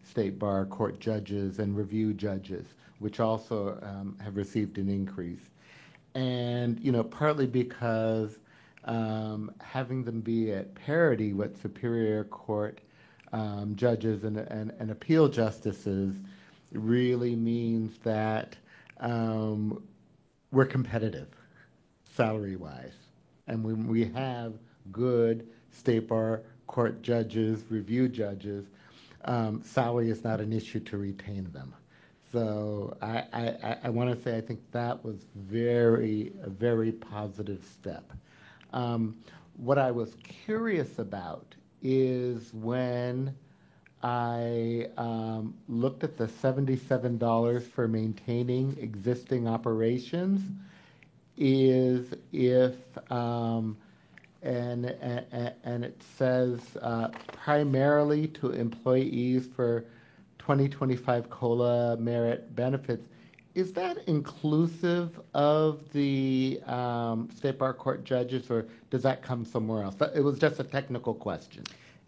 state bar court judges and review judges, which also have received an increase. And, you know, partly because having them be at parity with Superior Court judges and appeal justices really means that we're competitive salary-wise. And when we have good state bar court judges, review judges, salary is not an issue to retain them. So I want to say I think that was a very positive step. What I was curious about is when I looked at the $77 for maintaining existing operations, is if and it says primarily to employees for 2025 COLA merit benefits. Is that inclusive of the state bar court judges, or does that come somewhere else? It was just a technical question.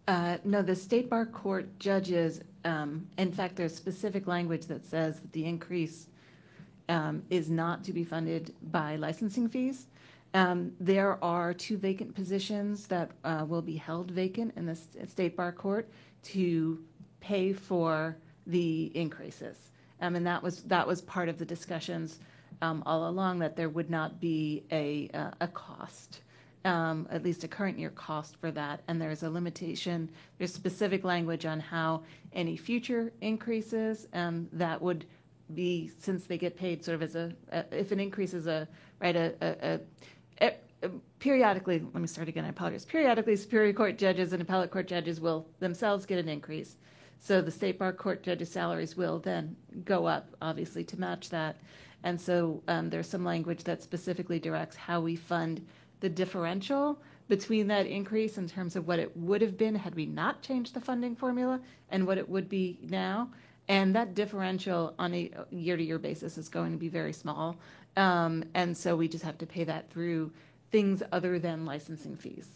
No, the state bar court judges, in fact, there's specific language that says that the increase is not to be funded by licensing fees. There are 2 vacant positions that will be held vacant in the state bar court to pay for the increases. And that was part of the discussions all along, that there would not be a cost, at least a current year cost for that. And there's a limitation, there's specific language on how any future increases that would be, since they get paid sort of as if an increase is periodically, let me start again, I apologize. Periodically, Superior Court judges and appellate court judges will themselves get an increase. So the state bar court judges' salaries will then go up, obviously, to match that. And so there's some language that specifically directs how we fund the differential between that increase in terms of what it would have been had we not changed the funding formula and what it would be now. And that differential on a year-to-year basis is going to be very small. And so we just have to pay that through things other than licensing fees.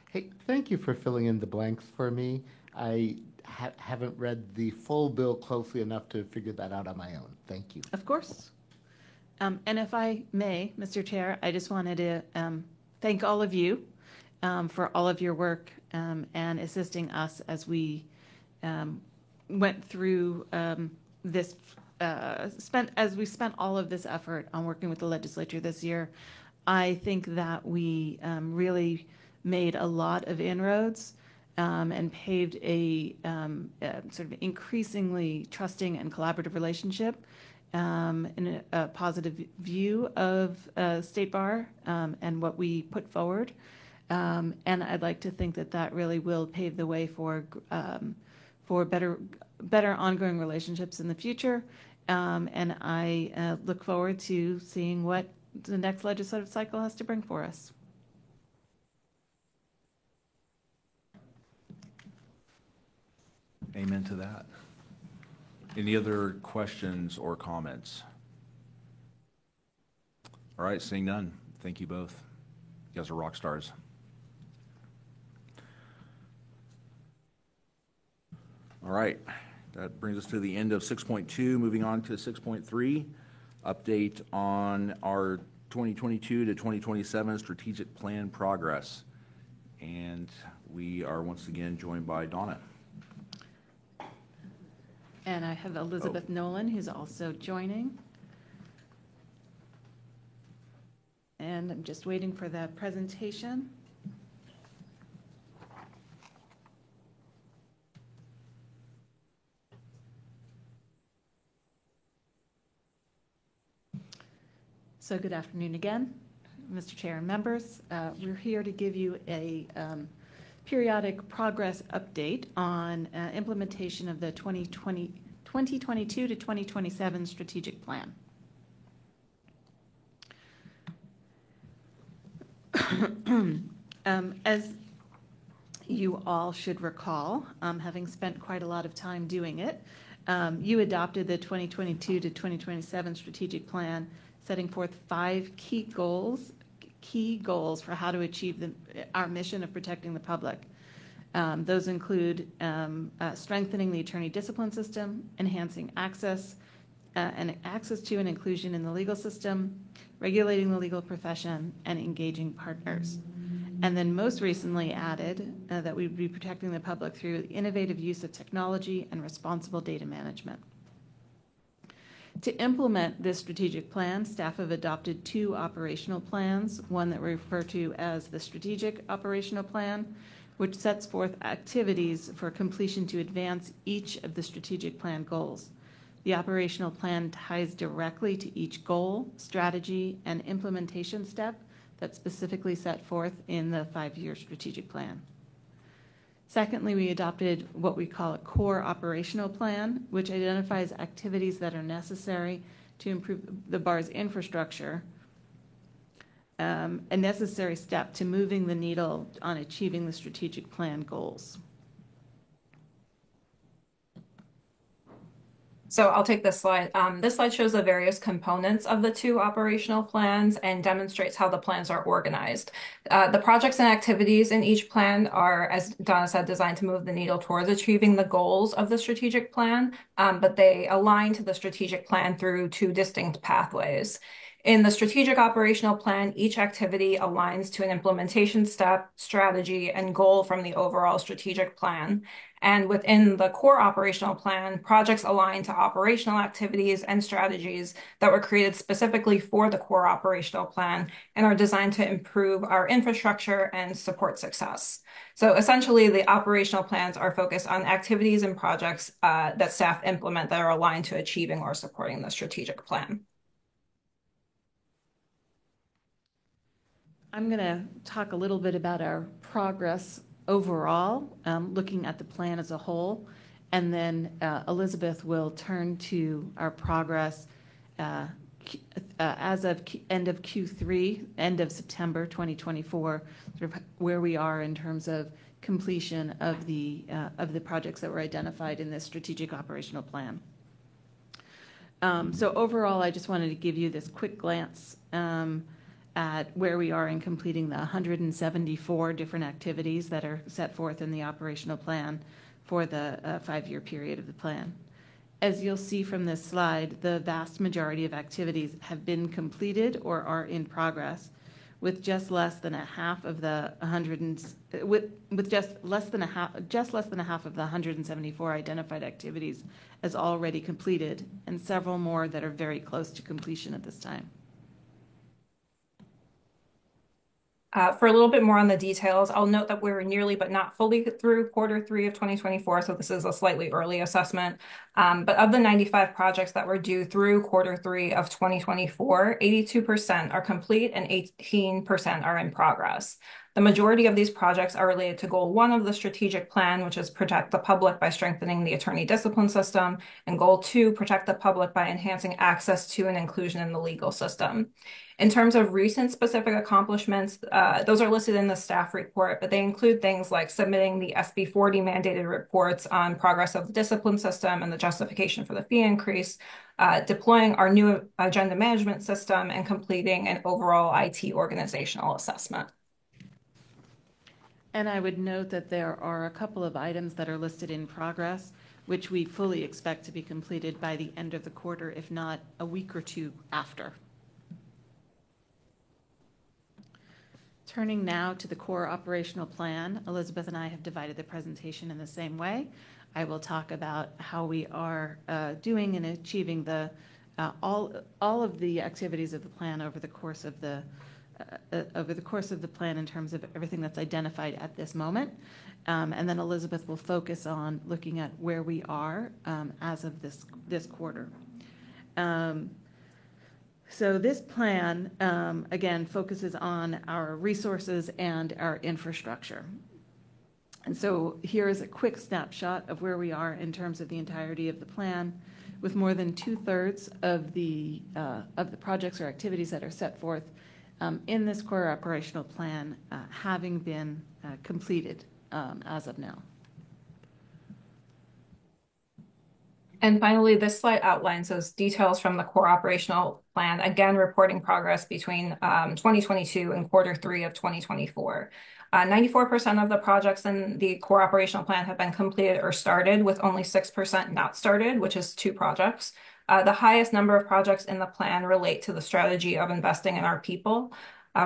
Hey, thank you for filling in the blanks for me. I haven't read the full bill closely enough to figure that out on my own. Thank you. Of course. And if I may, Mr. Chair, I just wanted to thank all of you for all of your work and assisting us as we went through this, as we spent all of this effort on working with the legislature this year. I think that we really made a lot of inroads and paved a sort of increasingly trusting and collaborative relationship in a positive view of State Bar and what we put forward. And I'd like to think that that really will pave the way for better ongoing relationships in the future. And I look forward to seeing what the next legislative cycle has to bring for us. Amen to that. Any other questions or comments? All right, seeing none. Thank you both. You guys are rock stars. All right, that brings us to the end of 6.2. Moving on to 6.3, update on our 2022 to 2027 strategic plan progress. And We are once again joined by Donna. And I have Elizabeth Nolan, who's also joining. And I'm just waiting for the presentation. So good afternoon again, Mr. Chair and members. We're here to give you a periodic progress update on implementation of the 2022 to 2027 strategic plan. As you all should recall, having spent quite a lot of time doing it, you adopted the 2022 to 2027 strategic plan, setting forth 5 key goals for how to achieve our mission of protecting the public. Those include strengthening the attorney discipline system, enhancing access to and inclusion in the legal system, regulating the legal profession, and engaging partners. And then most recently added that we would be protecting the public through innovative use of technology and responsible data management. To implement this strategic plan, staff have adopted 2 operational plans, one that we refer to as the Strategic Operational Plan, which sets forth activities for completion to advance each of the strategic plan goals. The operational plan ties directly to each goal, strategy, and implementation step that's specifically set forth in the 5-year strategic plan. Secondly, we adopted what we call a core operational plan, which identifies activities that are necessary to improve the bar's infrastructure, a necessary step to moving the needle on achieving the strategic plan goals. So I'll take this slide. This slide shows the various components of the 2 operational plans and demonstrates how the plans are organized. The projects and activities in each plan are, as Donna said, designed to move the needle towards achieving the goals of the strategic plan, but they align to the strategic plan through 2 distinct pathways. In the strategic operational plan, each activity aligns to an implementation step, strategy, and goal from the overall strategic plan. And within the core operational plan, projects align to operational activities and strategies that were created specifically for the core operational plan and are designed to improve our infrastructure and support success. So essentially, the operational plans are focused on activities and projects that staff implement that are aligned to achieving or supporting the strategic plan. I'm going to talk a little bit about our progress overall, looking at the plan as a whole, and then Elizabeth will turn to our progress as of end of Q3, end of September 2024, sort of where we are in terms of completion of the projects that were identified in this strategic operational plan. So overall, I just wanted to give you this quick glance at where we are in completing the 174 different activities that are set forth in the operational plan for the 5-year period of the plan. As you'll see from this slide, the vast majority of activities have been completed or are in progress, with just less than a half of the 174 identified activities as already completed, and several more that are very close to completion at this time. For a little bit more on the details, I'll note that we're nearly but not fully through Q3 of 2024, so this is a slightly early assessment. But of the 95 projects that were due through Q3 of 2024, 82% are complete and 18% are in progress. The majority of these projects are related to Goal 1 of the strategic plan, which is protect the public by strengthening the attorney discipline system, and Goal 2, protect the public by enhancing access to and inclusion in the legal system. In terms of recent specific accomplishments, those are listed in the staff report, but they include things like submitting the SB 40 mandated reports on progress of the discipline system and the justification for the fee increase, deploying our new agenda management system, and completing an overall IT organizational assessment. And I would note that there are a couple of items that are listed in progress, which we fully expect to be completed by the end of the quarter, if not a week or 2 after. Turning now to the core operational plan, Elizabeth and I have divided the presentation in the same way. I will talk about how we are doing in achieving the all of the activities of the plan over the course of the plan in terms of everything that's identified at this moment. And then Elizabeth will focus on looking at where we are as of this quarter. So this plan, again, focuses on our resources and our infrastructure. And so here is a quick snapshot of where we are in terms of the entirety of the plan, with more than 2/3 of the projects or activities that are set forth in this core operational plan having been completed as of now. And finally, this slide outlines those details from the core operational plan, again, reporting progress between 2022 and Q3 of 2024. 94% of the projects in the core operational plan have been completed or started, with only 6% not started, which is 2 projects. The highest number of projects in the plan relate to the strategy of investing in our people.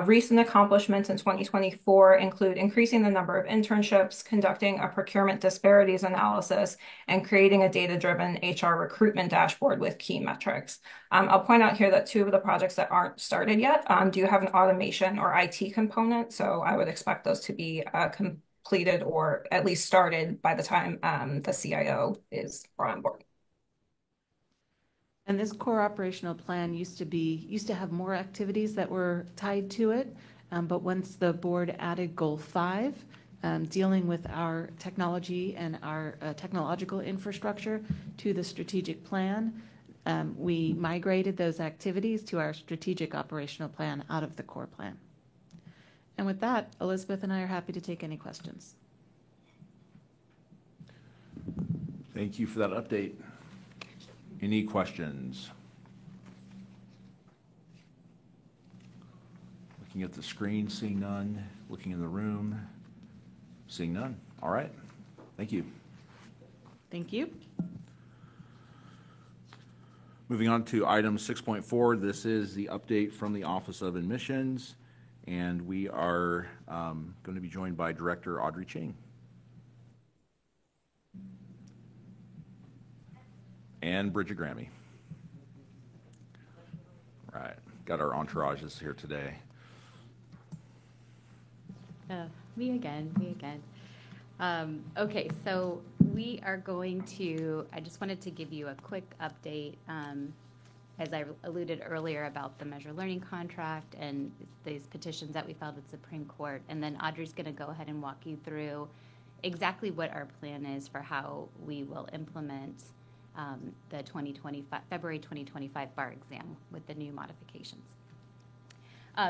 Recent accomplishments in 2024 include increasing the number of internships, conducting a procurement disparities analysis, and creating a data-driven HR recruitment dashboard with key metrics. I'll point out here that 2 of the projects that aren't started yet do have an automation or IT component, so I would expect those to be completed or at least started by the time the CIO is on board. And this core operational plan used to have more activities that were tied to it, but once the board added goal 5, dealing with our technology and our technological infrastructure to the strategic plan, we migrated those activities to our strategic operational plan out of the core plan. And with that, Elizabeth and I are happy to take any questions. Thank you for that update. Any questions? Looking at the screen, seeing none. Looking in the room, seeing none. All right. Thank you. Thank you. Moving on to item 6.4. This is the update from the Office of Admissions, and we are going to be joined by Director Audrey Ching. And Bridget Grammy. Right, got our entourages here today. Me again. Okay, so we are going to, I just wanted to give you a quick update, as I alluded earlier about the Measure Learning contract and these petitions that we filed with Supreme Court. And then Audrey's going to go ahead and walk you through exactly what our plan is for how we will implement the February 2025 bar exam with the new modifications.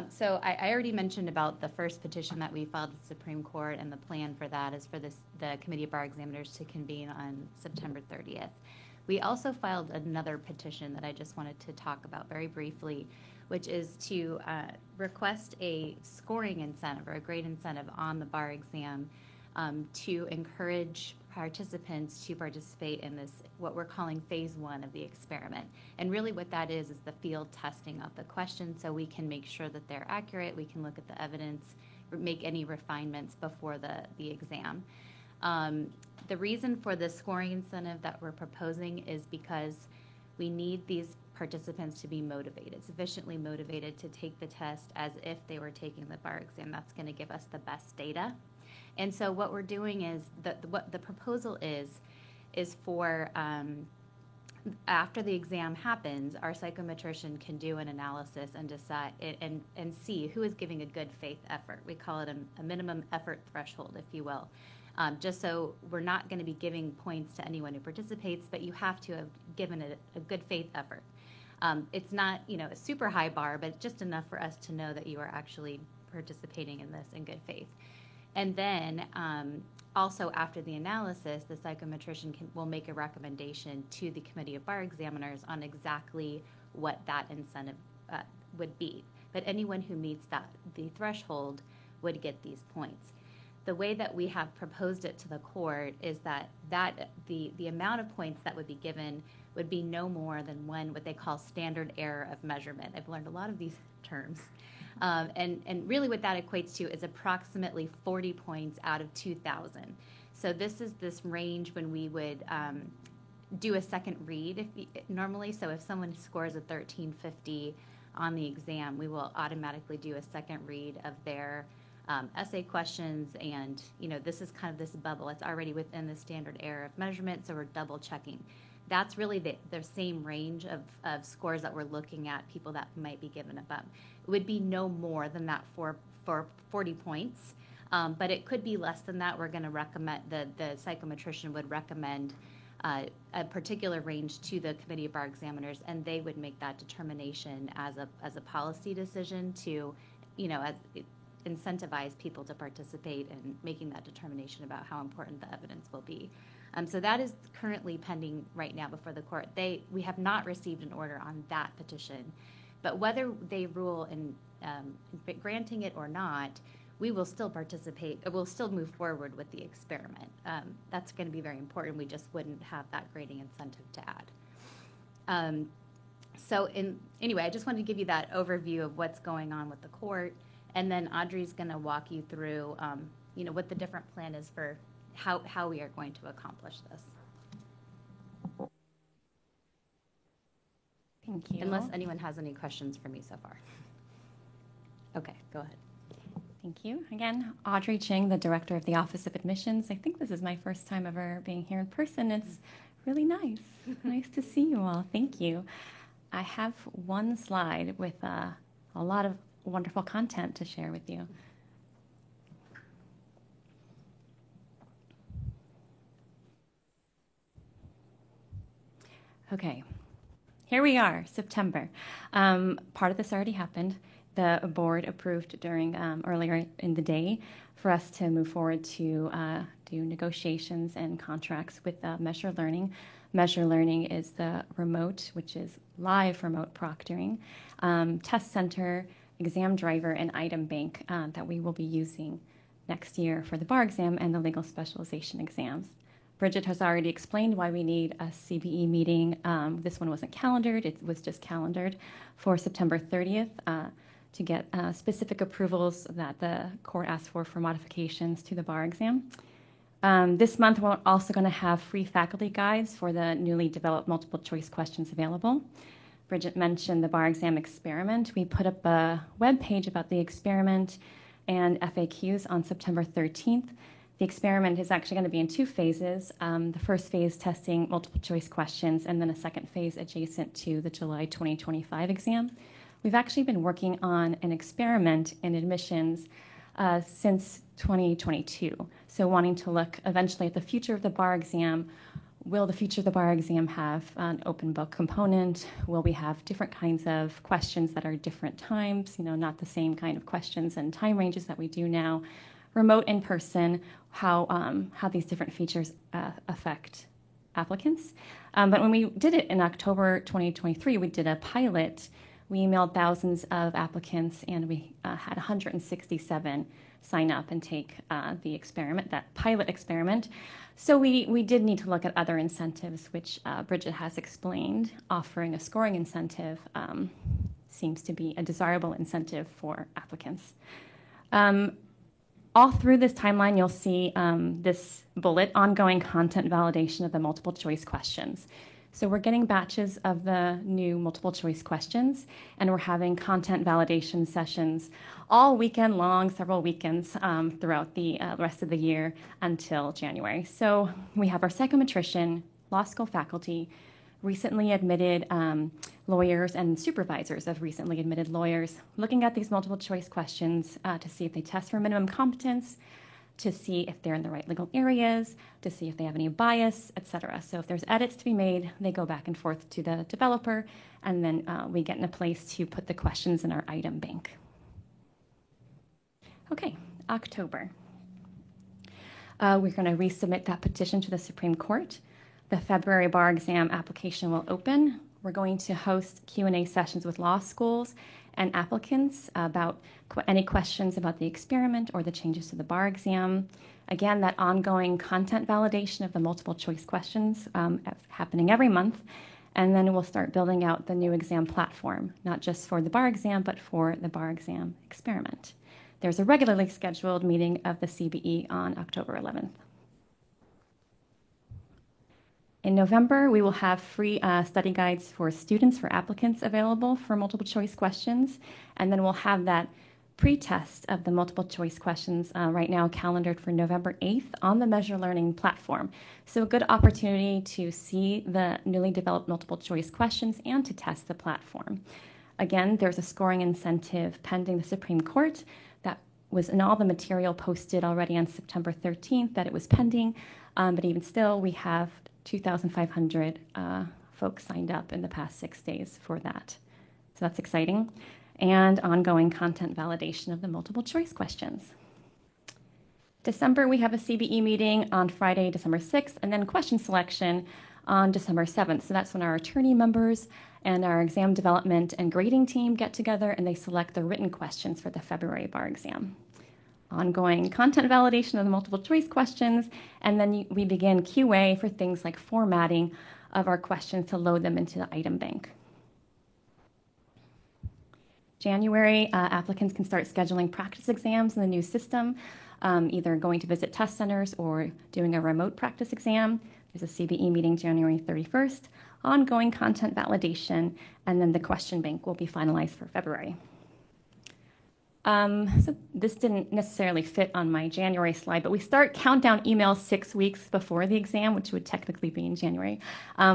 So I already mentioned about the first petition that we filed with the Supreme Court, and the plan for that is for the Committee of Bar Examiners to convene on September 30th. We also filed another petition that I just wanted to talk about very briefly, which is to request a scoring incentive or a grade incentive on the bar exam to encourage participants to participate in this, what we're calling phase 1 of the experiment. And really what that is the field testing of the questions, so we can make sure that they're accurate, we can look at the evidence, make any refinements before the exam. The reason for the scoring incentive that we're proposing is because we need these participants to be motivated, sufficiently motivated to take the test as if they were taking the bar exam. That's going to give us the best data. And so what we're doing is, what the proposal is for, after the exam happens, our psychometrician can do an analysis and decide and see who is giving a good faith effort. We call it a minimum effort threshold, if you will. Just so we're not going to be giving points to anyone who participates, but you have to have given it a good faith effort. It's not, a super high bar, but just enough for us to know that you are actually participating in this in good faith. And then also after the analysis, the psychometrician will make a recommendation to the Committee of Bar Examiners on exactly what that incentive would be. But anyone who meets the threshold would get these points. The way that we have proposed it to the court is that the amount of points that would be given would be no more than one what they call standard error of measurement. I've learned a lot of these terms. And really what that equates to is approximately 40 points out of 2,000. So this is this range when we would do a second read normally. So if someone scores a 1350 on the exam, we will automatically do a second read of their essay questions. And, this is kind of this bubble. It's already within the standard error of measurement, so we're double checking. That's really the same range of scores that we're looking at, people that might be given a bump. It would be no more than that for 40 points, but it could be less than that. We're going to recommend, the psychometrician would recommend a particular range to the Committee of Bar Examiners, and they would make that determination as a policy decision to, incentivize people to participate in making that determination about how important the evidence will be. So that is currently pending right now before the court. We have not received an order on that petition, but whether they rule in granting it or not, we will still participate. We'll still move forward with the experiment. That's going to be very important. We just wouldn't have that grading incentive to add. Anyway, I just wanted to give you that overview of what's going on with the court, and then Audrey's going to walk you through, what the different plan is for how we are going to accomplish this. Thank you. Unless anyone has any questions for me so far. Okay, go ahead. Thank you. Again, Audrey Ching, the Director of the Office of Admissions. I think this is my first time ever being here in person. It's really nice. Nice to see you all. Thank you. I have one slide with a lot of wonderful content to share with you. Okay, here we are, September. Part of this already happened. The board approved during earlier in the day for us to move forward to do negotiations and contracts with Measure Learning. Measure Learning is the remote, which is live remote proctoring, test center, exam driver, and item bank that we will be using next year for the bar exam and the legal specialization exams. Bridget has already explained why we need a CBE meeting. This one wasn't calendared. It was just calendared for September 30th to get specific approvals that the court asked for modifications to the bar exam. This month, we're also going to have free faculty guides for the newly developed multiple choice questions available. Bridget mentioned the bar exam experiment. We put up a web page about the experiment and FAQs on September 13th. The experiment is actually going to be in two phases. The first phase testing multiple choice questions, and then a second phase adjacent to the July 2025 exam. We've actually been working on an experiment in admissions since 2022. So wanting to look eventually at the future of the bar exam. Will the future of the bar exam have an open book component? Will we have different kinds of questions that are different times, not the same kind of questions and time ranges that we do now? Remote, in person, how these different features affect applicants. But when we did it in October 2023, we did a pilot. We emailed thousands of applicants, and we had 167 sign up and take the experiment, that pilot experiment. So we did need to look at other incentives, which Bridget has explained. Offering a scoring incentive seems to be a desirable incentive for applicants. All through this timeline, you'll see this bullet, ongoing content validation of the multiple choice questions. So we're getting batches of the new multiple choice questions, and we're having content validation sessions all weekend long, several weekends throughout the rest of the year until January. So we have our psychometrician, law school faculty, recently admitted lawyers and supervisors of recently admitted lawyers looking at these multiple choice questions to see if they test for minimum competence, to see if they're in the right legal areas, to see if they have any bias, etc. So if there's edits to be made, they go back and forth to the developer, and then we get in a place to put the questions in our item bank. Okay, October. We're going to resubmit that petition to the Supreme Court. The February bar exam application will open. We're going to host Q&A sessions with law schools and applicants about any questions about the experiment or the changes to the bar exam. Again, that ongoing content validation of the multiple choice questions happening every month. And then we'll start building out the new exam platform, not just for the bar exam, but for the bar exam experiment. There's a regularly scheduled meeting of the CBE on October 11th. In November, we will have free study guides for students, for applicants available for multiple choice questions. And then we'll have that pre-test of the multiple choice questions right now calendared for November 8th on the Measure Learning platform. So a good opportunity to see the newly developed multiple choice questions and to test the platform. Again, there's a scoring incentive pending the Supreme Court. That was in all the material posted already on September 13th that it was pending. But even still, we have 2,500 folks signed up in the past 6 days for that. So that's exciting. And ongoing content validation of the multiple choice questions. December, we have a CBE meeting on Friday, December 6th, and then question selection on December 7th. So that's when our attorney members and our exam development and grading team get together and they select the written questions for the February bar exam. Ongoing content validation of the multiple choice questions, and then we begin QA for things like formatting of our questions to load them into the item bank. January, applicants can start scheduling practice exams in the new system, either going to visit test centers or doing a remote practice exam. There's a CBE meeting January 31st, ongoing content validation, and then the question bank will be finalized for February. So this didn't necessarily fit on my January slide, but we start countdown emails 6 weeks before the exam, which would technically be in January.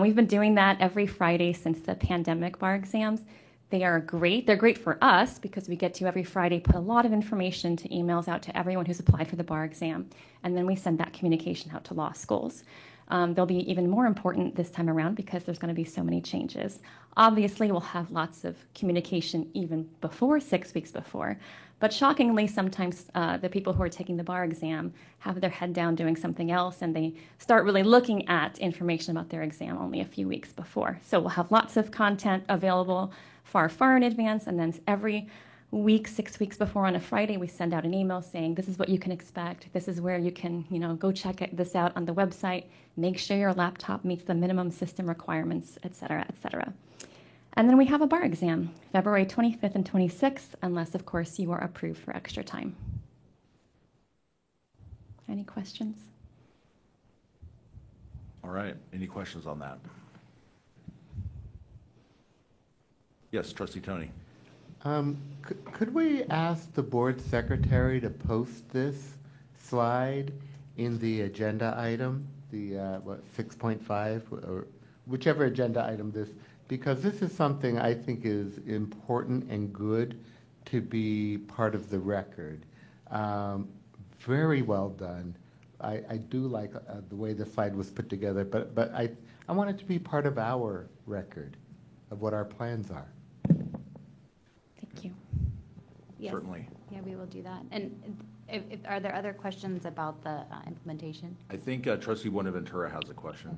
We've been doing that every Friday since the pandemic bar exams. They are great. They're great for us because we get to every Friday put a lot of information to emails out to everyone who's applied for the bar exam. And then we send that communication out to law schools. They'll be even more important this time around because there's going to be so many changes. Obviously, we'll have lots of communication even before, 6 weeks before. But shockingly, sometimes the people who are taking the bar exam have their head down doing something else and they start really looking at information about their exam only a few weeks before. So we'll have lots of content available far in advance, and then every week, 6 weeks before on a Friday, we send out an email saying, this is what you can expect. This is where you can, go check this out on the website. Make sure your laptop meets the minimum system requirements, et cetera, et cetera. And then we have a bar exam, February 25th and 26th, unless, of course, you are approved for extra time. Any questions? All right. Any questions on that? Yes, Trustee Tony. Could we ask the board secretary to post this slide in the agenda item, the 6.5 or whichever agenda item this, because this is something I think is important and good to be part of the record. Very well done. I do like the way the slide was put together, but I want it to be part of our record of what our plans are. Thank you. Yes. Certainly. Yeah, we will do that. And are there other questions about the implementation? I think Trustee Buenaventura has a question.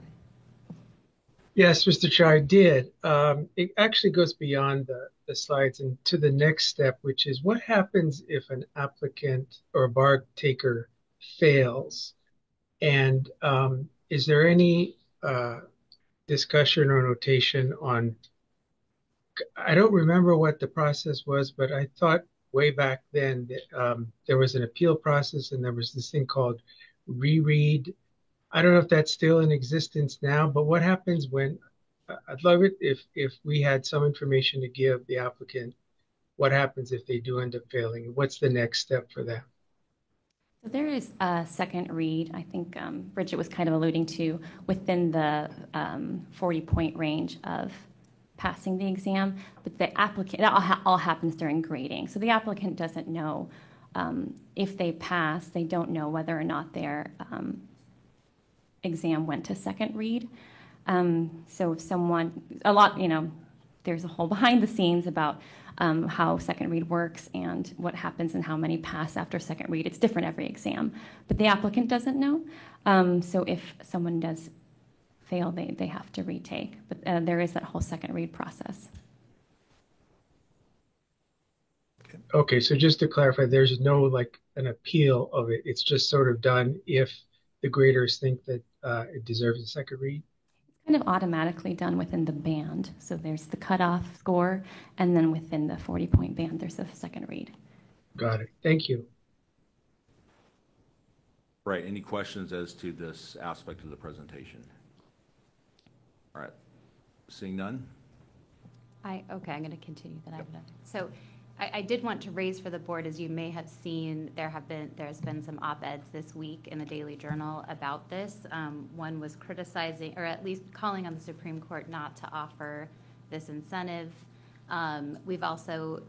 Yes, Mr. Chair, I did. It actually goes beyond the slides and to the next step, which is what happens if an applicant or a bar taker fails? And is there any discussion or notation on, I don't remember what the process was, but I thought way back then that there was an appeal process and there was this thing called reread. I don't know if that's still in existence now, but what happens when, I'd love it if we had some information to give the applicant, what happens if they do end up failing? What's the next step for them? So there is a second read, I think Bridget was kind of alluding to, within the 40-point range of passing the exam, but the applicant, that all happens during grading. So the applicant doesn't know if they pass, they don't know whether or not their exam went to second read. So if someone, there's a whole behind the scenes about how second read works and what happens and how many pass after second read. It's different every exam, but the applicant doesn't know. So if someone does fail, they have to retake, but there is that whole second read process. Okay, so just to clarify, there's no like an appeal of it. It's just sort of done if the graders think that it deserves a second read. It's kind of automatically done within the band. So there's the cutoff score, and then within the 40-point band, there's a second read. Got it. Thank you. Right, any questions as to this aspect of the presentation? All right, seeing none? Okay, I'm going to continue then. So I did want to raise for the board, as you may have seen, there's been some op-eds this week in the Daily Journal about this. One was criticizing, or at least calling on the Supreme Court not to offer this incentive. We've also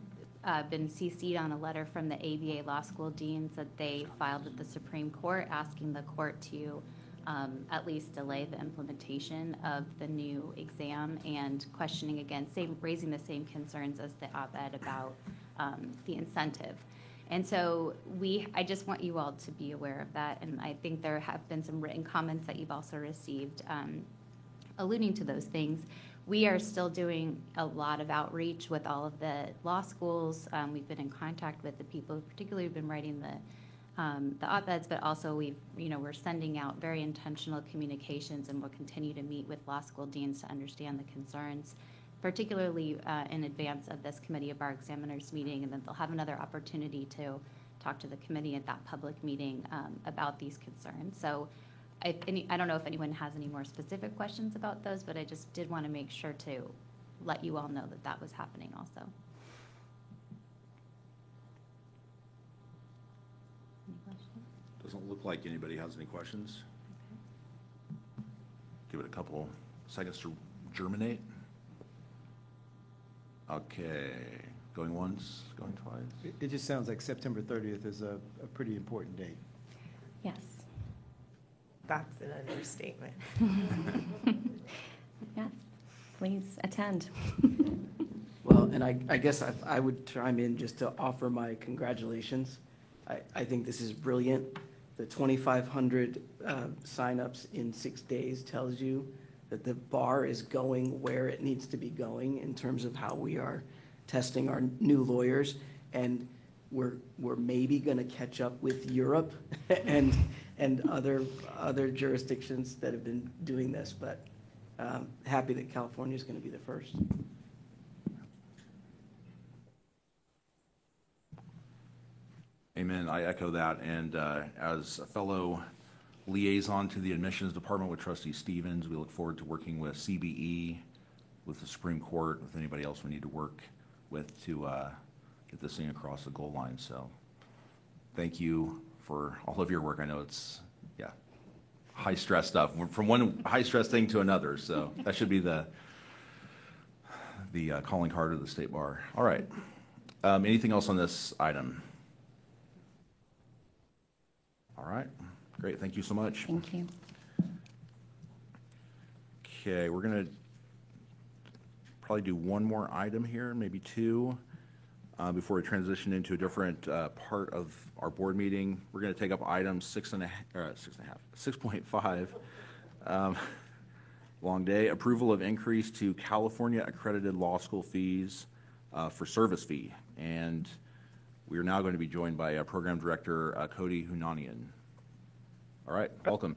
been CC'd on a letter from the ABA Law School deans that they filed with the Supreme Court asking the court to at least delay the implementation of the new exam, and questioning again, raising the same concerns as the op-ed about the incentive. And so I just want you all to be aware of that, and I think there have been some written comments that you've also received alluding to those things. We are still doing a lot of outreach with all of the law schools. We've been in contact with the people, particularly who've been writing the op-eds, but also we're sending out very intentional communications, and we'll continue to meet with law school deans to understand the concerns, particularly in advance of this Committee of Bar Examiners meeting, and then they'll have another opportunity to talk to the committee at that public meeting about these concerns. So I don't know if anyone has any more specific questions about those, but I just did want to make sure to let you all know that that was happening also. Any questions? Doesn't look like anybody has any questions. Okay. Give it a couple seconds to germinate. Okay, going once, going twice. It just sounds like September 30th is a pretty important date. Yes. That's an understatement. Yes, please attend. Well, and I guess I would chime in just to offer my congratulations. I think this is brilliant. The 2,500 signups in 6 days tells you that the bar is going where it needs to be going in terms of how we are testing our new lawyers, and we're maybe going to catch up with Europe and other jurisdictions that have been doing this, but happy that California is going to be the first. Amen. I echo that. And as a fellow liaison to the admissions department with Trustee Stevens, we look forward to working with CBE, with the Supreme Court, with anybody else we need to work with to get this thing across the goal line. So thank you for all of your work. I know it's, high stress stuff. We're from one high stress thing to another. So that should be the calling card of the State Bar. All right. Anything else on this item? All right. Great. Thank you so much. Thank you. Okay, we're going to probably do one more item here, maybe two, before we transition into a different part of our board meeting. We're going to take up item 6.5. Long day. Approval of increase to California accredited law school fees for service fee. And we are now going to be joined by Program Director Cody Hunanian. All right, welcome.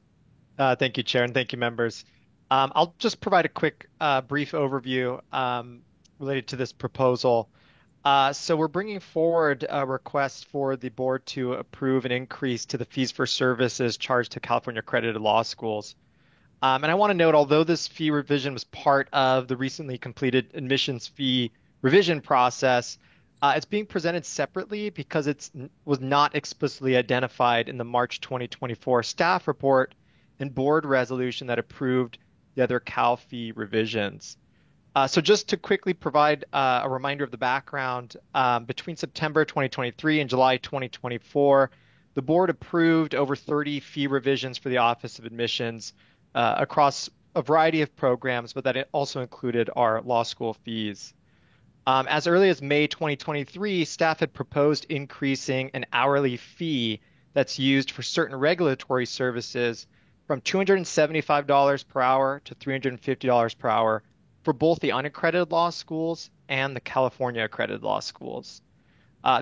Thank you, Chair, and thank you, members. I'll just provide a quick brief overview related to this proposal. So we're bringing forward a request for the board to approve an increase to the fees for services charged to California accredited law schools. And I want to note, although this fee revision was part of the recently completed admissions fee revision process, it's being presented separately because it was not explicitly identified in the March 2024 staff report and board resolution that approved the other Cal fee revisions. So just to quickly provide a reminder of the background, between September 2023 and July 2024, the board approved over 30 fee revisions for the Office of Admissions across a variety of programs, but that it also included our law school fees. As early as May 2023, staff had proposed increasing an hourly fee that's used for certain regulatory services from $275 per hour to $350 per hour for both the unaccredited law schools and the California accredited law schools.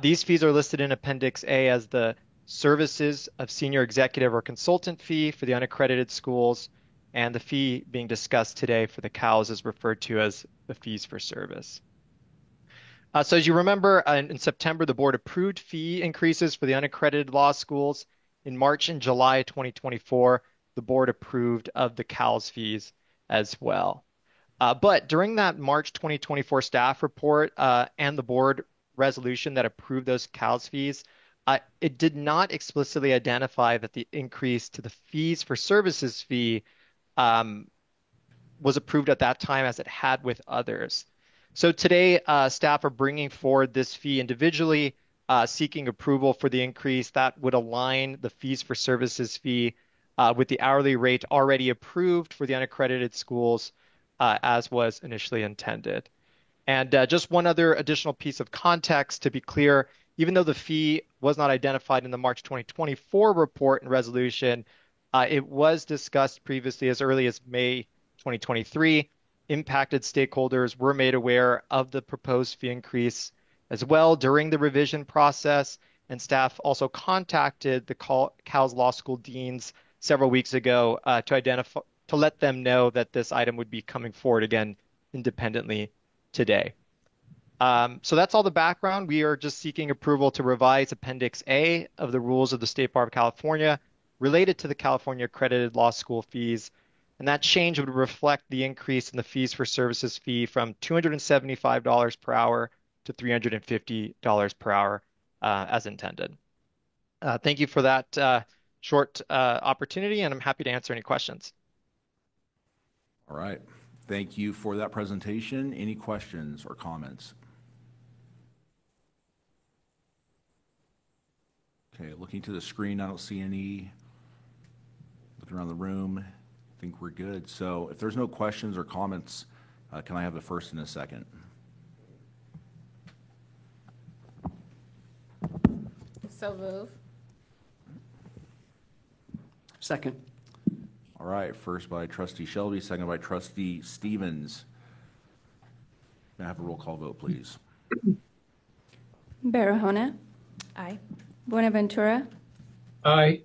These fees are listed in Appendix A as the services of senior executive or consultant fee for the unaccredited schools, and the fee being discussed today for the CALS is referred to as the fees for service. So as you remember, in September, the board approved fee increases for the unaccredited law schools. In March and July 2024, the board approved of the CALS fees as well. But during that March 2024 staff report and the board resolution that approved those CALS fees, it did not explicitly identify that the increase to the fees for services fee was approved at that time as it had with others. So today, staff are bringing forward this fee individually, seeking approval for the increase that would align the fees for services fee with the hourly rate already approved for the unaccredited schools as was initially intended. And just one other additional piece of context to be clear, even though the fee was not identified in the March 2024 report and resolution, it was discussed previously as early as May 2023. Impacted stakeholders were made aware of the proposed fee increase as well during the revision process, and staff also contacted the CALS Law School deans several weeks ago to let them know that this item would be coming forward again independently today. So that's all the background. We are just seeking approval to revise Appendix A of the rules of the State Bar of California related to the California accredited law school fees. And that change would reflect the increase in the fees for services fee from $275 per hour to $350 per hour as intended. Thank you for that short opportunity, and I'm happy to answer any questions. All right. Thank you for that presentation. Any questions or comments? Okay, looking to the screen, I don't see any. Looking around the room, I think we're good. So if there's no questions or comments, can I have a first and a second? So move. Second. All right, first by Trustee Shelby, second by Trustee Stevens. May I have a roll call vote, please? Barahona. Aye. Buenaventura. Aye.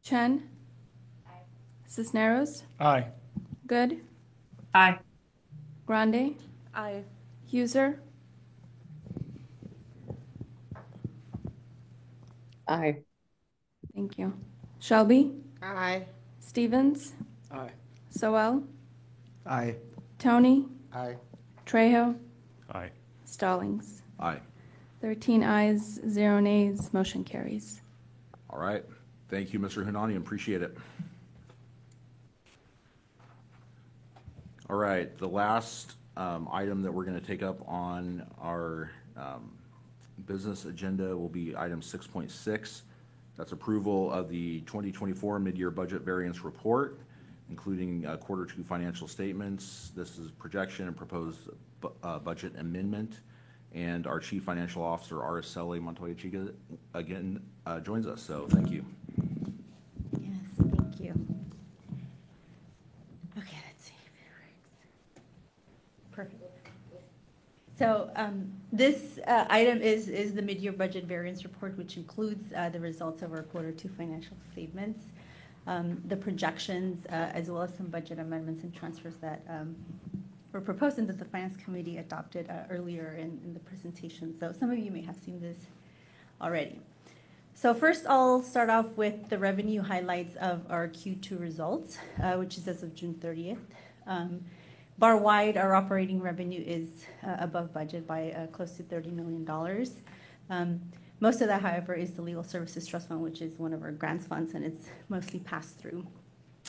Chen. Cisneros. Aye. Good. Aye. Grande. Aye. Huser. Aye. Thank you. Shelby. Aye. Stevens. Aye. Soel. Aye. Tony. Aye. Trejo. Aye. Stallings. Aye. 13 ayes, 0 nays. Motion carries. All right. Thank you, Mr. Hunani. Appreciate it. All right. The last item that we're going to take up on our business agenda will be item 6.6. That's approval of the 2024 mid-year budget variance report, including quarter two financial statements. This is projection and proposed budget amendment. And our Chief Financial Officer, Araceli Montoya Chica, again joins us. So thank you. Yes, thank you. Okay, let's see if it works. Perfect. So this item is the mid-year budget variance report, which includes the results of our quarter two financial statements, the projections, as well as some budget amendments and transfers that were proposed and that the Finance Committee adopted earlier in the presentation. So some of you may have seen this already. So first, I'll start off with the revenue highlights of our Q2 results, which is as of June 30th. Bar-wide, our operating revenue is above budget by close to $30 million. Most of that, however, is the Legal Services Trust Fund, which is one of our grants funds, and it's mostly passed through.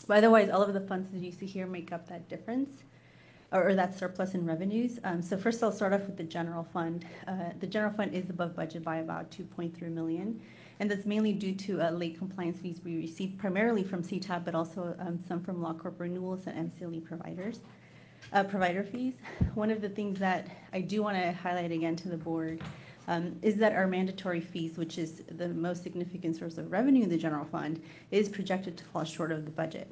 But otherwise, all of the funds that you see here make up that difference, or that surplus in revenues. So first, I'll start off with the general fund. The general fund is above budget by about $2.3 million, and that's mainly due to late compliance fees we received primarily from CTAP, but also some from Law Corp renewals and MCLE providers. Provider fees. One of the things that I do want to highlight again to the board is that our mandatory fees, which is the most significant source of revenue in the general fund, is projected to fall short of the budget.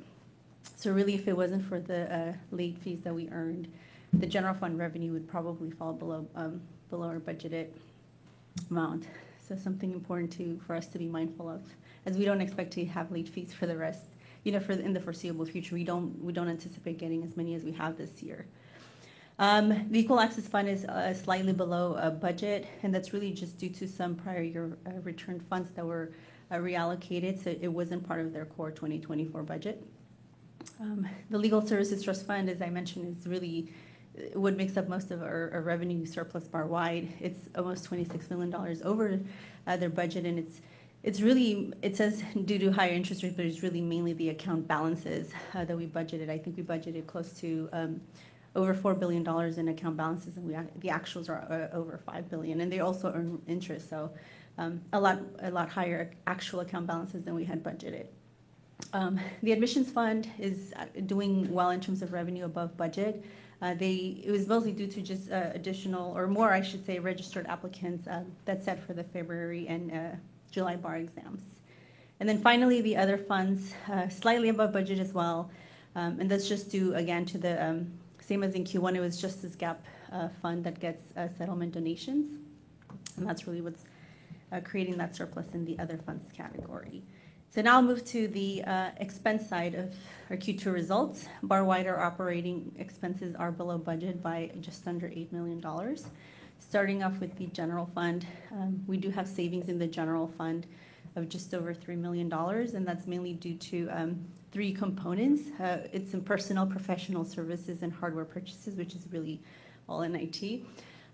So really, if it wasn't for the late fees that we earned, the general fund revenue would probably fall below our budgeted amount. So something important for us to be mindful of, as we don't expect to have late fees for the rest in the foreseeable future. We don't anticipate getting as many as we have this year. The Equal Access Fund is slightly below budget, and that's really just due to some prior year return funds that were reallocated, so it wasn't part of their core 2024 budget. The Legal Services Trust Fund, as I mentioned, is really what makes up most of our revenue surplus bar wide. It's almost $26 million over their budget, and it's really, it says due to higher interest rates, but it's really mainly the account balances that we budgeted. I think we budgeted close to over $4 billion in account balances, and the actuals are over $5 billion, and they also earn interest, so a lot higher actual account balances than we had budgeted. The admissions fund is doing well in terms of revenue above budget. It was mostly due to just additional, or more, I should say, registered applicants that's set for the February and July bar exams. And then finally, the other funds, slightly above budget as well, and that's just due, again, to the same as in Q1, it was Justice Gap Fund that gets settlement donations, and that's really what's creating that surplus in the other funds category. So now I'll move to the expense side of our Q2 results. Bar-wide, our operating expenses are below budget by just under $8 million. Starting off with the general fund, we do have savings in the general fund of just over $3 million, and that's mainly due to three components. It's in personnel, professional services, and hardware purchases, which is really all in IT.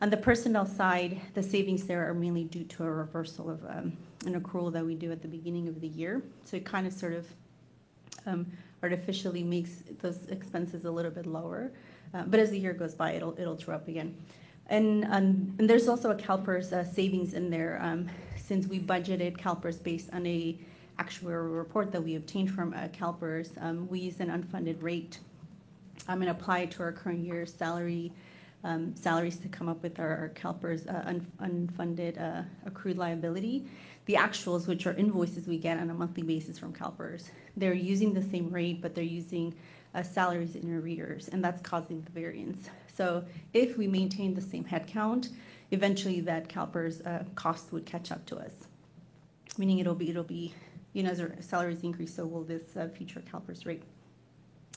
On the personnel side, the savings there are mainly due to a reversal of an accrual that we do at the beginning of the year. So it kind of sort of artificially makes those expenses a little bit lower. But as the year goes by, it'll true up again. And there's also a CalPERS savings in there. Since we budgeted CalPERS based on a actuarial report that we obtained from CalPERS, we used an unfunded rate and applied to our current year's salaries to come up with our CalPERS unfunded accrued liability. The actuals, which are invoices we get on a monthly basis from CalPERS, they're using the same rate, but they're using salaries in arrears, and that's causing the variance. So if we maintain the same headcount, eventually that CalPERS cost would catch up to us, meaning it'll be as our salaries increase, so will this future CalPERS rate.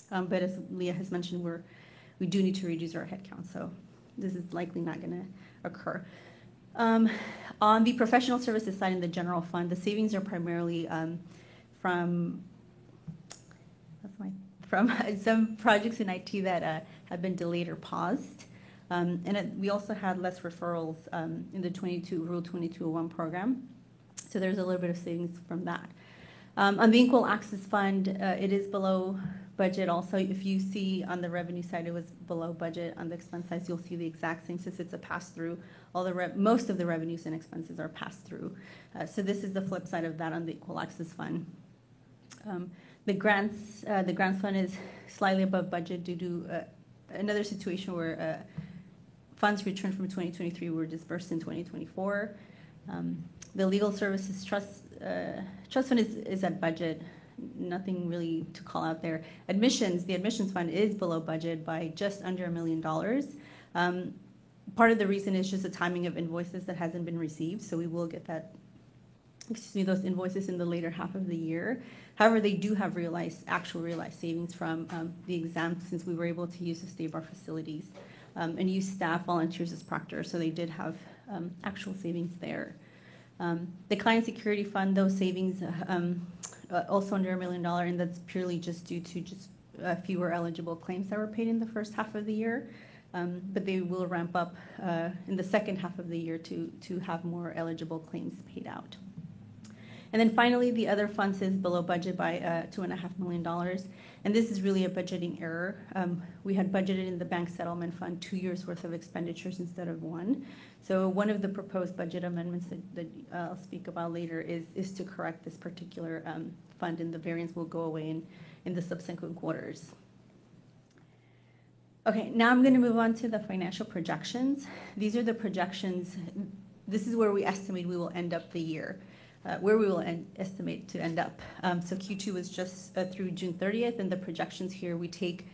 But as Leah has mentioned, we do need to reduce our headcount, so this is likely not going to occur. On the professional services side in the general fund, the savings are primarily from some projects in IT that have been delayed or paused. We also had less referrals in the Rule 2201 program, so there's a little bit of savings from that. On the Equal Access Fund, it is below budget also. If you see on the revenue side, it was below budget. On the expense side, you'll see the exact same, since it's a pass-through. Most of the revenues and expenses are passed through. So this is the flip side of that on the Equal Access Fund. The grants fund is slightly above budget due to another situation where funds returned from 2023 were dispersed in 2024. The Legal Services Trust Fund is at budget. Nothing really to call out there. The admissions fund is below budget by just under $1 million. Part of the reason is just the timing of invoices that hasn't been received, so we will get those invoices in the later half of the year. However, they do have actual realized savings from the exams, since we were able to use the state bar facilities and use staff volunteers as proctors, so they did have actual savings there. The Client Security Fund, those savings also under $1 million, and that's purely just due to fewer eligible claims that were paid in the first half of the year. But they will ramp up in the second half of the year to have more eligible claims paid out. And then finally, the other funds is below budget by $2.5 million. And this is really a budgeting error. We had budgeted in the bank settlement fund 2 years worth of expenditures instead of one. So one of the proposed budget amendments that I'll speak about later is to correct this particular fund, and the variance will go away in the subsequent quarters. Okay, now I'm going to move on to the financial projections. These are the projections. This is where we estimate we will end up the year. Where we will estimate to end up. So Q2 was just through June 30th, and the projections here, we take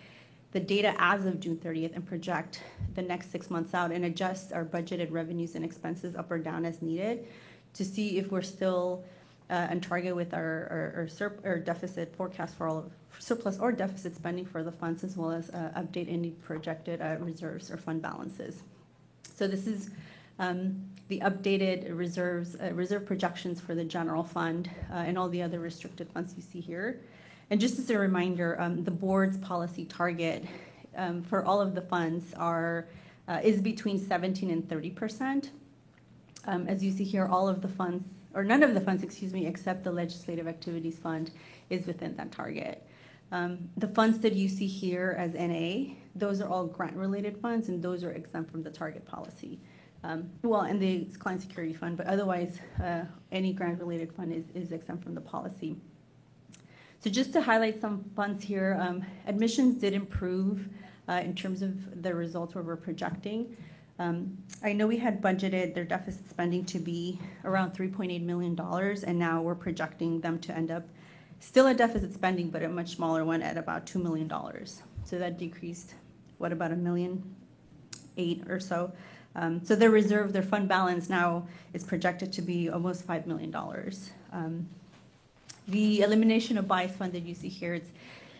the data as of June 30th and project the next 6 months out and adjust our budgeted revenues and expenses up or down as needed to see if we're still on target with our deficit forecast for all of surplus or deficit spending for the funds, as well as update any projected reserves or fund balances. So this is the updated reserve projections for the general fund and all the other restricted funds you see here. And just as a reminder, the board's policy target for all of the funds is between 17 and 30%. As you see here, all of the funds, or none of the funds, excuse me, except the Legislative Activities Fund is within that target. The funds that you see here as NA, those are all grant-related funds, and those are exempt from the target policy. Well, and the Client Security Fund, but otherwise, any grant-related fund is exempt from the policy. So just to highlight some funds here, admissions did improve in terms of the results where we're projecting. I know we had budgeted their deficit spending to be around $3.8 million, and now we're projecting them to end up still a deficit spending, but a much smaller one at about $2 million. So that decreased, what, about $1.8 million or so. So their reserve, their fund balance now is projected to be almost $5 million. The elimination of bias fund that you see here,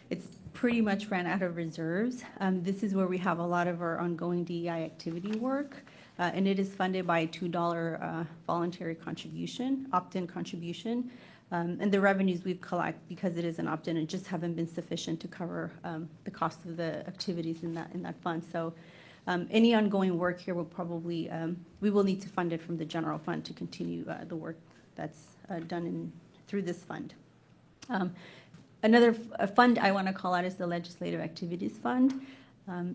it's pretty much ran out of reserves. This is where we have a lot of our ongoing DEI activity work, and it is funded by a $2 voluntary contribution, opt-in contribution. And the revenues we've collected, because it is an opt-in, it just haven't been sufficient to cover the cost of the activities in that fund. So any ongoing work here will probably, we will need to fund it from the general fund to continue the work that's done through this fund. Another fund I want to call out is the Legislative Activities Fund.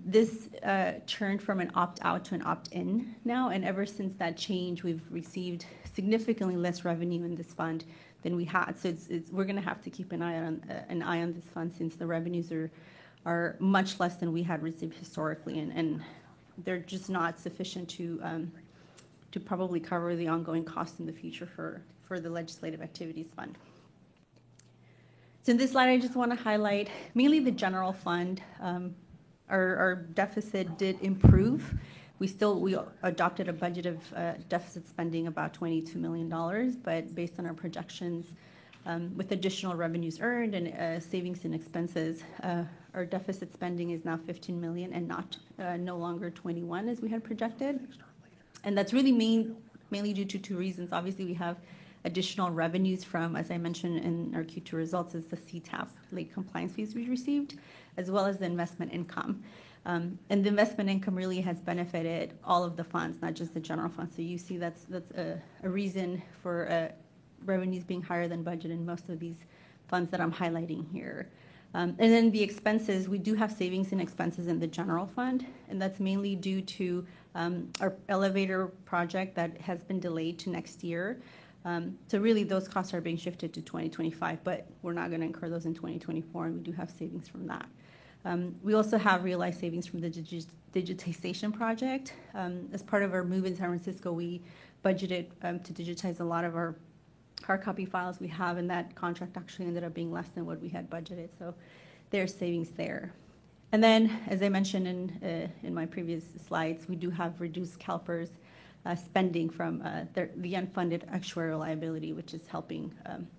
This turned from an opt-out to an opt-in now, and ever since that change, we've received significantly less revenue in this fund than we had. So we're going to have to keep an eye on this fund, since the revenues are much less than we had received historically, and they're just not sufficient to probably cover the ongoing costs in the future for the Legislative Activities Fund. So in this slide, I just want to highlight mainly the general fund. Our deficit did improve. We adopted a budget of deficit spending about $22 million, but based on our projections, with additional revenues earned and savings and expenses, our deficit spending is now $15 million and no longer 21 as we had projected. And that's really mainly due to two reasons. Obviously, we have additional revenues from, as I mentioned in our Q2 results, is the CTAP late compliance fees we received, as well as the investment income. And the investment income really has benefited all of the funds, not just the general fund. So you see that's a reason for revenues being higher than budget in most of these funds that I'm highlighting here. And then the expenses, we do have savings and expenses in the general fund, and that's mainly due to our elevator project that has been delayed to next year. So really those costs are being shifted to 2025, but we're not going to incur those in 2024, and we do have savings from that. We also have realized savings from the digitization project. As part of our move in San Francisco, we budgeted to digitize a lot of our hard copy files we have, and that contract actually ended up being less than what we had budgeted. So there's savings there. And then, as I mentioned in my previous slides, we do have reduced CalPERS spending from the unfunded actuarial liability, which is helping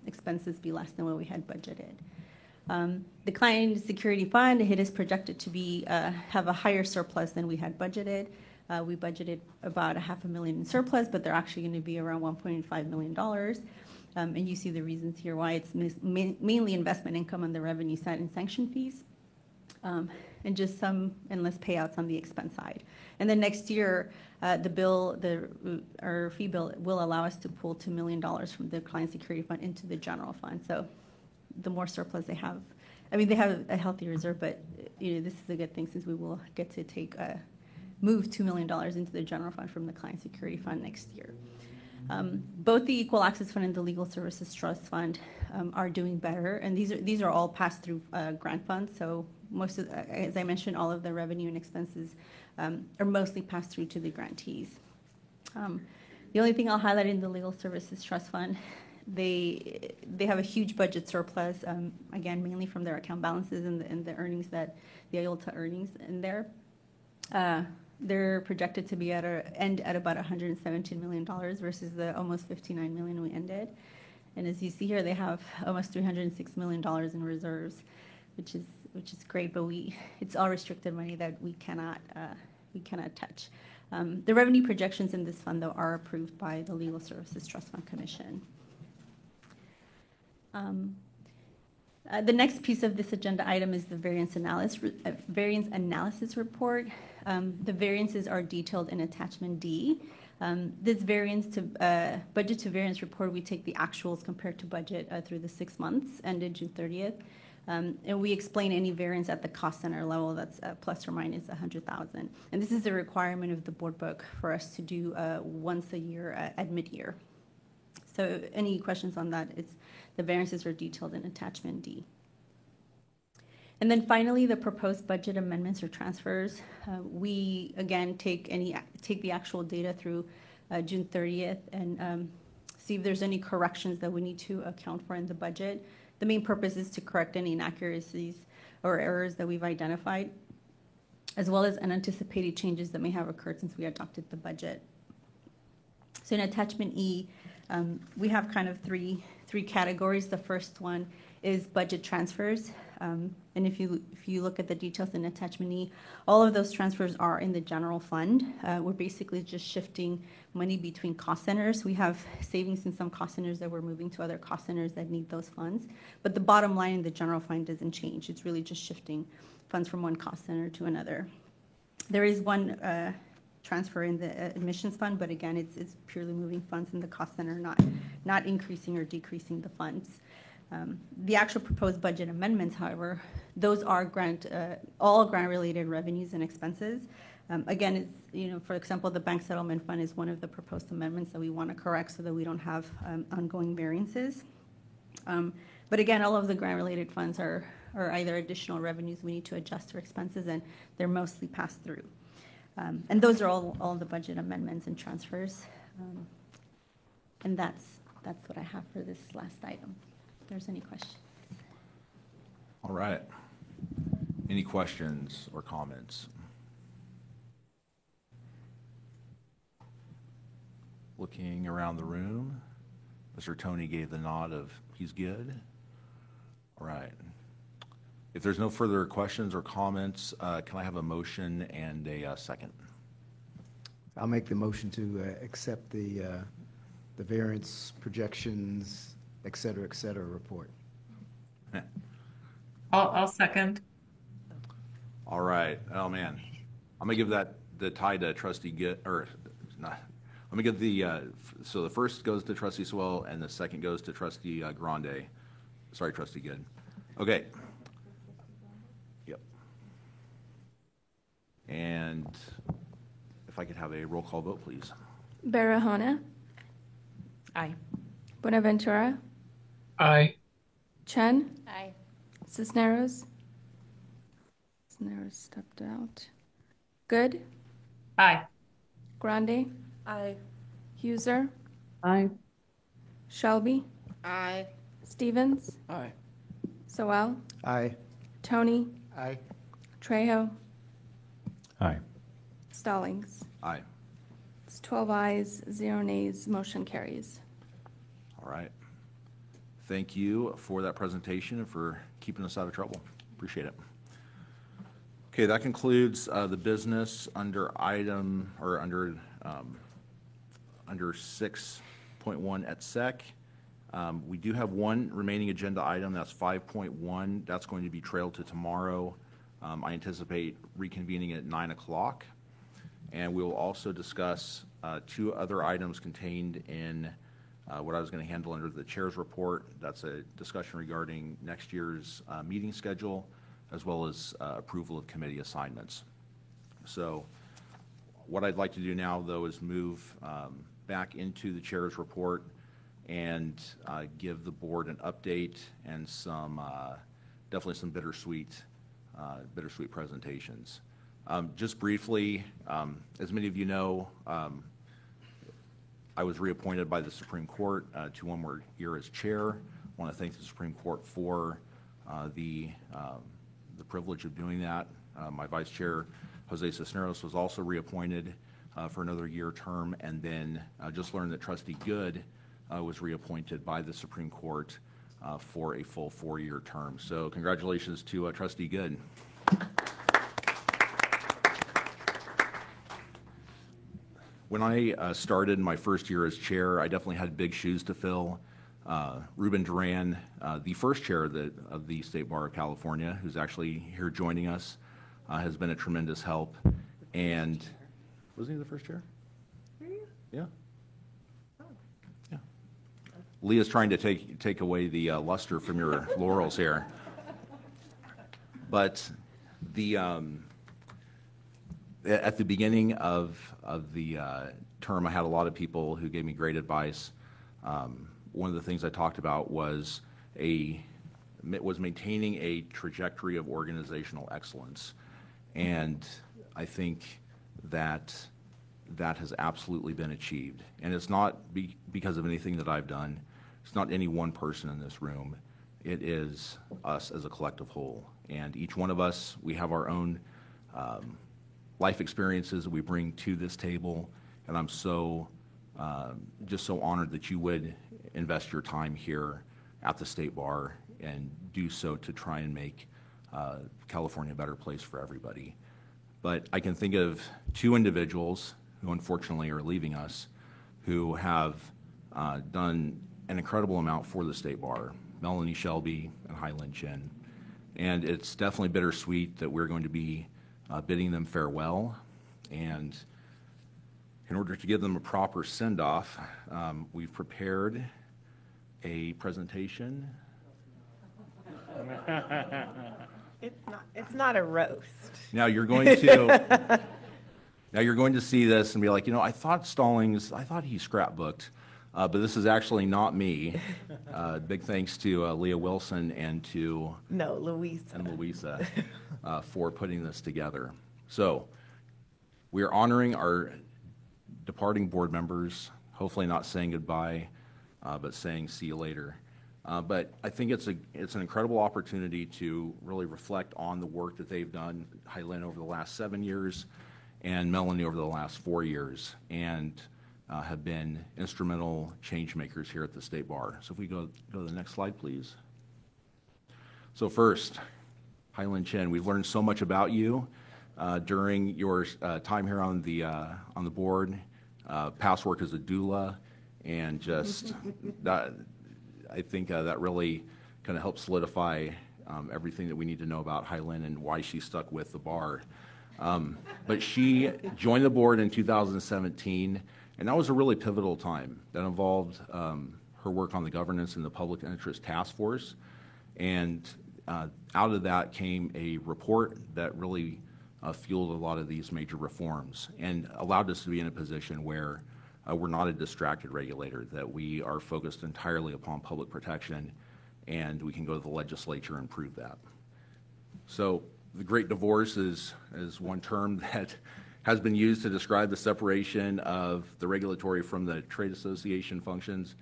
expenses be less than what we had budgeted. The Client Security Fund, it is projected to have a higher surplus than we had budgeted. We budgeted about $500,000 in surplus, but they're actually going to be around $1.5 million. And you see the reasons here why it's mainly investment income on the revenue side and sanction fees, and just some endless payouts on the expense side. And then next year, our fee bill will allow us to pull $2 million from the Client Security Fund into the general fund. So the more surplus they have, they have a healthy reserve, but this is a good thing, since we will get to move $2 million into the general fund from the Client Security Fund next year. Both the Equal Access Fund and the Legal Services Trust Fund are doing better, and these are all pass-through grant funds. So most of, as I mentioned, all of the revenue and expenses are mostly passed through to the grantees. The only thing I'll highlight in the Legal Services Trust Fund, they have a huge budget surplus, again, mainly from their account balances and the earnings the IOLTA earnings in there. They're projected to end at about $117 million versus the almost $59 million we ended. And as you see here, they have almost $306 million in reserves, which is great, but it's all restricted money that we cannot touch. The revenue projections in this fund, though, are approved by the Legal Services Trust Fund Commission. The next piece of this agenda item is the variance analysis report. The variances are detailed in attachment D. This budget to variance report, we take the actuals compared to budget through the 6 months ended June 30th. And we explain any variance at the cost center level that's plus or minus 100,000. And this is a requirement of the board book for us to do once a year at mid-year. So any questions on that? The variances are detailed in attachment D. And then finally, the proposed budget amendments or transfers. We again take the actual data through June 30th and see if there's any corrections that we need to account for in the budget. The main purpose is to correct any inaccuracies or errors that we've identified, as well as unanticipated changes that may have occurred since we adopted the budget. So in attachment E, we have kind of three categories. The first one is budget transfers. And if you look at the details in attachment E, all of those transfers are in the general fund. We're basically just shifting money between cost centers. We have savings in some cost centers that we're moving to other cost centers that need those funds. But the bottom line in the general fund doesn't change. It's really just shifting funds from one cost center to another. There is one transfer in the admissions fund, but again, it's purely moving funds in the cost center, not increasing or decreasing the funds. The actual proposed budget amendments, however, those are all grant-related revenues and expenses. Again, it's, for example, the bank settlement fund is one of the proposed amendments that we want to correct so that we don't have ongoing variances. But again, all of the grant-related funds are either additional revenues we need to adjust for expenses, and they're mostly passed through. And those are all the budget amendments and transfers. And that's what I have for this last item. If there's any questions. All right. Any questions or comments? Looking around the room, Mr. Tony gave the nod of he's good. All right. If there's no further questions or comments, can I have a motion and a second? I'll make the motion to accept the variance projections, et cetera, report. I'll second. All right. Oh man, I'm gonna give the tie to Trustee Good, or not. Let me get so the first goes to Trustee Swell and the second goes to Trustee Grande. Sorry, Trustee Good. Okay. Yep. And if I could have a roll call vote, please. Barahona. Aye. Buenaventura. Aye. Chen. Aye. Cisneros. Cisneros stepped out. Good. Aye. Grande. Aye. Huser. Aye. Shelby. Aye. Stevens. Aye. Soel. Aye. Tony. Aye. Trejo. Aye. Stallings. Aye. It's 12 ayes, 0 nays. Motion carries. All right. Thank you for that presentation and for keeping us out of trouble. Appreciate it. Okay, that concludes the business under under 6.1 at SEC. We do have one remaining agenda item, that's 5.1. That's going to be trailed to tomorrow. I anticipate reconvening at 9 o'clock. And we will also discuss two other items contained in what I was going to handle under the chair's report. That's a discussion regarding next year's meeting schedule, as well as approval of committee assignments. So what I'd like to do now, though, is move back into the chair's report and give the board an update and definitely some bittersweet presentations. Just briefly, as many of you know, I was reappointed by the Supreme Court to one more year as chair. I want to thank the Supreme Court for the privilege of doing that. My vice chair, Jose Cisneros, was also reappointed for another year term, and then just learned that Trustee Good was reappointed by the Supreme Court for a full 4-year term. So congratulations to Trustee Good. When I started my first year as chair, I definitely had big shoes to fill. Ruben Duran, the first chair of the State Bar of California, who's actually here joining us, has been a tremendous help. And wasn't he the first chair? Yeah. Yeah. Leah's trying to take away the luster from your laurels here. But at the beginning of the term, I had a lot of people who gave me great advice. One of the things I talked about was maintaining a trajectory of organizational excellence, and I think that has absolutely been achieved. And it's not because of anything that I've done. It's not any one person in this room. It is us as a collective whole. And each one of us, we have our own life experiences that we bring to this table. And I'm just so honored that you would invest your time here at the State Bar and do so to try and make California a better place for everybody. But I can think of 2 individuals who unfortunately are leaving us, who have done an incredible amount for the State Bar, Melanie Shelby and Hai-Lin Chen. And it's definitely bittersweet that we're going to be bidding them farewell. And in order to give them a proper send-off, we've prepared a presentation. It's not a roast. Now you're going to see this and be like, I thought Stallings, I thought he scrapbooked, but this is actually not me. Big thanks to Leah Wilson and to Louisa for putting this together. So we are honoring our departing board members, hopefully not saying goodbye, but saying see you later. But I think it's an incredible opportunity to really reflect on the work that they've done, Hai-Lin over the last 7 years and Melanie over the last 4 years, and have been instrumental change makers here at the State Bar. So if we go to the next slide, please. So first, Hai-Lin Chen, we've learned so much about you during your time here on the board, past work as a doula, and just that. I think that really kind of helps solidify everything that we need to know about Hai-Lin and why she stuck with the bar. But she joined the board in 2017, and that was a really pivotal time. That involved her work on the governance and the public interest task force. And out of that came a report that really fueled a lot of these major reforms and allowed us to be in a position where we're not a distracted regulator, that we are focused entirely upon public protection, and we can go to the legislature and prove that. So the Great Divorce is one term that has been used to describe the separation of the regulatory from the trade association functions,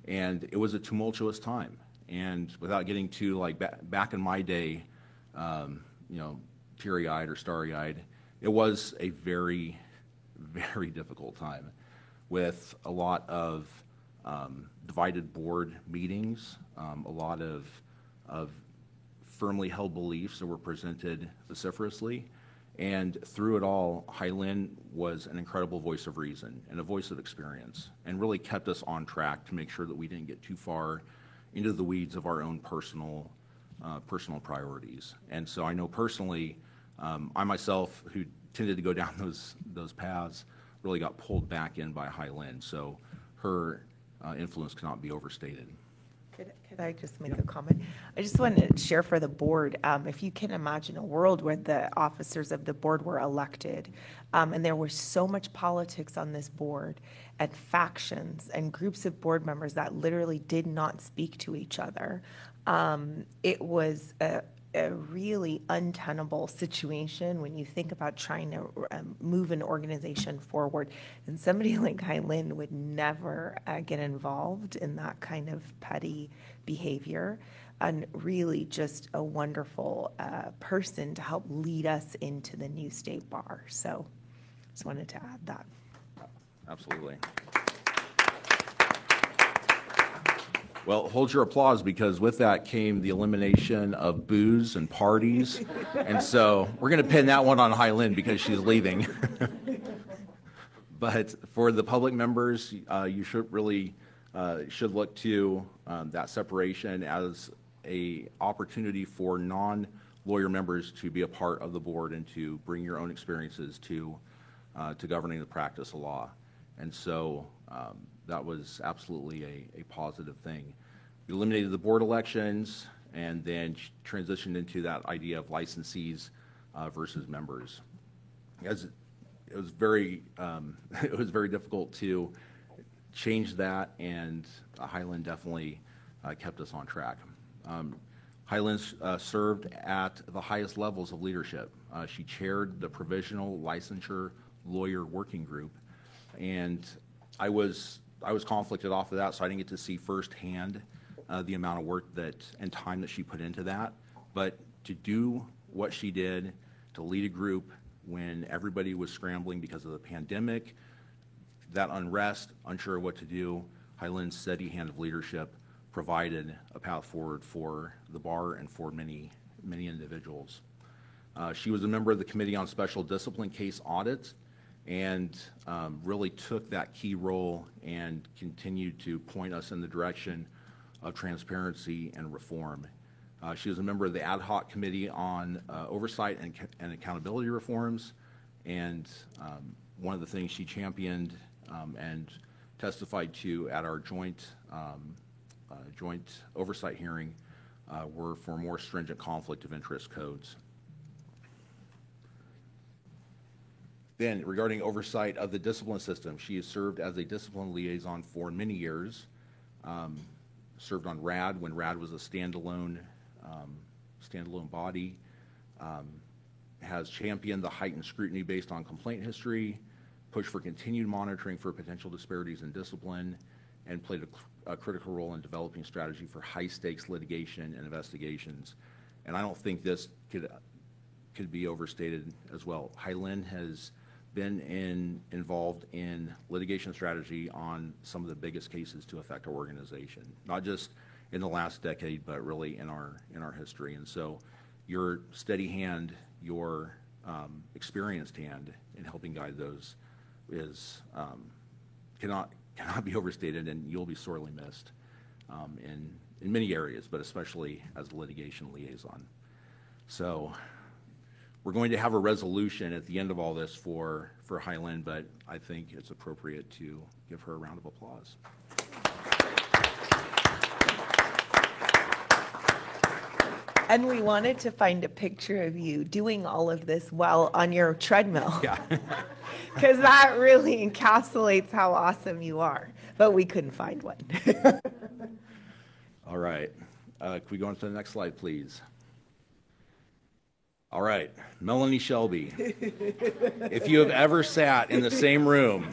and it was a tumultuous time. And without getting too back in my day, teary-eyed or starry-eyed, it was a very, very difficult time, with a lot of divided board meetings, a lot of firmly held beliefs that were presented vociferously. And through it all, Hai-Lin was an incredible voice of reason and a voice of experience, and really kept us on track to make sure that we didn't get too far into the weeds of our own personal priorities. And so I know personally, I myself, who tended to go down those paths, really got pulled back in by Hai-Lin, so her influence cannot be overstated. Could I just make a comment? I just want to share for the board, if you can imagine a world where the officers of the board were elected, and there was so much politics on this board, and factions and groups of board members that literally did not speak to each other. It was a really untenable situation when you think about trying to move an organization forward. And somebody like Hai-Lin would never get involved in that kind of petty behavior, and really just a wonderful person to help lead us into the new State Bar. So just wanted to add that. Absolutely. Well, hold your applause, because with that came the elimination of booze and parties. And so we're going to pin that one on Hylin because she's leaving. But for the public members, you should really should look to that separation as a opportunity for non-lawyer members to be a part of the board and to bring your own experiences to governing the practice of law. And so that was absolutely a positive thing. We eliminated the board elections and then transitioned into that idea of licensees versus members. As it was very it was very difficult to change that, and Hylin definitely kept us on track. Hylin served at the highest levels of leadership. She chaired the Provisional Licensure Lawyer Working Group, and I was conflicted off of that, so I didn't get to see firsthand the amount of work and time that she put into that. But to do what she did, to lead a group when everybody was scrambling because of the pandemic, that unrest, unsure of what to do, Hylin's steady hand of leadership provided a path forward for the bar and for many, many individuals. She was a member of the Committee on Special Discipline Case Audits, and really took that key role and continued to point us in the direction of transparency and reform. She was a member of the Ad Hoc Committee on Oversight and Accountability Reforms, and one of the things she championed and testified to at our joint oversight hearing were for more stringent conflict of interest codes. Then, regarding oversight of the discipline system, she has served as a discipline liaison for many years, served on RAD when RAD was a standalone body, has championed the heightened scrutiny based on complaint history, pushed for continued monitoring for potential disparities in discipline, and played a critical role in developing strategy for high-stakes litigation and investigations. And I don't think this could be overstated as well. Hylin has been involved in litigation strategy on some of the biggest cases to affect our organization, not just in the last decade, but really in our history. And so your steady hand, your experienced hand in helping guide those is cannot be overstated, and you'll be sorely missed in many areas, but especially as a litigation liaison. So we're going to have a resolution at the end of all this for Hylin, but I think it's appropriate to give her a round of applause. And we wanted to find a picture of you doing all of this while on your treadmill. Yeah. Because that really encapsulates how awesome you are. But we couldn't find one. All right. Can we go on to the next slide, please? All right. Melanie Shelby. If you have ever sat in the same room,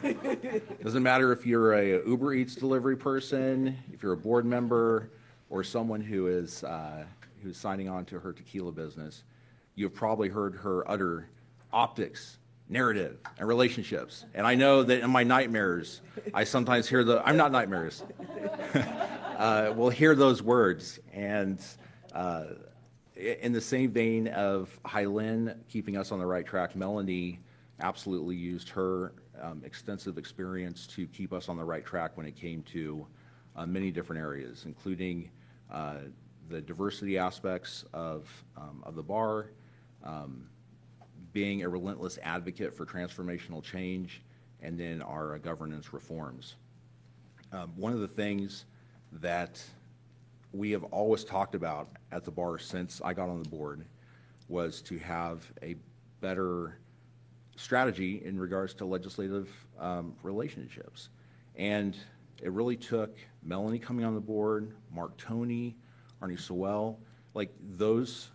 doesn't matter if you're a Uber Eats delivery person, if you're a board member, or someone who is who's signing on to her tequila business, you've probably heard her utter optics, narrative, and relationships. And I know that in my nightmares, I sometimes hear I'm not nightmares. We'll hear those words. And in the same vein of Hylin keeping us on the right track, Melanie absolutely used her extensive experience to keep us on the right track when it came to many different areas, including the diversity aspects of the bar, being a relentless advocate for transformational change, and then our governance reforms. One of the things that we have always talked about at the bar since I got on the board was to have a better strategy in regards to legislative relationships. And it really took Melanie coming on the board, Mark Toney, Arnie Sewell, like those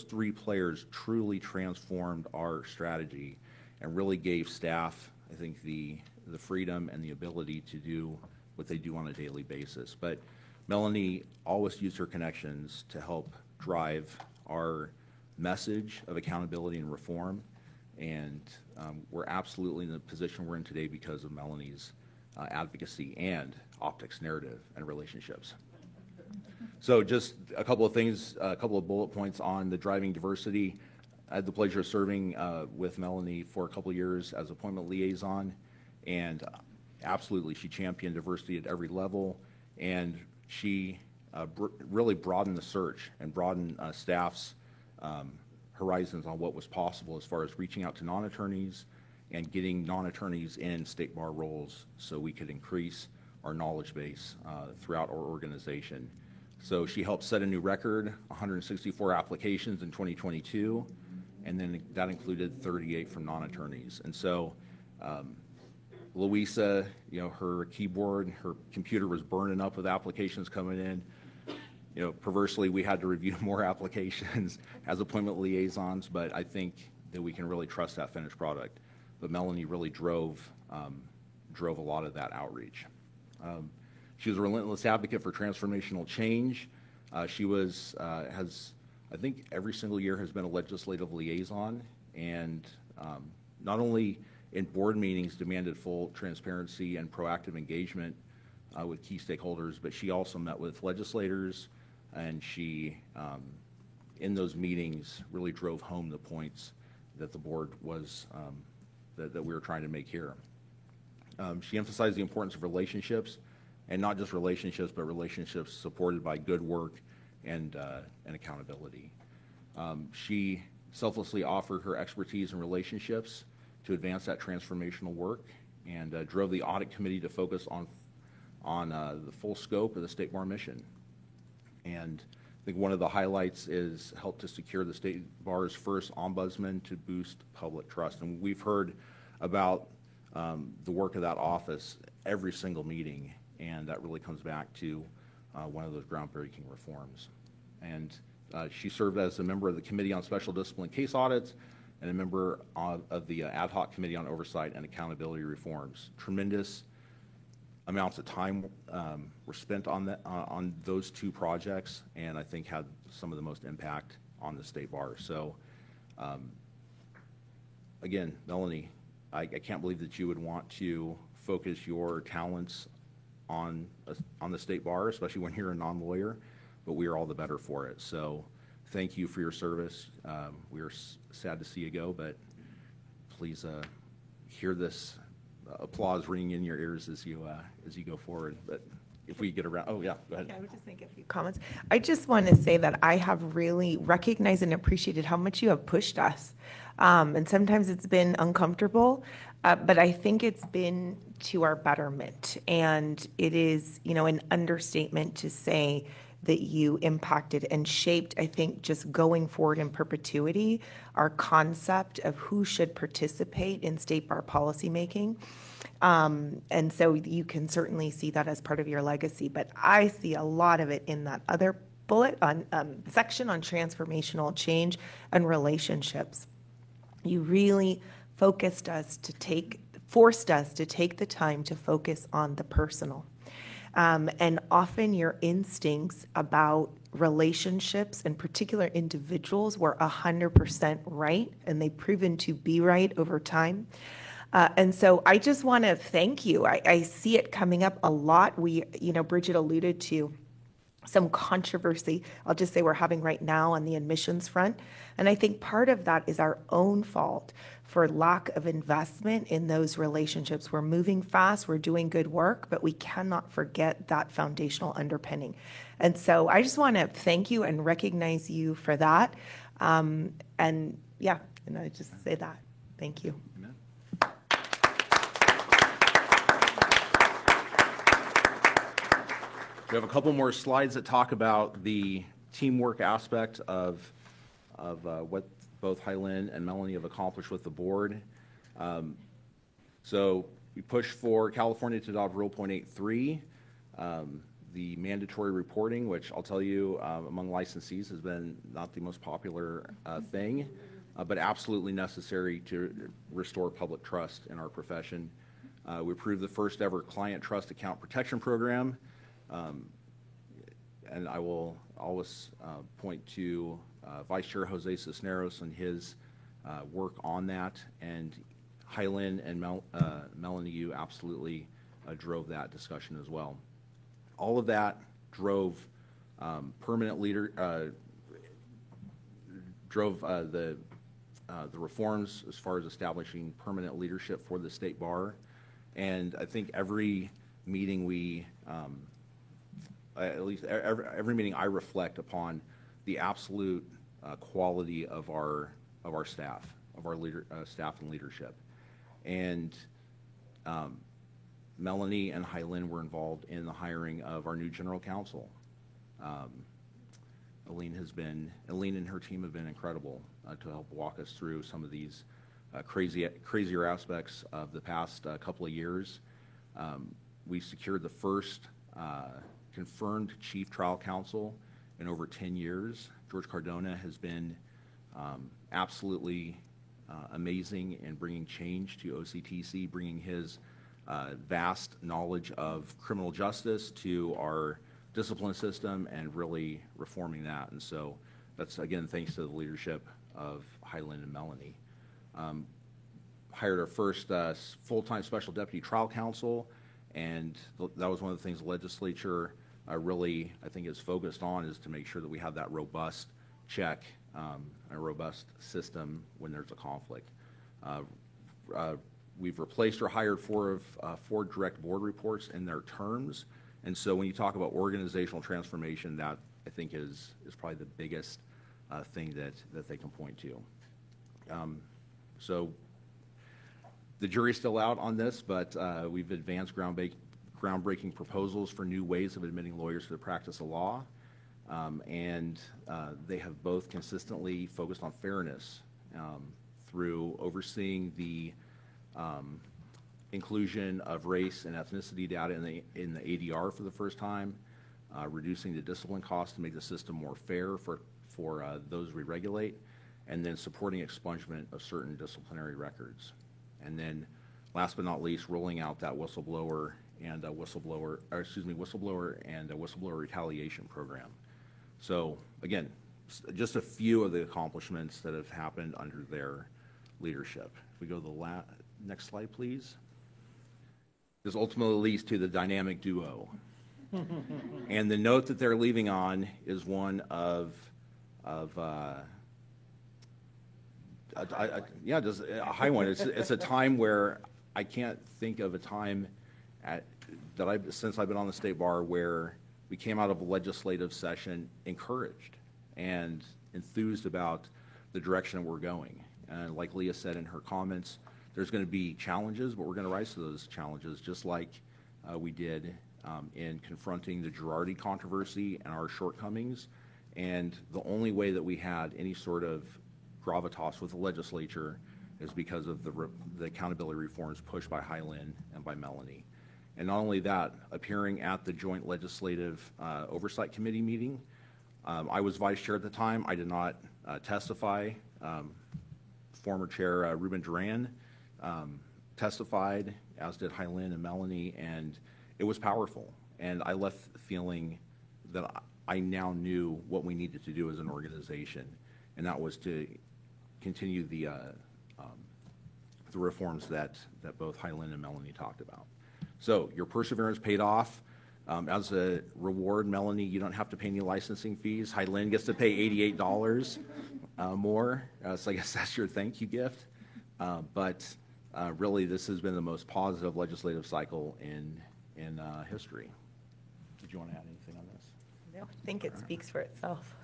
three players truly transformed our strategy and really gave staff, I think, the freedom and the ability to do what they do on a daily basis. But Melanie always used her connections to help drive our message of accountability and reform, and we're absolutely in the position we're in today because of Melanie's advocacy and optics, narrative, and relationships. So just a couple of things, a couple of bullet points on the driving diversity. I had the pleasure of serving with Melanie for a couple of years as appointment liaison, and absolutely she championed diversity at every level, and she really broadened the search and broadened staff's horizons on what was possible as far as reaching out to non-attorneys and getting non-attorneys in state bar roles so we could increase our knowledge base throughout our organization. So she helped set a new record, 164 applications in 2022, and then that included 38 from non-attorneys. And so Louisa, you know, her keyboard, her computer was burning up with applications coming in. You know, perversely, we had to review more applications as appointment liaisons, but I think that we can really trust that finished product. But Melanie really drove a lot of that outreach. She was a relentless advocate for transformational change. She has, I think, every single year has been a legislative liaison, and not only in board meetings demanded full transparency and proactive engagement with key stakeholders, but she also met with legislators, and she, in those meetings, really drove home the points that the board was, that we were trying to make here. She emphasized the importance of relationships, and not just relationships, but relationships supported by good work and accountability. She selflessly offered her expertise in relationships to advance that transformational work, and drove the audit committee to focus on the full scope of the State Bar mission. And I think one of the highlights is help to secure the State Bar's first ombudsman to boost public trust. And we've heard about the work of that office every single meeting, and that really comes back to one of those groundbreaking reforms. And she served as a member of the Committee on Special Discipline Case Audits and a member of the Ad Hoc Committee on Oversight and Accountability Reforms. Tremendous amounts of time were spent on those two projects, and I think had some of the most impact on the State Bar. So again, Melanie, I can't believe that you would want to focus your talents on the State Bar, especially when you're a non-lawyer, but we are all the better for it. So thank you for your service. We are sad to see you go, but please hear this applause ringing in your ears as you go forward. But if we get around, oh yeah, go ahead. Yeah, I would just make a few comments. I just want to say that I have really recognized and appreciated how much you have pushed us. And sometimes it's been uncomfortable, but I think it's been to our betterment. And it is, you know, an understatement to say that you impacted and shaped, I think, just going forward in perpetuity, our concept of who should participate in State Bar policymaking. And so you can certainly see that as part of your legacy, but I see a lot of it in that other bullet on section on transformational change and relationships. You really forced us to take the time to focus on the personal. And often your instincts about relationships and particular individuals were 100% right, and they've proven to be right over time. And so I just want to thank you. I see it coming up a lot. Bridget alluded to some controversy, I'll just say we're having right now on the admissions front. And I think part of that is our own fault for lack of investment in those relationships. We're moving fast, we're doing good work, but we cannot forget that foundational underpinning. And so I just want to thank you and recognize you for that. And I just say that. Thank you. Amen. We have a couple more slides that talk about the teamwork aspect of what both Hylin and Melanie have accomplished with the board. So we pushed for California to adopt Rule .83, the mandatory reporting, which I'll tell you among licensees has been not the most popular thing, but absolutely necessary to restore public trust in our profession. We approved the first ever client trust account protection program. And I will always point to Vice Chair Jose Cisneros and his work on that, and Hylin and Melanie, you absolutely drove that discussion as well. All of that drove Permanent leader, drove the reforms as far as establishing permanent leadership for the state bar. And I think every meeting we, at least every meeting I reflect upon the absolute quality of our staff, of our staff and leadership. And Melanie and Hylin were involved in the hiring of our new general counsel. Aline and her team have been incredible to help walk us through some of these crazier aspects of the past couple of years. We secured the first confirmed chief trial counsel in over 10 years. George Cardona has been absolutely amazing in bringing change to OCTC, bringing his vast knowledge of criminal justice to our discipline system and really reforming that. And so that's, again, thanks to the leadership of Hylin and Melanie. Hired our first full-time special deputy trial counsel, and that was one of the things the legislature really, I think, is focused on, is to make sure that we have that robust check, a robust system when there's a conflict. We've replaced or hired four direct board reports in their terms. And so when you talk about organizational transformation, that I think is probably the biggest thing that they can point to. So the jury's still out on this, but we've advanced groundbreaking proposals for new ways of admitting lawyers to the practice of law. And they have both consistently focused on fairness through overseeing the inclusion of race and ethnicity data in the ADR for the first time, reducing the discipline costs to make the system more fair for those we regulate, and then supporting expungement of certain disciplinary records. And then, last but not least, rolling out that whistleblower and whistleblower retaliation program. So again, just a few of the accomplishments that have happened under their leadership. If we go to the next slide, please. This ultimately leads to the dynamic duo. And the note that they're leaving on is one of just a high one. It's a time where I can't think of a time since I've been on the state bar where we came out of a legislative session encouraged and enthused about the direction we're going. And like Leah said in her comments, there's going to be challenges, but we're going to rise to those challenges, just like we did in confronting the Girardi controversy and our shortcomings. And the only way that we had any sort of gravitas with the legislature is because of the accountability reforms pushed by Hylin and by Melanie. And not only that, appearing at the Joint Legislative Oversight Committee meeting, I was vice chair at the time. I did not testify. Former chair Ruben Duran testified, as did Hylin and Melanie, and it was powerful. And I left feeling that I now knew what we needed to do as an organization, and that was to continue the reforms that both Hylin and Melanie talked about. So your perseverance paid off. As a reward, Melanie, you don't have to pay any licensing fees. Hylin gets to pay $88 more, so I guess that's your thank you gift. But really, this has been the most positive legislative cycle in history. Did you want to add anything on this? No, I think it speaks for itself.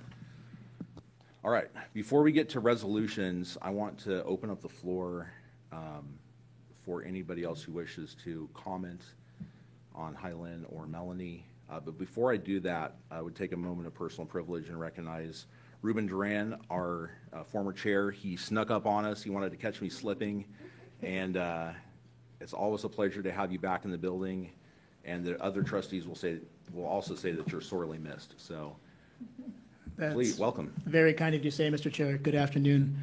All right, before we get to resolutions, I want to open up the floor for anybody else who wishes to comment on Hylin or Melanie. But before I do that, I would take a moment of personal privilege and recognize Ruben Duran, our former chair. He snuck up on us. He wanted to catch me slipping. And it's always a pleasure to have you back in the building. And the other trustees will also say that you're sorely missed. So please, welcome. Very kind of you to say, Mr. Chair. Good afternoon.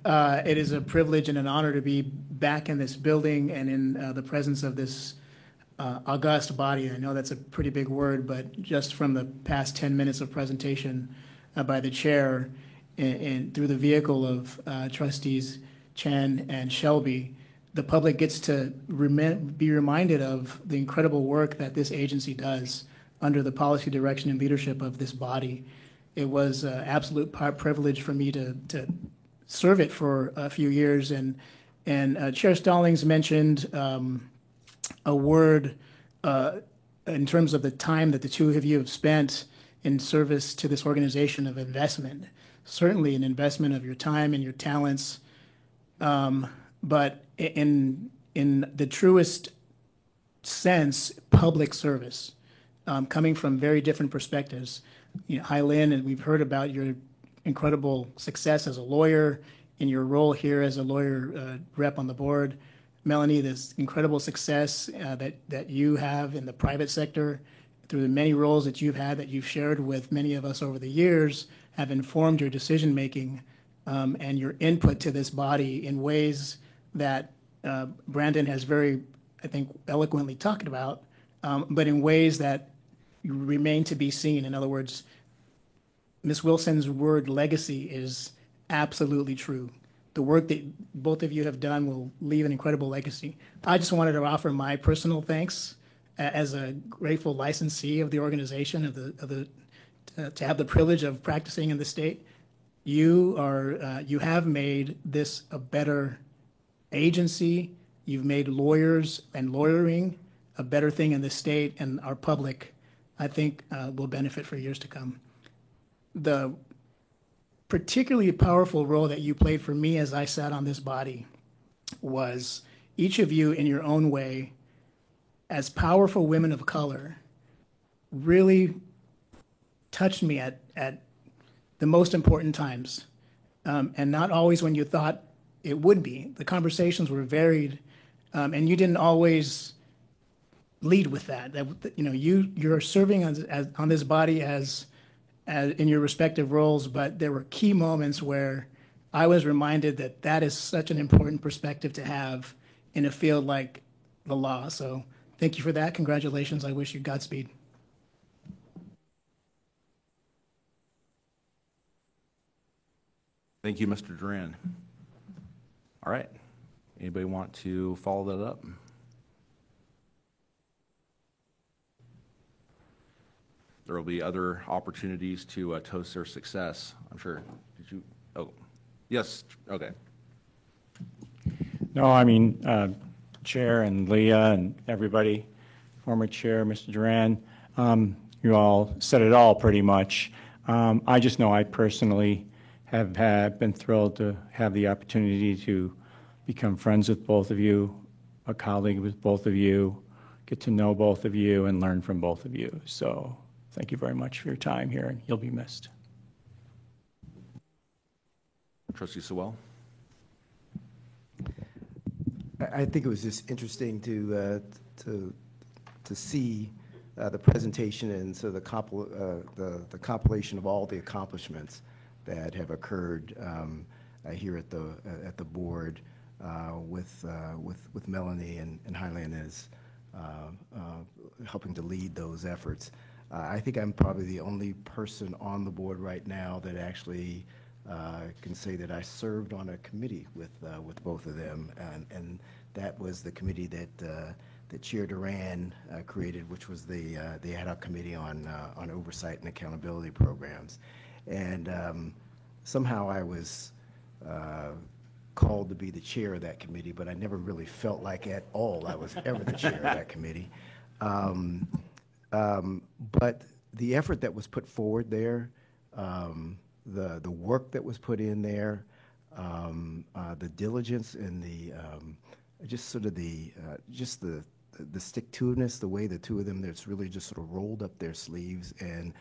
It is a privilege and an honor to be back in this building and in the presence of this august body. I know that's a pretty big word, but just from the past 10 minutes of presentation by the chair and through the vehicle of trustees Chen and Shelby, the public gets to be reminded of the incredible work that this agency does under the policy direction and leadership of this body. It was an absolute privilege for me to serve it for a few years. And Chair Stallings mentioned a word in terms of the time that the two of you have spent in service to this organization of investment. Certainly an investment of your time and your talents, but in the truest sense, public service, coming from very different perspectives. You know, Hylin, and we've heard about your incredible success as a lawyer, in your role here as a lawyer rep on the board. Melanie, this incredible success that you have in the private sector through the many roles that you've had, that you've shared with many of us over the years, have informed your decision-making and your input to this body in ways that Brandon has very, I think, eloquently talked about, but in ways that remain to be seen. In other words, Ms. Wilson's word legacy is absolutely true. The work that both of you have done will leave an incredible legacy. I just wanted to offer my personal thanks as a grateful licensee of the organization, to have the privilege of practicing in the state. You have made this a better agency. You've made lawyers and lawyering a better thing in the state, and our public, I think, will benefit for years to come. The particularly powerful role that you played for me as I sat on this body was, each of you in your own way, as powerful women of color, really touched me at the most important times, and not always when you thought it would be. The conversations were varied, and you didn't always lead with that. You know, you're serving on this body as in your respective roles, but there were key moments where I was reminded that that is such an important perspective to have in a field like the law. So thank you for that. Congratulations. I wish you Godspeed. Thank you, Mr. Duran. All right. Anybody want to follow that up? There will be other opportunities to toast their success, I'm sure. Did you? Oh, yes. Okay. No, I mean, Chair and Leah and everybody, former Chair, Mr. Duran, you all said it all pretty much. I just know I personally have been thrilled to have the opportunity to become friends with both of you, a colleague with both of you, get to know both of you, and learn from both of you. So thank you very much for your time here, and you'll be missed. Trustee Sewell. I think it was just interesting to see the presentation and so the compilation of all the accomplishments that have occurred here at the board with Melanie and Hylin as helping to lead those efforts. I think I'm probably the only person on the board right now that actually can say that I served on a committee with both of them, and that was the committee that Chair Duran created, which was the ad hoc committee on oversight and accountability programs. And somehow I was called to be the chair of that committee, but I never really felt like at all I was ever the chair of that committee. But the effort that was put forward there, the work that was put in there, the diligence and the just sort of the stick-to-itiveness, the way the two of them that's really just sort of rolled up their sleeves, and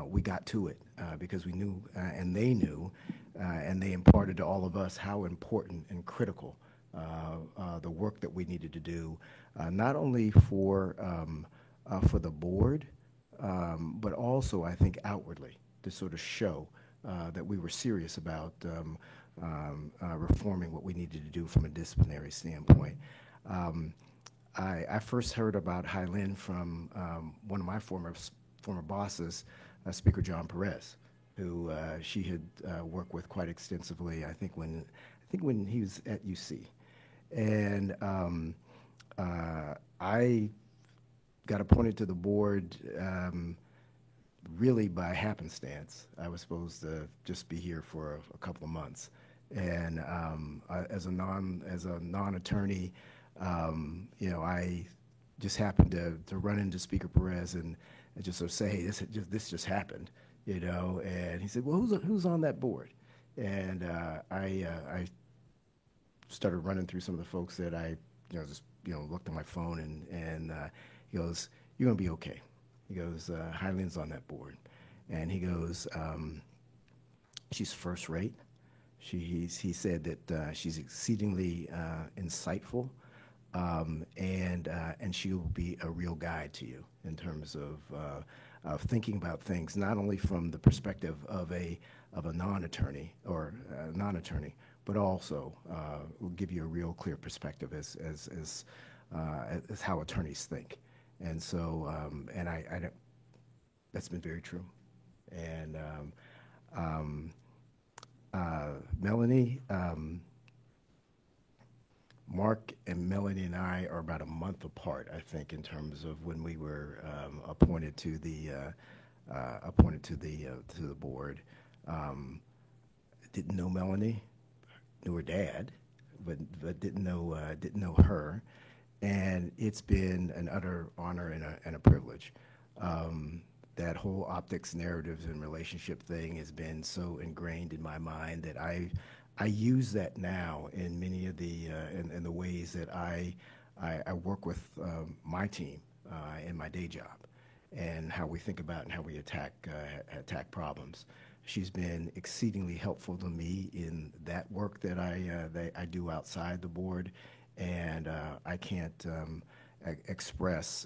we got to it because we knew and they knew, and they imparted to all of us how important and critical the work that we needed to do, not only for the board, but also I think outwardly to sort of show that we were serious about reforming what we needed to do from a disciplinary standpoint. I first heard about Hylin from one of my former bosses, Speaker John Perez, who she had worked with quite extensively. I think when he was at UC, and I got appointed to the board really by happenstance. I was supposed to just be here for a couple of months, and as a non-attorney, I just happened to run into Speaker Perez and just sort of say, hey, this just happened, and he said, well, who's on that board? And I started running through some of the folks that I just looked at my phone, and he goes, you're going to be okay. He goes, Hylene's on that board. And he goes, she's first rate. He said that she's exceedingly insightful, and she'll be a real guide to you in terms of thinking about things, not only from the perspective of a non-attorney or non-attorney, but also will give you a real clear perspective as how attorneys think. And so, that's been very true. And Melanie, Mark and Melanie and I are about a month apart, I think, in terms of when we were appointed to the board. Didn't know Melanie, knew her dad, but didn't know her. And it's been an utter honor and a privilege. That whole optics, narratives, and relationship thing has been so ingrained in my mind that I use that now in many of the in the ways that I work with my team in my day job, and how we think about and how we attack problems. She's been exceedingly helpful to me in that work that I do outside the board. And I can't express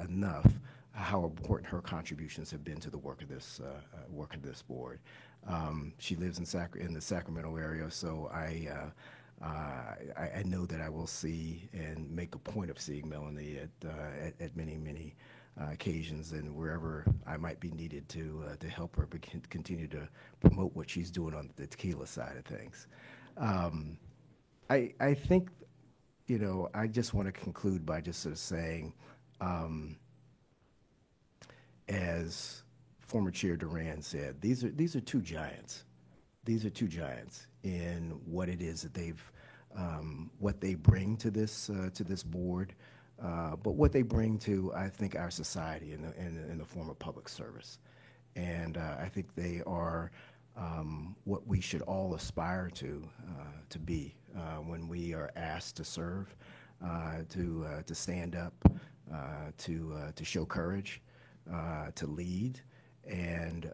enough how important her contributions have been to the work of this board. She lives in the Sacramento area, so I know that I will see and make a point of seeing Melanie at many occasions, and wherever I might be needed to help her continue to promote what she's doing on the tequila side of things. I think. I just want to conclude by just sort of saying, as former Chair Duran said, these are two giants. These are two giants in what it is that what they bring to this board, but what they bring to, I think, our society in the form of public service. And I think they are what we should all aspire to be when we are asked to serve, to stand up, to show courage, to lead, and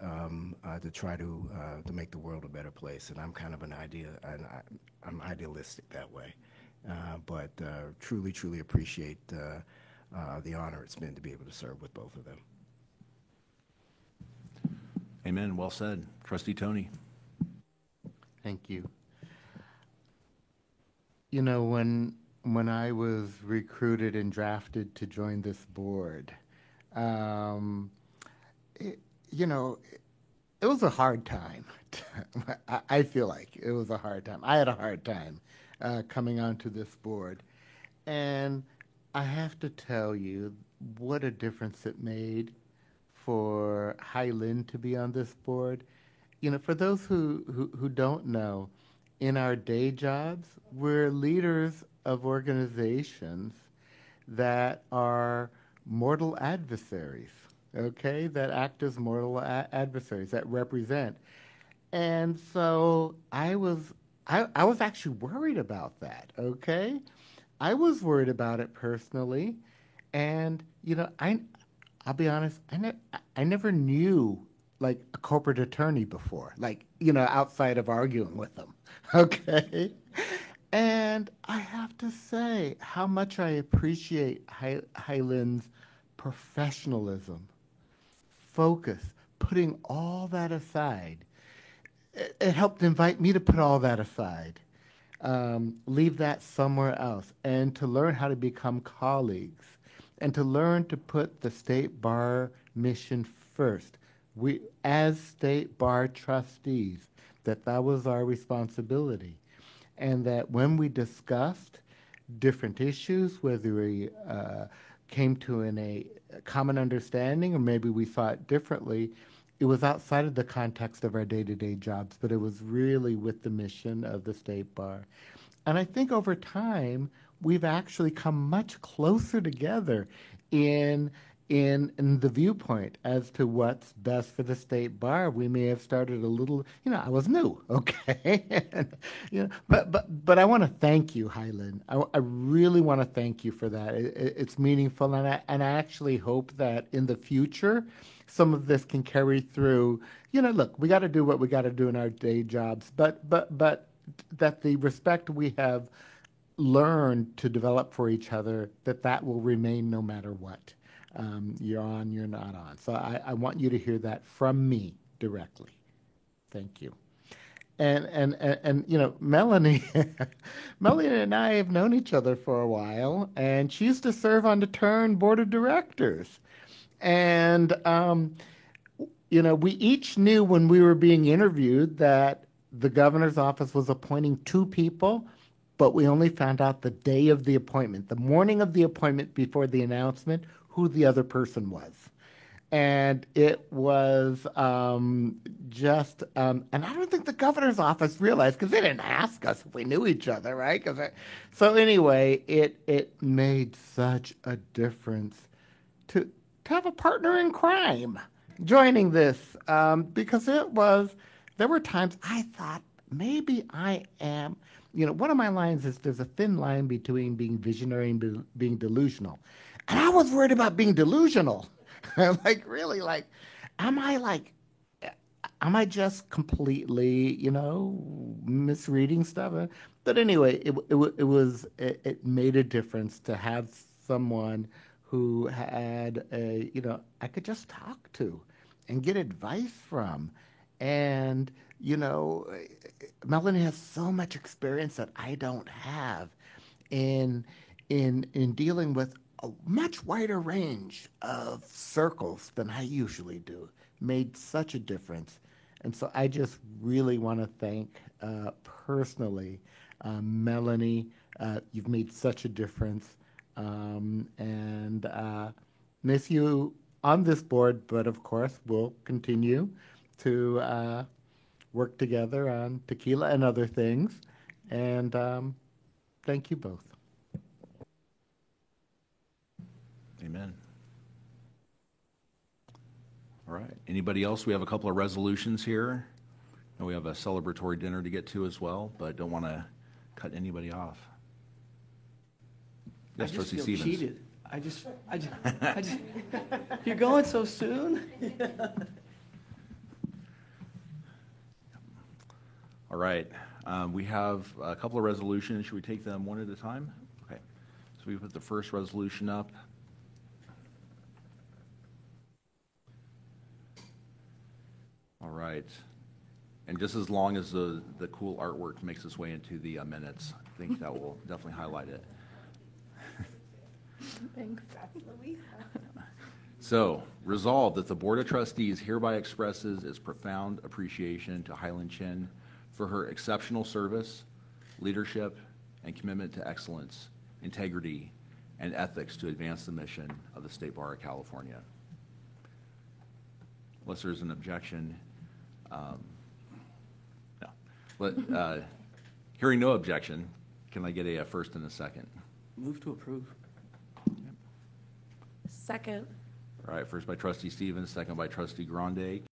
to try to make the world a better place. And I'm kind of I'm idealistic that way, but truly appreciate the honor it's been to be able to serve with both of them. Amen. Well said. Trustee Tony. Thank you. When I was recruited and drafted to join this board, it was a hard time. I feel like it was a hard time. I had a hard time coming onto this board. And I have to tell you what a difference it made for Hylene to be on this board. For those who don't know, in our day jobs, we're leaders of organizations that are mortal adversaries, okay, that act as mortal adversaries, that represent. And so I was actually worried about that, okay? I was worried about it personally. And, I'll be honest, I never knew like a corporate attorney before, outside of arguing with them, okay? And I have to say how much I appreciate Hylene's professionalism, focus, putting all that aside. It helped invite me to put all that aside, leave that somewhere else, and to learn how to become colleagues, and to learn to put the State Bar mission first. We, as State Bar trustees, that was our responsibility. And that when we discussed different issues, whether we came to a common understanding, or maybe we saw it differently, it was outside of the context of our day-to-day jobs, but it was really with the mission of the State Bar. And I think over time, we've actually come much closer together in the viewpoint as to what's best for the State Bar. We may have started a little, I was new, okay? And, but I want to thank you, Highland. I really want to thank you for that. It's meaningful, and I actually hope that in the future, some of this can carry through. Look, we got to do what we got to do in our day jobs, but that the respect we have learned to develop for each other, that will remain no matter what. You're on, you're not on. So I want you to hear that from me directly. Thank you. And Melanie, Melanie and I have known each other for a while, and she used to serve on the Turn Board of Directors. And, we each knew when we were being interviewed that the governor's office was appointing 2 people, but we only found out the day of the appointment, the morning of the appointment before the announcement, who the other person was. And it was just, and I don't think the governor's office realized, because they didn't ask us if we knew each other, right? So anyway, it made such a difference to have a partner in crime joining this, because there were times I thought maybe I am, one of my lines is there's a thin line between being visionary and being delusional. And I was worried about being delusional. Am I just completely, misreading stuff? But anyway, it made a difference to have someone who had I could just talk to and get advice from. And, Melanie has so much experience that I don't have in dealing with a much wider range of circles than I usually do. Made such a difference. And so I just really want to thank personally Melanie. You've made such a difference. And miss you on this board, but of course we'll continue to work together on tequila and other things. And thank you both. Amen. All right. Anybody else? We have a couple of resolutions here. And we have a celebratory dinner to get to as well, but don't want to cut anybody off. Yes, I just Trustee feel Stevens. cheated. I just, you're going so soon? All right. We have a couple of resolutions. Should we take them one at a time? Okay. So we put the first resolution up. All right. And just as long as the cool artwork makes its way into the minutes, I think that will definitely highlight it. Thanks. So, resolved that the Board of Trustees hereby expresses its profound appreciation to Highland Chen for her exceptional service, leadership, and commitment to excellence, integrity, and ethics to advance the mission of the State Bar of California. Unless there's an objection, no. But hearing no objection, can I get a first and a second? Move to approve. Second. All right, first by Trustee Stevens, second by Trustee Grande.